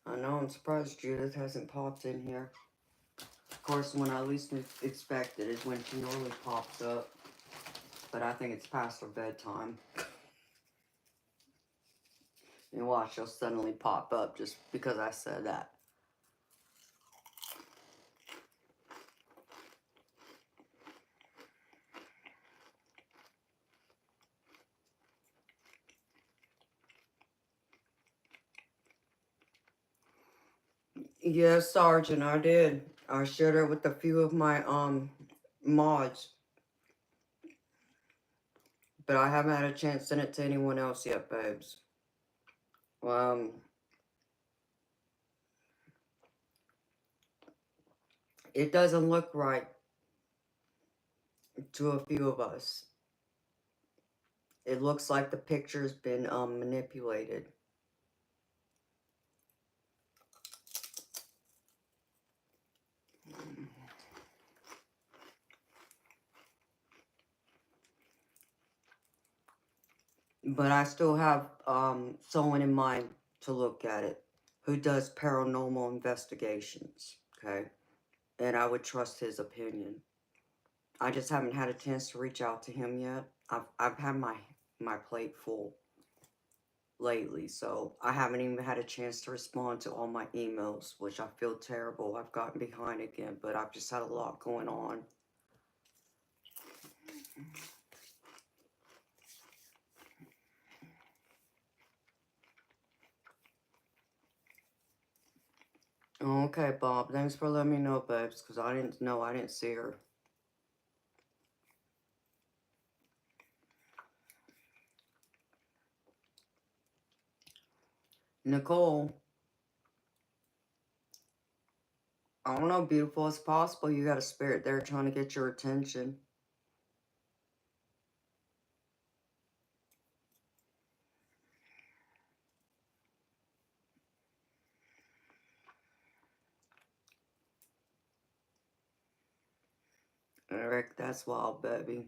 I know, I'm surprised Judith hasn't popped in here. Of course, when I least expect it is when she normally pops up. But I think it's past her bedtime. And watch, she'll suddenly pop up just because I said that. Yes, Sergeant, I did. I shared it with a few of my mods. But I haven't had a chance to send it to anyone else yet, babes. It doesn't look right to a few of us. It looks like the picture's been manipulated. But I still have someone in mind to look at it who does paranormal investigations, okay? And I would trust his opinion. I just haven't had a chance to reach out to him yet. I've had my plate full lately, so I haven't even had a chance to respond to all my emails, which I feel terrible. I've gotten behind again, but I've just had a lot going on. Okay, Bob, thanks for letting me know, babes, because I didn't see her. Nicole, I don't know, beautiful as possible. You got a spirit there trying to get your attention. Eric, that's wild, baby.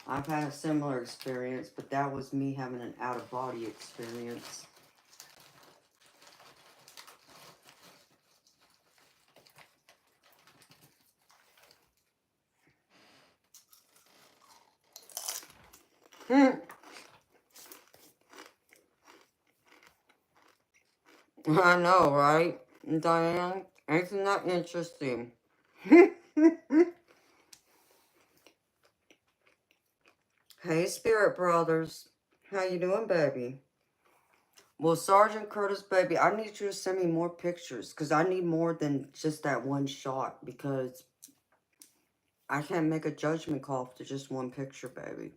I've had a similar experience, but that was me having an out-of-body experience. I know, right? Diane, isn't that interesting? Hey, Spirit Brothers. How you doing, baby? Well, Sergeant Curtis, baby, I need you to send me more pictures, because I need more than just that one shot, because I can't make a judgment call to just one picture, baby.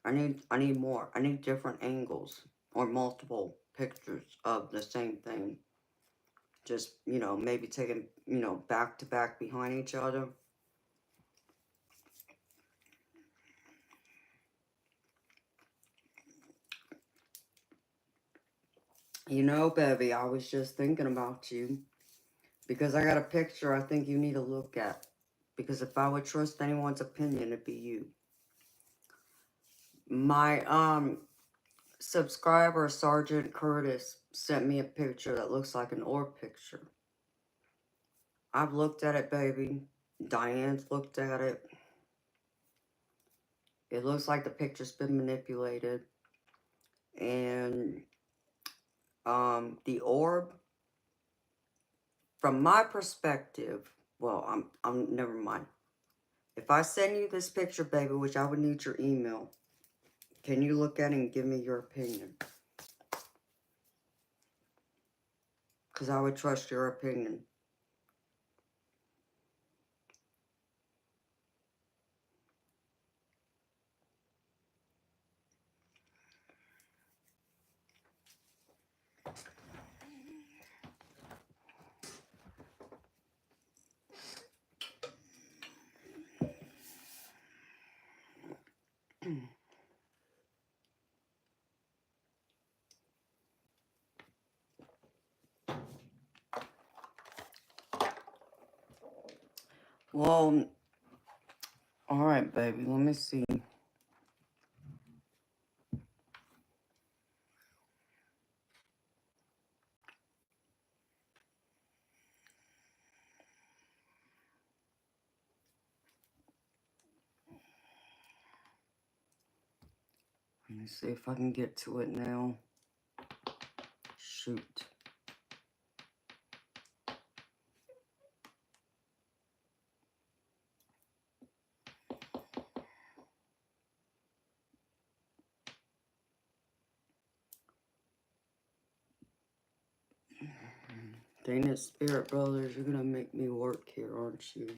I need more. I need different angles, or multiple pictures of the same thing. Just, maybe taken, back to back behind each other. Baby, I was just thinking about you. Because I got a picture I think you need to look at. Because if I would trust anyone's opinion, it'd be you. My subscriber, Sergeant Curtis, sent me a picture that looks like an orb picture. I've looked at it, baby. Diane's looked at it. It looks like the picture's been manipulated. And the orb, from my perspective, well, I'm never mind. If I send you this picture, baby, which I would need your email, can you look at it and give me your opinion? Because I would trust your opinion. Well, alright, baby, let me see. Let me see if I can get to it now. Shoot. Dang it, Spirit Brothers, you're gonna make me work here, aren't you?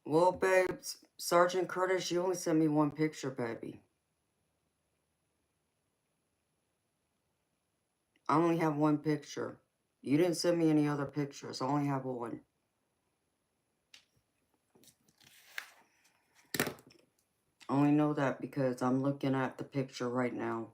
Well, babes, Sergeant Curtis, you only sent me one picture, baby. I only have one picture. You didn't send me any other pictures. I only have one. I only know that because I'm looking at the picture right now.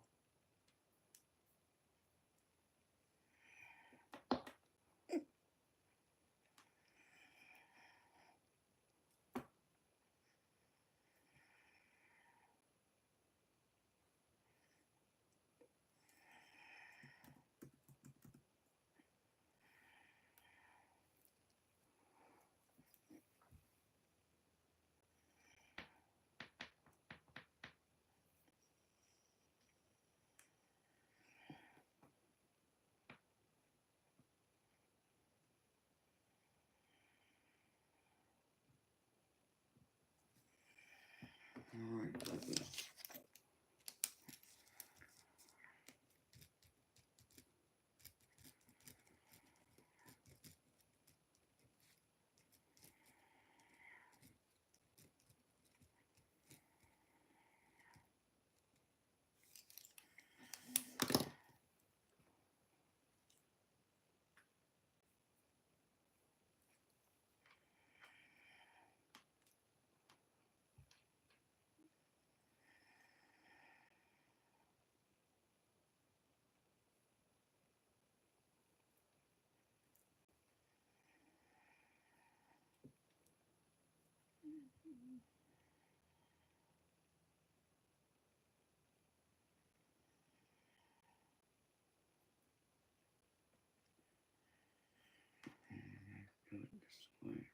Alright, baby. Do it this way.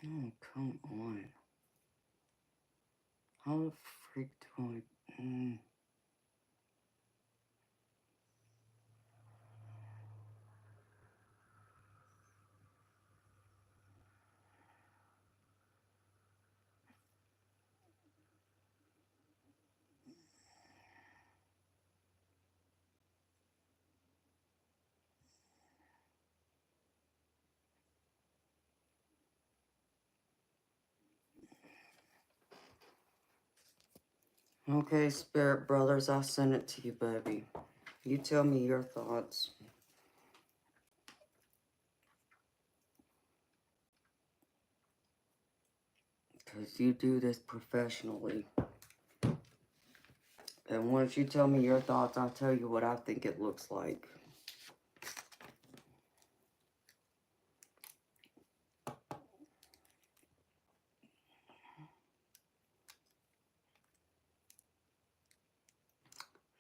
Oh, come on. How the freak do I... Okay, Spirit Brothers, I'll send it to you, baby. You tell me your thoughts. Because you do this professionally. And once you tell me your thoughts, I'll tell you what I think it looks like.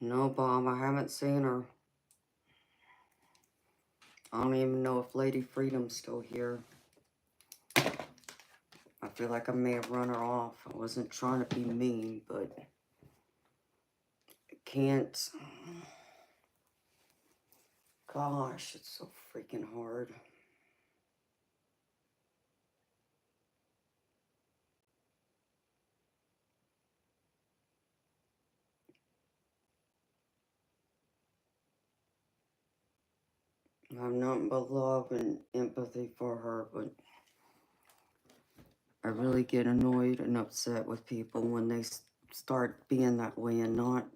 No, Bob, I haven't seen her. I don't even know if Lady Freedom's still here. I feel like I may have run her off. I wasn't trying to be mean, but I can't. Gosh, it's so freaking hard. I have nothing but love and empathy for her, but I really get annoyed and upset with people when they start being that way and not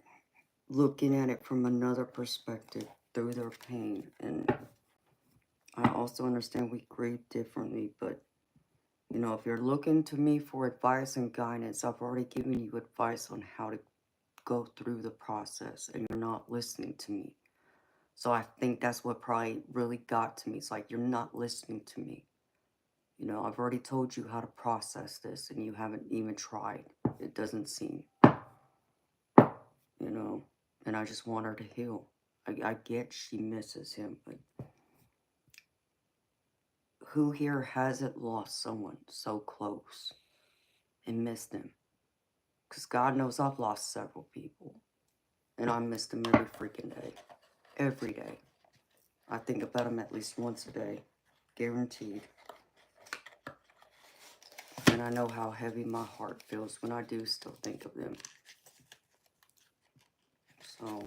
looking at it from another perspective through their pain. And I also understand we grieve differently, but you know, if you're looking to me for advice and guidance, I've already given you advice on how to go through the process, and you're not listening to me. So I think that's what probably really got to me. It's like, you're not listening to me. You know, I've already told you how to process this, and you haven't even tried. It doesn't seem, you know, and I just want her to heal. I get she misses him, but who here hasn't lost someone so close and missed them? Because God knows I've lost several people, and I miss them every freaking day. Every day. I think about them at least once a day. Guaranteed. And I know how heavy my heart feels when I do still think of them. So,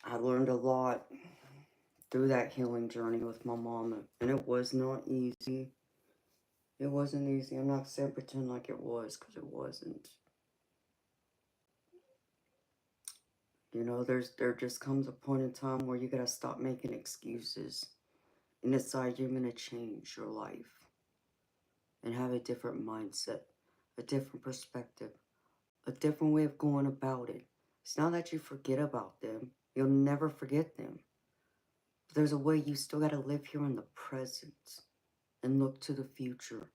I learned a lot through that healing journey with my mama. And it was not easy. It wasn't easy. I'm not saying pretend like it was, because it wasn't. You know, there just comes a point in time where you gotta stop making excuses and decide you're gonna change your life and have a different mindset, a different perspective, a different way of going about it. It's not that you forget about them. You'll never forget them. But there's a way you still gotta live here in the present and look to the future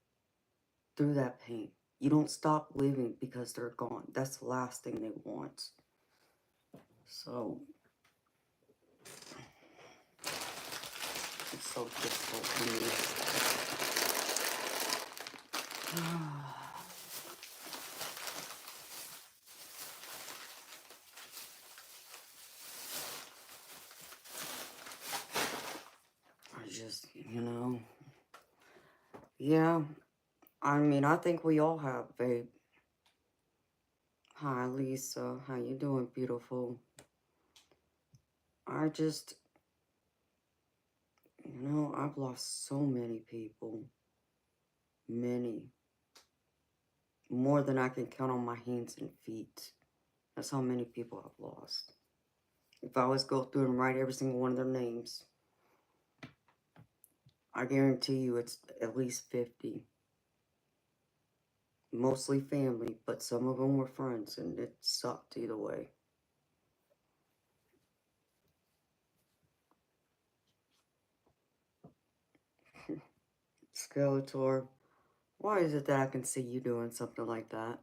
through that pain. You don't stop living because they're gone. That's the last thing they want. So, it's so difficult for me. I just, you know, yeah, I mean, I think we all have, babe. Hi, Lisa. How you doing, beautiful? I just, you know, I've lost so many people. Many. More than I can count on my hands and feet. That's how many people I've lost. If I was to go through and write every single one of their names, I guarantee you it's at least 50. Mostly family, but some of them were friends, and it sucked either way. Skeletor, why is it that I can see you doing something like that?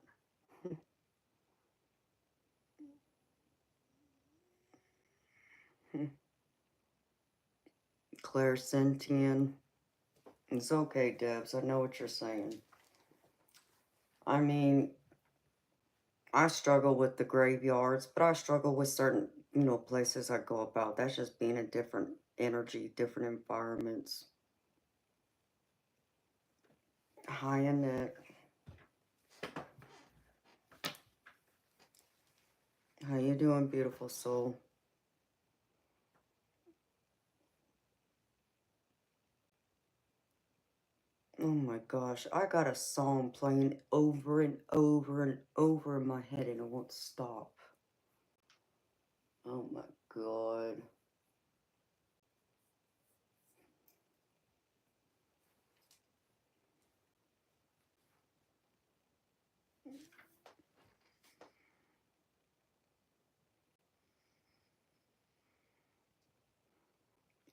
clairsentient. It's okay, Debs. I know what you're saying. I mean, I struggle with the graveyards, but I struggle with certain, places I go about. That's just being in different energy, different environments. Hi, Annette. How you doing, beautiful soul? Oh my gosh, I got a song playing over and over and over in my head and it won't stop. Oh my god.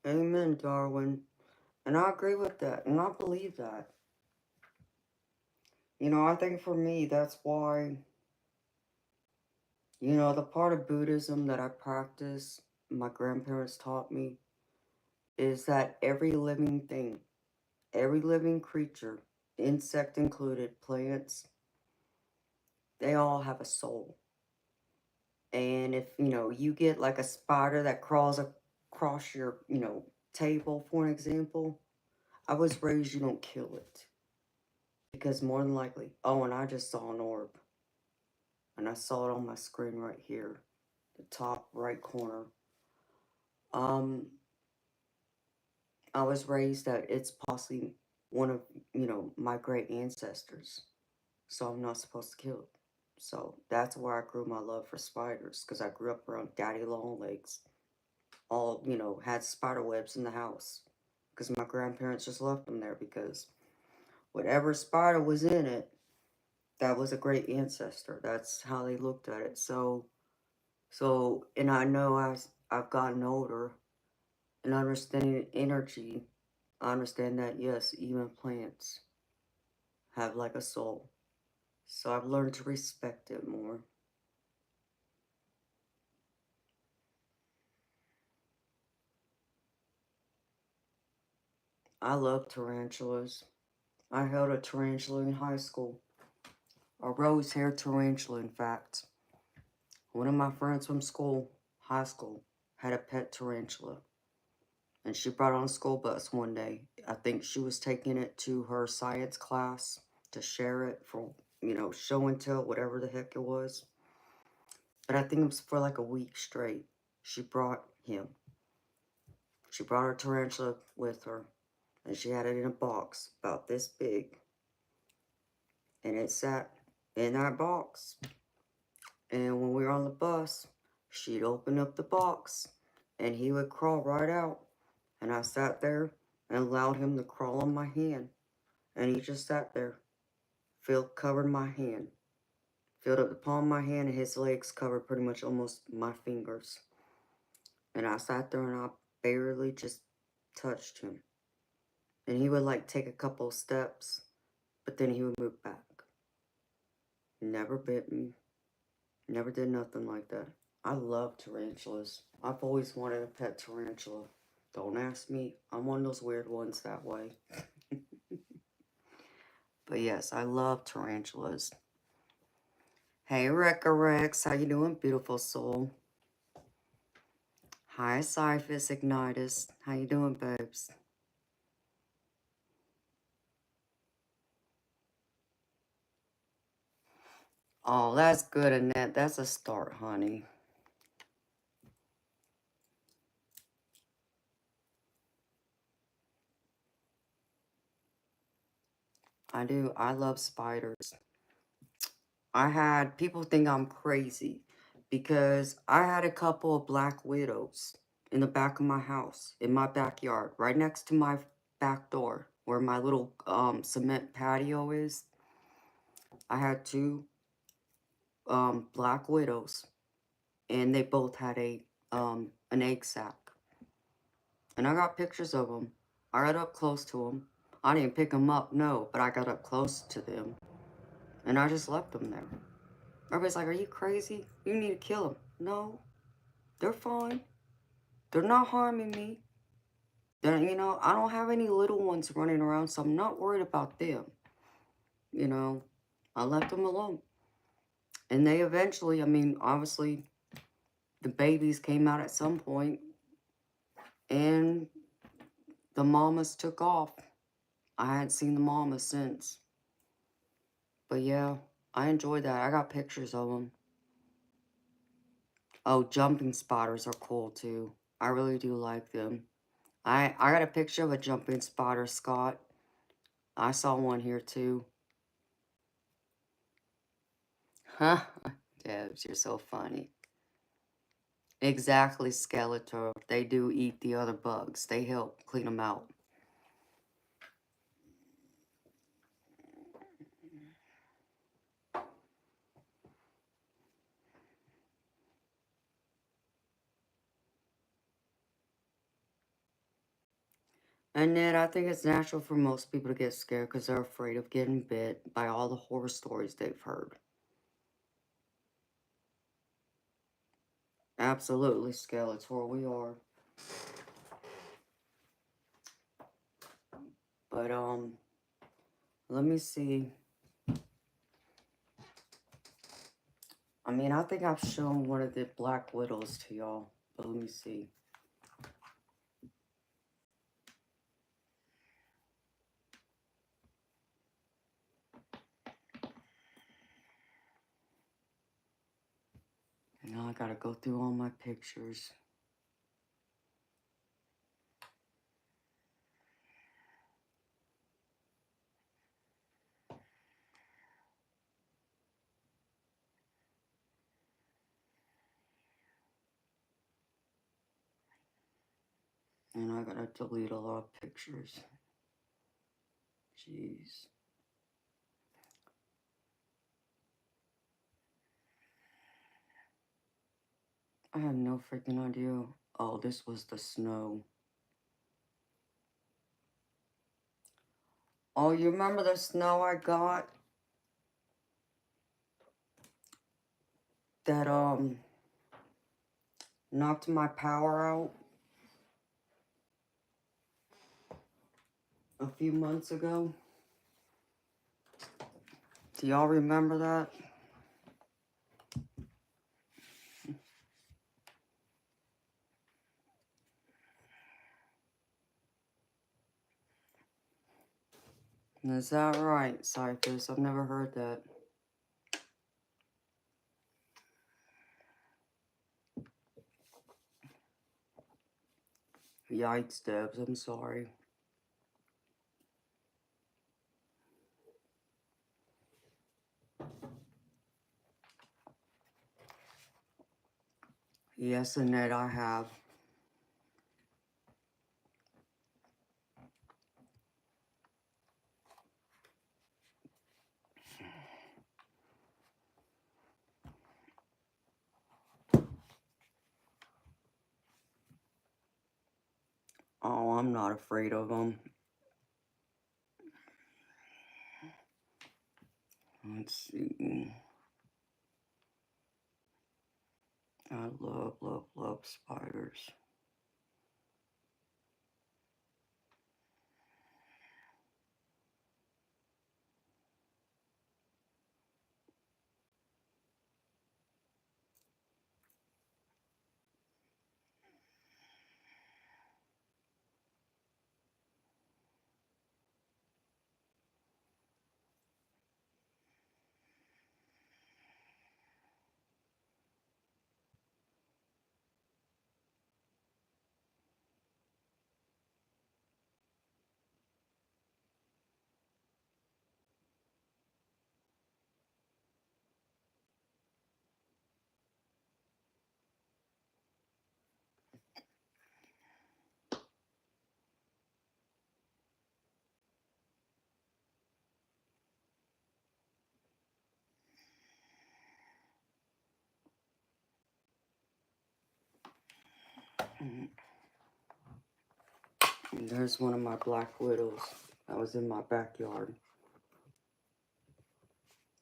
Amen, Darwin. And I agree with that, and I believe that. I think for me, that's why, the part of Buddhism that I practice, my grandparents taught me, is that every living thing, every living creature, insect included, plants, they all have a soul. And if, you get like a spider that crawls across your, table, for an example, I was raised you don't kill it. Because more than likely, oh, and I just saw an orb. And I saw it on my screen right here, the top right corner. Um, I was raised that it's possibly one of, my great ancestors. So I'm not supposed to kill it. So that's where I grew my love for spiders, because I grew up around daddy long legs. All, had spider webs in the house. Because my grandparents just left them there because whatever spider was in it, that was a great ancestor. That's how they looked at it. So, and I know I've gotten older and understanding energy, I understand that, yes, even plants have like a soul. So I've learned to respect it more. I love tarantulas. I held a tarantula in high school. A rose-haired tarantula, in fact. One of my friends from school, high school, had a pet tarantula. And she brought it on a school bus one day. I think she was taking it to her science class to share it for, show and tell, whatever the heck it was. But I think it was for like a week straight. She brought him. She brought her tarantula with her. And she had it in a box about this big. And it sat in that box. And when we were on the bus, she'd open up the box. And he would crawl right out. And I sat there and allowed him to crawl on my hand. And he just sat there, covered my hand, filled up the palm of my hand, and his legs covered pretty much almost my fingers. And I sat there and I barely just touched him. And he would like take a couple of steps, but then he would move back. Never bit me, never did nothing like that. I love tarantulas. I've always wanted a pet tarantula. Don't ask me, I'm one of those weird ones that way. But yes, I love tarantulas. Hey, Rekka Rex, how you doing, beautiful soul? Hi, Cyphus Ignitus. How you doing, babes? Oh, that's good, Annette. That's a start, honey. I do. I love spiders. People think I'm crazy because I had a couple of black widows in the back of my house, in my backyard, right next to my back door, where my little cement patio is. I had two black widows, and they both had an egg sac. And I got pictures of them. I got up close to them. I didn't pick them up, no, but I got up close to them. And I just left them there. Everybody's like, are you crazy? You need to kill them. No, they're fine. They're not harming me. Then, I don't have any little ones running around, so I'm not worried about them. I left them alone. And they eventually, obviously, the babies came out at some point, and the mamas took off. I hadn't seen the mamas since. But yeah, I enjoyed that. I got pictures of them. Oh, jumping spiders are cool too. I really do like them. I got a picture of a jumping spider, Scott. I saw one here too. Huh? Debs, you're so funny. Exactly, Skeletor. They do eat the other bugs. They help clean them out. And then I think it's natural for most people to get scared because they're afraid of getting bit by all the horror stories they've heard. Absolutely, Skeletor, we are. But, let me see. I think I've shown one of the Black Widows to y'all, but let me see. Now I gotta go through all my pictures. And I gotta delete a lot of pictures. Jeez. I have no freaking idea. Oh, this was the snow. Oh, you remember the snow I got? That, knocked my power out a few months ago? Do y'all remember that? Is that right, Cyphers? I've never heard that. Yikes, Debs, I'm sorry. Yes, Annette, I have. Oh, I'm not afraid of them. Let's see. I love, love, love spiders. And there's one of my Black Widows that was in my backyard.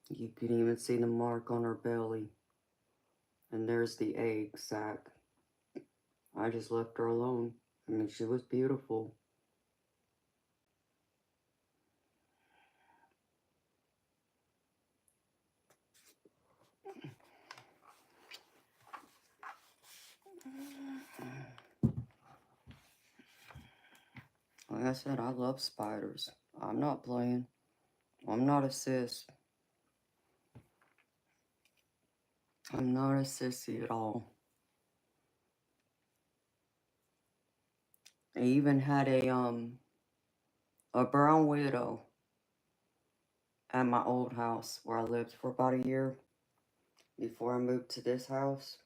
You can even see the mark on her belly. And there's the egg sac. I just left her alone. I mean, she was beautiful. Like I said, I love spiders. I'm not playing. I'm not a sis. I'm not a sissy at all. I even had a brown widow at my old house where I lived for about a year before I moved to this house.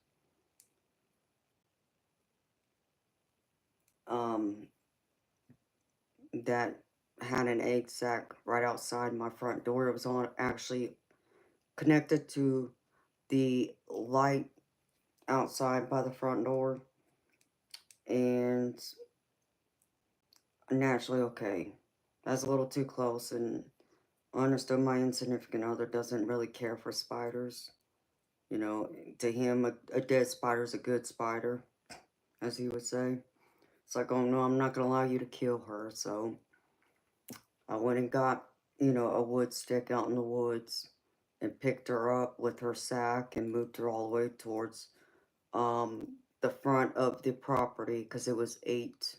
That had an egg sac right outside my front door. It was on actually connected to the light outside by the front door, and naturally, okay, that's a little too close, and I understood my insignificant other doesn't really care for spiders. You know, to him, a dead spider's a good spider, as he would say. It's like, oh no, I'm not gonna allow you to kill her. So I went and got, a wood stick out in the woods and picked her up with her sack and moved her all the way towards the front of the property, because it was 8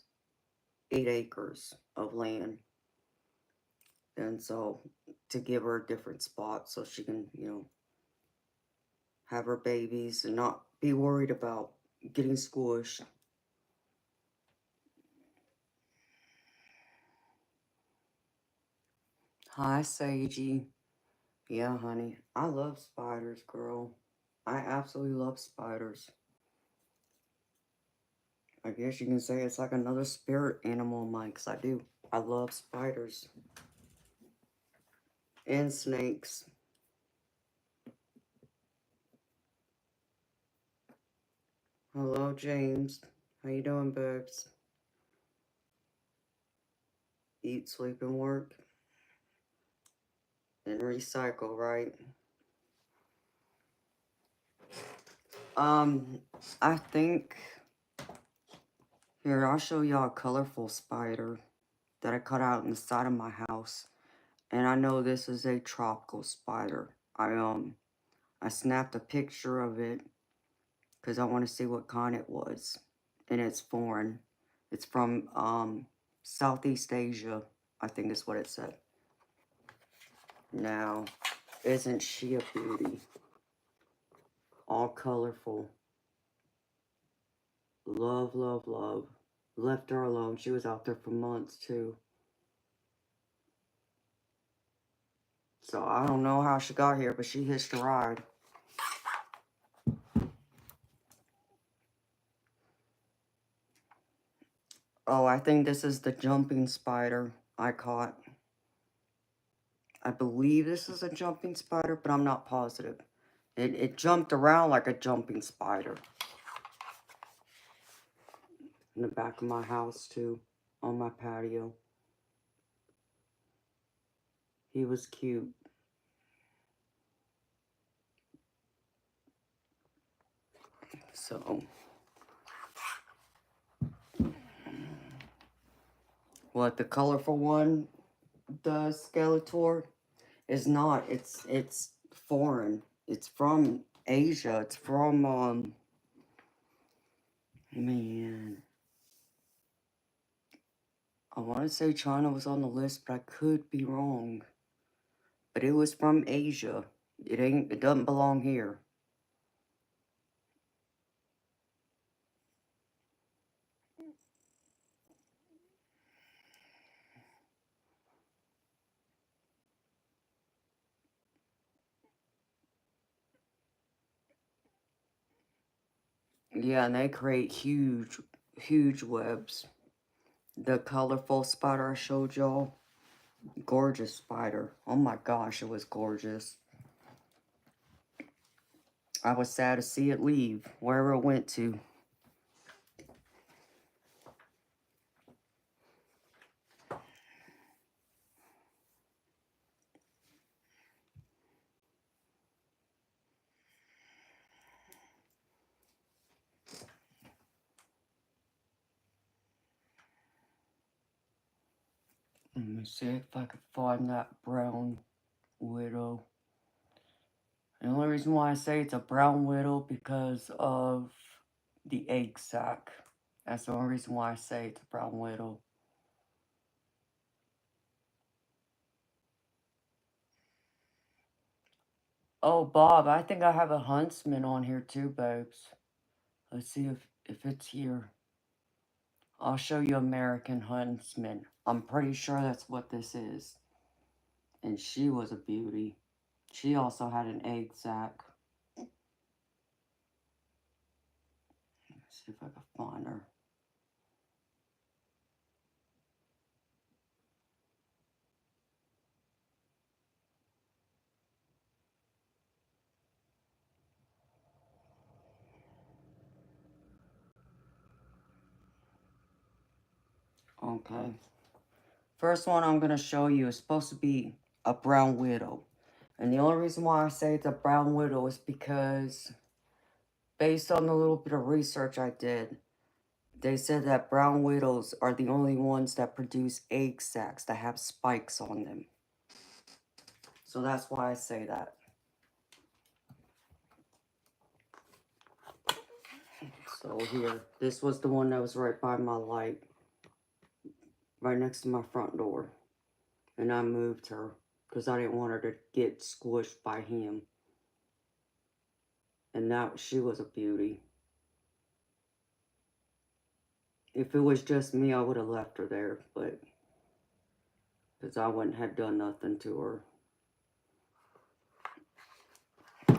acres of land. And so to give her a different spot so she can, have her babies and not be worried about getting squished. Hi, Sagey. Yeah, honey. I love spiders, girl. I absolutely love spiders. I guess you can say it's like another spirit animal of mine, 'cause I do. I love spiders. And snakes. Hello, James. How you doing, babes? Eat, sleep, and work. And recycle, right? I think... Here, I'll show y'all a colorful spider that I cut out in the side of my house. And I know this is a tropical spider. I snapped a picture of it because I want to see what kind it was. And it's foreign. It's from Southeast Asia, I think is what it said. Now, isn't she a beauty? All colorful. Love, love, love. Left her alone. She was out there for months too. So I don't know how she got here, but she hitched a ride. Oh, I think this is the jumping spider I caught. I believe this is a jumping spider, but I'm not positive. It jumped around like a jumping spider. In the back of my house, too. On my patio. He was cute. So... What, the colorful one, the Skeletor, is not. It's foreign. It's from Asia. It's from, man... I want to say China was on the list, but I could be wrong. But it was from Asia. It doesn't belong here. Yeah, and they create huge, huge webs. The colorful spider I showed y'all, gorgeous spider. Oh my gosh, it was gorgeous. I was sad to see it leave, wherever it went to. Let me see if I can find that brown widow. The only reason why I say it's a brown widow because of the egg sac. That's the only reason why I say it's a brown widow. Oh, Bob, I think I have a huntsman on here too, babes. Let's see if it's here. I'll show you American Huntsman. I'm pretty sure that's what this is. And she was a beauty. She also had an egg sac. Let's see if I can find her. Okay. First one I'm going to show you is supposed to be a brown widow. And the only reason why I say it's a brown widow is because based on the little bit of research I did, they said that brown widows are the only ones that produce egg sacs that have spikes on them. So that's why I say that. So here, this was the one that was right by my light. Right next to my front door. And I moved her because I didn't want her to get squished by him. And now she was a beauty. If it was just me, I would have left her there, but because I wouldn't have done nothing to her.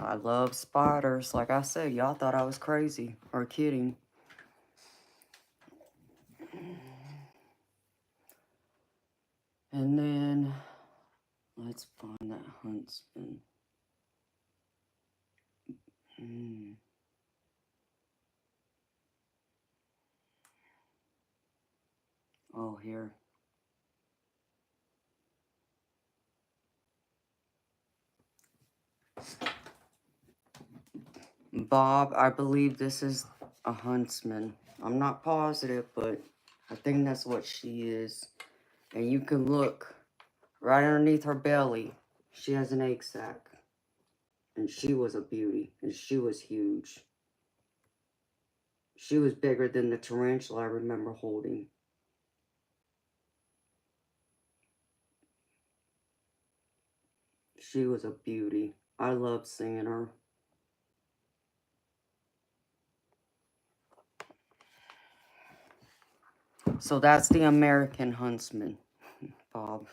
I love spiders. Like I said, y'all thought I was crazy or kidding. And then let's find that huntsman. Oh, here. Bob, I believe this is a huntsman. I'm not positive, but I think that's what she is. And you can look right underneath her belly. She has an egg sac. And she was a beauty. And she was huge. She was bigger than the tarantula I remember holding. She was a beauty. I loved seeing her. So that's the American huntsman, Bob.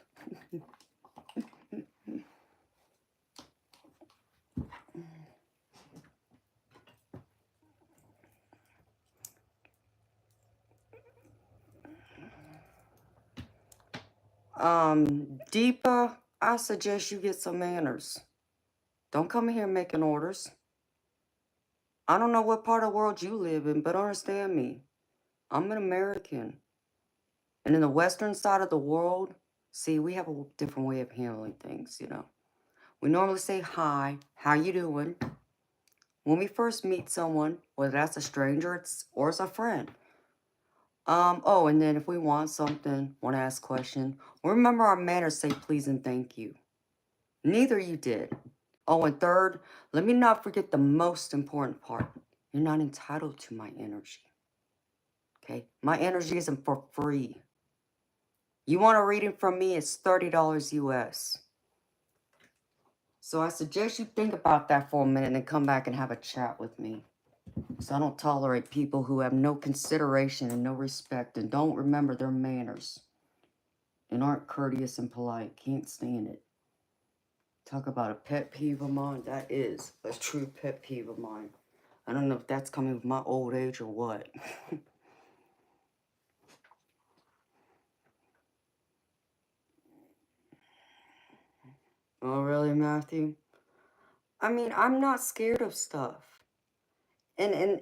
Deepa, I suggest you get some manners. Don't come in here making orders. I don't know what part of the world you live in, but understand me. I'm an American. And in the western side of the world, see, we have a different way of handling things, you know. We normally say hi, how you doing? When we first meet someone, whether that's a stranger or it's a friend. Oh, and then if we want something, want to ask a question, remember our manners say please and thank you. Neither you did. Oh, and third, let me not forget the most important part. You're not entitled to my energy. Okay? My energy isn't for free. You want a reading from me, it's $30 US. So I suggest you think about that for a minute and then come back and have a chat with me. So I don't tolerate people who have no consideration and no respect and don't remember their manners and aren't courteous and polite. Can't stand it. Talk about a pet peeve of mine. That is a true pet peeve of mine. I don't know if that's coming with my old age or what. Oh, really, Matthew? I mean, I'm not scared of stuff. And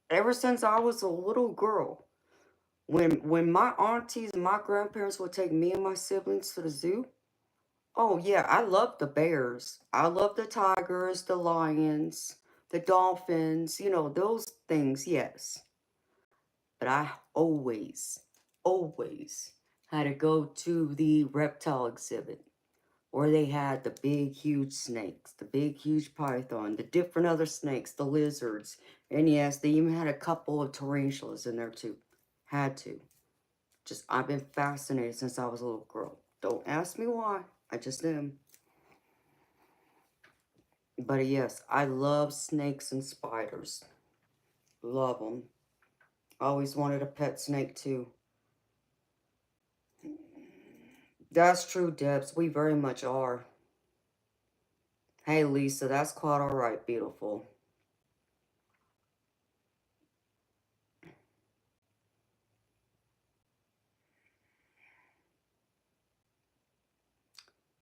ever since I was a little girl, when my aunties and my grandparents would take me and my siblings to the zoo, oh yeah, I love the bears. I love the tigers, the lions, the dolphins, you know, those things, yes. But I always had to go to the reptile exhibit where they had the big, huge snakes, the big, huge python, the different other snakes, the lizards. And yes, they even had a couple of tarantulas in there too. Had to. Just, I've been fascinated since I was a little girl. Don't ask me why. I just am. But yes, I love snakes and spiders. Love them. Always wanted a pet snake too. That's true, Debs. We very much are. Hey, Lisa, that's quite all right, beautiful.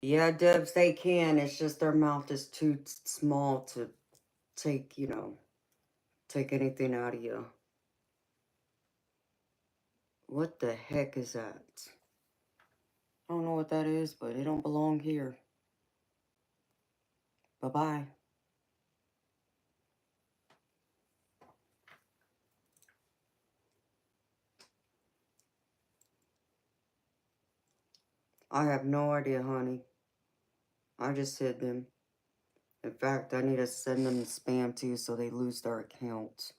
Yeah, Debs, they can. It's just their mouth is too small to take, take anything out of you. What the heck is that? I don't know what that is, but it don't belong here. Bye-bye. I have no idea, honey. I just hid them. In fact, I need to send them spam too so they lose their accounts.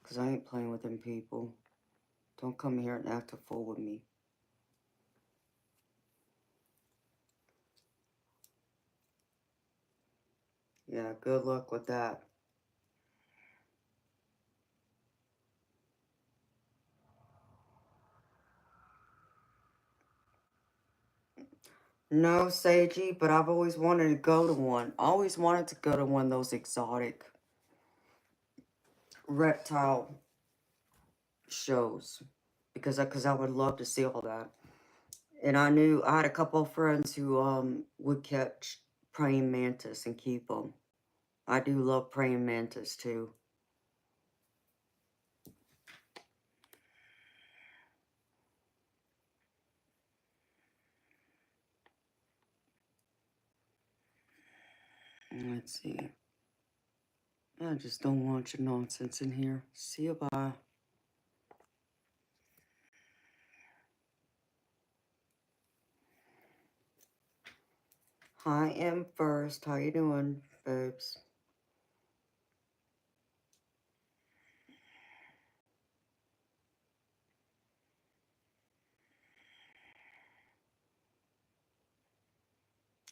Because I ain't playing with them people. Don't come here and act a fool with me. Yeah, good luck with that. No, Seiji, but I've always wanted to go to one. I always wanted to go to one of those exotic reptile shows. Because I would love to see all that. And I had a couple of friends who would catch praying mantis and keep them. I do love praying mantis too. Let's see. I just don't want your nonsense in here. See you, bye. Hi, Empress. How you doing, babes?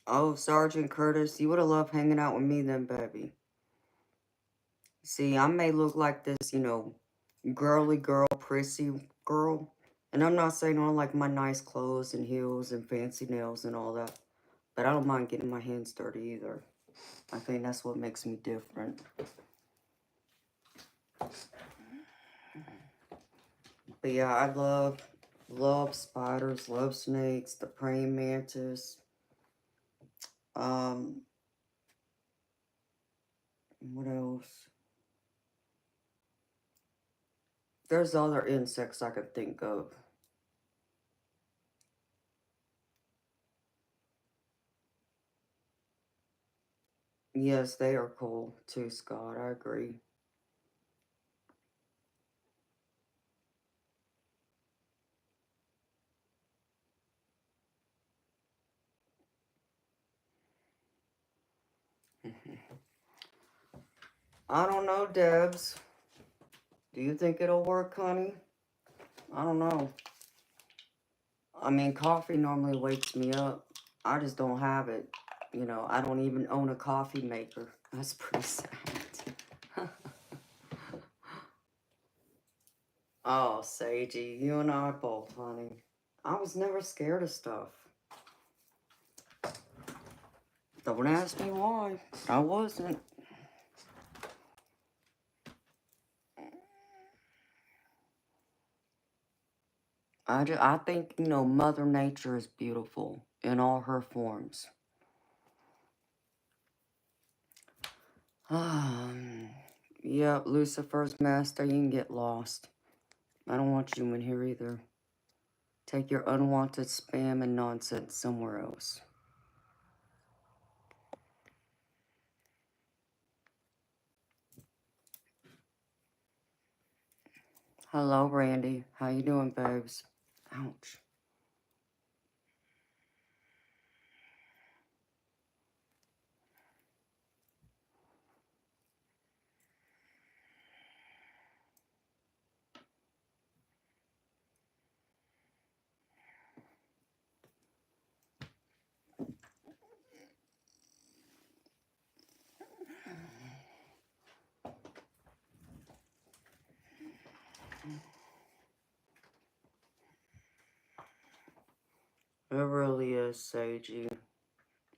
Oh, Sergeant Curtis, you would have loved hanging out with me then, baby. See, I may look like this, girly girl, prissy girl. And I'm not saying I don't like my nice clothes and heels and fancy nails and all that. But I don't mind getting my hands dirty either. I think that's what makes me different. But yeah, I love spiders, love snakes, the praying mantis. What else? There's other insects I could think of. Yes, they are cool too, Scott. I agree. I don't know, Debs. Do you think it'll work, honey? I don't know. I mean, coffee normally wakes me up. I just don't have it. I don't even own a coffee maker. That's pretty sad. Oh, Sagey, you and I both, honey. I was never scared of stuff. Don't ask me why. I wasn't. I think, Mother Nature is beautiful in all her forms. Yep, Lucifer's master, you can get lost. I don't want you in here either. Take your unwanted spam and nonsense somewhere else. Hello, Randy. How you doing, babes? Ouch. It really is, Sagey.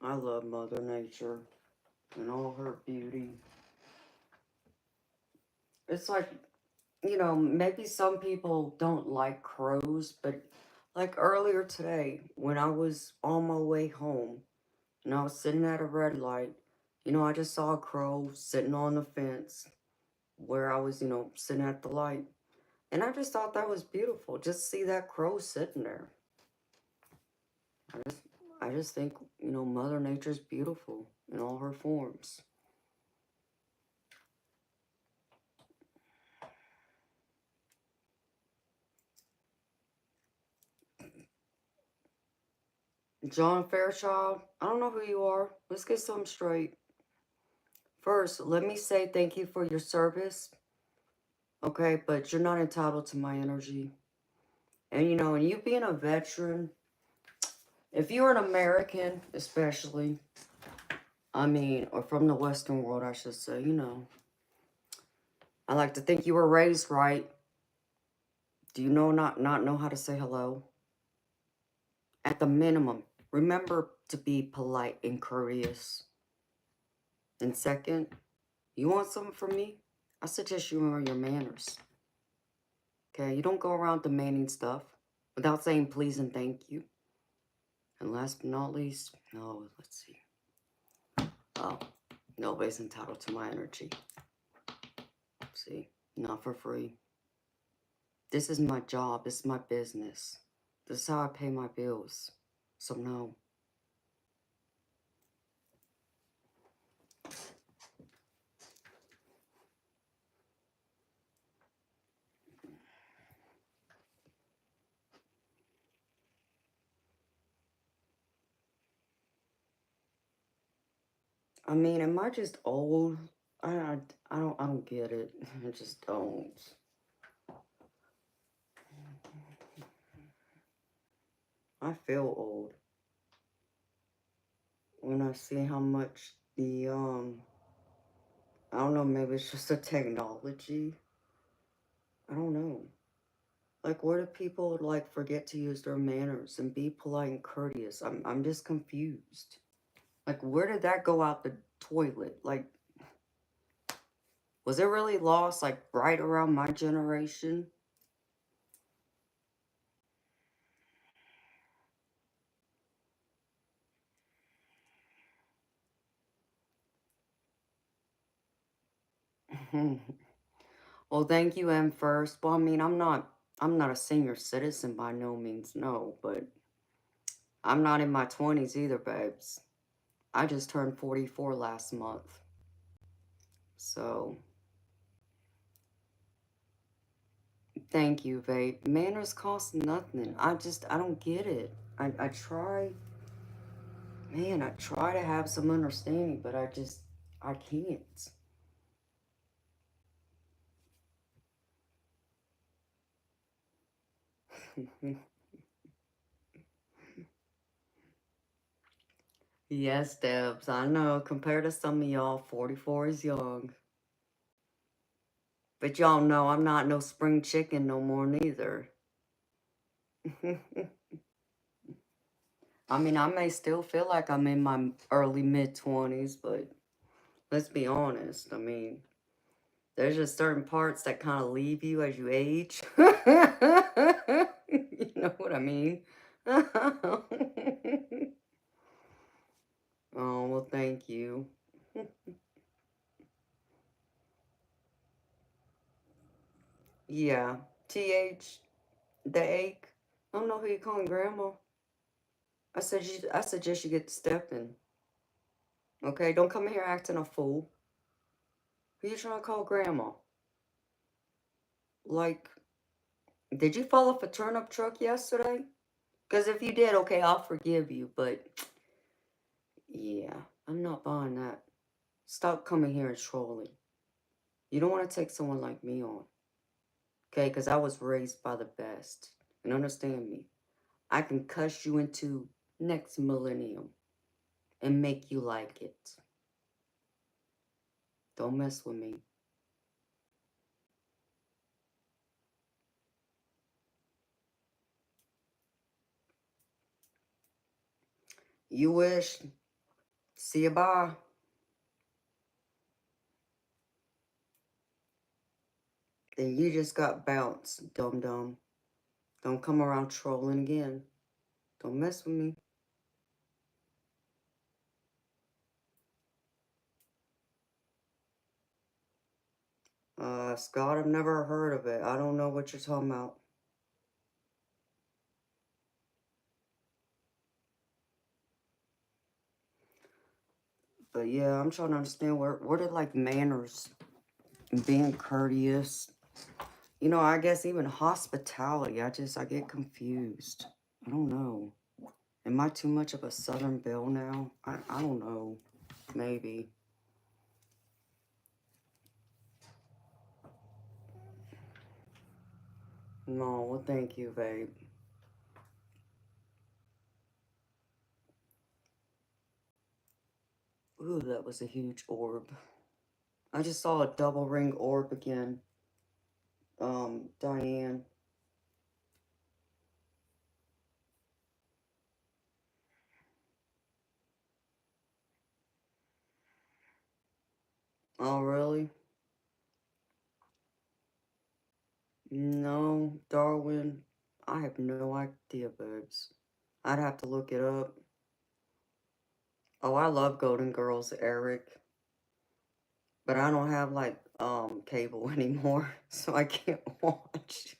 I love Mother Nature and all her beauty. It's like, you know, maybe some people don't like crows, but like earlier today, when I was on my way home and I was sitting at a red light, you know, I just saw a crow sitting on the fence where I was, you know, sitting at the light. And I just thought that was beautiful. Just see that crow sitting there. I just, I just think, you know, Mother Nature's beautiful in all her forms. John Fairchild, I don't know who you are. Let's get something straight. First, let me say thank you for your service, okay? But you're not entitled to my energy. And, you know, and you being a veteran, if you're an American, especially, I mean, or from the Western world, I should say, you know, I like to think you were raised right. Do you not know how to say hello? At the minimum, remember to be polite and courteous. And second, you want something from me? I suggest you remember your manners. Okay, you don't go around demanding stuff without saying please and thank you. And last but not least, no, let's see. Oh, nobody's entitled to my energy. See, not for free. This is my job. This is my business. This is how I pay my bills. So no. I mean, am I just old? I don't get it. I just don't. I feel old when I see how much the I don't know, maybe it's just the technology. I don't know. Like, where do people like forget to use their manners and be polite and courteous? I'm just confused. Like, where did that go out the toilet? Like, was it really lost like right around my generation? Well, thank you, Empress. Well, I mean, I'm not a senior citizen by no means, no, but I'm not in my 20s either, babes. I just turned 44 last month. So, thank you, babe. Manners cost nothing. I don't get it. I try, man, I try to have some understanding, but I can't. Yes, Debs, I know. Compared to some of y'all, 44 is young. But y'all know I'm not no spring chicken no more neither. I mean, I may still feel like I'm in my early mid-20s, but let's be honest. I mean, there's just certain parts that kind of leave you as you age. You know what I mean? Oh, well, thank you. Yeah. TH, the ache. I don't know who you calling grandma. I suggest you get to stepping. Okay, don't come here acting a fool. Who you trying to call grandma? Like, did you fall off a turnip truck yesterday? Because if you did, okay, I'll forgive you. But yeah, I'm not buying that. Stop coming here and trolling. You don't want to take someone like me on. Okay, because I was raised by the best. And understand me. I can cuss you into next millennium and make you like it. Don't mess with me. You wish. See you, bye. And you just got bounced, dum-dum. Don't come around trolling again. Don't mess with me. Scott, I've never heard of it. I don't know what you're talking about. But yeah, I'm trying to understand what are like manners and being courteous. You know, I guess even hospitality. I get confused. I don't know. Am I too much of a Southern belle now? I don't know. Maybe. No, well, thank you, babe. Ooh, that was a huge orb. I just saw a double ring orb again. Diane. Oh, really? No, Darwin. I have no idea, babes. I'd have to look it up. Oh, I love Golden Girls, Eric. But I don't have, like, cable anymore, so I can't watch.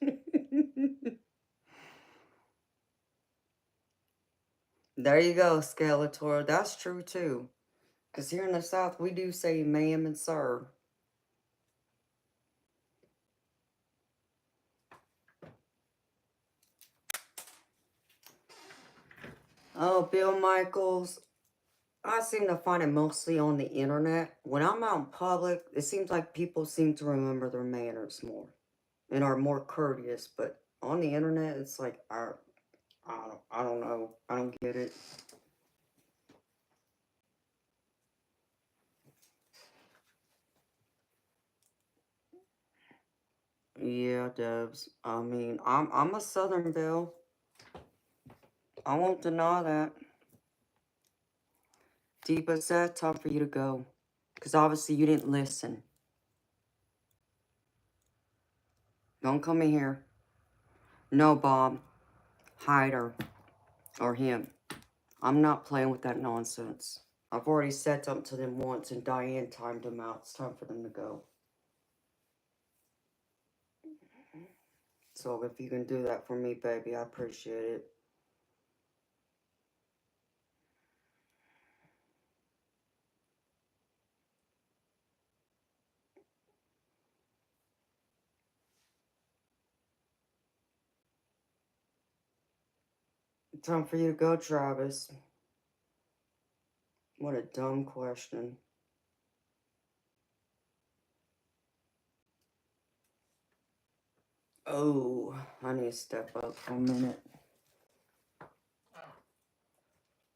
There you go, Skeletor. That's true, too. Because here in the South, we do say ma'am and sir. Oh, Bill Michaels. I seem to find it mostly on the internet. When I'm out in public, it seems like people seem to remember their manners more and are more courteous. But on the internet, it's like, I don't know. I don't get it. Yeah, Debs. I mean, I'm a Southern Belle. I won't deny that. Deepa said, time for you to go. Because obviously you didn't listen. Don't come in here. No, Bob. Hide her. Or him. I'm not playing with that nonsense. I've already said something to them once and Diane timed them out. It's time for them to go. So if you can do that for me, baby, I appreciate it. Time for you to go, Travis. What a dumb question. Oh, I need to step up for a minute.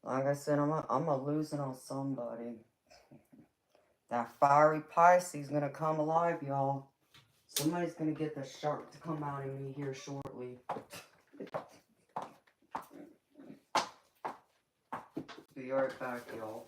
Like I said, I'm a losing on somebody. That fiery Pisces gonna come alive, y'all. Somebody's gonna get the shark to come out of me here shortly. Be right back, y'all.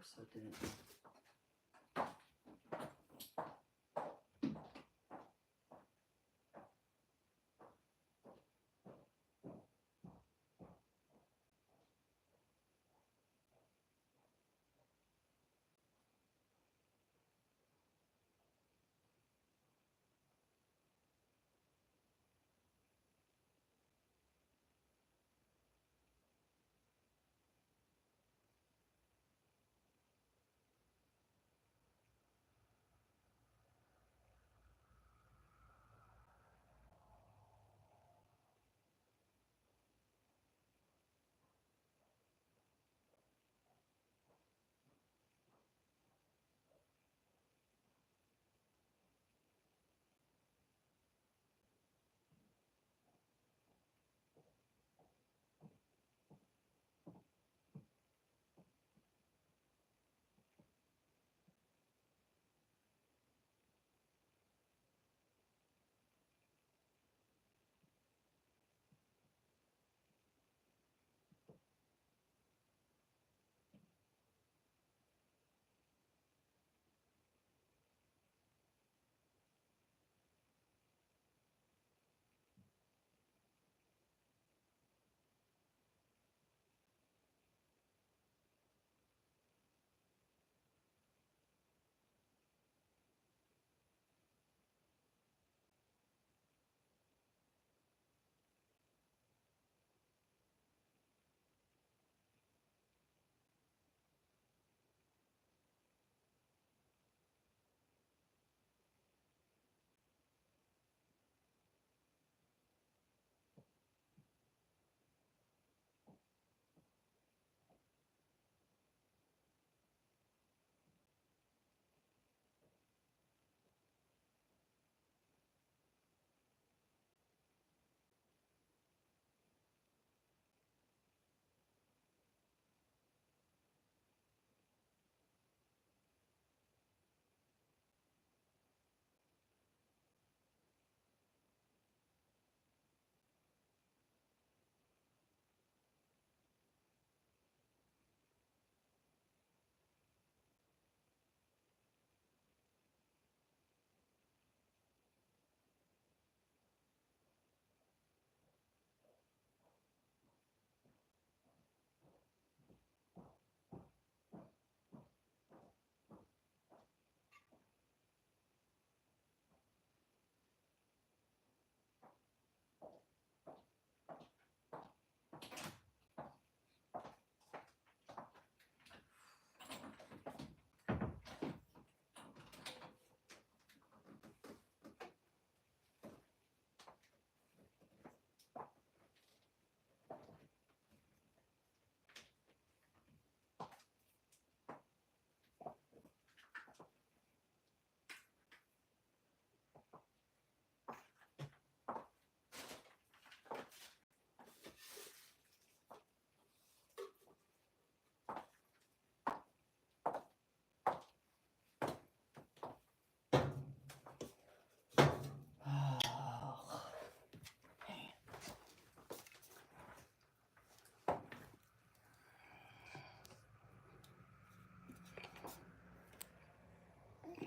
course I didn't.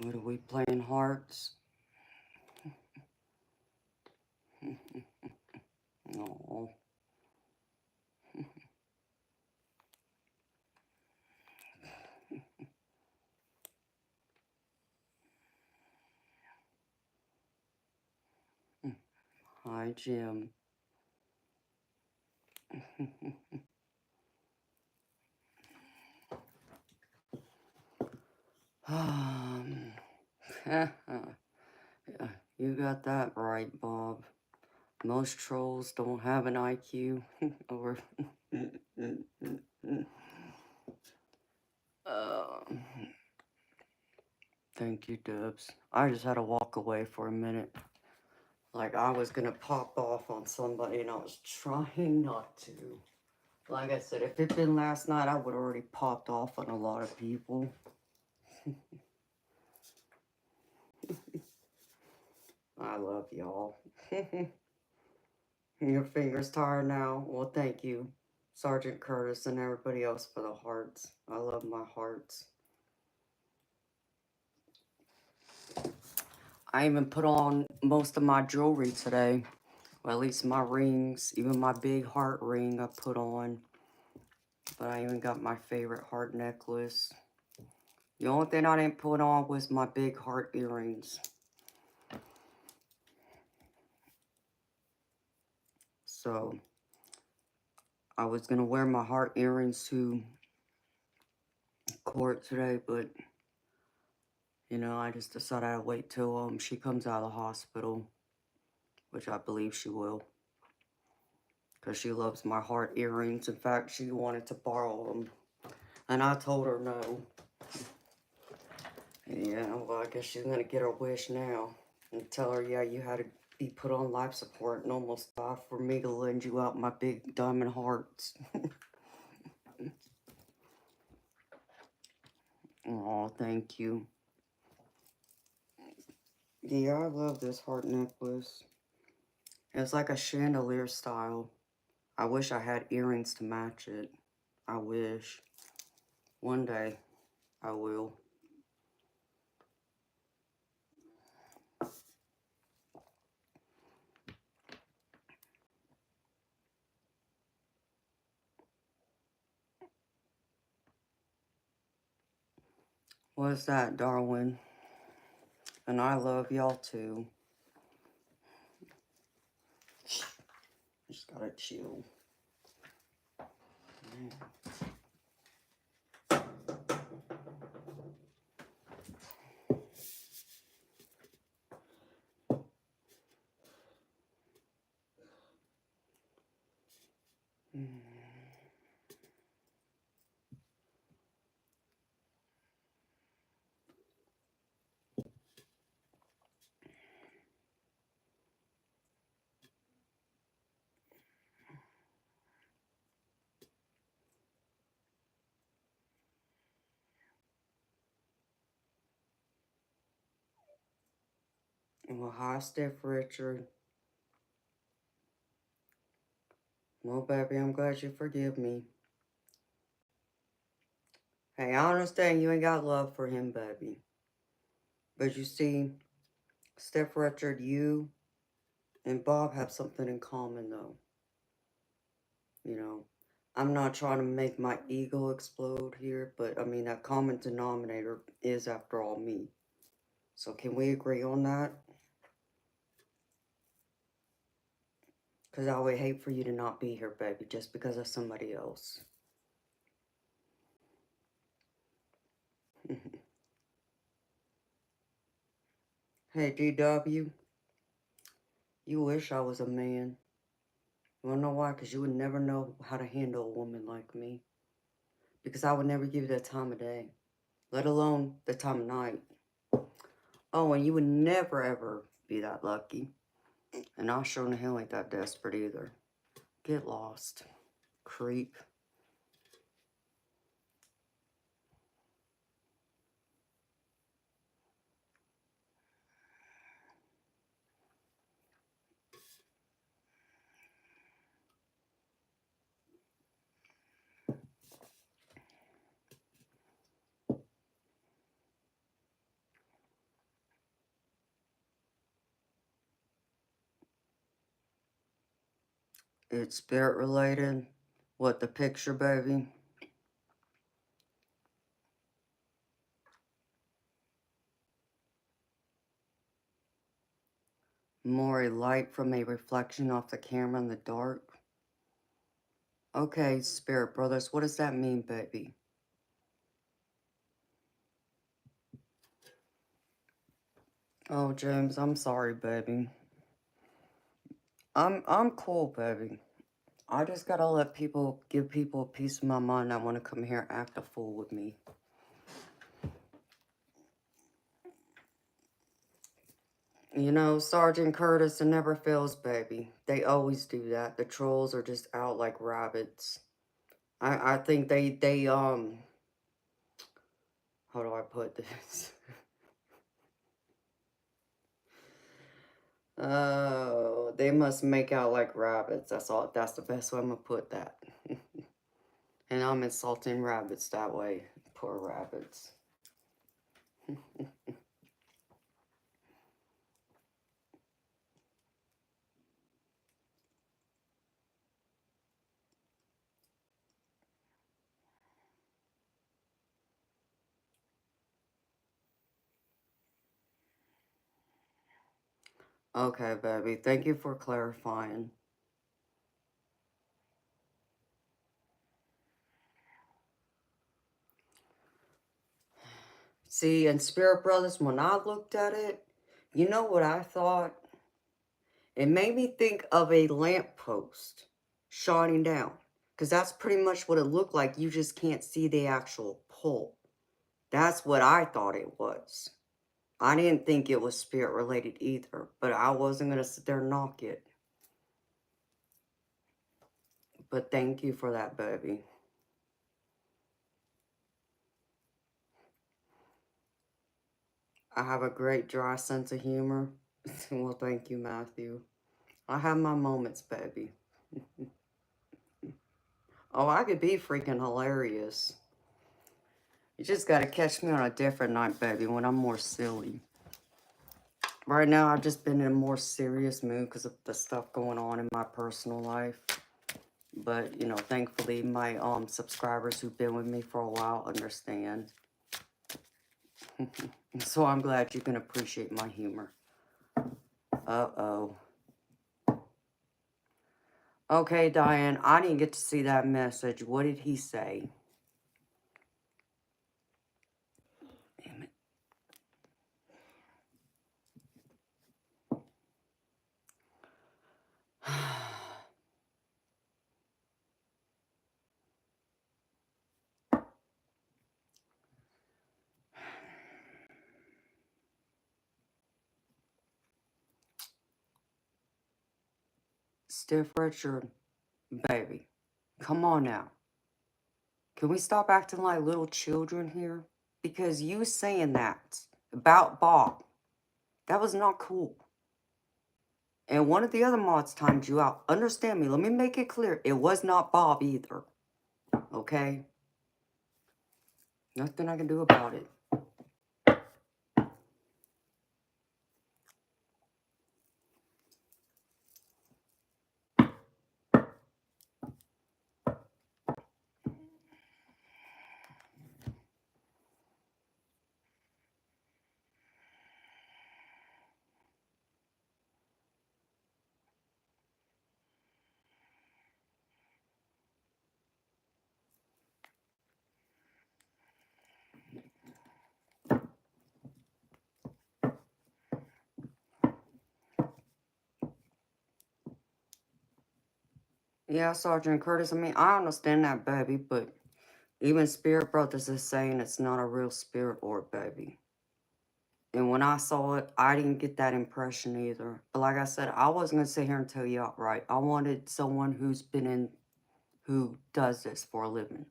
What are we playing, hearts? Oh. Hi, Jim. Yeah, you got that right, Bob. Most trolls don't have an IQ or. Thank you, Dubs. I just had to walk away for a minute. Like I was gonna pop off on somebody and I was trying not to. Like I said, if it'd been last night, I would already popped off on a lot of people. I love y'all. Your fingers tired now? Well, thank you. Sergeant Curtis and everybody else for the hearts. I love my hearts. I even put on most of my jewelry today. Well, at least my rings, even my big heart ring I put on. But I even got my favorite heart necklace. The only thing I didn't put on was my big heart earrings. So, I was going to wear my heart earrings to court today, but, you know, I just decided I'd wait till she comes out of the hospital, which I believe she will. Because she loves my heart earrings. In fact, she wanted to borrow them. And I told her no. Yeah, well, I guess she's going to get her wish now. And tell her, yeah, you had to be put on life support and almost die for me to lend you out my big diamond hearts. Oh, thank you. Yeah, I love this heart necklace. It's like a chandelier style. I wish I had earrings to match it. I wish. One day, I will. What's that, Darwin? And I love y'all too. Just gotta chill. Well, hi, Steph Richard. Well, baby, I'm glad you forgive me. Hey, I understand you ain't got love for him, baby. But you see, Steph Richard, you and Bob have something in common, though. You know, I'm not trying to make my ego explode here, but I mean, that common denominator is, after all, me. So can we agree on that? Because I would hate for you to not be here, baby, just because of somebody else. Hey, DW, you wish I was a man. You wanna know why? Because you would never know how to handle a woman like me. Because I would never give you that time of day, let alone the time of night. Oh, and you would never, ever be that lucky. And I sure in the hell ain't that desperate either. Get lost, creep. It's spirit related. What, the picture, baby? More a light from a reflection off the camera in the dark. Okay, spirit brothers, what does that mean, baby? Oh, James, I'm sorry, baby. I'm cool, baby. I just gotta give people a piece of my mind that want to come here and act a fool with me. You know, Sergeant Curtis, it never fails, baby. They always do that. The trolls are just out like rabbits. I think how do I put this? Oh, they must make out like rabbits. That's all. That's the best way I'm gonna put that. And I'm insulting rabbits that way. Poor rabbits. Okay, baby. Thank you for clarifying. See, and Spirit Brothers, when I looked at it, you know what I thought? It made me think of a lamppost shining down. Because that's pretty much what it looked like. You just can't see the actual pole. That's what I thought it was. I didn't think it was spirit related either. But I wasn't going to sit there and knock it. But thank you for that, baby. I have a great dry sense of humor. Well, thank you, Matthew. I have my moments, baby. Oh, I could be freaking hilarious. You just gotta catch me on a different night, baby, when I'm more silly. Right now, I've just been in a more serious mood because of the stuff going on in my personal life. But, you know, thankfully, my subscribers who've been with me for a while understand. So I'm glad you can appreciate my humor. Uh-oh. Okay, Diane, I didn't get to see that message. What did he say? Damn it. Stiff Richard, baby, come on now. Can we stop acting like little children here? Because you saying that about Bob, that was not cool. And one of the other mods timed you out. Understand me, let me make it clear. It was not Bob either. Okay? Nothing I can do about it. Yeah, Sergeant Curtis, I mean, I understand that, baby, but even Spirit Brothers is saying it's not a real spirit orb, baby. And when I saw it, I didn't get that impression either. But like I said, I wasn't going to sit here and tell you outright. I wanted someone who's been in, who does this for a living,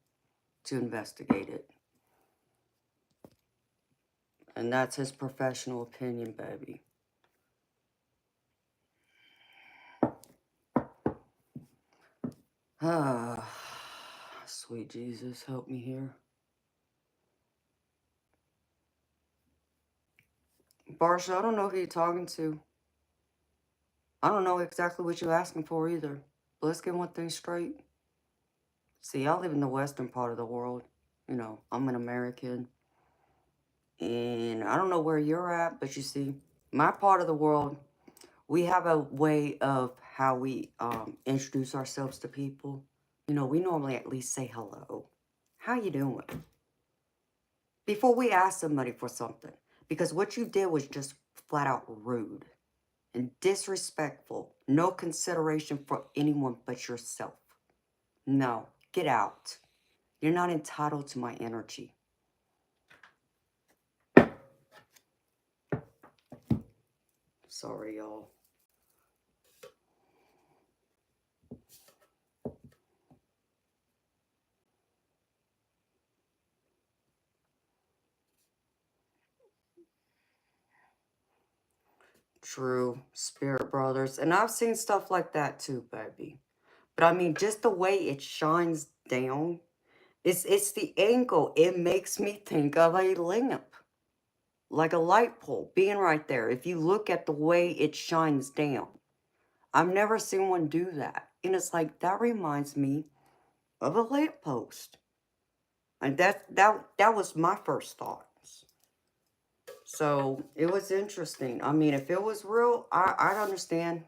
to investigate it. And that's his professional opinion, baby. Ah, sweet Jesus, help me here. Barsha, I don't know who you're talking to. I don't know exactly what you're asking for either. But let's get one thing straight. See, I live in the western part of the world. You know, I'm an American. And I don't know where you're at, but you see, my part of the world, we have a way of how we introduce ourselves to people. You know, we normally at least say hello. How you doing? Before we ask somebody for something. Because what you did was just flat out rude and disrespectful. No consideration for anyone but yourself. No, get out. You're not entitled to my energy. Sorry, y'all. True, Spirit Brothers. And I've seen stuff like that too, baby. But I mean, just the way it shines down. It's the angle. It makes me think of a lamp, like a light pole being right there. If you look at the way it shines down, I've never seen one do that. And it's like, that reminds me of a lamppost. And that was my first thoughts. So it was interesting. I mean, if it was real, I'd understand.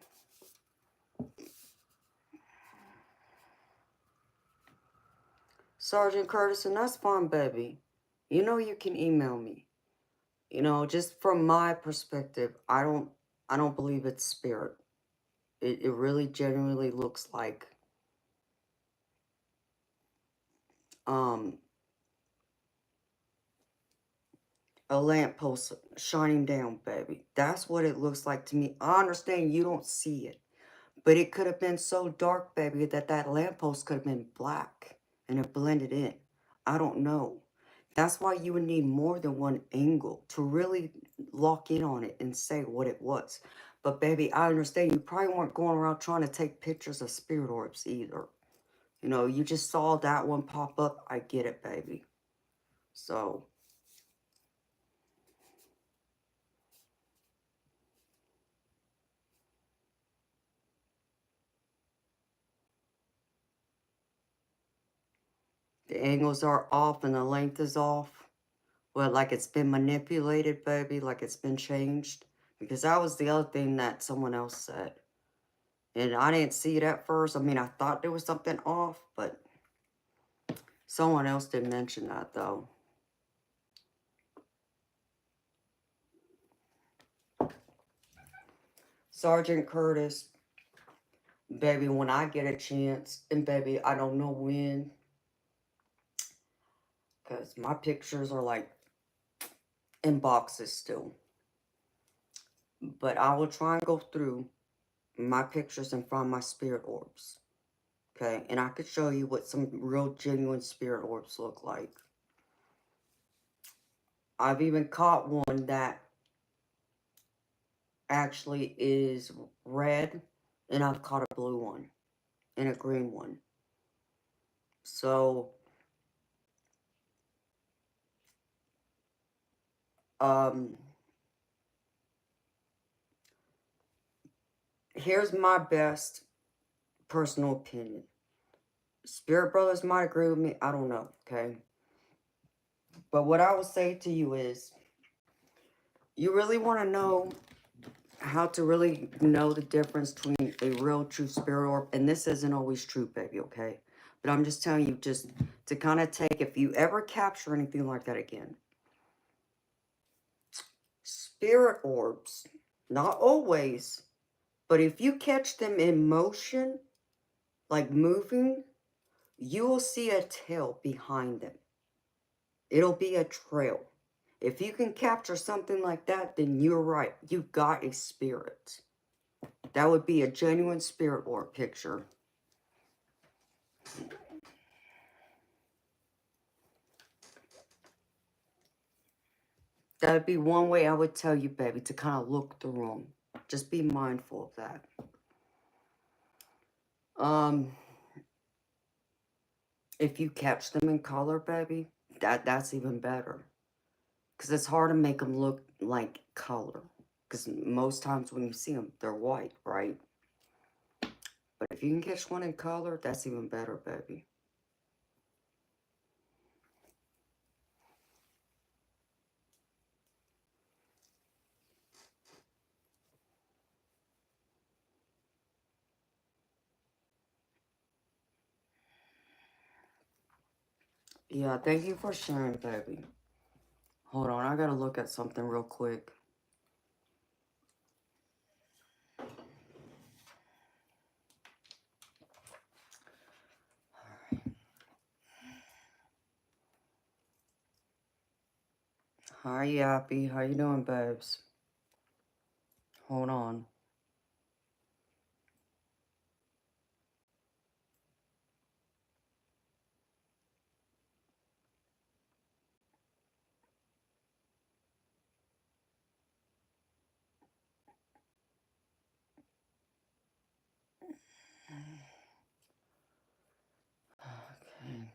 Sergeant Curtis, and that's fine, baby. You know you can email me. You know, just from my perspective, I don't believe it's spirit. It really genuinely looks like um a lamppost shining down, baby. That's what it looks like to me. I understand you don't see it, but it could have been so dark, baby, that that lamppost could have been black and it blended in. I don't know. That's why you would need more than one angle to really lock in on it and say what it was. But baby, I understand you probably weren't going around trying to take pictures of spirit orbs either. You know, you just saw that one pop up. I get it, baby. So, the angles are off and the length is off. Well, like it's been manipulated, baby, like it's been changed. Because that was the other thing that someone else said. And I didn't see it at first. I mean, I thought there was something off, but someone else did mention that, though. Sergeant Curtis, baby, when I get a chance, and baby, I don't know when, because my pictures are like in boxes still. But I will try and go through my pictures and find my spirit orbs. Okay, and I could show you what some real genuine spirit orbs look like. I've even caught one that actually is red, and I've caught a blue one and a green one. So, here's my best personal opinion. Spirit brothers might agree with me, I don't know, okay? But what I will say to you is, you really want to know how to really know the difference between a real true spirit orb, and this isn't always true, baby, okay? But I'm just telling you, just to kind of take, if you ever capture anything like that again, spirit orbs, not always, but if you catch them in motion, like moving, you will see a tail behind them. It'll be a trail. If you can capture something like that, then you're right. You've got a spirit. That would be a genuine spirit orb picture. That would be one way I would tell you, baby, to kind of look through them. Just be mindful of that. If you catch them in color, baby, that's even better. Because it's hard to make them look like color. Because most times when you see them, they're white, right? But if you can catch one in color, that's even better, baby. Yeah, thank you for sharing, baby. Hold on, I gotta look at something real quick. Hi, Yappy. How you doing, babes? Hold on. Okay.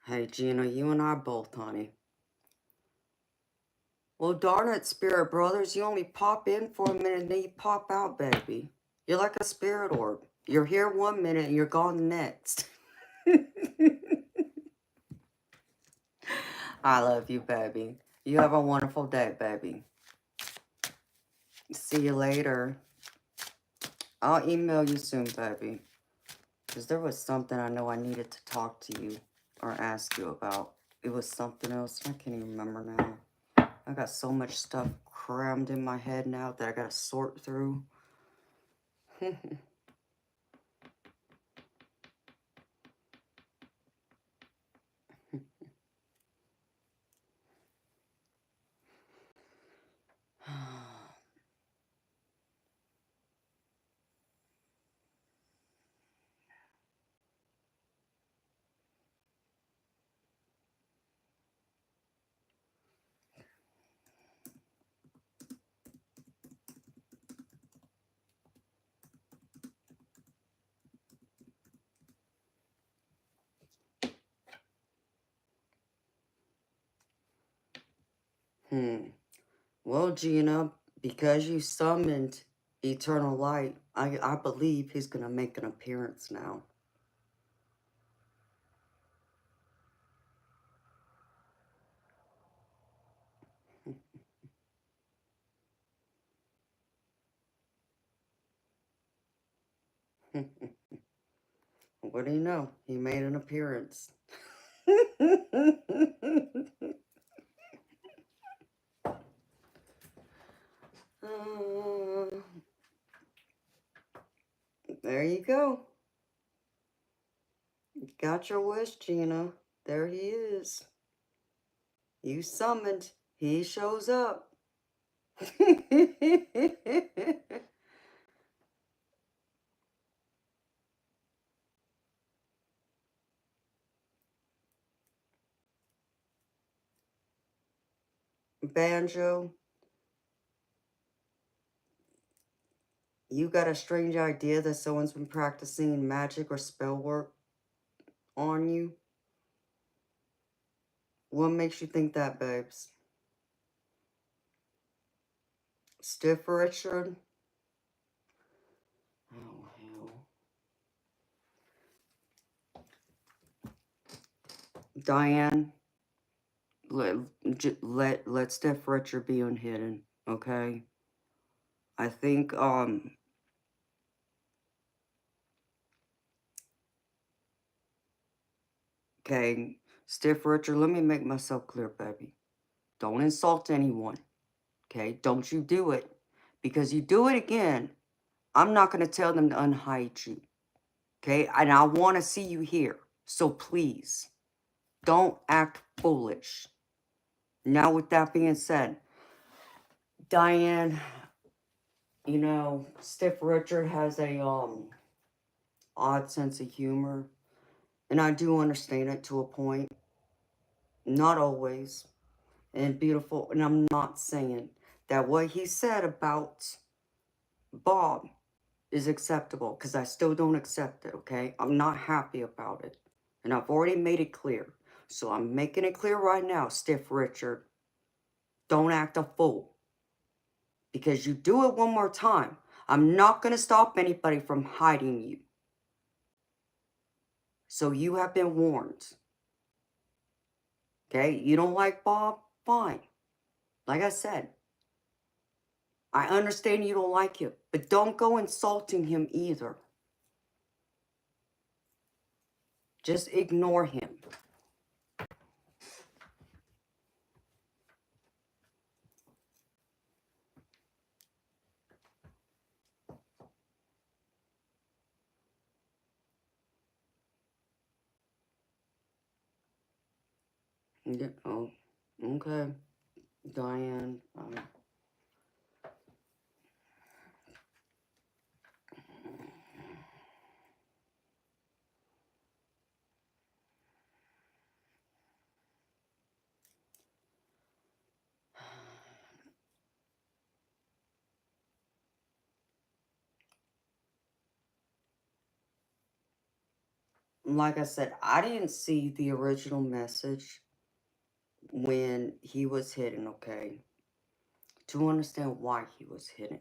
Hey, Gina, you and I both, honey. Well, darn it, Spirit Brothers, you only pop in for a minute and then you pop out, baby. You're like a spirit orb. You're here 1 minute and you're gone the next. I love you, baby. You have a wonderful day, baby. See you later. I'll email you soon, baby. Because there was something I know I needed to talk to you or ask you about. It was something else. I can't even remember now. I got so much stuff crammed in my head now that I got to sort through. Well, Gina, because you summoned eternal light, I believe he's going to make an appearance now. What do you know? He made an appearance. There you go. Got your wish, Gina. There he is. You summoned. He shows up. Banjo, you got a strange idea that someone's been practicing magic or spell work on you? What makes you think that, babes? Stiff Richard? Oh, hell. Diane, let Stiff Richard be unhidden, okay? I think, okay, Stiff Richard, let me make myself clear, baby. Don't insult anyone, okay? Don't you do it. Because you do it again, I'm not going to tell them to unhide you, okay? And I want to see you here. So please, don't act foolish. Now, with that being said, Diane, you know, Stiff Richard has a odd sense of humor, and I do understand it to a point. Not always. And beautiful, and I'm not saying that what he said about Bob is acceptable, because I still don't accept it, okay? I'm not happy about it. And I've already made it clear. So I'm making it clear right now, Stiff Richard. Don't act a fool. Because you do it one more time, I'm not going to stop anybody from hiding you. So you have been warned. Okay? You don't like Bob? Fine. Like I said, I understand you don't like him, but don't go insulting him either. Just ignore him. Yeah, oh, okay. Diane, like I said, I didn't see the original message when he was hidden, okay, to understand why he was hidden.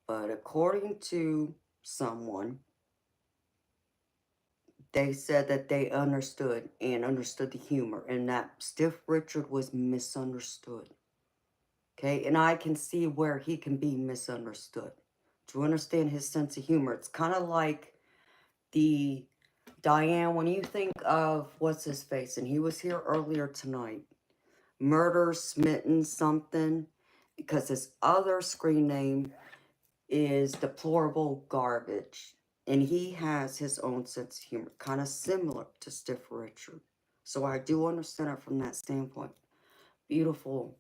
But according to someone, they said that they understood and understood the humor, and that Stiff Richard was misunderstood. Okay, and I can see where he can be misunderstood. To understand his sense of humor, it's kind of like the Diane, when you think of what's his face, and he was here earlier tonight, Murder Smitten something, because his other screen name is Deplorable Garbage. And he has his own sense of humor, kind of similar to Stiff Richard. So I do understand it from that standpoint. Beautiful.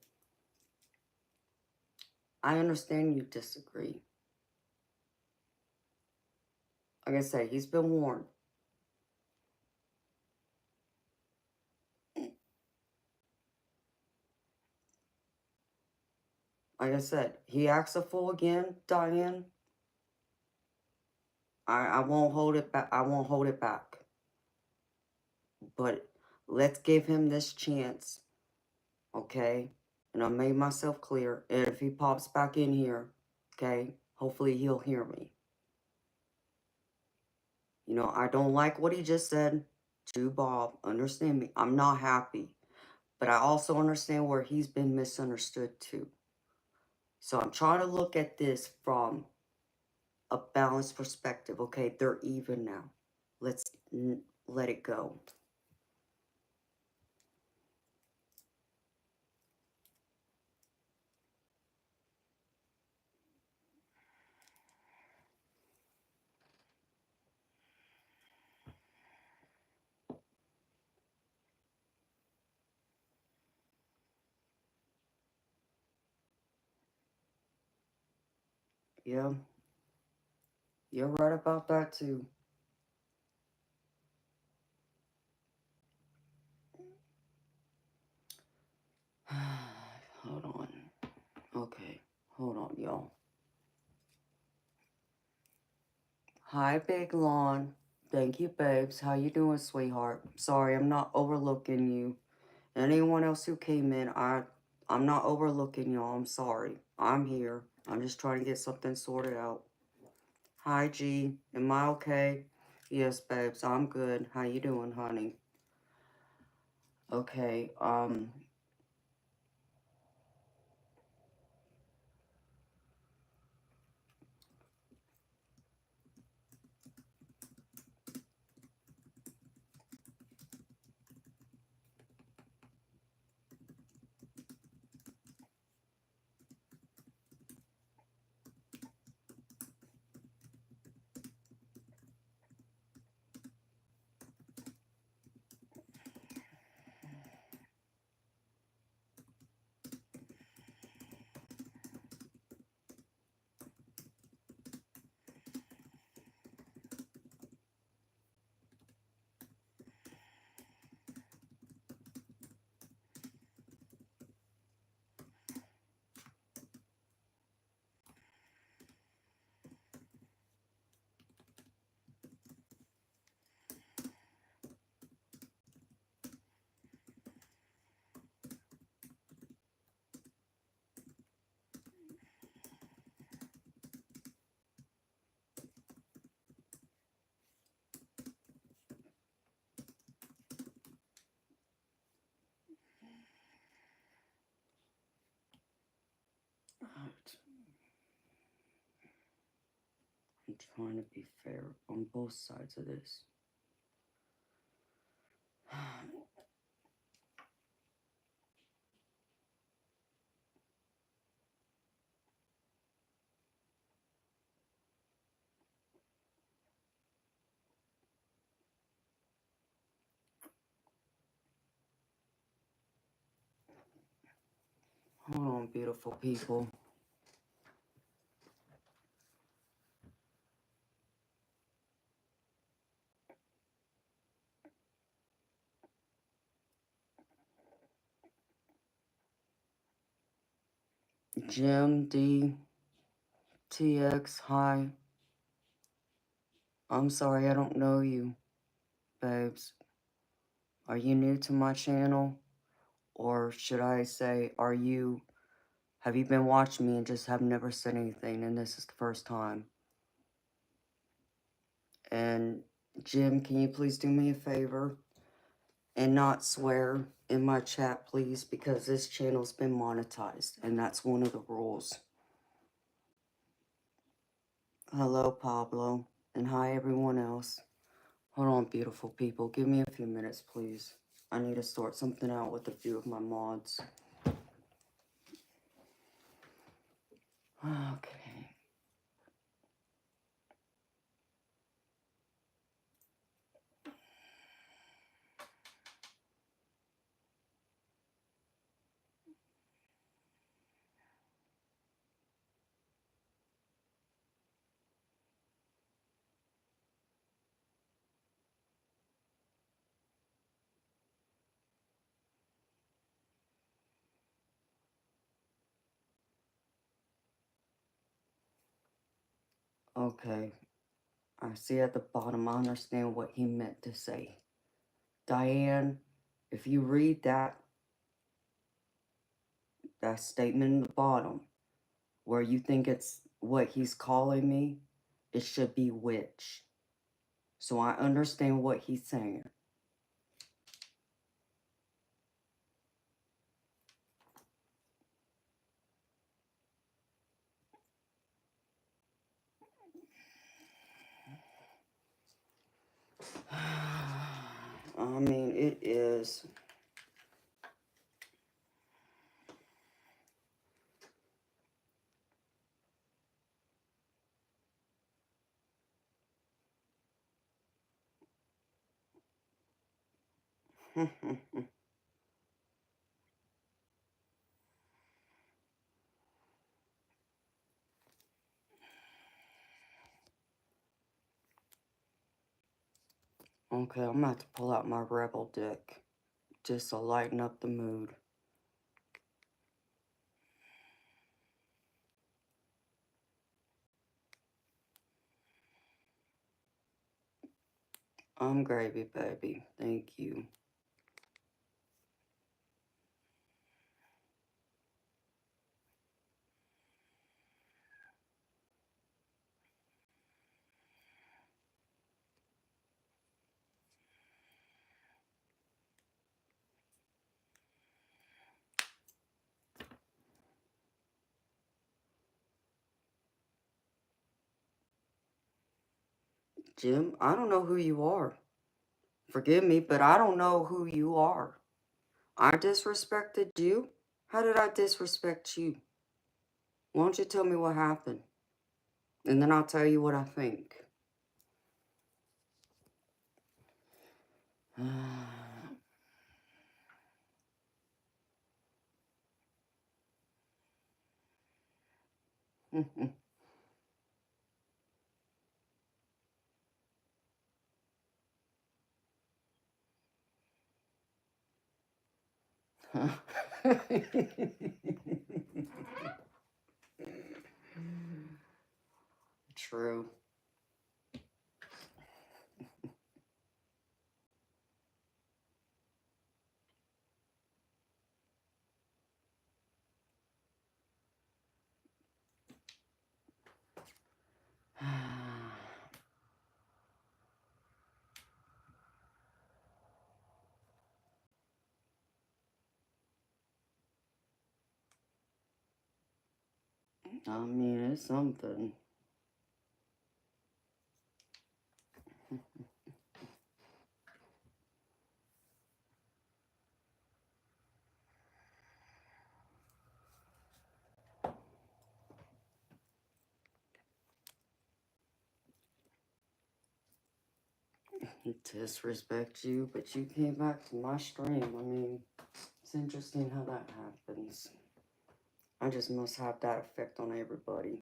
I understand you disagree. Like I say, he's been warned. Like I said, he acts a fool again, Diane. I won't hold it back. I won't hold it back. But let's give him this chance, okay? And I made myself clear. And if he pops back in here, okay, hopefully he'll hear me. You know, I don't like what he just said to Bob. Understand me. I'm not happy. But I also understand where he's been misunderstood too. So I'm trying to look at this from a balanced perspective. Okay, they're even now. Let's let it go. Yeah, you're right about that too. Hold on. Okay, hold on, y'all. Hi, Big Lawn. Thank you, babes. How you doing, sweetheart? Sorry, I'm not overlooking you. Anyone else who came in, I'm not overlooking y'all. I'm sorry. I'm here. I'm just trying to get something sorted out. Hi, G. Am I okay? Yes, babes. I'm good. How you doing, honey? Okay. I'm trying to be fair on both sides of this. Hold on, beautiful people. Jim D. TX, hi. I'm sorry, I don't know you. babes, are you new to my channel? Or should I say, have you been watching me and just have never said anything and this is the first time? And Jim, can you please do me a favor and not swear in my chat, please, because this channel's been monetized and that's one of the rules. Hello, Pablo, and hi, everyone else. Hold on, beautiful people. Give me a few minutes, please. I need to sort something out with a few of my mods. Okay. Okay. I see at the bottom, I understand what he meant to say. Diane, if you read that statement in the bottom, where you think it's what he's calling me, it should be witch. So I understand what he's saying. I mean, it is. Okay, I'm about to pull out my rebel deck just to lighten up the mood. I'm gravy, baby. Thank you. Jim, I don't know who you are. Forgive me, but I don't know who you are. I disrespected you? How did I disrespect you? Why don't you tell me what happened? And then I'll tell you what I think. True. I mean, it's something. Disrespect you, but you came back to my stream. I mean, it's interesting how that happens. I just must have that effect on everybody.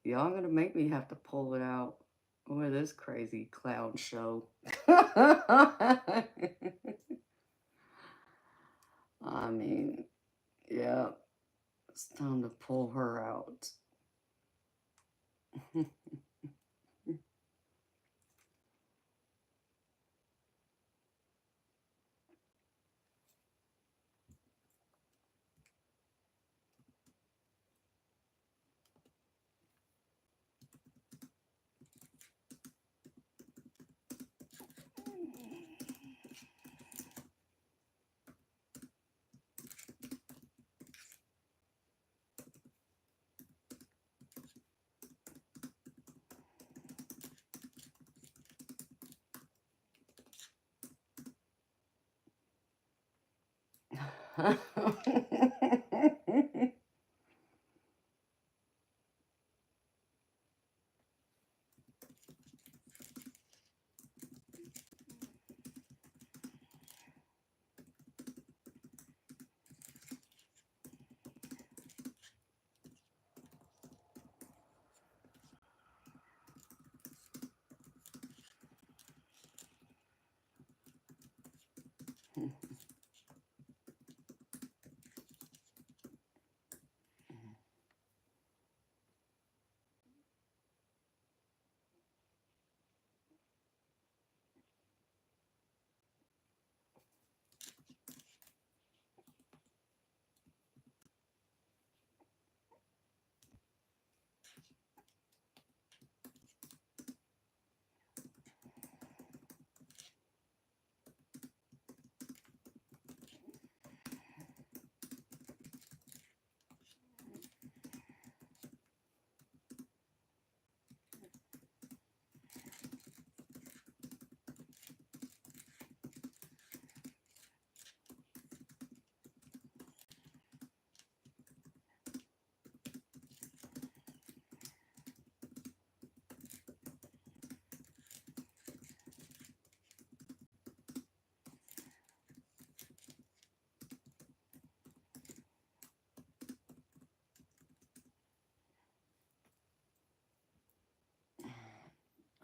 Y'all gonna make me have to pull it out. Boy, this crazy clown show. I mean, yeah, it's time to pull her out.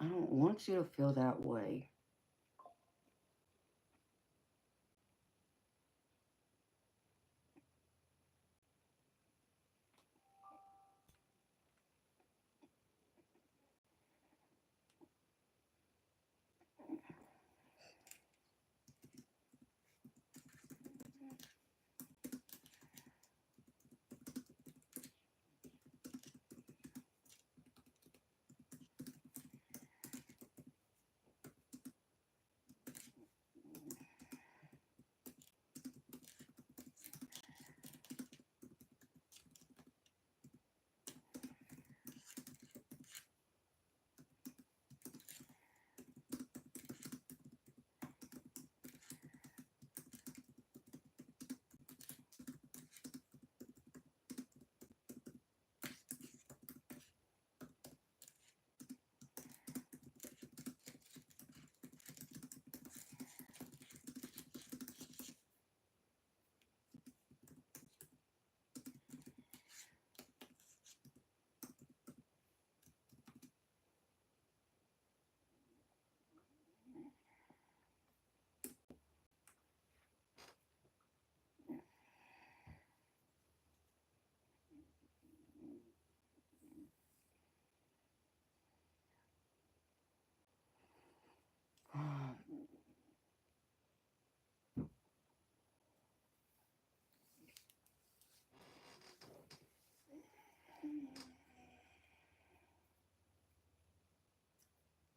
I don't want you to feel that way.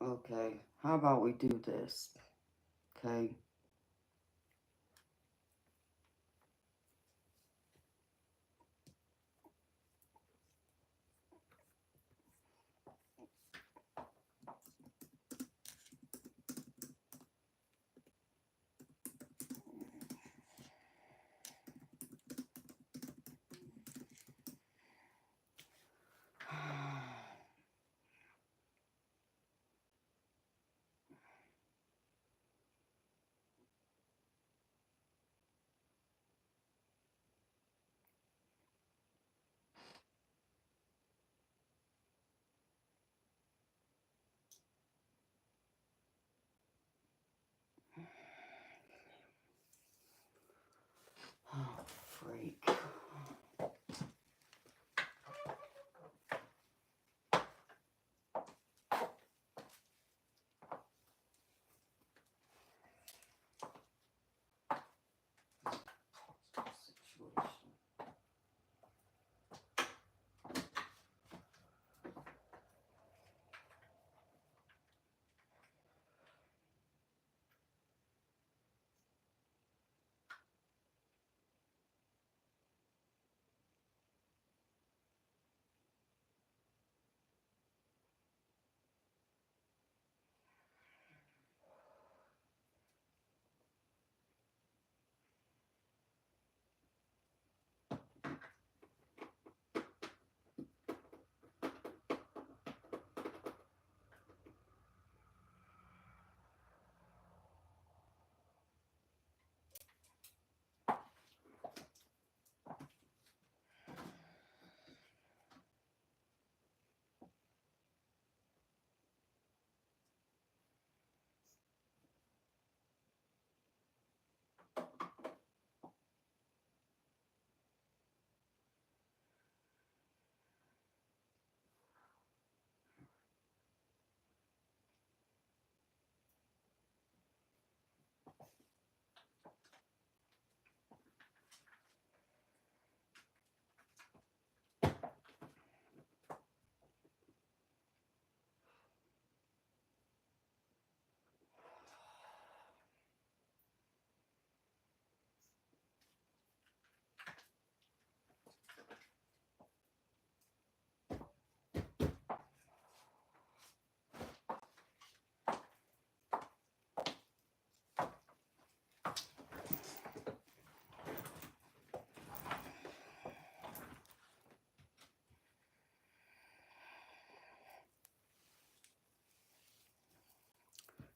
Okay, how about we do this? Okay. break.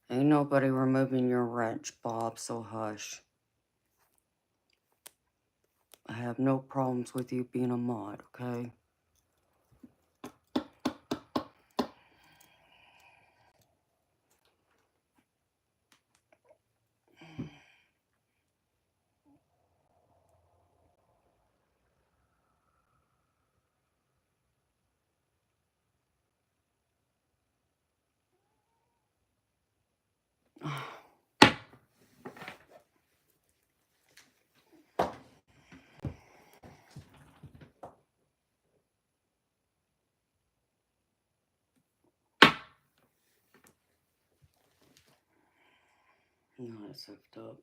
Ain't nobody removing your wrench, Bob, so hush. I have no problems with you being a mod, okay? Not as hooked up.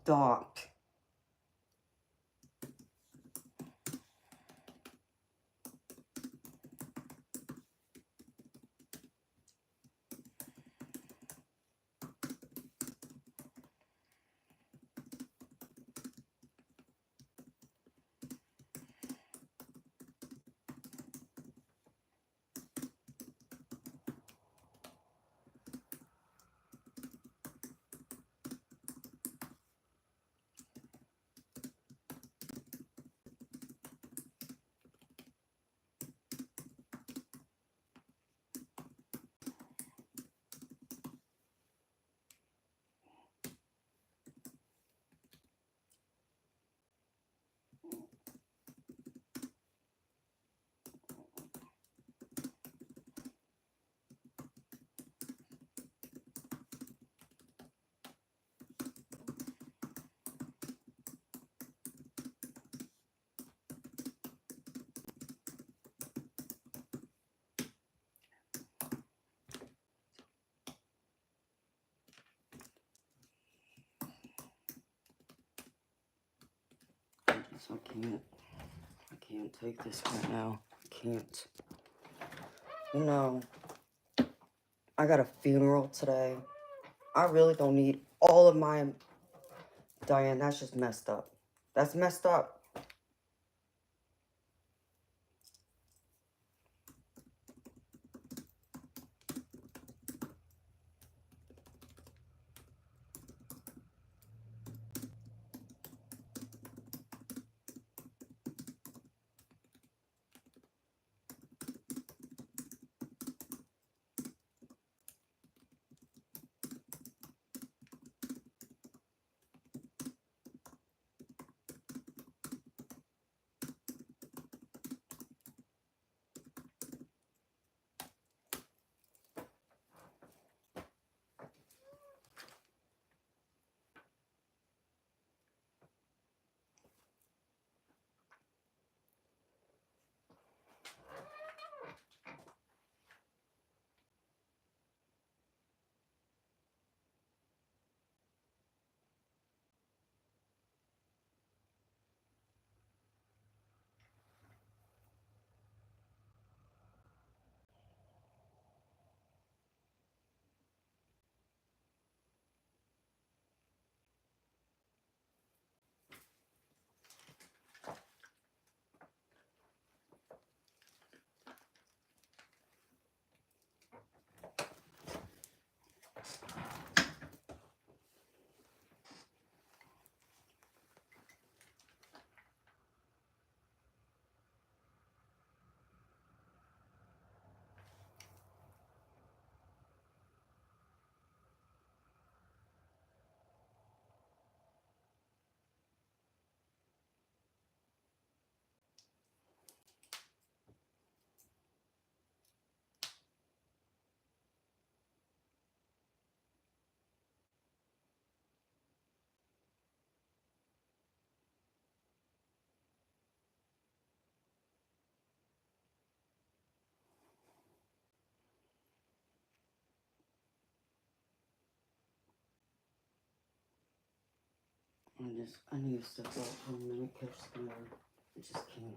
Stop. I can't take this right now. I can't. You know, I got a funeral today. I really don't need all of my... Diane, that's just messed up. That's messed up. I need to step out for a minute, catch the air. It just can't.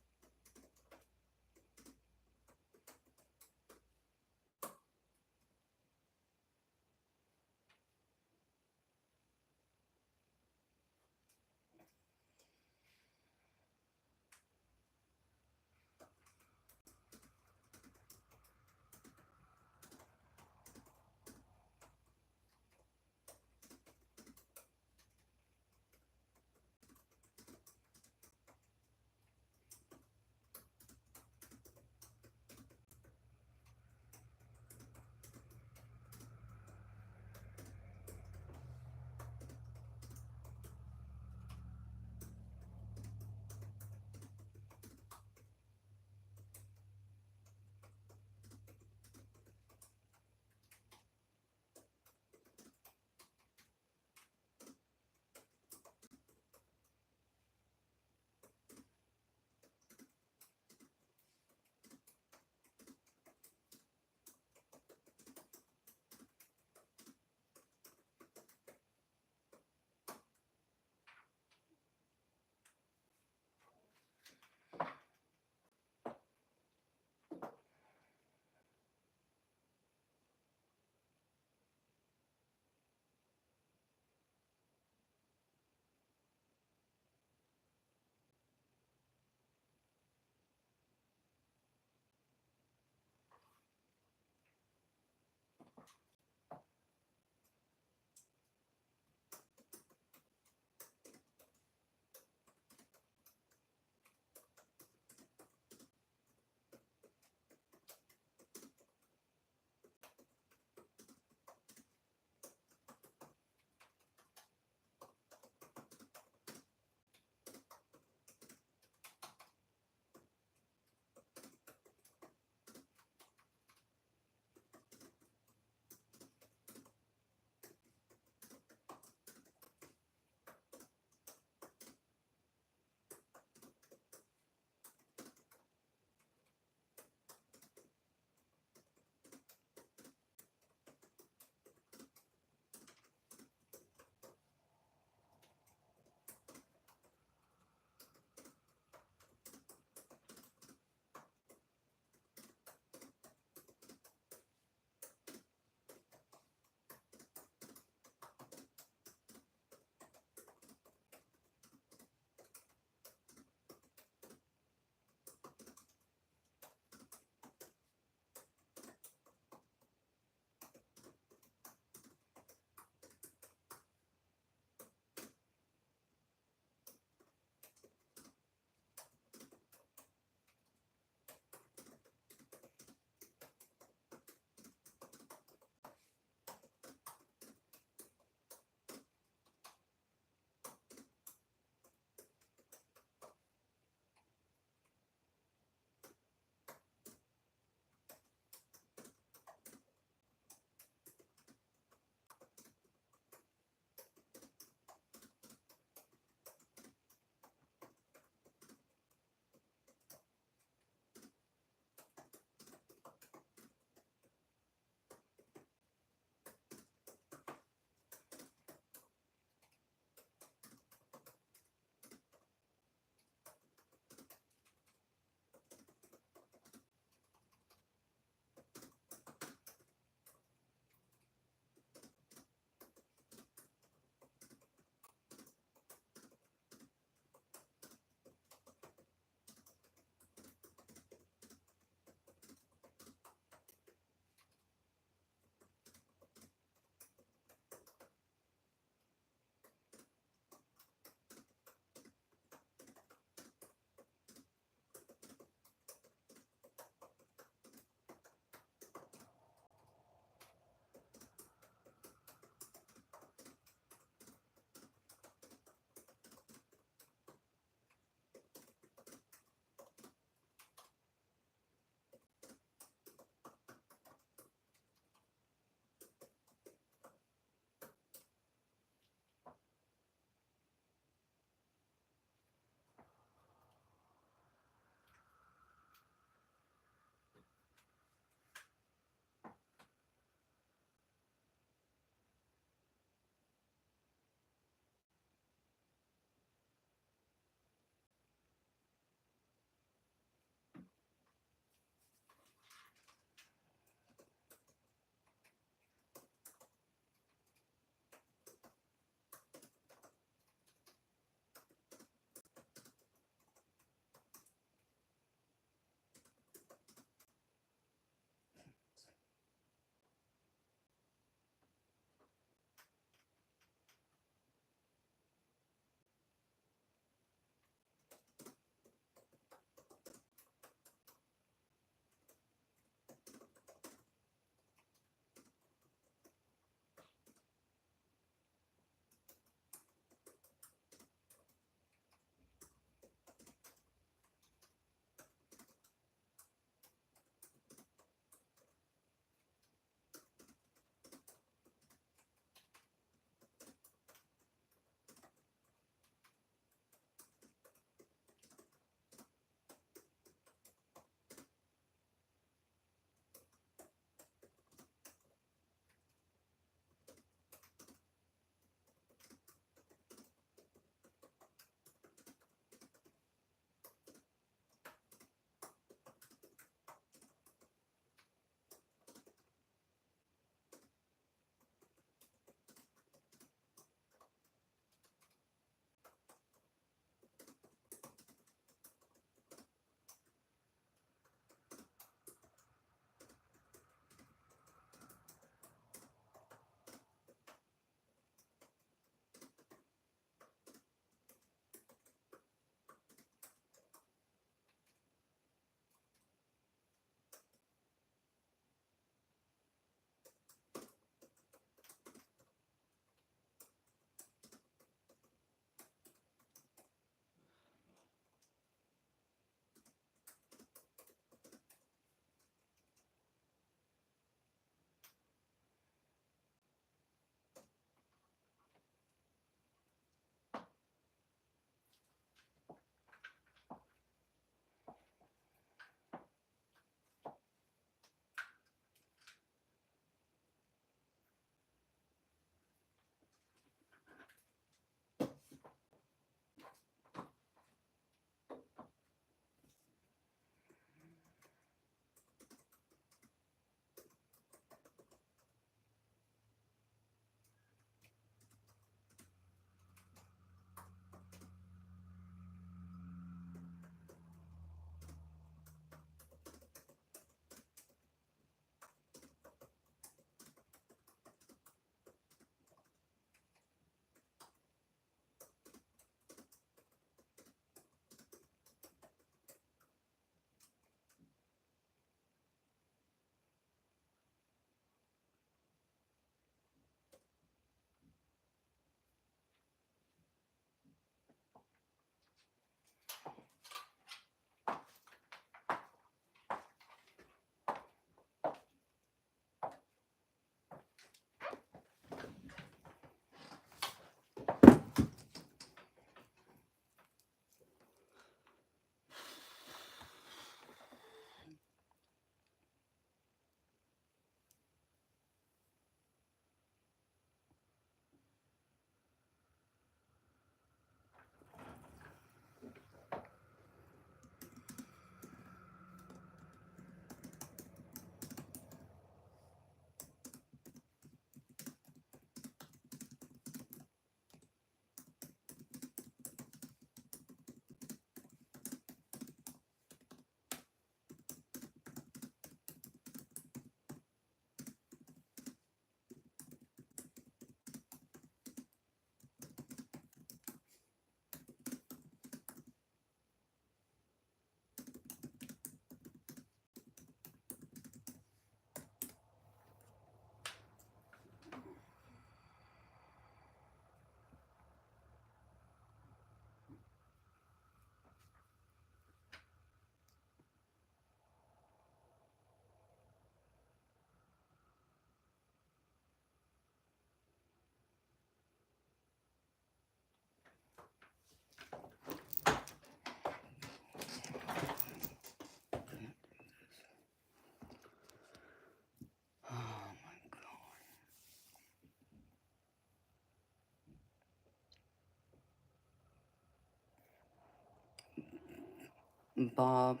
Bob,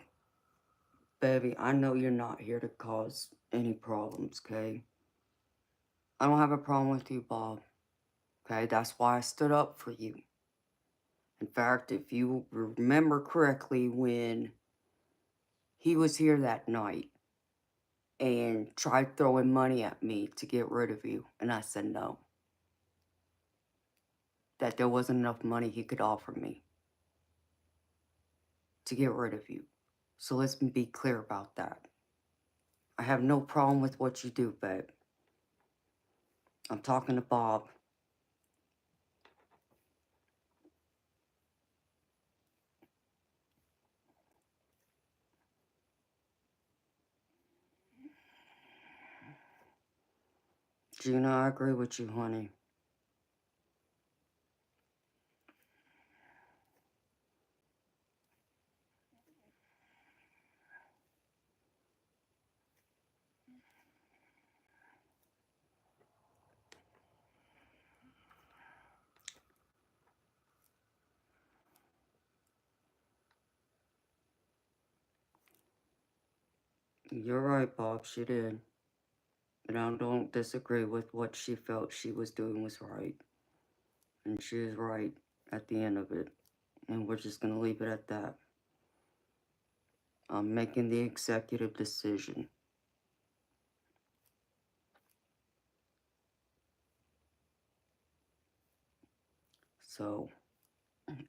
baby, I know you're not here to cause any problems, okay? I don't have a problem with you, Bob, okay? That's why I stood up for you. In fact, if you remember correctly, when he was here that night and tried throwing money at me to get rid of you, and I said no. That there wasn't enough money he could offer me to get rid of you. So let's be clear about that. I have no problem with what you do, babe. I'm talking to Bob. Gina, I agree with you, honey. You're right, Bob, she did. And I don't disagree with what she felt she was doing was right. And she is right at the end of it. And we're just going to leave it at that. I'm making the executive decision. So,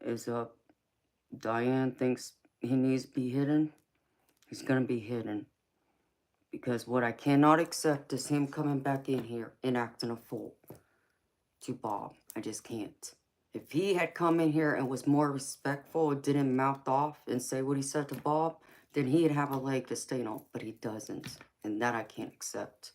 is up. Diane thinks he needs to be hidden. He's going to be hidden. Because what I cannot accept is him coming back in here and acting a fool to Bob. I just can't. If he had come in here and was more respectful and didn't mouth off and say what he said to Bob, then he'd have a leg to stand on. But he doesn't. And that I can't accept.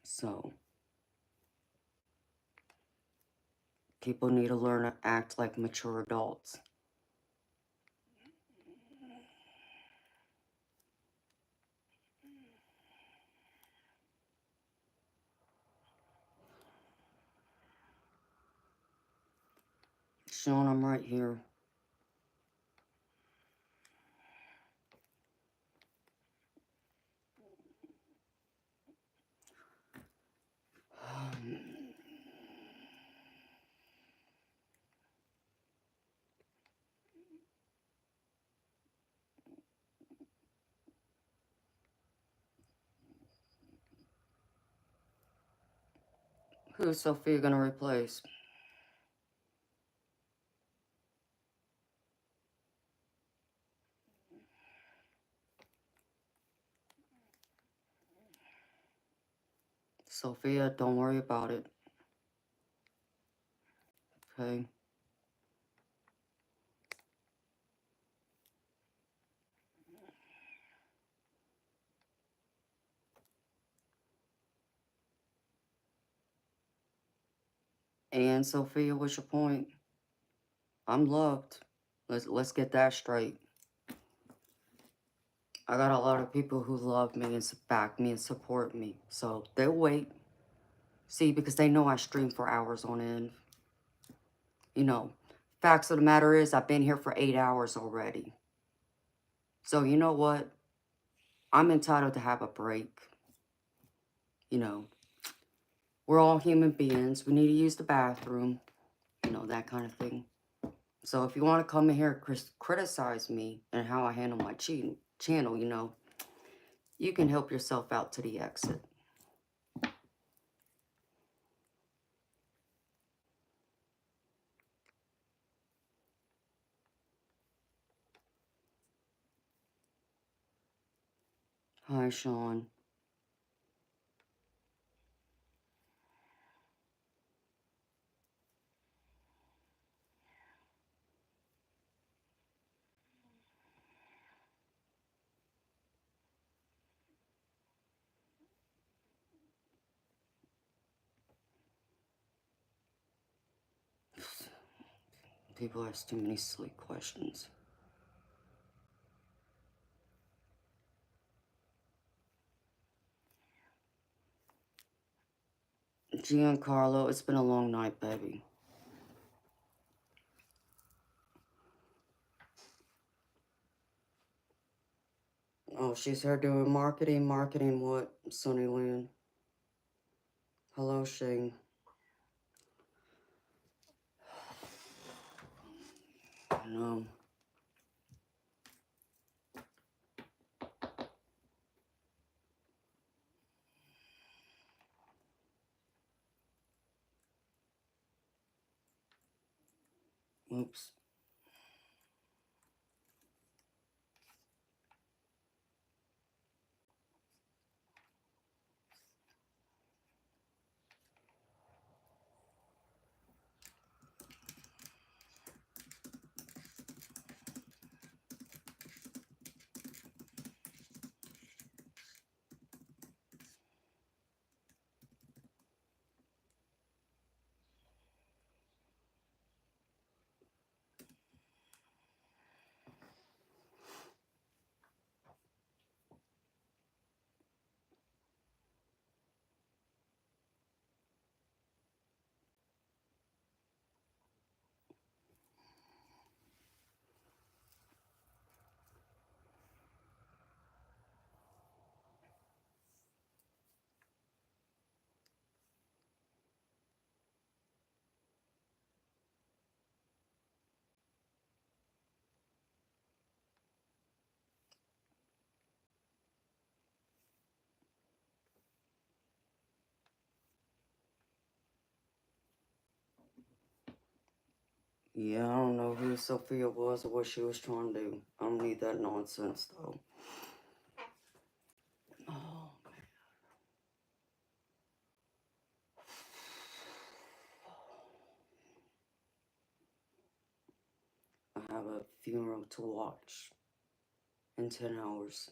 So, people need to learn to act like mature adults. Sean, I'm right here. Who's Sophia gonna replace? Sophia, don't worry about it. Okay? And Sophia, what's your point? I'm loved. Let's get that straight. I got a lot of people who love me and back me and support me. So they'll wait. See, because they know I stream for hours on end. You know, facts of the matter is I've been here for 8 hours already. So you know what? I'm entitled to have a break. You know, we're all human beings. We need to use the bathroom. You know, that kind of thing. So if you want to come in here and criticize me and how I handle my channel, you know, you can help yourself out to the exit. Hi, Sean. People ask too many silly questions. Giancarlo, it's been a long night, baby. Oh, she's here doing marketing. Marketing what, Sunny Lynn? Hello, Shane. No. Oops. Yeah, I don't know who Sophia was or what she was trying to do. I don't need that nonsense, though. Oh, I have a funeral to watch in 10 hours.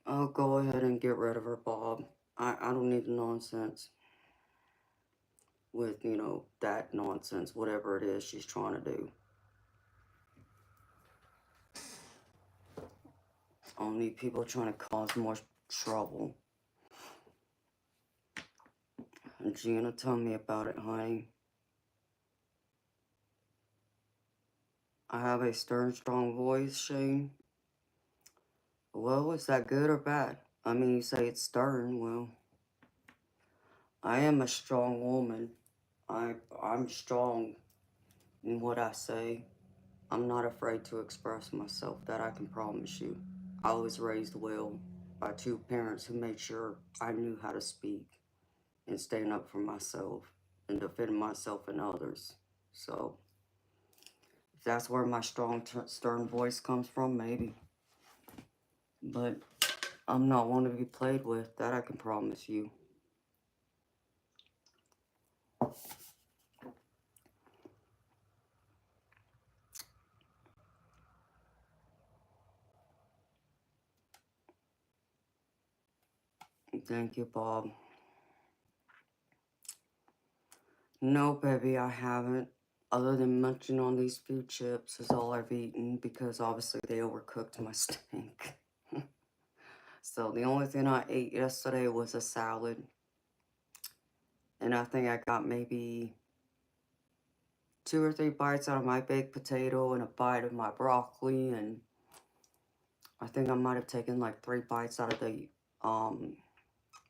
I'll go ahead and get rid of her, Bob. I don't need the nonsense with, that nonsense, whatever it is she's trying to do. I don't need people trying to cause more trouble. And Gina, tell me about it, honey. I have a stern, strong voice, Shane. Well, is that good or bad? I mean, you say it's stern. Well, I am a strong woman. I'm strong in what I say. I'm not afraid to express myself, that I can promise you. I was raised well by two parents who made sure I knew how to speak and stand up for myself and defend myself and others. So, if that's where my strong, stern voice comes from, maybe. But I'm not one to be played with, that I can promise you. Thank you, Bob. No, baby, I haven't. Other than munching on these few chips is all I've eaten because obviously they overcooked my steak. So the only thing I ate yesterday was a salad. And I think I got maybe 2 or 3 bites out of my baked potato and a bite of my broccoli. And I think I might have taken like 3 bites out of the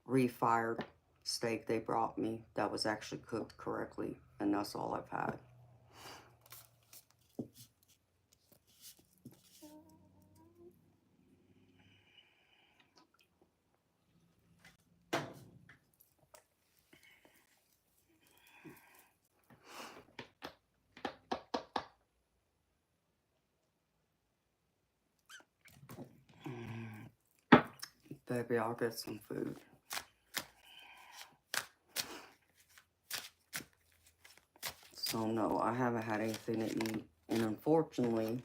refired steak they brought me that was actually cooked correctly. And that's all I've had. Baby, I'll get some food. So no, I haven't had anything to eat. And unfortunately,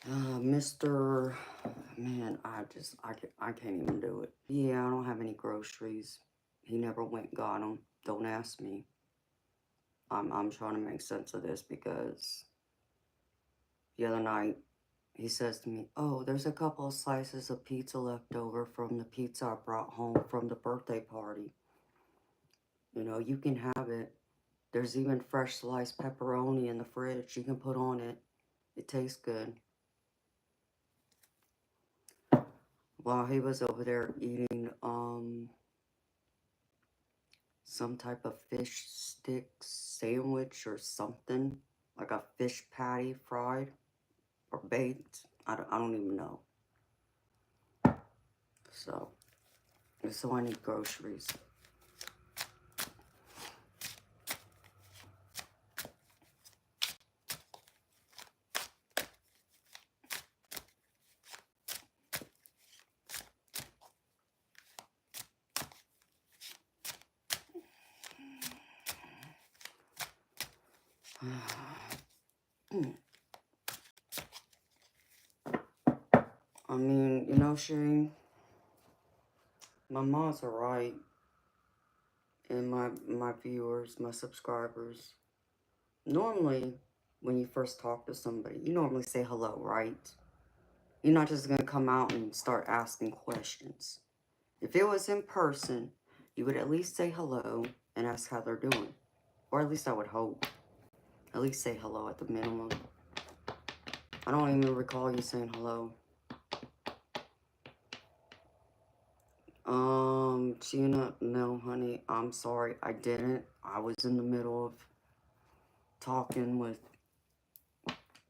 Mr. Man, I can't even do it. Yeah, I don't have any groceries. He never went and got them. Don't ask me. I'm trying to make sense of this because the other night he says to me, "Oh, there's a couple of slices of pizza left over from the pizza I brought home from the birthday party. You know, you can have it. There's even fresh sliced pepperoni in the fridge you can put on it. It tastes good." While he was over there eating some type of fish stick sandwich or something, like a fish patty fried or baked. I don't even know. So I need groceries. I mean, you know, Shane, my mom's alright. And my viewers, my subscribers. Normally, when you first talk to somebody, you normally say hello, right? You're not just going to come out and start asking questions. If it was in person, you would at least say hello and ask how they're doing. Or at least I would hope. At least say hello at the minimum. I don't even recall you saying hello. Gina, no, honey, I'm sorry, I didn't. I was in the middle of talking with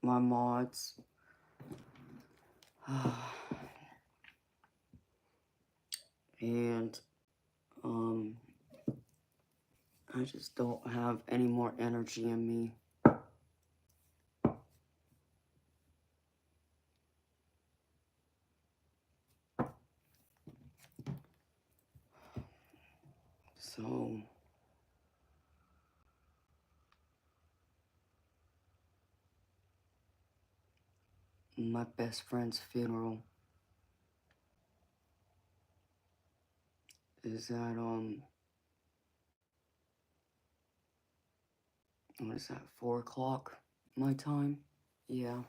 my mods. And, I just don't have any more energy in me. So, my best friend's funeral is at, what is that, 4 o'clock my time? Yeah.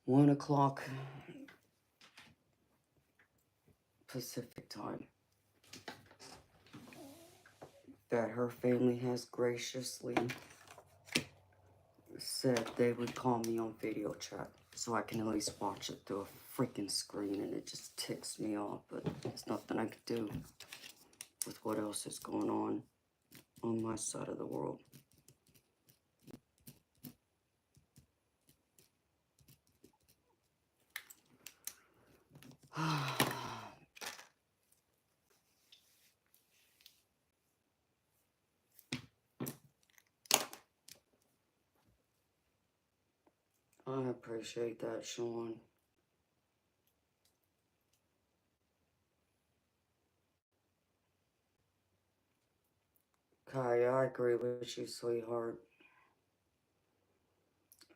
1 o'clock Pacific time. That her family has graciously said they would call me on video chat so I can at least watch it through a freaking screen, and it just ticks me off, but there's nothing I could do with what else is going on my side of the world. I appreciate that, Sean. Kaya, I agree with you, sweetheart.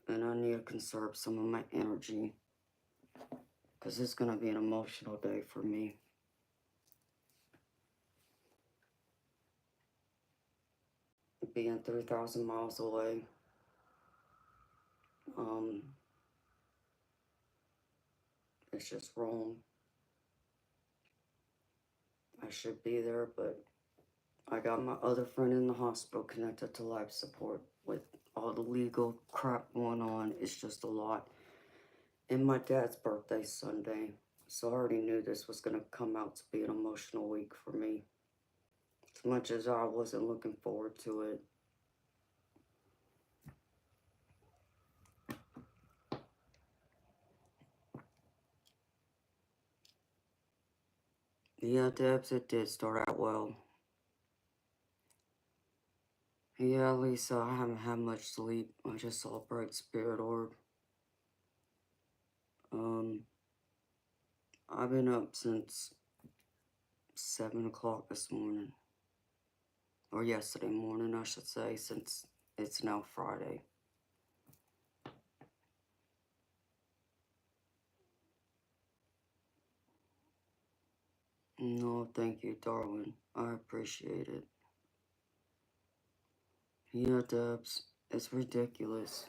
And I need to conserve some of my energy, because it's going to be an emotional day for me. Being 3,000 miles away. It's just wrong. I should be there, but I got my other friend in the hospital connected to life support with all the legal crap going on. It's just a lot. And my dad's birthday's Sunday, so I already knew this was going to come out to be an emotional week for me. As much as I wasn't looking forward to it. Yeah, Debs, it did start out well. Yeah, Lisa, I haven't had much sleep. I just saw a bright spirit orb. I've been up since 7 o'clock this morning. Or yesterday morning, I should say, since it's now Friday. No, thank you, darling. I appreciate it. Yeah, Debs, it's ridiculous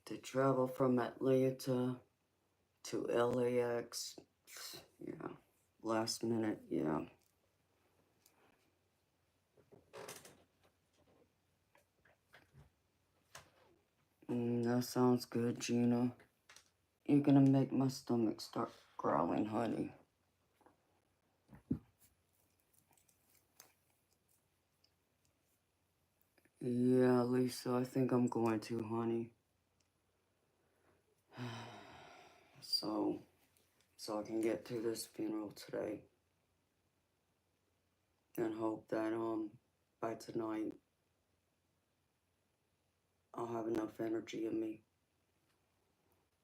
to travel from Atlanta to LAX. Yeah, last minute, yeah. That sounds good, Gina. You're gonna make my stomach start growling, honey. Yeah, Lisa, I think I'm going to, honey. So, so I can get to this funeral today. And hope that, by tonight, I'll have enough energy in me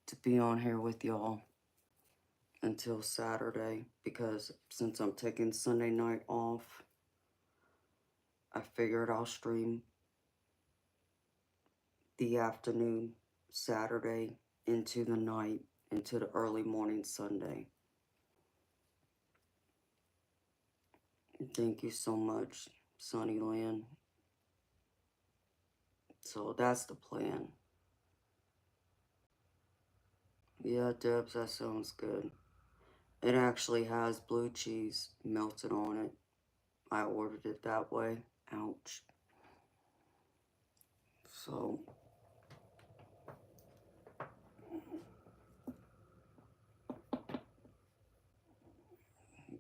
to be on here with y'all until Saturday, because since I'm taking Sunday night off, I figured I'll stream the afternoon Saturday into the night, into the early morning Sunday. Thank you so much, Sunnyland. So that's the plan. Yeah, Debs, that sounds good. It actually has blue cheese melted on it. I ordered it that way. Ouch. So,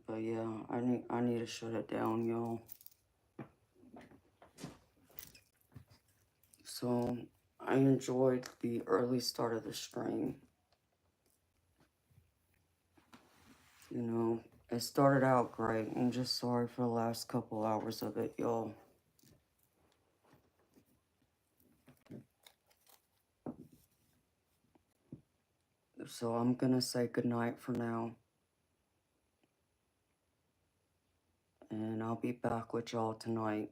but yeah, I need to shut it down, y'all. So, I enjoyed the early start of the stream. You know, it started out great. I'm just sorry for the last couple hours of it, y'all. So I'm gonna say goodnight for now. And I'll be back with y'all tonight,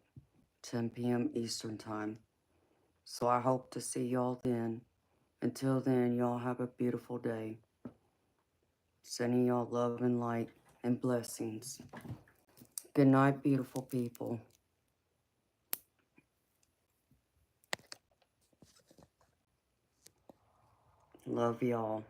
10 p.m. Eastern Time. So I hope to see y'all then. Until then, y'all have a beautiful day. Sending y'all love and light and blessings. Good night, beautiful people. Love y'all.